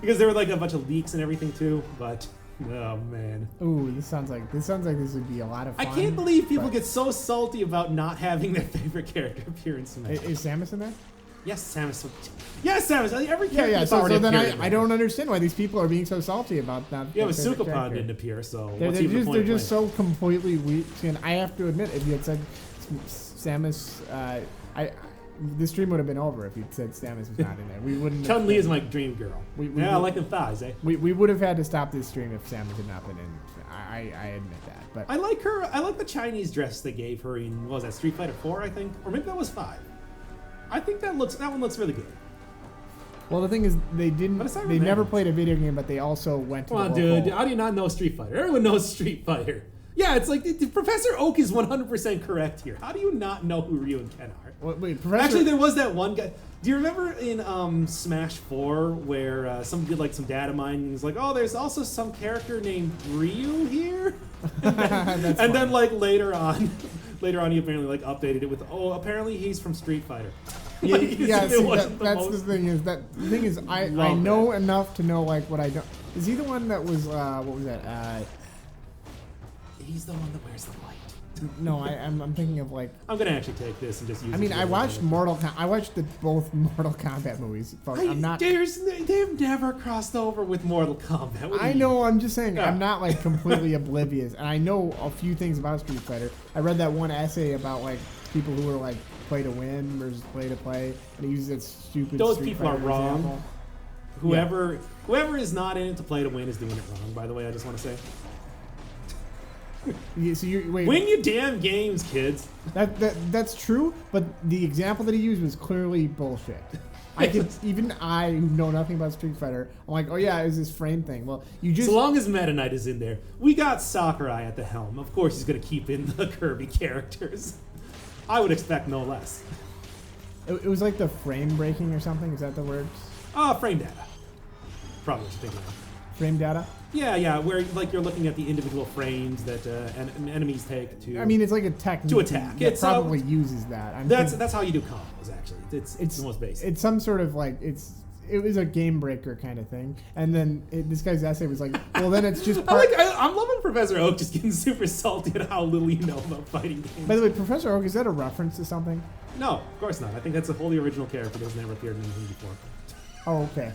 Because there were like a bunch of leaks and everything too, but oh man. ooh, this sounds like this would be a lot of fun. I can't believe people but- get so salty about not having their favorite character appear in Smash. Is Samus in there? Yes, Samus. Yes, Samus. Every Yeah, character yeah. that's So already then appeared in I there. don't understand why these people are being so salty about not. Yeah, but their favorite Sukapon character. didn't appear, so They're, what's they're even the just point they're of just playing? so completely weak. And I have to admit, if you had said Samus, this stream would have been over if you'd said Samus was not in there. We wouldn't. have- Chun-Li is my dream girl. We Yeah, I would- like them thighs, eh? We would have had to stop this stream if Samus had not been in. I admit that, but I like her. I like the Chinese dress they gave her in, what was that, Street Fighter 4, I think? Or maybe that was 5. I think that one looks really good. well, the thing is, they But didn't. it's not They never revenge. played a video game, but they also went to Come on, the dude. local- How do you not know Street Fighter? Everyone knows Street Fighter. Yeah, it's like Professor Oak is 100% correct here. How do you not know who Ryu and Ken are? Wait, Professor. Actually, there was that one guy. Do you remember in Smash 4 where someone did like some data mining and was like, oh, there's also some character named Ryu here? That's And then like later on he apparently like updated it with, oh, apparently he's from Street Fighter. Yeah, Like, yeah, it see, wasn't that's the most- thing is I Love know enough to know like what I don't. Is he the one that was what was that? He's the one that wears the white. No, I'm thinking of like. I'm gonna actually take this and just use. I mean, it I watched I watched both Mortal Kombat movies, folks. I'm not. They've never crossed over with Mortal Kombat. What do I you know. I'm just saying. Yeah. I'm not like completely oblivious, and I know a few things about Street Fighter. I read that one essay about like people who were like play to win versus play to play, and he uses that stupid. Those Street people are Fighter wrong. example. Whoever is not in it to play to win is doing it wrong. By the way, I just want to say, Yeah, so you wait. win your damn games, kids. That's true, but the example that he used was clearly bullshit. Even I, who know nothing about Street Fighter, I'm like, oh yeah, it's this frame thing. Well, you just So long as Meta Knight is in there, we got Sakurai at the helm. Of course, he's gonna keep in the Kirby characters. I would expect no less. it was like the frame breaking or something. Is that the word? Frame data. Probably what you're thinking of. Frame data. Yeah, where like you're looking at the individual frames that enemies take to. I mean, it's like a technique To attack. that It's, probably uses that. that's how you do combos. Actually, it's the most basic. It's some sort of like it was a game breaker kind of thing. And then this guy's essay was like, well, then it's just part. I'm loving Professor Oak just getting super salty at how little you know about fighting games. By the way, Professor Oak, is that a reference to something? No, of course not. I think that's a wholly original character that's never appeared in anything before. Oh, okay.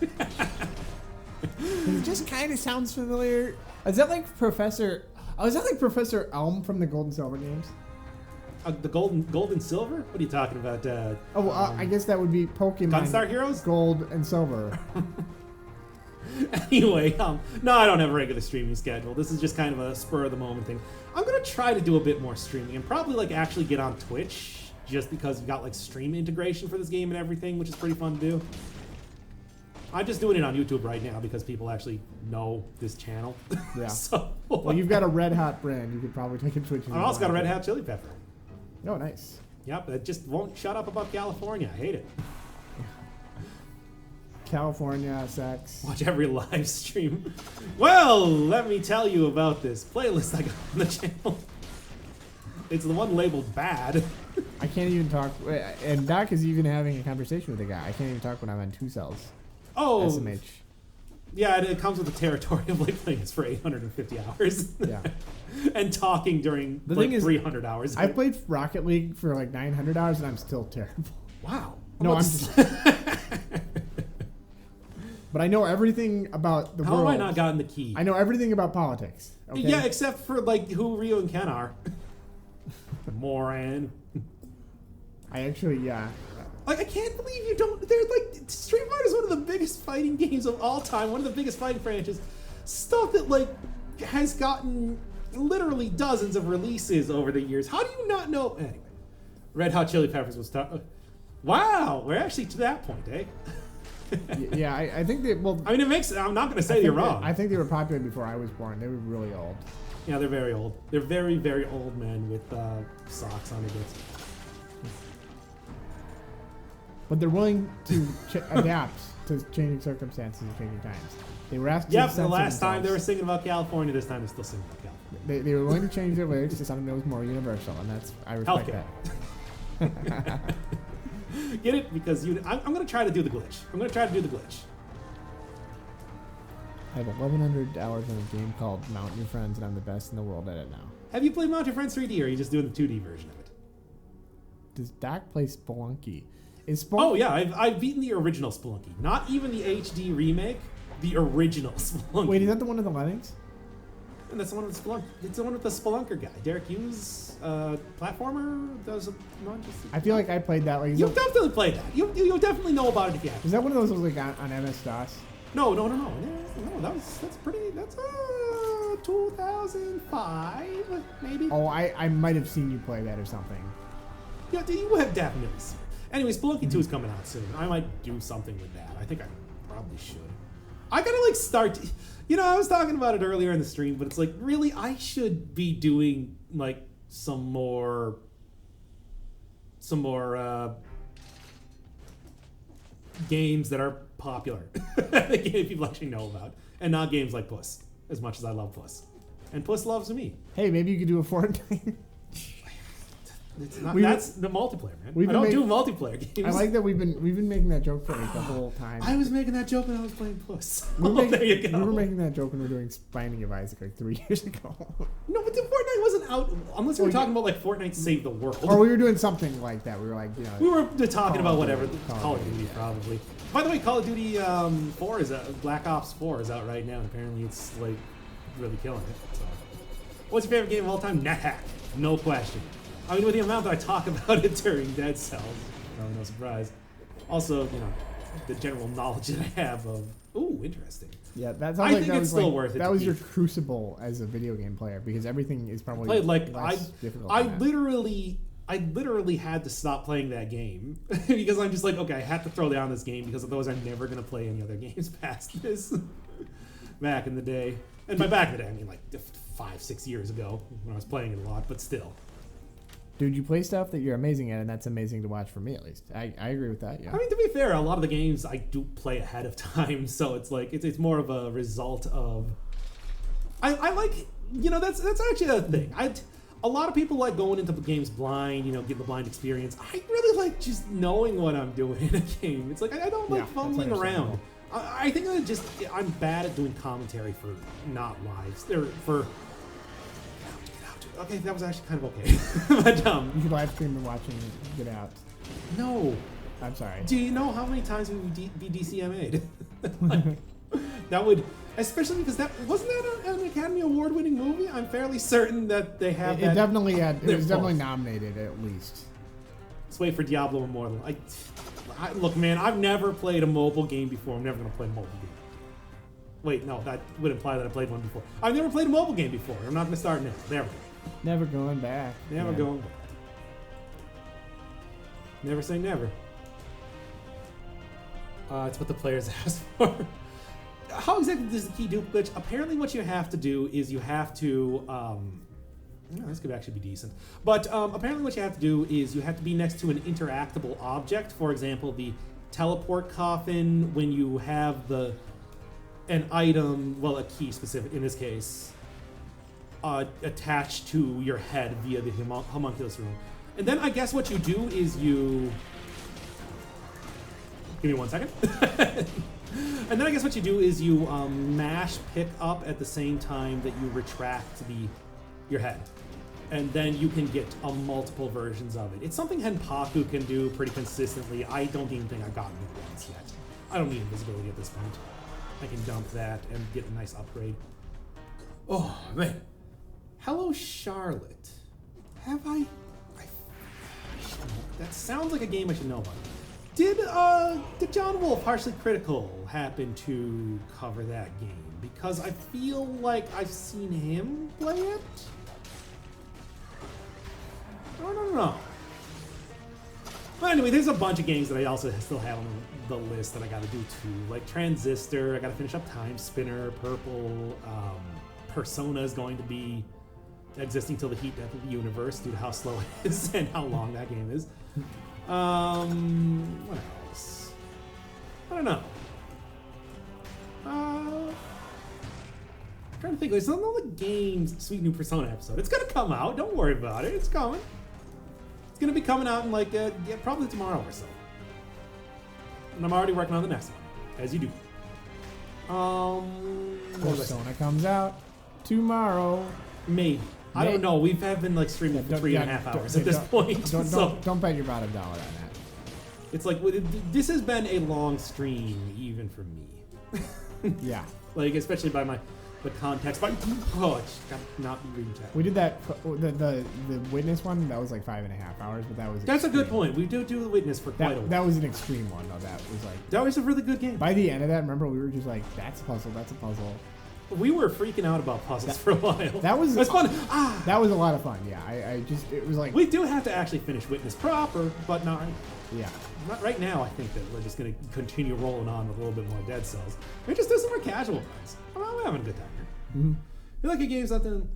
It just kind of sounds familiar. Is that like Professor? Oh, is that like Professor Elm from the Gold and Silver games? The gold and silver? What are you talking about? I guess that would be Pokemon. Gunstar Heroes? Gold and Silver. Anyway, no, I don't have a regular streaming schedule. This is just kind of a spur of the moment thing. I'm gonna try to do a bit more streaming and probably like actually get on Twitch, just because we got like stream integration for this game and everything, which is pretty fun to do. I'm just doing it on YouTube right now because people actually know this channel. Yeah. So, well, you've got a red hot brand. You could probably take a Twitch. I've also got a red hot chili pepper. Oh, nice. Yep, it just won't shut up about California. I hate it. California sex. Watch every live stream. Well, let me tell you about this playlist I got on the channel. It's the one labeled bad. I can't even talk. And Doc is even having a conversation with the guy. I can't even talk when I'm on 2 cells. Oh. SMH. Yeah, it comes with the territory of like playing this for 850 hours. Yeah. And talking during The like thing is, 300 hours. I played Rocket League for like 900 hours and I'm still terrible. Wow. No, I'm just. But I know everything about the How world. have I not gotten the key? I know everything about politics. Okay? Yeah, except for like who Ryu and Ken are. Moran. I actually, yeah. Like, I can't believe you don't. They're like, Street Fighter is one of the biggest fighting games of all time. One of the biggest fighting franchises. Stuff that like has gotten literally dozens of releases over the years. How do you not know? Anyway, Red Hot Chili Peppers was tough. Wow, we're actually to that point, eh? Yeah, I think they. Well, I mean, it makes. I'm not going to say you're wrong. I think they were popular before I was born. They were really old. Yeah, they're very old. They're very, very old men with socks on their bits. But they're willing to adapt to changing circumstances and changing times. They were asked to Yep, the censor last time they were themselves. singing about California, this time they're still singing about California. They were willing to change their lyrics to something that was more universal, and that's I respect Healthcare. that. Get it? Because I'm going to try to do the glitch. I'm going to try to do the glitch. I have 1,100 hours on a game called Mount Your Friends, and I'm the best in the world at it now. Have you played Mount Your Friends 3D, or are you just doing the 2D version of it? Does Doc play Spelunky? Is Spelunky? Oh yeah, I've beaten the original Spelunky. Not even the HD remake, the original Spelunky. Wait, is that the one of the Lemmings? And that's the one with the Spelunk. It's the one with the Spelunker guy. Derek Hughes, platformer, does a bunch of... I feel like I played that. Like, You've definitely played that. You'll definitely know about it if you have. is that one of those like on MS-DOS? No. That's pretty. That's 2005 maybe. Oh, I might have seen you play that or something. Yeah, you have definitely seen it. Anyway, Spelunky 2 is coming out soon. I might do something with that. I think I probably should. I gotta like start. You know, I was talking about it earlier in the stream, but it's like really, I should be doing like some more games that are popular that people actually know about, and not games like Puss. As much as I love Puss, and Puss loves me. Hey, maybe you could do a Fortnite. It's not, that's the multiplayer, man. I don't do multiplayer games. I like that we've been making that joke for like the whole time. I was making that joke when I was playing Puss. There you go. We were making that joke when we were doing Binding of Isaac like 3 years ago. No, but the Fortnite wasn't out unless we were talking about like Fortnite Save the World. Or we were doing something like that. We were like, you know. We were talking about whatever. Call Call of Duty, probably. By the way, Call of Duty 4 is Black Ops 4 is out right now, and apparently it's like really killing it. So, what's your favorite game of all time? NetHack, no question. I mean, with the amount that I talk about it during Dead Cells, probably no surprise. Also, you know, the general knowledge that I have of. Ooh, interesting. Yeah, that's. I think it's still worth it. That was your crucible as a video game player because everything is probably played like less difficult. I literally had to stop playing that game because I'm just like, okay, I have to throw down this game because otherwise I'm never gonna play any other games past this. Back in the day, and by back in the day, I mean like 5-6 years ago when I was playing it a lot, but still. Dude, you play stuff that you're amazing at, and that's amazing to watch for me, at least. I agree with that, yeah. I mean, to be fair, a lot of the games I do play ahead of time, so it's like, it's more of a result of... I like, you know, that's actually a thing. a lot of people like going into the games blind, you know, getting the blind experience. I really like just knowing what I'm doing in a game. It's like I don't like fumbling around. I think I'm bad at doing commentary for not lives. Okay, that was actually kind of okay. But You could live stream and watching it get out. no. I'm sorry. Do you know how many times we would be DCMA'd? Like, that would, especially because wasn't that an Academy Award-winning movie? I'm fairly certain that they have that. It definitely had. It was definitely fault. nominated at least. Let's wait for Diablo Immortal. Look, man, I've never played a mobile game before. I'm never gonna play a mobile game. Wait, no, that would imply that I played one before. I've never played a mobile game before. I'm not gonna start now. There we go. Never going back. Never going back. Never say never. It's what the players asked for. How exactly does the key dupe glitch? Apparently what you have to do is you have to, this could actually be decent. But apparently what you have to do is you have to be next to an interactable object. For example, the teleport coffin, when you have an item, well, a key specific in this case, attached to your head via the homunculus room. And then I guess what you do is you... Give me 1 second. And then I guess what you do is you mash pick up at the same time that you retract your head. And then you can get multiple versions of it. It's something Henpaku can do pretty consistently. I don't even think I've gotten it once yet. I don't need invisibility at this point. I can dump that and get a nice upgrade. Oh, man. Hello, Charlotte. Have I that sounds like a game I should know about. Did John Wolfe, Harshly Critical, happen to cover that game? Because I feel like I've seen him play it. I don't know. But anyway, there's a bunch of games that I also still have on the list that I gotta do too. Like Transistor, I gotta finish up Time Spinner, Purple, Persona is going to be existing till the heat death of the universe due to how slow it is and how long that game is. What else? I don't know. I'm trying to think. There's another games sweet new Persona episode. It's gonna come out. Don't worry about it. It's coming. It's gonna be coming out in like probably tomorrow or so. And I'm already working on the next one, as you do. Persona comes out tomorrow. Maybe. I don't know. We have been like streaming for 3.5 hours at this point. Don't bet your bottom dollar on that. It's like this has been a long stream, even for me. Yeah. Like especially by the context. But it's got not be reading chat. We did that the witness one. That was like 5.5 hours, but that was. That's a good point. We do the witness for quite a while. That was an extreme one though. That was like. That was a really good game. By the end of that, remember we were just like, "That's a puzzle. That's a puzzle." We were freaking out about puzzles for a while. That was fun. That was a lot of fun. Yeah, it was like we do have to actually finish Witness proper, but not. Yeah. Not right now. I think that we're just gonna continue rolling on with a little bit more Dead Cells. We just do some more casual runs. Well, we're having a good time here. Mm-hmm. You like a game something?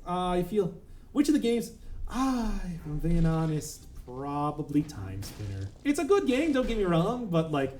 I feel which of the games? If I'm being honest, probably Time Spinner. It's a good game. Don't get me wrong, but like,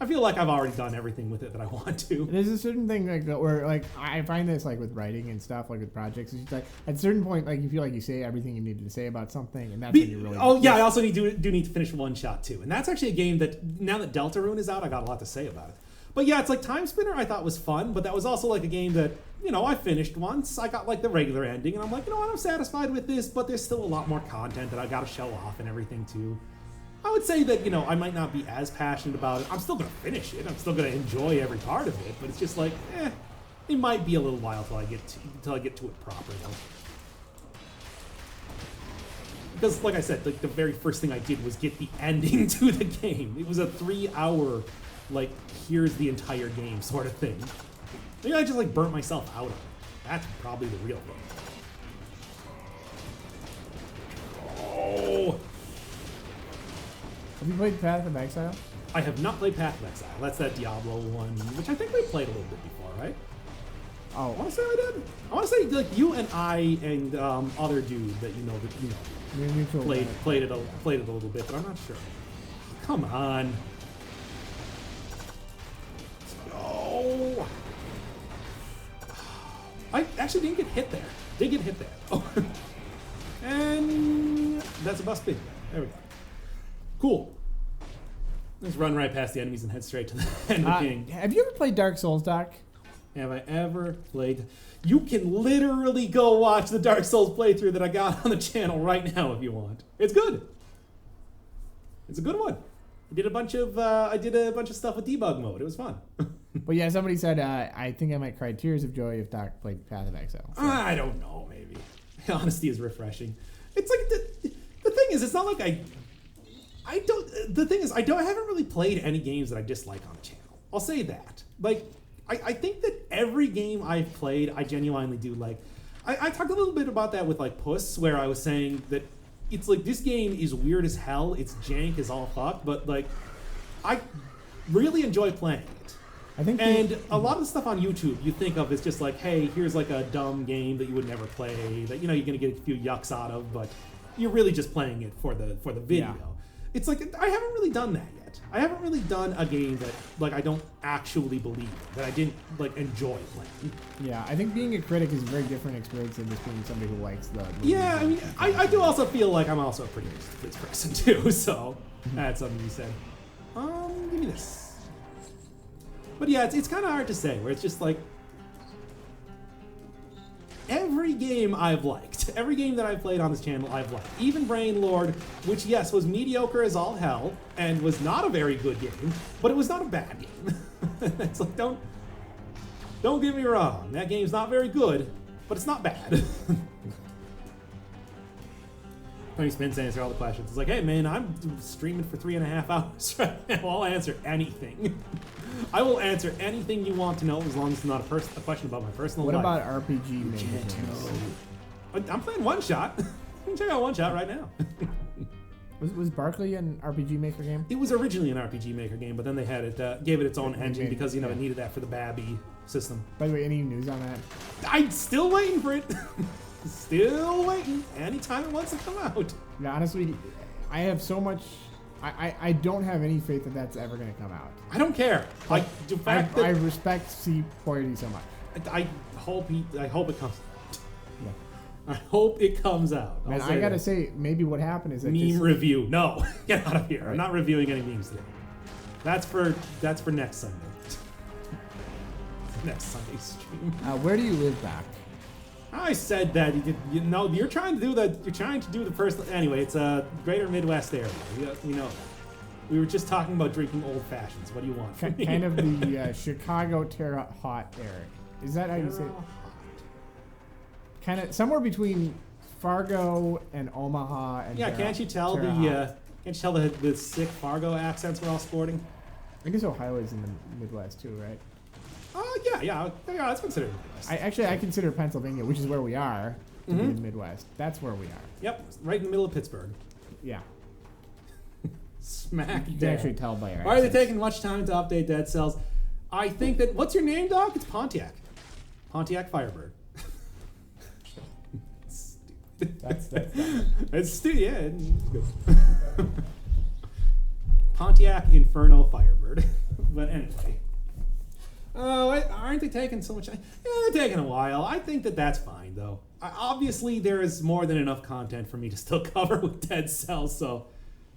I feel like I've already done everything with it that I want to. There's a certain thing like where like I find this like with writing and stuff, like with projects. It's just like at a certain point, like you feel like you say everything you needed to say about something, and that's when you really. Oh yeah, I also do need to finish One Shot too, and that's actually a game that now that Deltarune is out, I got a lot to say about it. But yeah, it's like Time Spinner. I thought was fun, but that was also like a game that I finished once. I got like the regular ending, and I'm like, I'm satisfied with this, but there's still a lot more content that I got to show off and everything too. I would say that, I might not be as passionate about it. I'm still going to finish it. I'm still going to enjoy every part of it, but it's just like, it might be a little while till I get to it properly. Because, like I said, like the very first thing I did was get the ending to the game. It was a 3-hour, like, here's the entire game sort of thing. Maybe I just, like, burnt myself out of it. That's probably the real thing. Oh... Have you played Path of Exile? I have not played Path of Exile. That's that Diablo one, which I think we played a little bit before, right? Oh. I want to say I did. I want to say like you and I and other dude that played it a little bit, but I'm not sure. Come on. Oh. I actually didn't get hit there. Did get hit there. Oh. And that's a bust big. There we go. Cool. Let's run right past the enemies and head straight to the end of the king. Have you ever played Dark Souls, Doc? Have I ever played? You can literally go watch the Dark Souls playthrough that I got on the channel right now if you want. It's good. It's a good one. I did a bunch of stuff with debug mode. It was fun. But yeah, somebody said I think I might cry tears of joy if Doc played Path of Exile. So. I don't know. Maybe. Honesty is refreshing. It's like the thing is, it's not like I haven't really played any games that I dislike on the channel. I'll say that. Like, I think that every game I've played, I genuinely do like. I talked a little bit about that with like Puss, where I was saying that it's like this game is weird as hell. It's jank as all fuck, but like, I really enjoy playing it. And a lot of the stuff on YouTube you think of as just like, hey, here's like a dumb game that you would never play, that you're gonna get a few yucks out of, but you're really just playing it for the video. Yeah. It's like I haven't really done that yet. I haven't really done a game that like I don't actually believe, that I didn't like enjoy playing. Yeah, I think being a critic is a very different experience than just being somebody who likes the movie. Yeah, I mean, I do also feel like I'm also a pretty pleased person too, so that's something you said. Give me this. But yeah, it's kind of hard to say, where it's just like, every game I've liked, every game that I've played on this channel I've liked. Even Brain Lord, which yes, was mediocre as all hell, and was not a very good game, but it was not a bad game. It's like, don't get me wrong, that game's not very good, but it's not bad. Tony Spins answer all the questions. It's like, hey man, I'm streaming for 3.5 hours right now. I'll answer anything. I will answer anything you want to know as long as it's not a question about my personal life. What about RPG Maker? I'm playing One Shot. You can check out One Shot right now. Was Barkley an RPG Maker game? It was originally an RPG Maker game, but then they had it, gave it its own engine because it needed that for the Babby system. By the way, any news on that? I'm still waiting for it. Still waiting. Anytime it wants to come out. Yeah, honestly, I have so much. I don't have any faith that that's ever going to come out. I don't care. Like the fact that I respect C. Poirier so much. I hope it comes out. Yeah. I hope it comes out. Man, I gotta say, maybe what happened is that meme review. No, get out of here. Right. I'm not reviewing any memes today. That's for next Sunday. Next Sunday stream. Where do you live, Doc? I said that you're trying to do the first. Anyway, it's a greater Midwest area. You know. We were just talking about drinking old fashions. What do you want from me? Kind of the Chicago Terre Haute area. Is that how you say it? Kind of somewhere between Fargo and Omaha and yeah. Can't you tell the sick Fargo accents we're all sporting? I guess Ohio is in the Midwest too, right? Yeah. That's considered Midwest. I consider Pennsylvania, which is where we are, to be in the Midwest. That's where we are. Yep, right in the middle of Pittsburgh. Yeah. Smack. You can actually tell by our accents. Why are they taking much time to update Dead Cells? I think that. What's your name, Doc? It's Pontiac. Pontiac Firebird. That's it's stupid. Yeah. It's good. Pontiac Inferno Firebird. But anyway. Oh, aren't they taking so much? Yeah, they're taking a while. I think that that's fine, though. Obviously, there is more than enough content for me to still cover with Dead Cells, so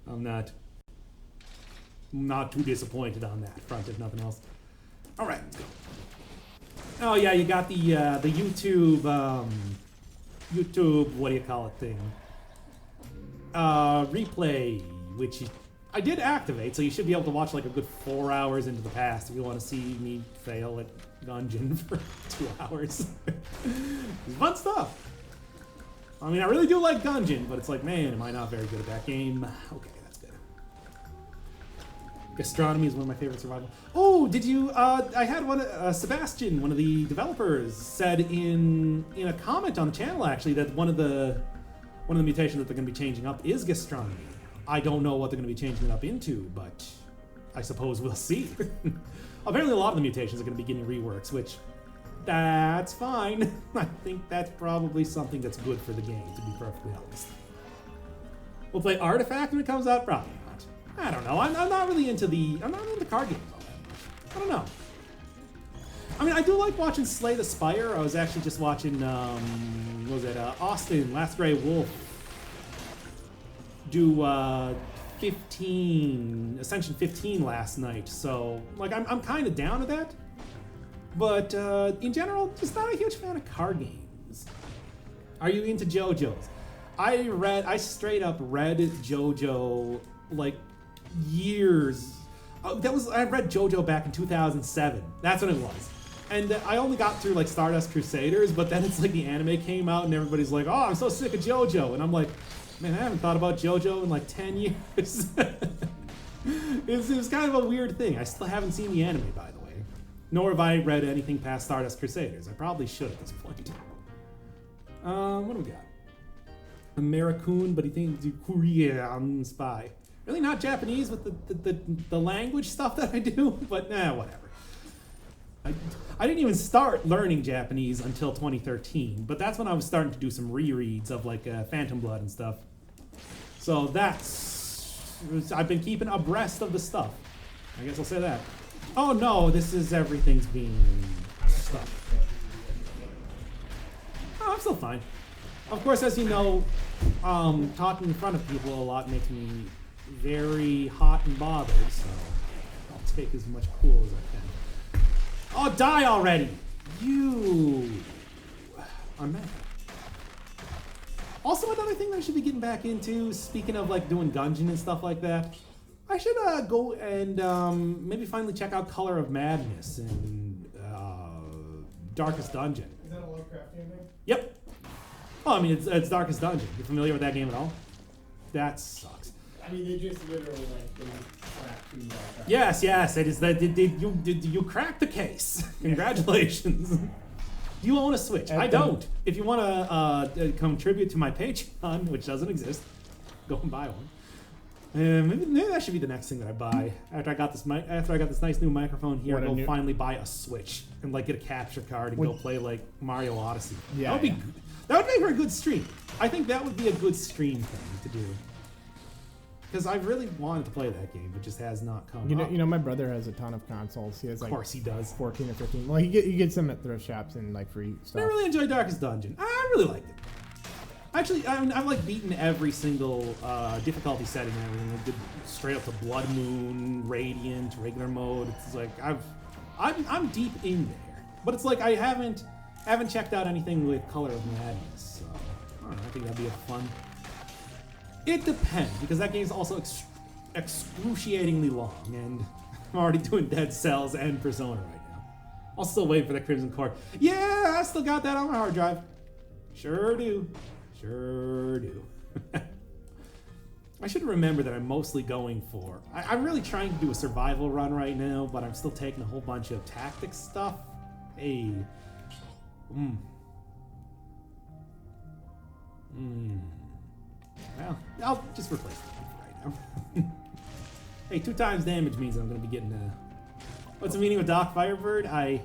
I'm not too disappointed on that front, if nothing else. All right, let's go. Oh yeah, you got the YouTube what do you call it thing? Replay, which I did activate, so you should be able to watch like a good 4 hours into the past if you want to see me fail at Gungeon for 2 hours. It's fun stuff. I mean, I really do like Gungeon, but it's like, man, am I not very good at that game? Okay, that's good. Gastronomy is one of my favorite survival. Oh, did you? I had one. Sebastian, one of the developers, said in a comment on the channel actually that one of the mutations that they're going to be changing up is gastronomy. I don't know what they're going to be changing it up into, but I suppose we'll see. Apparently, a lot of the mutations are going to be getting reworks, which that's fine. I think that's probably something that's good for the game, to be perfectly honest. We'll play Artifact when it comes out, probably not. I don't know. I'm not really into card games all that much. I don't know. I mean, I do like watching Slay the Spire. I was actually just watching, what was it, Austin, Last Grey Wolf, do Ascension 15 last night. So, like, I'm kind of down to that. But in general, just not a huge fan of card games. Are you into JoJo's? I straight up read JoJo like years. I read JoJo back in 2007. That's when it was. And I only got through like Stardust Crusaders, but then it's like the anime came out and everybody's like, oh, I'm so sick of JoJo. And I'm like, man, I haven't thought about JoJo in like 10 years. It was kind of a weird thing. I still haven't seen the anime, by the way. Nor have I read anything past Stardust Crusaders. I probably should at this point. What do we got? American, but he thinks he's Korean spy. Really not Japanese with the language stuff that I do, but whatever. I didn't even start learning Japanese until 2013, but that's when I was starting to do some rereads of like Phantom Blood and stuff. So I've been keeping abreast of the stuff. I guess I'll say that. Oh no, everything's being stuck. Oh, I'm still fine. Of course, as you know, talking in front of people a lot makes me very hot and bothered, so I'll take as much cool as I can. Oh, die already! You are mad. Also, another thing that I should be getting back into, speaking of like doing Gungeon and stuff like that, I should go and maybe finally check out Color of Madness and Darkest Dungeon. Is that a Lovecraftian thing? Yep. Oh, I mean, it's Darkest Dungeon. You familiar with that game at all? That sucks. I mean, they just literally like cracked two Lovecraft. Yes, it is that. Did you crack the case? Congratulations. You own a Switch. I don't. If you want to contribute to my Patreon, which doesn't exist, go and buy one. Maybe that should be the next thing that I buy after I got this nice new microphone here. I'll finally buy a Switch and like get a capture card and go play like Mario Odyssey. Yeah, that would be. That would make for a good stream. I think that would be a good stream thing to do. Because I really wanted to play that game, but just has not come up. You know, my brother has a ton of consoles. He has like, of course he does. 14 or 15. Well, he gets them at thrift shops and like free stuff. I really enjoyed Darkest Dungeon. I really liked it. Actually, I've like beaten every single difficulty setting and everything. I did straight up to Blood Moon, Radiant, regular mode. It's like I'm deep in there, but it's like I haven't checked out anything with Color of Madness. So I don't know. I think that'd be a fun. It depends, because that game's also excruciatingly long, and I'm already doing Dead Cells and Persona right now. I'll still wait for the Crimson Core. Yeah, I still got that on my hard drive. Sure do. I should remember that I'm mostly going for... I'm really trying to do a survival run right now, but I'm still taking a whole bunch of tactics stuff. Hey. Well, I'll just replace it for right now. Hey, 2 times damage means I'm going to be getting what's the meaning with Doc Firebird? Well,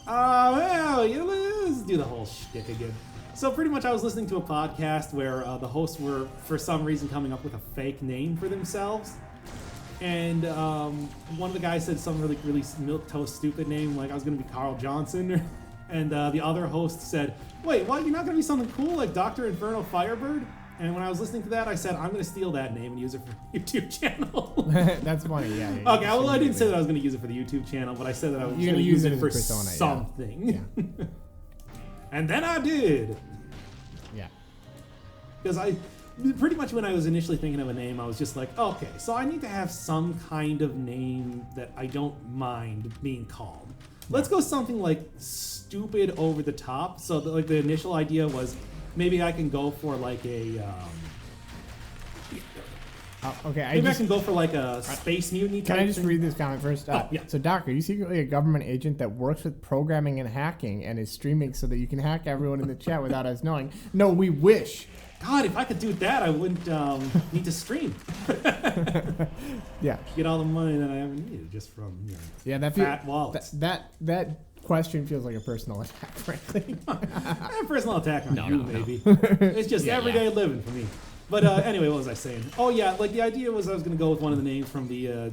let's do the whole shtick again. So pretty much I was listening to a podcast where the hosts were, for some reason, coming up with a fake name for themselves. And one of the guys said some really milquetoast stupid name, like I was going to be Carl Johnson. And the other host said, wait, what? You're not going to be something cool like Doctor Inferno Firebird? And when I was listening to that, I said, I'm going to steal that name and use it for the YouTube channel. That's funny, yeah. Okay, well, I didn't say that I was going to use it for the YouTube channel, but I said that I was going to use it for Persona, something. Yeah. And then I did. Yeah. Because pretty much when I was initially thinking of a name, I was just like, okay, so I need to have some kind of name that I don't mind being called. Let's go something like stupid over the top. So like the initial idea was maybe I can go for like a maybe I can go for like a space mutant. Can I just read this comment first? Yeah. So, Doc, are you secretly a government agent that works with programming and hacking and is streaming so that you can hack everyone in the chat without us knowing? No, we wish. God, if I could do that, I wouldn't need to stream. Yeah. Get all the money that I haven't needed just from fat wallets. That question feels like a personal attack, frankly. A personal attack on you, maybe. It's just everyday living for me. But anyway, what was I saying? Oh yeah, like the idea was I was going to go with one of the names from the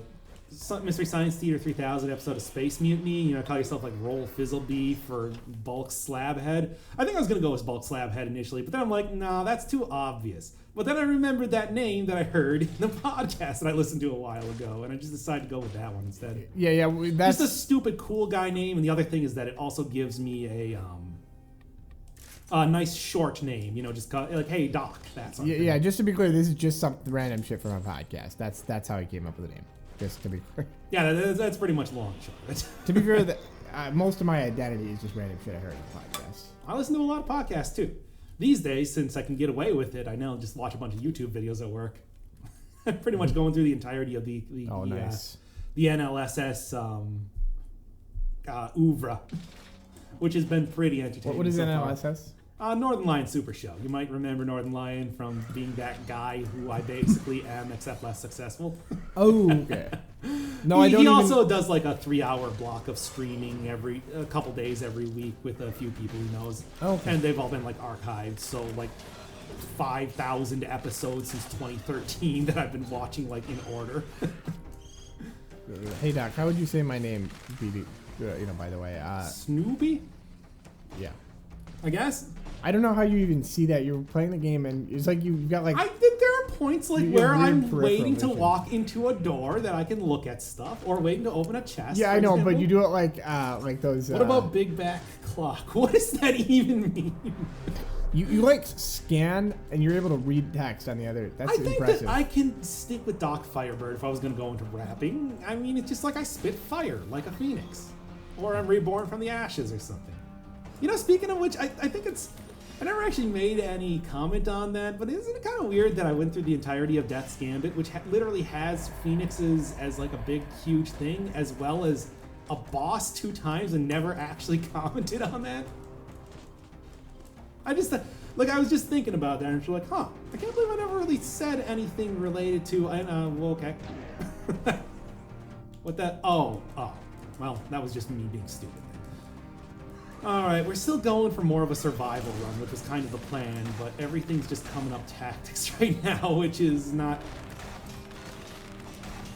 Mystery Science Theater 3000 episode of Space Mutiny, you know, call yourself like Roll Fizzlebeef or Bulk Slabhead. I think I was going to go with Bulk Slabhead initially, but then I'm like, nah, that's too obvious. But then I remembered that name that I heard in the podcast that I listened to a while ago, and I just decided to go with that one instead. Yeah, that's just a stupid cool guy name, and the other thing is that it also gives me a nice short name, you know, just call, like, hey, Doc, that sort of thing. Yeah, just to be clear, this is just some random shit from a podcast. That's how he came up with the name. Just to be clear. Yeah, that's pretty much long and short. To be fair, most of my identity is just random shit I heard in podcasts. I listen to a lot of podcasts too. These days, since I can get away with it, I now just watch a bunch of YouTube videos at work. I'm pretty much going through the entirety of the nice. The NLSS oeuvre, which has been pretty entertaining. What is so NLSS? Northern Lion Super Show. You might remember Northern Lion from being that guy who I basically am, except less successful. Oh, okay. No, he, I don't. He even... also does like a 3-hour block of streaming a couple days every week with a few people he knows. Okay. And they've all been like archived, so like 5,000 episodes since 2013 that I've been watching like in order. Hey Doc, how would you say my name? By the way, Snoopy? Yeah. I guess. I don't know how you even see that. You're playing the game and it's like you've got like. I think there are points like You have where weird I'm peripheral waiting to vision. walk into a door that I can look at stuff, or waiting to open a chest. Yeah, for I know, but example. you do it like those. What about Big Back Clock? What does that even mean? You like scan and you're able to read text on the other. That's I think impressive. that I can stick with Doc Firebird if I was going to go into rapping. I mean, it's just like I spit fire like a phoenix, or I'm reborn from the ashes or something. You know, speaking of which, I think it's. I never actually made any comment on that, but isn't it kind of weird that I went through the entirety of Death's Gambit, which literally has phoenixes as like a big, huge thing, as well as a boss 2 times, and never actually commented on that? I just, I was just thinking about that, and I was like, huh, I can't believe I never really said anything related to, well, okay. What that, oh, well, that was just me being stupid. Alright, we're still going for more of a survival run, which was kind of the plan, but everything's just coming up tactics right now, which is not...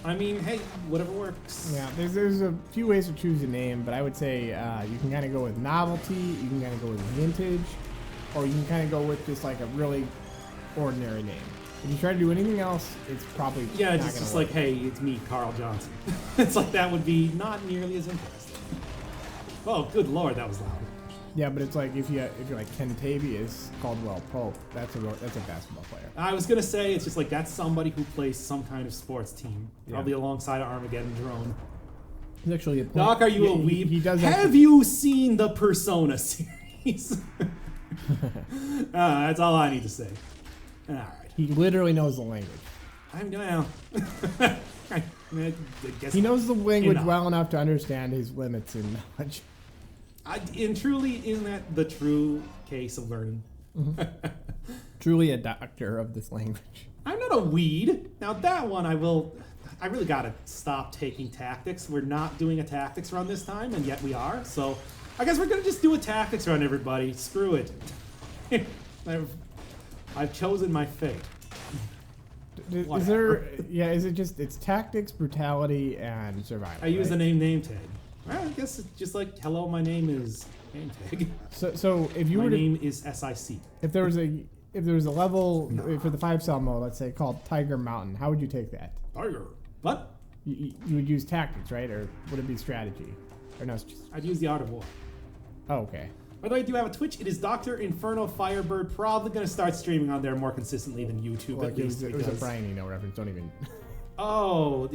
I mean, hey, whatever works. Yeah, there's a few ways to choose a name, but I would say you can kind of go with novelty, you can kind of go with vintage, or you can kind of go with just like a really ordinary name. If you try to do anything else, it's probably Yeah, not just gonna like, hey, it's me, Carl Johnson. It's like that would be not nearly as interesting. Oh, good lord, that was loud. Yeah, but it's like if you're like Kentavious Caldwell Pope, that's a basketball player. I was gonna say it's just like that's somebody who plays some kind of sports team, probably alongside Armageddon Drone. He's actually a Doc, are you a weeb? He does. Have you seen the Persona series? That's all I need to say. All right. He literally knows the language. I'm gonna. I guess He knows the language enough. well enough to understand his limits in knowledge. And truly, isn't that the true case of learning? Truly a doctor of this language. I'm not a weed. Now that one, I really gotta stop taking tactics. We're not doing a tactics run this time, and yet we are. So I guess we're gonna just do a tactics run, everybody. Screw it. I've chosen my fate. Is there? Yeah, is it just it's tactics, brutality, and survival? I use right? the name tag. Well, I guess it's just like, hello, my name is name tag. So if you My were to, name is SIC. if there was a level for the 5-cell mode, let's say called Tiger Mountain, how would you take that? Tiger. What? You would use tactics, right? Or would it be strategy? Or no? It's just, I'd use the Art of War. oh, okay. By the way, I do have a Twitch. It is Doctor Inferno Firebird. Probably going to start streaming on there more consistently than YouTube, Like at least. it was a because- Brian Eno reference. Don't even. Oh,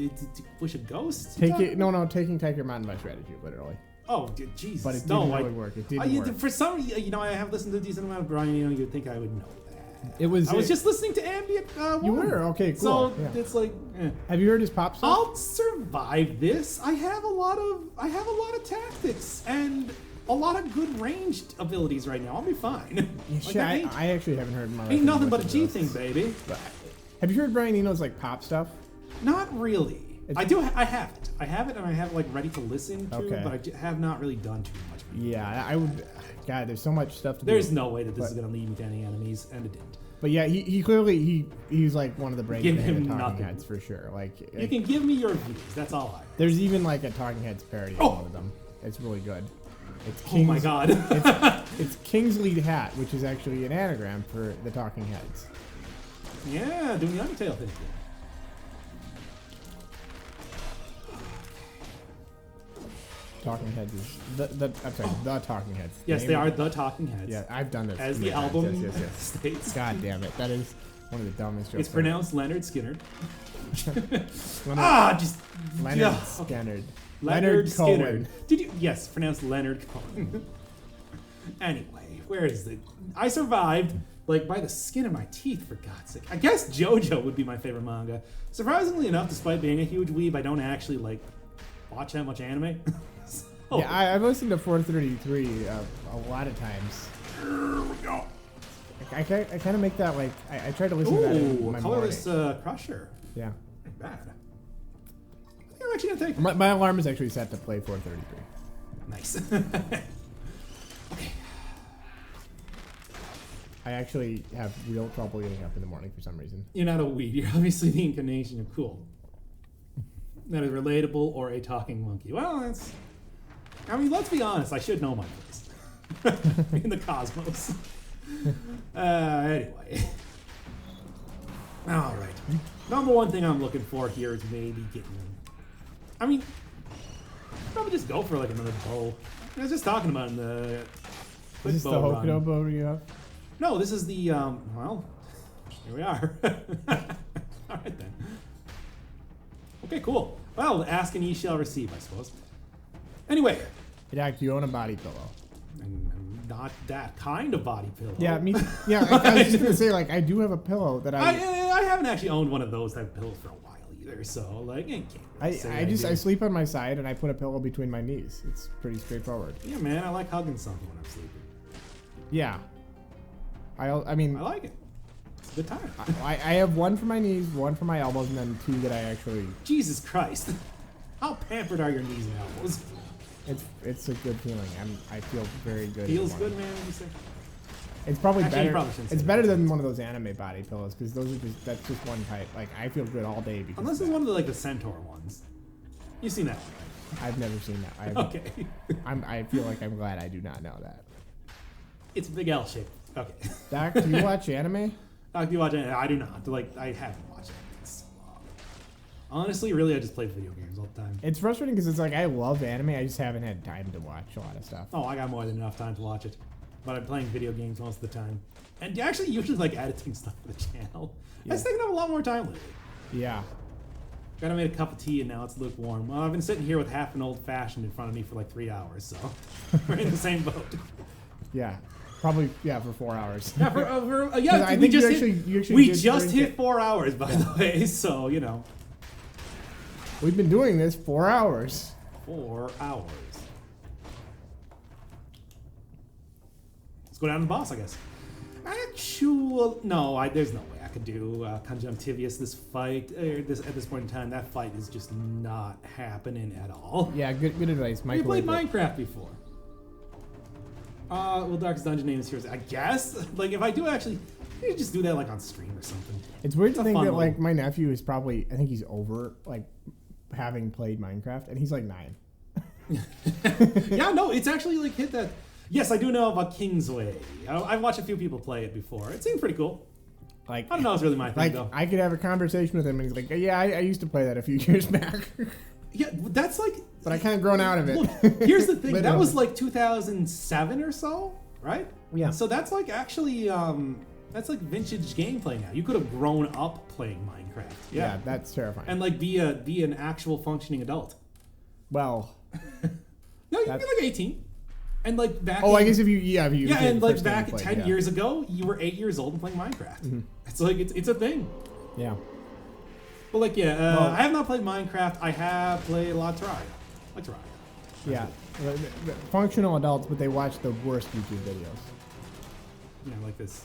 Wish a Ghost? Take it. No, taking Tiger Mountain by strategy, literally. Oh, Jesus. But it no, didn't really work. It didn't work. For some reason, I have listened to a decent amount of Brian. You'd think I would know that. It was. I was just listening to ambient. You one. were? Okay, So cool. Yeah. it's like, Have you heard his pop stuff? I'll survive this. I have a lot of tactics and a lot of good ranged abilities right now. I'll be fine. Yeah, Like, shit, ain't I actually haven't heard my. ain't nothing but a G thing, baby. But have you heard Brian Eno's like pop stuff? Not really. I have it. I have it, and I have it like ready to listen to, Okay. but I have not really done too much. Yeah, I would. God, there's so much stuff to do. There's no way that this But- is going to lead me to any enemies, and it didn't. But yeah, he clearly he's like one of the brains Give behind him the Talking nothing. Heads for sure. Like You can give me your views. That's all I. there's even like a Talking Heads parody Oh! of one of them. It's really good. It's Oh my god. It's Kingsley Hat, which is actually an anagram for the Talking Heads. Yeah, doing the Undertale thing. Talking Heads is I'm sorry, the Talking Heads. Yes, Name they of- are the Talking Heads. Yeah, I've done this. As many the times. album Yes. states. God damn it, that is one of the dumbest jokes. It's pronounced Leonard Skinner. Leonard, Just Leonard yeah. Skinner. Leonard Skinner. Cohen. Did you? Yes, pronounced Leonard Cohen. Anyway, where is it? I survived, like, by the skin of my teeth, for God's sake. I guess JoJo would be my favorite manga. Surprisingly enough, despite being a huge weeb, I don't actually, like, watch that much anime. So- Yeah, I've listened to 433 a lot of times. Here we go. I kind of make that like I try to listen to that in Ooh, my a colorless morning. crusher. Yeah, Not bad. I think I'm actually gonna take. my alarm is actually set to play 433. Nice. Okay. I actually have real trouble getting up in the morning for some reason. You're not a weed. You're obviously the incarnation of cool. That is relatable or a talking monkey. Well, that's. I mean, let's be honest. I should know my place in the cosmos. Anyway. All right. Number one thing I'm looking for here is maybe getting. I mean, probably just go for like another bow. I was just talking about in the. Is this the bow run. Hokuto bow you have? No, this is the, well, here we are. All right, then. Okay, cool. Well, ask and ye shall receive, I suppose. Anyway. Yeah, do you own a body pillow? And not that kind of body pillow. Yeah, me. Yeah, I was just gonna say like I do have a pillow that I haven't actually owned one of those type of pillows for a while either, so, like, I can't really say I do. sleep on my side and I put a pillow between my knees. It's pretty straightforward. Yeah, man, I like hugging something when I'm sleeping. Yeah. I mean, I like it. It's a good time. I have one for my knees, one for my elbows, and then two that I actually. Jesus Christ. How pampered are your knees and elbows? It's a good feeling. I feel very good. Feels in the good, morning. man, would you say? It's probably Actually, you better. probably shouldn't say It's that. better than one of those anime body pillows because those are that's just one type. Like I feel good all day because Unless of it's that. one of the, like, the centaur ones. You've seen that one, I've never seen that. right? Okay. I feel like I'm glad I do not know that. It's a big L shape. Okay. Doc, do you watch anime? Do you watch it? I do not. Like, I haven't watched it in so long. Honestly, really, I just play video games all the time. It's frustrating because it's like I love anime. I just haven't had time to watch a lot of stuff. Oh, I got more than enough time to watch it. But I'm playing video games most of the time. And actually, usually, like, editing stuff for the channel. That's taking up a lot more time lately. Yeah. Gotta make a cup of tea and now it's lukewarm. Well, I've been sitting here with half an old fashioned in front of me for like 3 hours, so we're in the same boat. Yeah. Probably for 4 hours. Yeah, yeah, I we think just you actually we did just drink hit it. 4 hours, by the way, so, you know. We've been doing this 4 hours. 4 hours. Let's go down to the boss, I guess. Actual, no, there's no way I could do Conjunctivious this fight. At this point in time, that fight is just not happening at all. Yeah, good advice. We played Microwave it. Minecraft before. Well, Darkest Dungeon name is here. I guess. Like, if I do actually, maybe just do that like on stream or something. It's weird to a think fun that like little- my nephew is probably I think he's over like having played Minecraft and he's like 9. Yeah, no, it's actually like hit that. Yes, I do know about Kingsway. I've watched a few people play it before. It seemed pretty cool. Like I don't know, it's really my thing like though. I could have a conversation with him and he's like, yeah, I used to play that a few years back, Yeah, that's like. but I kind of grown out of it. Look, here's the thing. That Literally. was like 2007 or so, right? Yeah. So that's like actually, that's like vintage gameplay now. You could have grown up playing Minecraft. Yeah, that's terrifying. And like be an actual functioning adult. well, No, you can That's- be like 18. And like back. oh, I in- guess if you did Yeah, the and like first game back you played, 10 yeah. years ago, you were 8 years old and playing Minecraft. It's like it's a thing. Yeah. But like yeah, Well- I have not played Minecraft. I have played a lot of Terraria. Like Terraria. Yeah. The functional adults, but they watch the worst YouTube videos. You know, like this.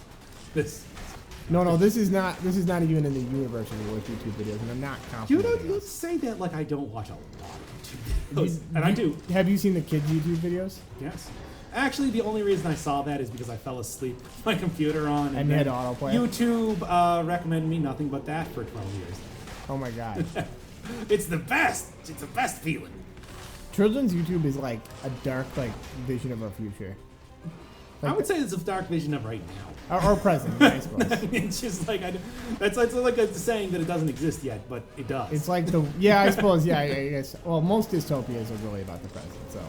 No, this is not even in the universe of the worst YouTube videos, and I'm not You confident. don't say that like I don't watch a lot of YouTube videos, and I do. Have you seen the kids' YouTube videos? Yes. Actually, the only reason I saw that is because I fell asleep with my computer on. And you had autoplay? YouTube recommended me nothing but that for 12 years. Oh my god. It's the best. It's the best feeling. Children's YouTube is like a dark like vision of our future. I would say it's a dark vision of right now. Or present, I suppose. It's just like that's like a saying that it doesn't exist yet, but it does. It's like the I suppose I guess. Well, most dystopias are really about the present, so.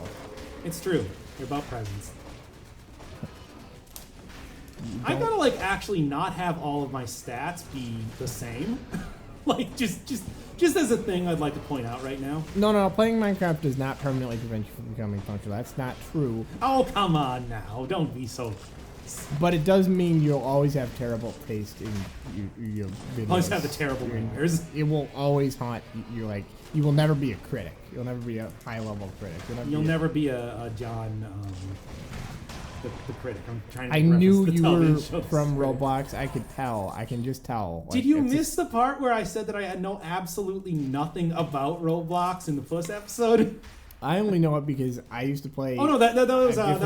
It's true. They're about presents. I gotta like actually not have all of my stats be the same. Like just as a thing I'd like to point out right now. No, playing Minecraft does not permanently prevent you from becoming functional. That's not true. Oh, come on now. Don't be so... But it does mean you'll always have terrible taste in your videos. Always have the terrible wingers. It will always haunt you. Like, you will never be a critic. You'll never be a high-level critic. You'll never be a John... The critic. I'm trying to I knew the you were show from critic. Roblox. I could tell. I can just tell. Like, Did you miss the part where I said that I had absolutely nothing about Roblox in the first episode? I only know it because I used to play. Oh no, that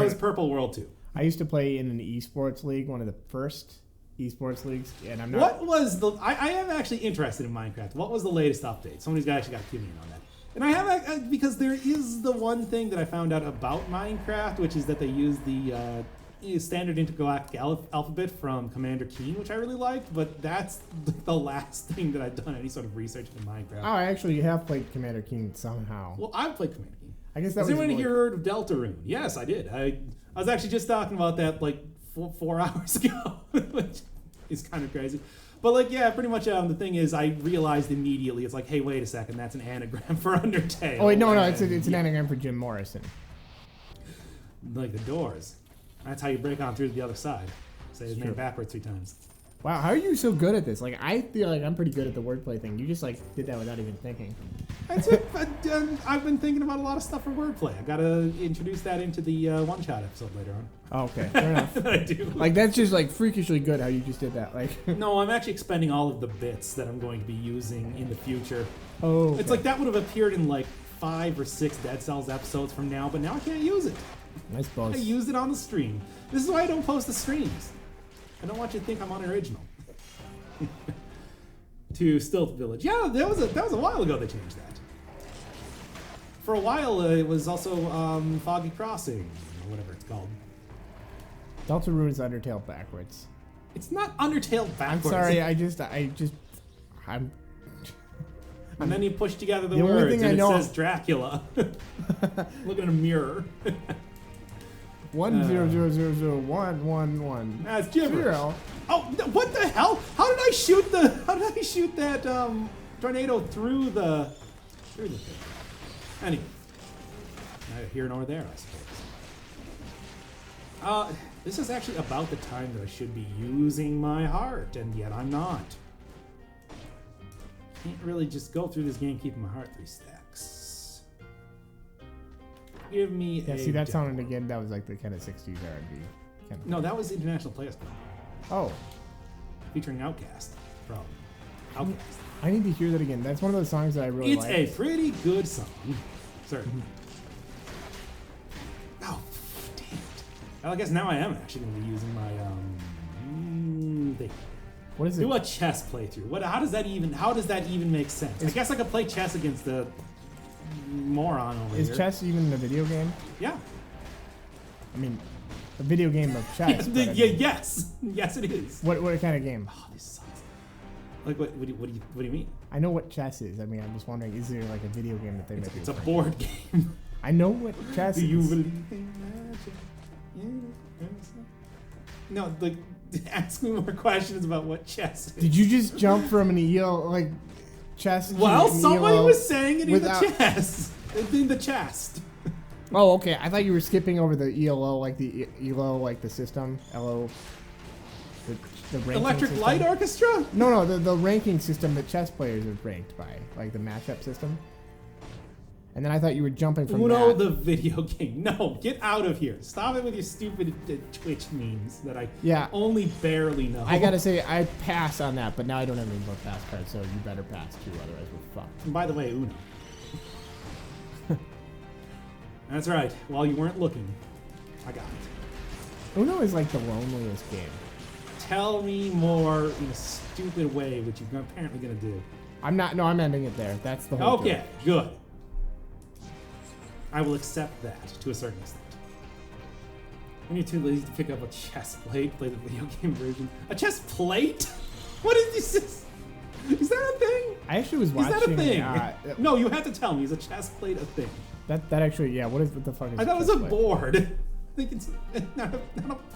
was Purple World 2. I used to play in an esports league, one of the first esports leagues, and I'm not. What was the? I am actually interested in Minecraft. What was the latest update? Somebody's actually got to give me in on that. And I have because there is the one thing that I found out about Minecraft, which is that they use the standard intergalactic alphabet from Commander Keen, which I really liked. But that's the last thing that I've done any sort of research in Minecraft. Oh, I actually have played Commander King somehow. Well, I've played Commander Keen. I guess that Has was. anyone really... here heard of Deltarune? Yes, I did. I was actually just talking about that like 4 hours ago, which is kind of crazy. But like, yeah, pretty much the thing is I realized immediately, it's like, hey, wait a second, that's an anagram for Undertale. Oh, wait, no, it's an anagram for Jim Morrison. Like the doors. That's how you break on through to the other side. Say his name backwards 3 times. Wow, how are you so good at this? Like, I feel like I'm pretty good at the wordplay thing. You just, like, did that without even thinking. That's it. I've been thinking about a lot of stuff for wordplay. I gotta introduce that into the one-shot episode later on. Oh, okay, fair enough. I do. Like, that's just, like, freakishly good how you just did that. Like, No, I'm actually expending all of the bits that I'm going to be using in the future. oh. Okay. It's like that would have appeared in like 5 or 6 Dead Cells episodes from now, but now I can't use it. I suppose. I used it on the stream. This is why I don't post the streams. I don't want you to think I'm unoriginal. To Stealth Village. Yeah, that was a while ago they changed that. For a while, it was also Foggy Crossing, or whatever it's called. Deltarune is Undertale backwards. It's not Undertale backwards. I'm sorry, I'm... And then you push together the The only words, thing and I it know- says Dracula. Look in a mirror. 1000111. That's gibberish. 0. Oh, what the hell? How did I shoot that tornado through the thing? Anyway, neither here nor there, I suppose. This is actually about the time that I should be using my heart, and yet I'm not. Can't really just go through this game keeping my heart 3 stacks. Give me Yeah, a see, that demo. sounded again, that was like the kind of 60s R&B. Kind of. No, that was International Players Club, Oh, featuring Outkast from Outkast. I need to hear that again. That's one of those songs that I really It's like. a pretty good song. Sorry. Oh, damn it. Well, I guess now I am actually going to be using my thing. What is it? Do a chess playthrough. How does that even make sense? I guess I could play chess against the moron over here. Is chess even a video game? Yeah. I mean, a video game of chess. but I mean, Yes, it is. What kind of game? Oh, this sucks. Like what do you mean? I know what chess is. I mean, I'm just wondering, is there like a video game that they make? It's a board game. I know what chess Do you is. believe in magic? No, like, ask me more questions about what chess is. Did you just jump from an EL like chess? to Well, an somebody ELO was saying it without- in the chest. In the chest. Oh, okay. I thought you were skipping over the ELO, like the ELO, like the system, LO, the ranking Electric system. Light Orchestra? No, the ranking system that chess players are ranked by, like the matchup system. And then I thought you were jumping from Uno, that. the video game. No, get out of here. Stop it with your stupid Twitch memes that I only barely know. I gotta say, I pass on that, but now I don't have any more pass cards, so you better pass too, otherwise we're fucked. And by the way, Uno. That's right. While you weren't looking. I got it. Uno is like the loneliest game. Tell me more in a stupid way, which you're apparently going to do. I'm not. No, I'm ending it there. That's the whole. Okay, good. I will accept that to a certain extent. When you're too lazy to pick up a chess plate, play the video game version. A chess plate? What is this? Is that a thing? I actually was watching. Is that a thing? No, you have to tell me. Is a chess plate a thing? That actually, yeah. What the fuck is? I thought it was a board. I think it's not a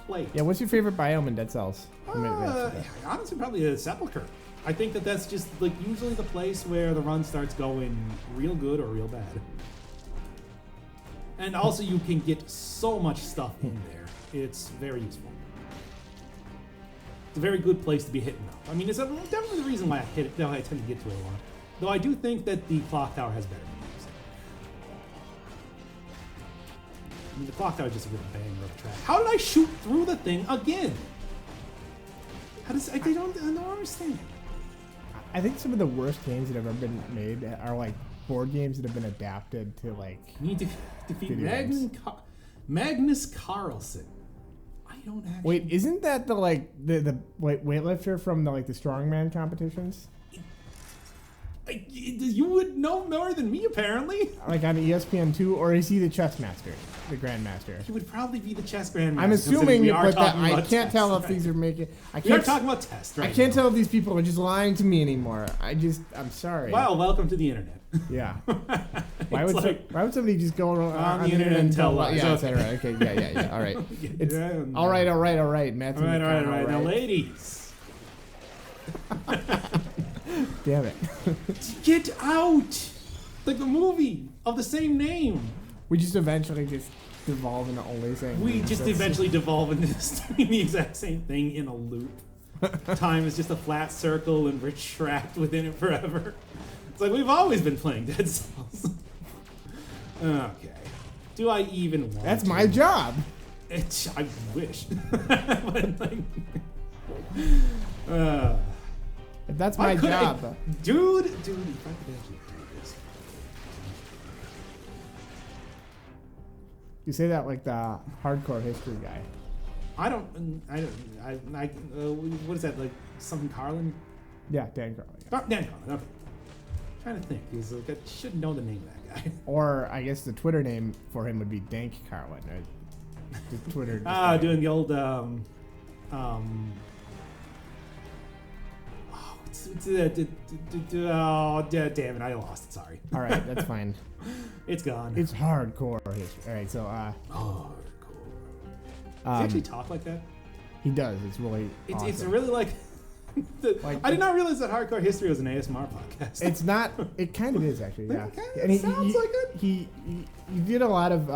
plate. Yeah. What's your favorite biome in Dead Cells? Honestly, probably a sepulcher. I think that's just like usually the place where the run starts going real good or real bad. And also, you can get so much stuff in there. It's very useful. It's a very good place to be hitting up. I mean, it's definitely the reason why I tend to get to it a lot. Though I do think that the clock tower has better moves. I mean, the clock tower is just a real banger of track. How did I shoot through the thing again? I don't understand. I think some of the worst games that have ever been made are like board games that have been adapted to like. You need to defeat Magnus Carlsen. I don't actually. Wait, isn't that the weightlifter from the strongman competitions? You would know more than me, apparently. Like on ESPN2, or is he the chess master, the grandmaster? He would probably be the chess grandmaster. I'm assuming, but I can't test, tell if right? these are making. We are talking about tests, right? I can't tell if these people are just lying to me anymore. I'm sorry. Well, welcome to the internet. Yeah. Why would somebody just go on the internet and tell lies? Yeah, okay. Right. Okay. Yeah. All right. It's all right. Matthew. All right. Now, ladies. Damn it. Get out! Like the movie of the same name. We just eventually just devolve into only saying. We just eventually devolve into doing the exact same thing in a loop. Time is just a flat circle and we're trapped within it forever. It's like we've always been playing Dead Cells. Okay. Do I even want That's to? my job. I wish. But like, If that's my job. Dude, if I could actually do this. You say that like the hardcore history guy. What is that, like something Carlin? Yeah, Dan Carlin. Oh, Dan Carlin, okay. Trying to think, because like, I should know the name of that guy. Or I guess the Twitter name for him would be Dank Carlin. Right? The Twitter. Doing the old damn it, I lost it, sorry. All right, that's fine. It's gone. It's hardcore history. All right, so hardcore. Does he actually talk like that? He does. It's really awesome. It's really like I did not realize that Hardcore History was an ASMR podcast. It's not. It kind of is actually. Yeah. It sounds like it. He did a lot of.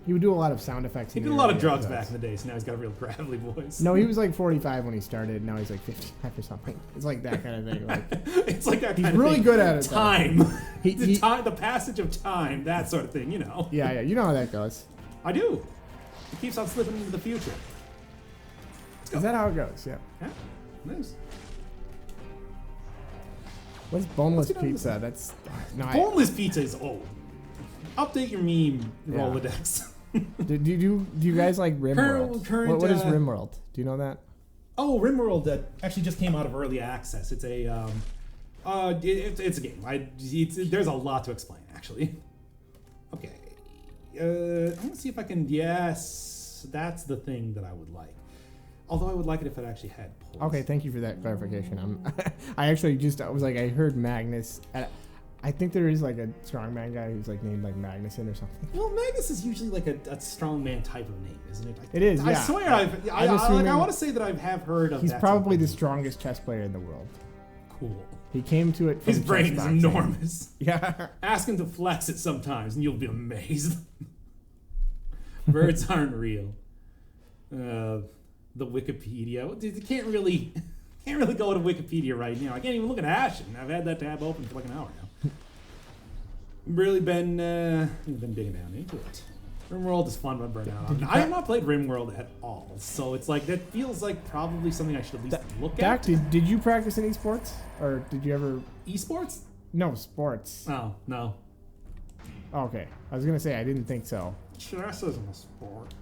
He would do a lot of sound effects. He did a lot of drugs back in the day, so now he's got a real gravelly voice. No, he was like 45 when he started. Now he's like 55 or something. It's like that kind of thing. Like it's like that. Kind he's of really thing. good at it. Time. The passage of time, that sort of thing. You know. Yeah. You know how that goes. I do. It keeps on slipping into the future. Is that how it goes? Yeah. Yeah. Nice. What's boneless pizza? That's no. Boneless pizza is old. Update your meme Rolodex. do you guys like RimWorld? What is RimWorld? Do you know that? Oh, RimWorld that actually just came out of early access. It's a it's a game. There's a lot to explain actually. Okay. I'm gonna see if I can. Yes, that's the thing that I would like. Although I would like it if it actually had pulls. Okay, thank you for that clarification. I was like, I heard Magnus. I think there is like a strongman guy who's like named like Magnuson or something. Well, Magnus is usually like a strongman type of name, isn't it? It is. I Yeah. swear, I want to say that I have heard of. He's that probably the strongest chess player in the world. Cool. He came to it. From His brain is enormous. Yeah. Ask him to flex it sometimes, and you'll be amazed. Birds aren't real. The Wikipedia. You can't really go to Wikipedia right now. I can't even look at Ashen. I've had that tab open for like an hour now. Really been digging down into it. RimWorld is fun, but burnout. I have not played RimWorld at all, so it's like that feels like probably something I should at least look at. Did you practice any sports, or did you ever? Esports? No, sports. Oh no. Okay, I was gonna say I didn't think so. Chess isn't a sport.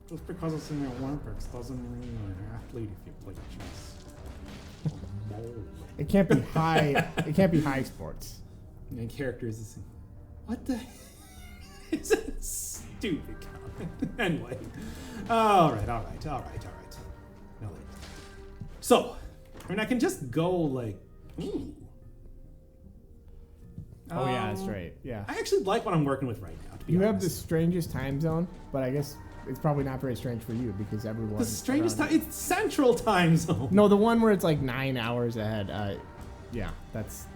Just because it's in the Olympics doesn't mean you're an athlete if you play chess. It can't be high. It can't be high sports. And characters is what the it's a stupid comment. Anyway. Alright. Now wait. So, I mean I can just go like ooh. Oh yeah, that's right. Yeah. I actually like what I'm working with right now, to be You honest. have the strangest time zone, but I guess it's probably not very strange for you because everyone. The strangest around time it's Central Time Zone. No, the one where it's like 9 hours ahead. Yeah, it's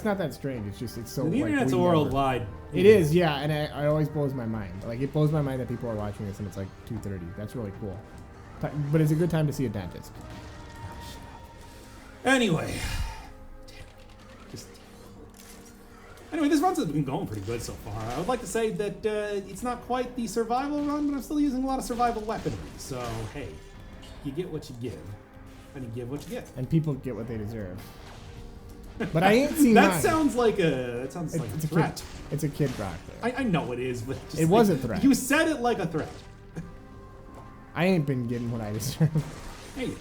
not that strange. It's just it's so. The like, internet's we never- worldwide. It is, yeah, and it always blows my mind. Like it blows my mind that people are watching this and it's like 2:30. That's really cool. But it's a good time to see a dentist. Anyway. Anyway, this run's been going pretty good so far. I would like to say that it's not quite the survival run, but I'm still using a lot of survival weaponry. So, hey, you get what you give, and you give what you get. And people get what they deserve. But I ain't seen That mine. sounds like a It's a threat. It's a kid rock there. I know it is, but just It was a threat. You said it like a threat. I ain't been getting what I deserve. Hey.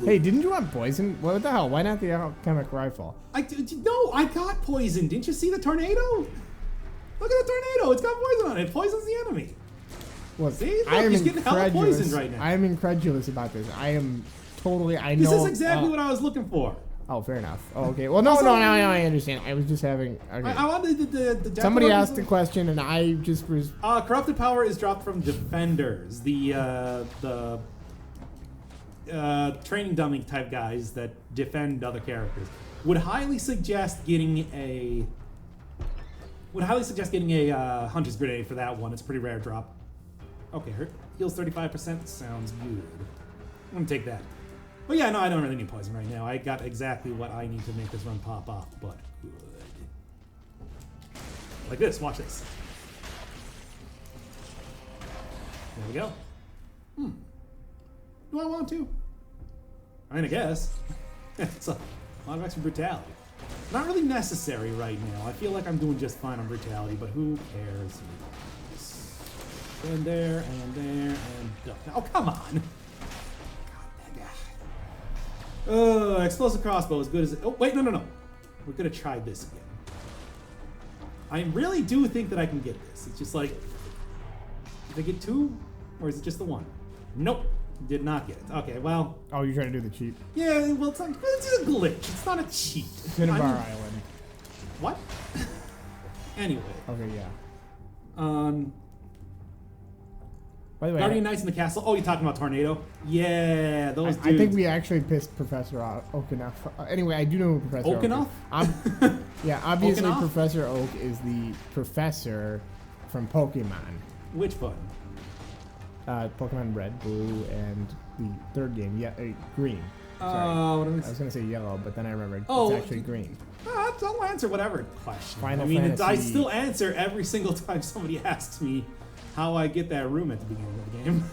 Hey, didn't you want poison? What the hell? Why not the alchemic rifle? No, I got poisoned. Didn't you see the tornado? Look at the tornado. It's got poison on it. It poisons the enemy. Well, See? Look, he's getting hella poisoned right now. I am incredulous about this. I am totally. I know. This is exactly what I was looking for. Oh, fair enough. Oh, okay. Well, no, I understand. I was just having. Okay. I wanted the Somebody asked a question, and I just was. Corrupted power is dropped from defenders. The training dummy type guys that defend other characters would highly suggest getting a hunter's grenade for that one. It's a pretty rare drop. Okay, heals 35%. Sounds good. I'm gonna take that. But yeah, no, I don't really need poison right now. I got exactly what I need to make this run pop off, but good. Like this. Watch this. There we go. Do I want to? I mean, I guess. It's a lot of extra brutality. Not really necessary right now. I feel like I'm doing just fine on brutality, but who cares? And there, and there, and duck. Oh, come on! God, that guy. Explosive crossbow, as good as it. Oh, wait, no. We're gonna try this again. I really do think that I can get this. It's just like, did I get two? Or is it just the one? Nope. Did not get it. Okay, well. Oh, you're trying to do the cheat? Yeah, well, it's a glitch. It's not a cheat. Cinnabar Island. What? Anyway. Okay, yeah. By the way, Guardian Knights in the Castle. Oh, you're talking about Tornado? Yeah, those dudes. I think we actually pissed Professor Oak enough. Anyway, I do know who Professor Oak enough? is. Yeah, obviously Oak enough? Professor Oak is the professor from Pokemon. Which one? Pokemon Red, Blue, and the third game, Green. Sorry. I was going to say yellow, but then I remembered Oh, it's actually green. I'll answer whatever question. Final I mean, I Fantasy. still answer every single time somebody asks me how I get that room at the beginning of the game.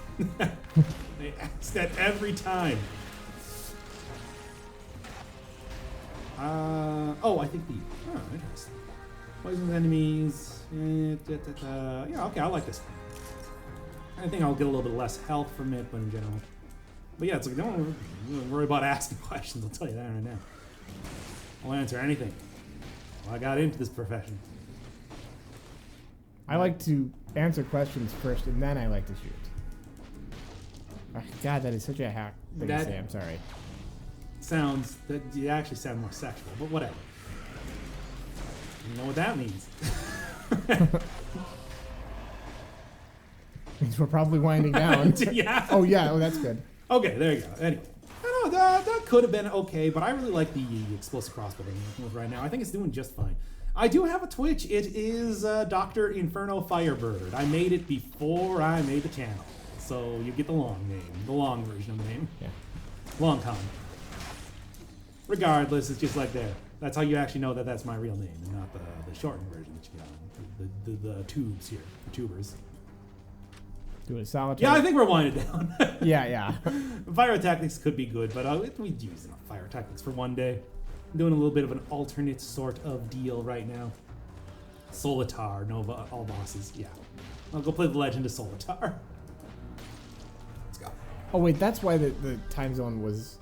They ask that every time. I think interesting. Poison enemies. Yeah, okay, I like this one. I think I'll get a little bit less health from it, but in general. But yeah, it's like, don't worry about asking questions, I'll tell you that right now. I'll answer anything. Well, I got into this profession. I like to answer questions first, and then I like to shoot. Oh, God, that is such a hack thing to say. I'm sorry. You actually sound more sexual, but whatever. You know what that means. Means we're probably winding down. Yeah. Oh, yeah. Oh, that's good. Okay, there you go. Anyway. I don't know, that could have been okay, but I really like the explosive crossbow that I'm working with right now. I think it's doing just fine. I do have a Twitch. It is Doctor Inferno Firebird. I made it before I made the channel. So you get the long name, the long version of the name. Yeah. Long time. Regardless, it's just like there. That's how you actually know that that's my real name and not the shortened version that you get on the tubes here, the tubers. Do it solitary. Yeah, I think we're winding down. Yeah. Fire tactics could be good, but we'd use enough fire tactics for one day. I'm doing a little bit of an alternate sort of deal right now. Solitar, Nova, all bosses. Yeah. I'll go play the Legend of Solitar. Let's go. Oh wait, that's why the time zone was.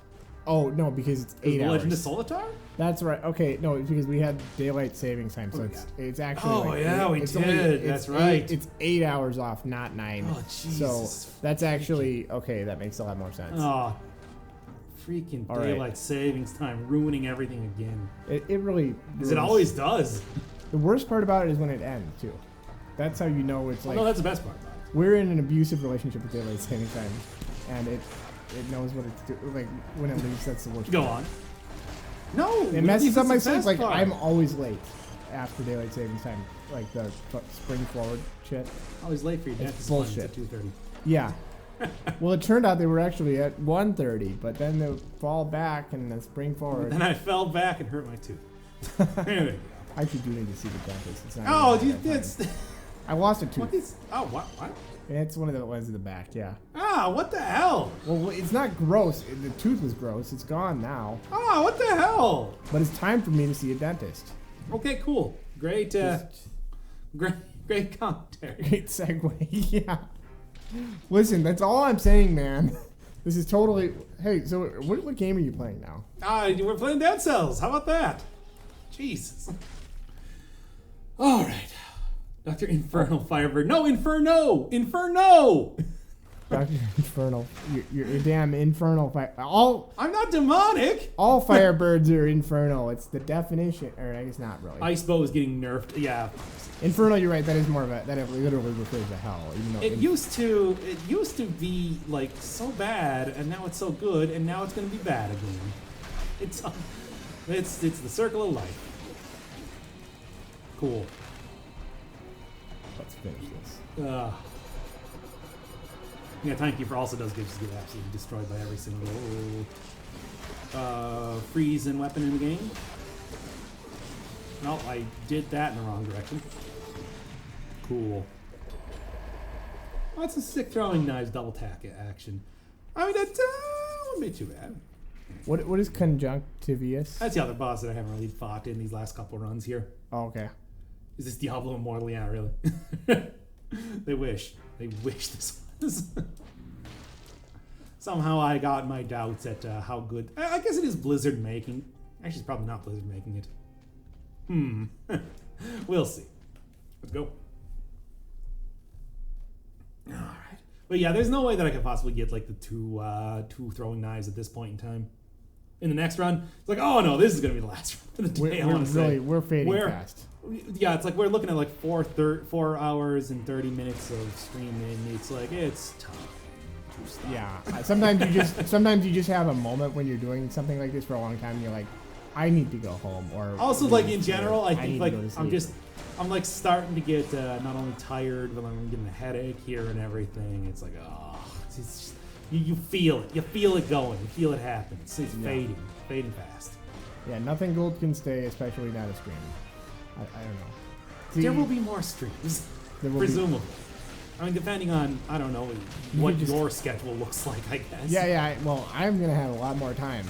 Oh no, because it's 8 The hours. Legend of Solitar? That's right. Okay, no, it's because we had daylight savings time, so it's actually. Oh, like yeah, we it's did. That's right. It's 8 hours off, not 9. Oh, Jesus. So that's actually okay. That makes a lot more sense. Oh, freaking All right. daylight savings time, ruining everything again. It really. Because it always does. The worst part about it is when it ends too. That's how you know it's like. No, that's the best part about it. We're in an abusive relationship with daylight saving time, and it knows what it's doing. Like when it leaves, that's the worst. Go part. on. No, It messes up my sleep. sleep. Like I'm always late after daylight savings time. Like the spring forward shit. Always late for your It's dentist bullshit. appointments at 2:30. Yeah. Well, it turned out they were actually at 1:30, but then they fall back and then spring forward. Then I fell back and hurt my tooth. There we go. I actually do need to see the dentist. It's not Oh, really dude, that it's fun. I lost a tooth. what is? Oh, what? It's one of the ones in the back. Yeah. Ah, what the hell? Well, it's not gross. The tooth was gross. It's gone now. Ah, what the hell? But it's time for me to see a dentist. Okay, cool. Great, great commentary. Great segue. Yeah. Listen, that's all I'm saying, man. This is totally. Hey, so what game are you playing now? Ah, we're playing Dead Cells. How about that? Jesus. All right. Doctor Inferno Firebird. No, Inferno! Inferno! Doctor Inferno. You're a damn infernal fire. I'm not demonic! All Firebirds are infernal. It's the definition. Or I guess not really. Ice Bow is getting nerfed. Yeah. Infernal, you're right. That is more of a. That literally refers to hell. Even though It used to be like so bad, and now it's so good, and now it's gonna be bad again. It's the circle of life. Cool. Let's finish this. Yeah, Timekeeper also does just get absolutely destroyed by every single freeze and weapon in the game. No, I did that in the wrong direction. Cool. Oh, that's a sick throwing knives double tack action. I mean, that wouldn't be too bad. What is conjunctivius? That's the other boss that I haven't really fought in these last couple runs here. Oh, okay. Is this Diablo Immortal? Yeah, really. They wish. They wish this was. Somehow I got my doubts at how good. I guess it is Blizzard making. Actually, it's probably not Blizzard making it. We'll see. Let's go. All right. But yeah, there's no way that I could possibly get like the two throwing knives at this point in time. In the next run, it's like, oh no, this is gonna be the last run of the day. We're fading fast. Yeah, it's like we're looking at like 4 hours and 30 minutes of streaming. It's like it's time to stop. Yeah. Sometimes you just have a moment when you're doing something like this for a long time. And you're like, I need to go home. Or Also, like in general, I think need like to go to sleep. I'm like starting to get not only tired, but I'm getting a headache here and everything. It's like, oh, it's just, you feel it. You feel it going. You feel it happen. It's fading fast. Yeah, nothing gold can stay, especially not a stream. I don't know. See, There will be more streams, there will presumably. I mean, depending on, I don't know, what just- your schedule looks like, I guess. Yeah. Well, I'm gonna have a lot more time.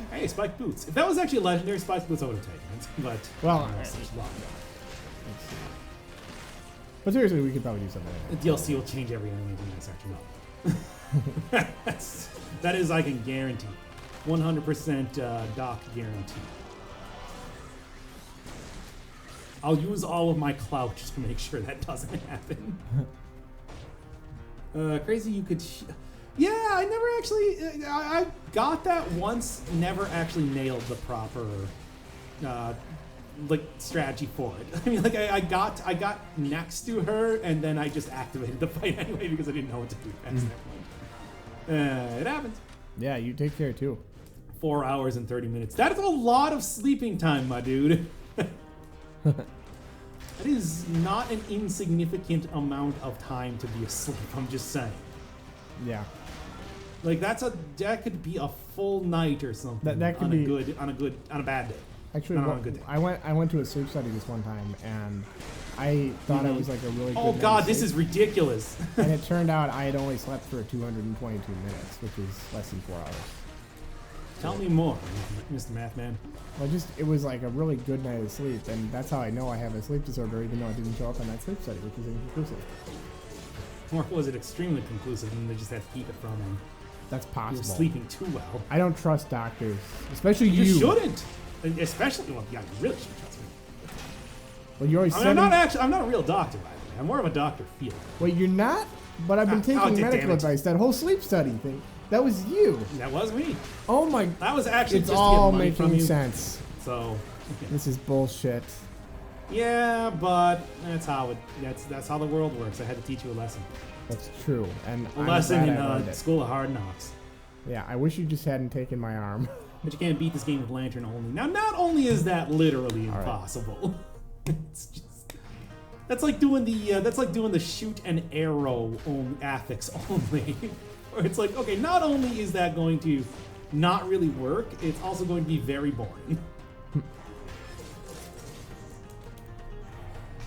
Hey, spiked boots. If that was actually a legendary spiked boots, I would have taken it. But Well, it's just wrong. But seriously, we could probably do something like The DLC will change every enemy in this actually. That is, I can guarantee. 100% Doc guarantee. I'll use all of my clout just to make sure that doesn't happen. Crazy you could... Yeah, I never actually... I got that once, never actually nailed the proper... like strategy for it. I mean, like I got next to her, and then I just activated the fight anyway because I didn't know what to do past that point. It happens. Yeah, you take care too. 4 hours and 30 minutes. That is a lot of sleeping time, my dude. That is not an insignificant amount of time to be asleep. I'm just saying. Yeah. Like that could be a full night or something. That could be on a bad day. Actually, Not on a good day. I went to a sleep study this one time, and I thought it was like a really good Oh night's God, this sleep. is ridiculous. And it turned out I had only slept for 222 minutes, which is less than 4 hours. Tell me more, Mr. Mathman. Well, it was like a really good night of sleep, and that's how I know I have a sleep disorder, even though I didn't show up on that sleep study, which is inconclusive. Or was it extremely conclusive and they just had to keep it from him? That's He possible. was sleeping too well. I don't trust doctors, especially You you. shouldn't. Especially, well, yeah, you really should trust me. Well, you're always I mean, I'm not a real doctor, by the way. I'm more of a Dr. Field. Well, you're not, but I've been taking damn medical it. advice. That whole sleep study thing, that was you. That was me. Oh my, That was actually it's just all to get money from making you. sense. So, This is bullshit. yeah, but that's how the world works. I had to teach you a lesson. That's true, and A I'm lesson glad in I learned it. School of Hard Knocks. Yeah, I wish you just hadn't taken my arm. But you can't beat this game with lantern only. Now, not only is that literally All right. impossible, it's just that's like doing the shoot and arrow affix only. Where it's like, okay, not only is that going to not really work, it's also going to be very boring.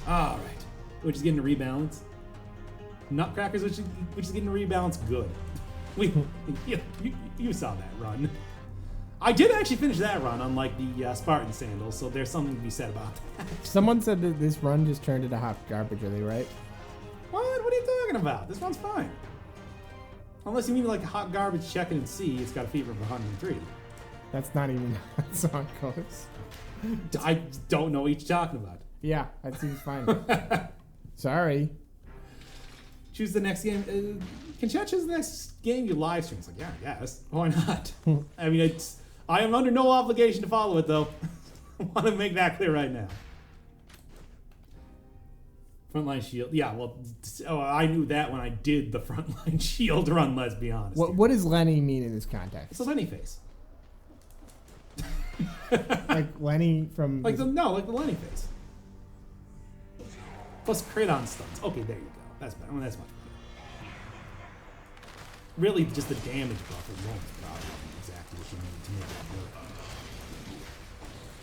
All right, which is getting a rebalance. Nutcrackers, which is getting a rebalance. Good. You saw that run. I did actually finish that run, unlike the Spartan sandals, so there's something to be said about that. Someone said that this run just turned into hot garbage. Are they right? What? What are you talking about? This one's fine. Unless you mean like hot garbage checking and see, it's got a fever of 103. That's not even how that song goes. I don't know what you're talking about. Yeah, that seems fine. Sorry. Choose the next game. Can chat choose the next game you live stream? It's like, yeah, I guess. Why not? I mean, I am under no obligation to follow it, though. I want to make that clear right now. Frontline shield. Yeah, well, I knew that when I did the frontline shield run, let's be honest. What does Lenny mean in this context? It's a Lenny face. Like Lenny from... Like the Lenny face. Plus crit on stunts. Okay, there you go. That's better. Well, that's much better. Really, just the damage buff alone is probably exactly what you need to make that work.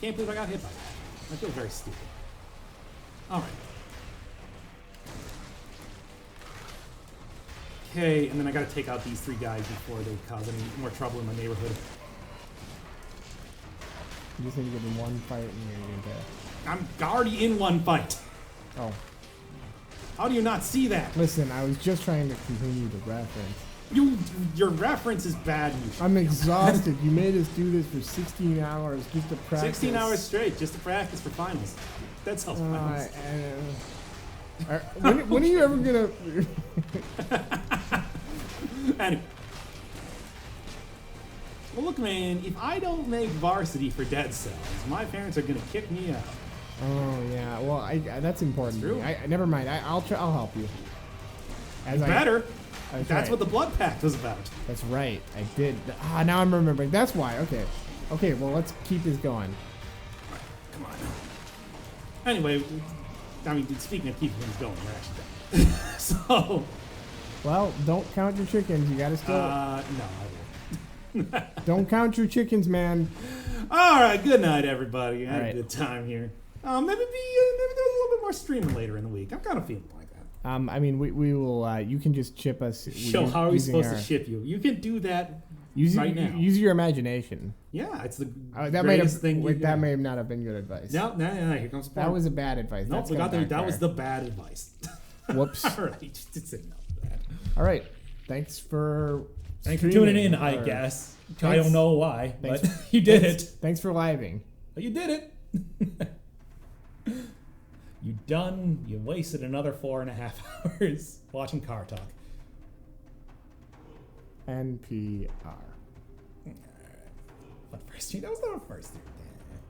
Can't believe I got hit by that. I feel very stupid. All right. Okay, and then I got to take out these 3 guys before they cause any more trouble in my neighborhood. You just need to get in one fight and you're going to... I'm already in one fight. Oh. How do you not see that? Listen, I was just trying to continue the reference. Your reference is bad. I'm exhausted. You made us do this for 16 hours just to practice. 16 hours straight just to practice for finals. That's how finals. When are you ever gonna? Anyway. Well, look, man. If I don't make varsity for Dead Cells, my parents are gonna kick me out. Oh yeah. Well, that's important. That's to me. true. Never mind. I'll help you. Better. That's That's right. what the Blood Pact was about. That's right. I did. Now I'm remembering. That's why. Okay. Okay. Well, let's keep this going. Come on. Anyway, I mean, speaking of keeping things going, we're actually done. So. Well, don't count your chickens. You gotta still. No, I won't. Don't count your chickens, man. All right. Good night, everybody. I had All right. a good time here. Maybe there's a little bit more streaming later in the week. I'm kind of feeling like that. I mean, we will. You can just chip us. So how are we supposed to ship you? You can do that right now. Use your imagination. Yeah, it's the That may greatest thing. that may not have been good advice. No, here comes the That was a bad advice. No, That's we got gonna there. That was the backfire. bad advice. Whoops. All right, just say no to that. All right. Thanks for tuning in, I or- guess. I Thanks. don't know why, Thanks. but you did Thanks- it. Thanks for living. You did it. You done. You wasted another 4.5 hours watching Car Talk. NPR. What first? That was not a first.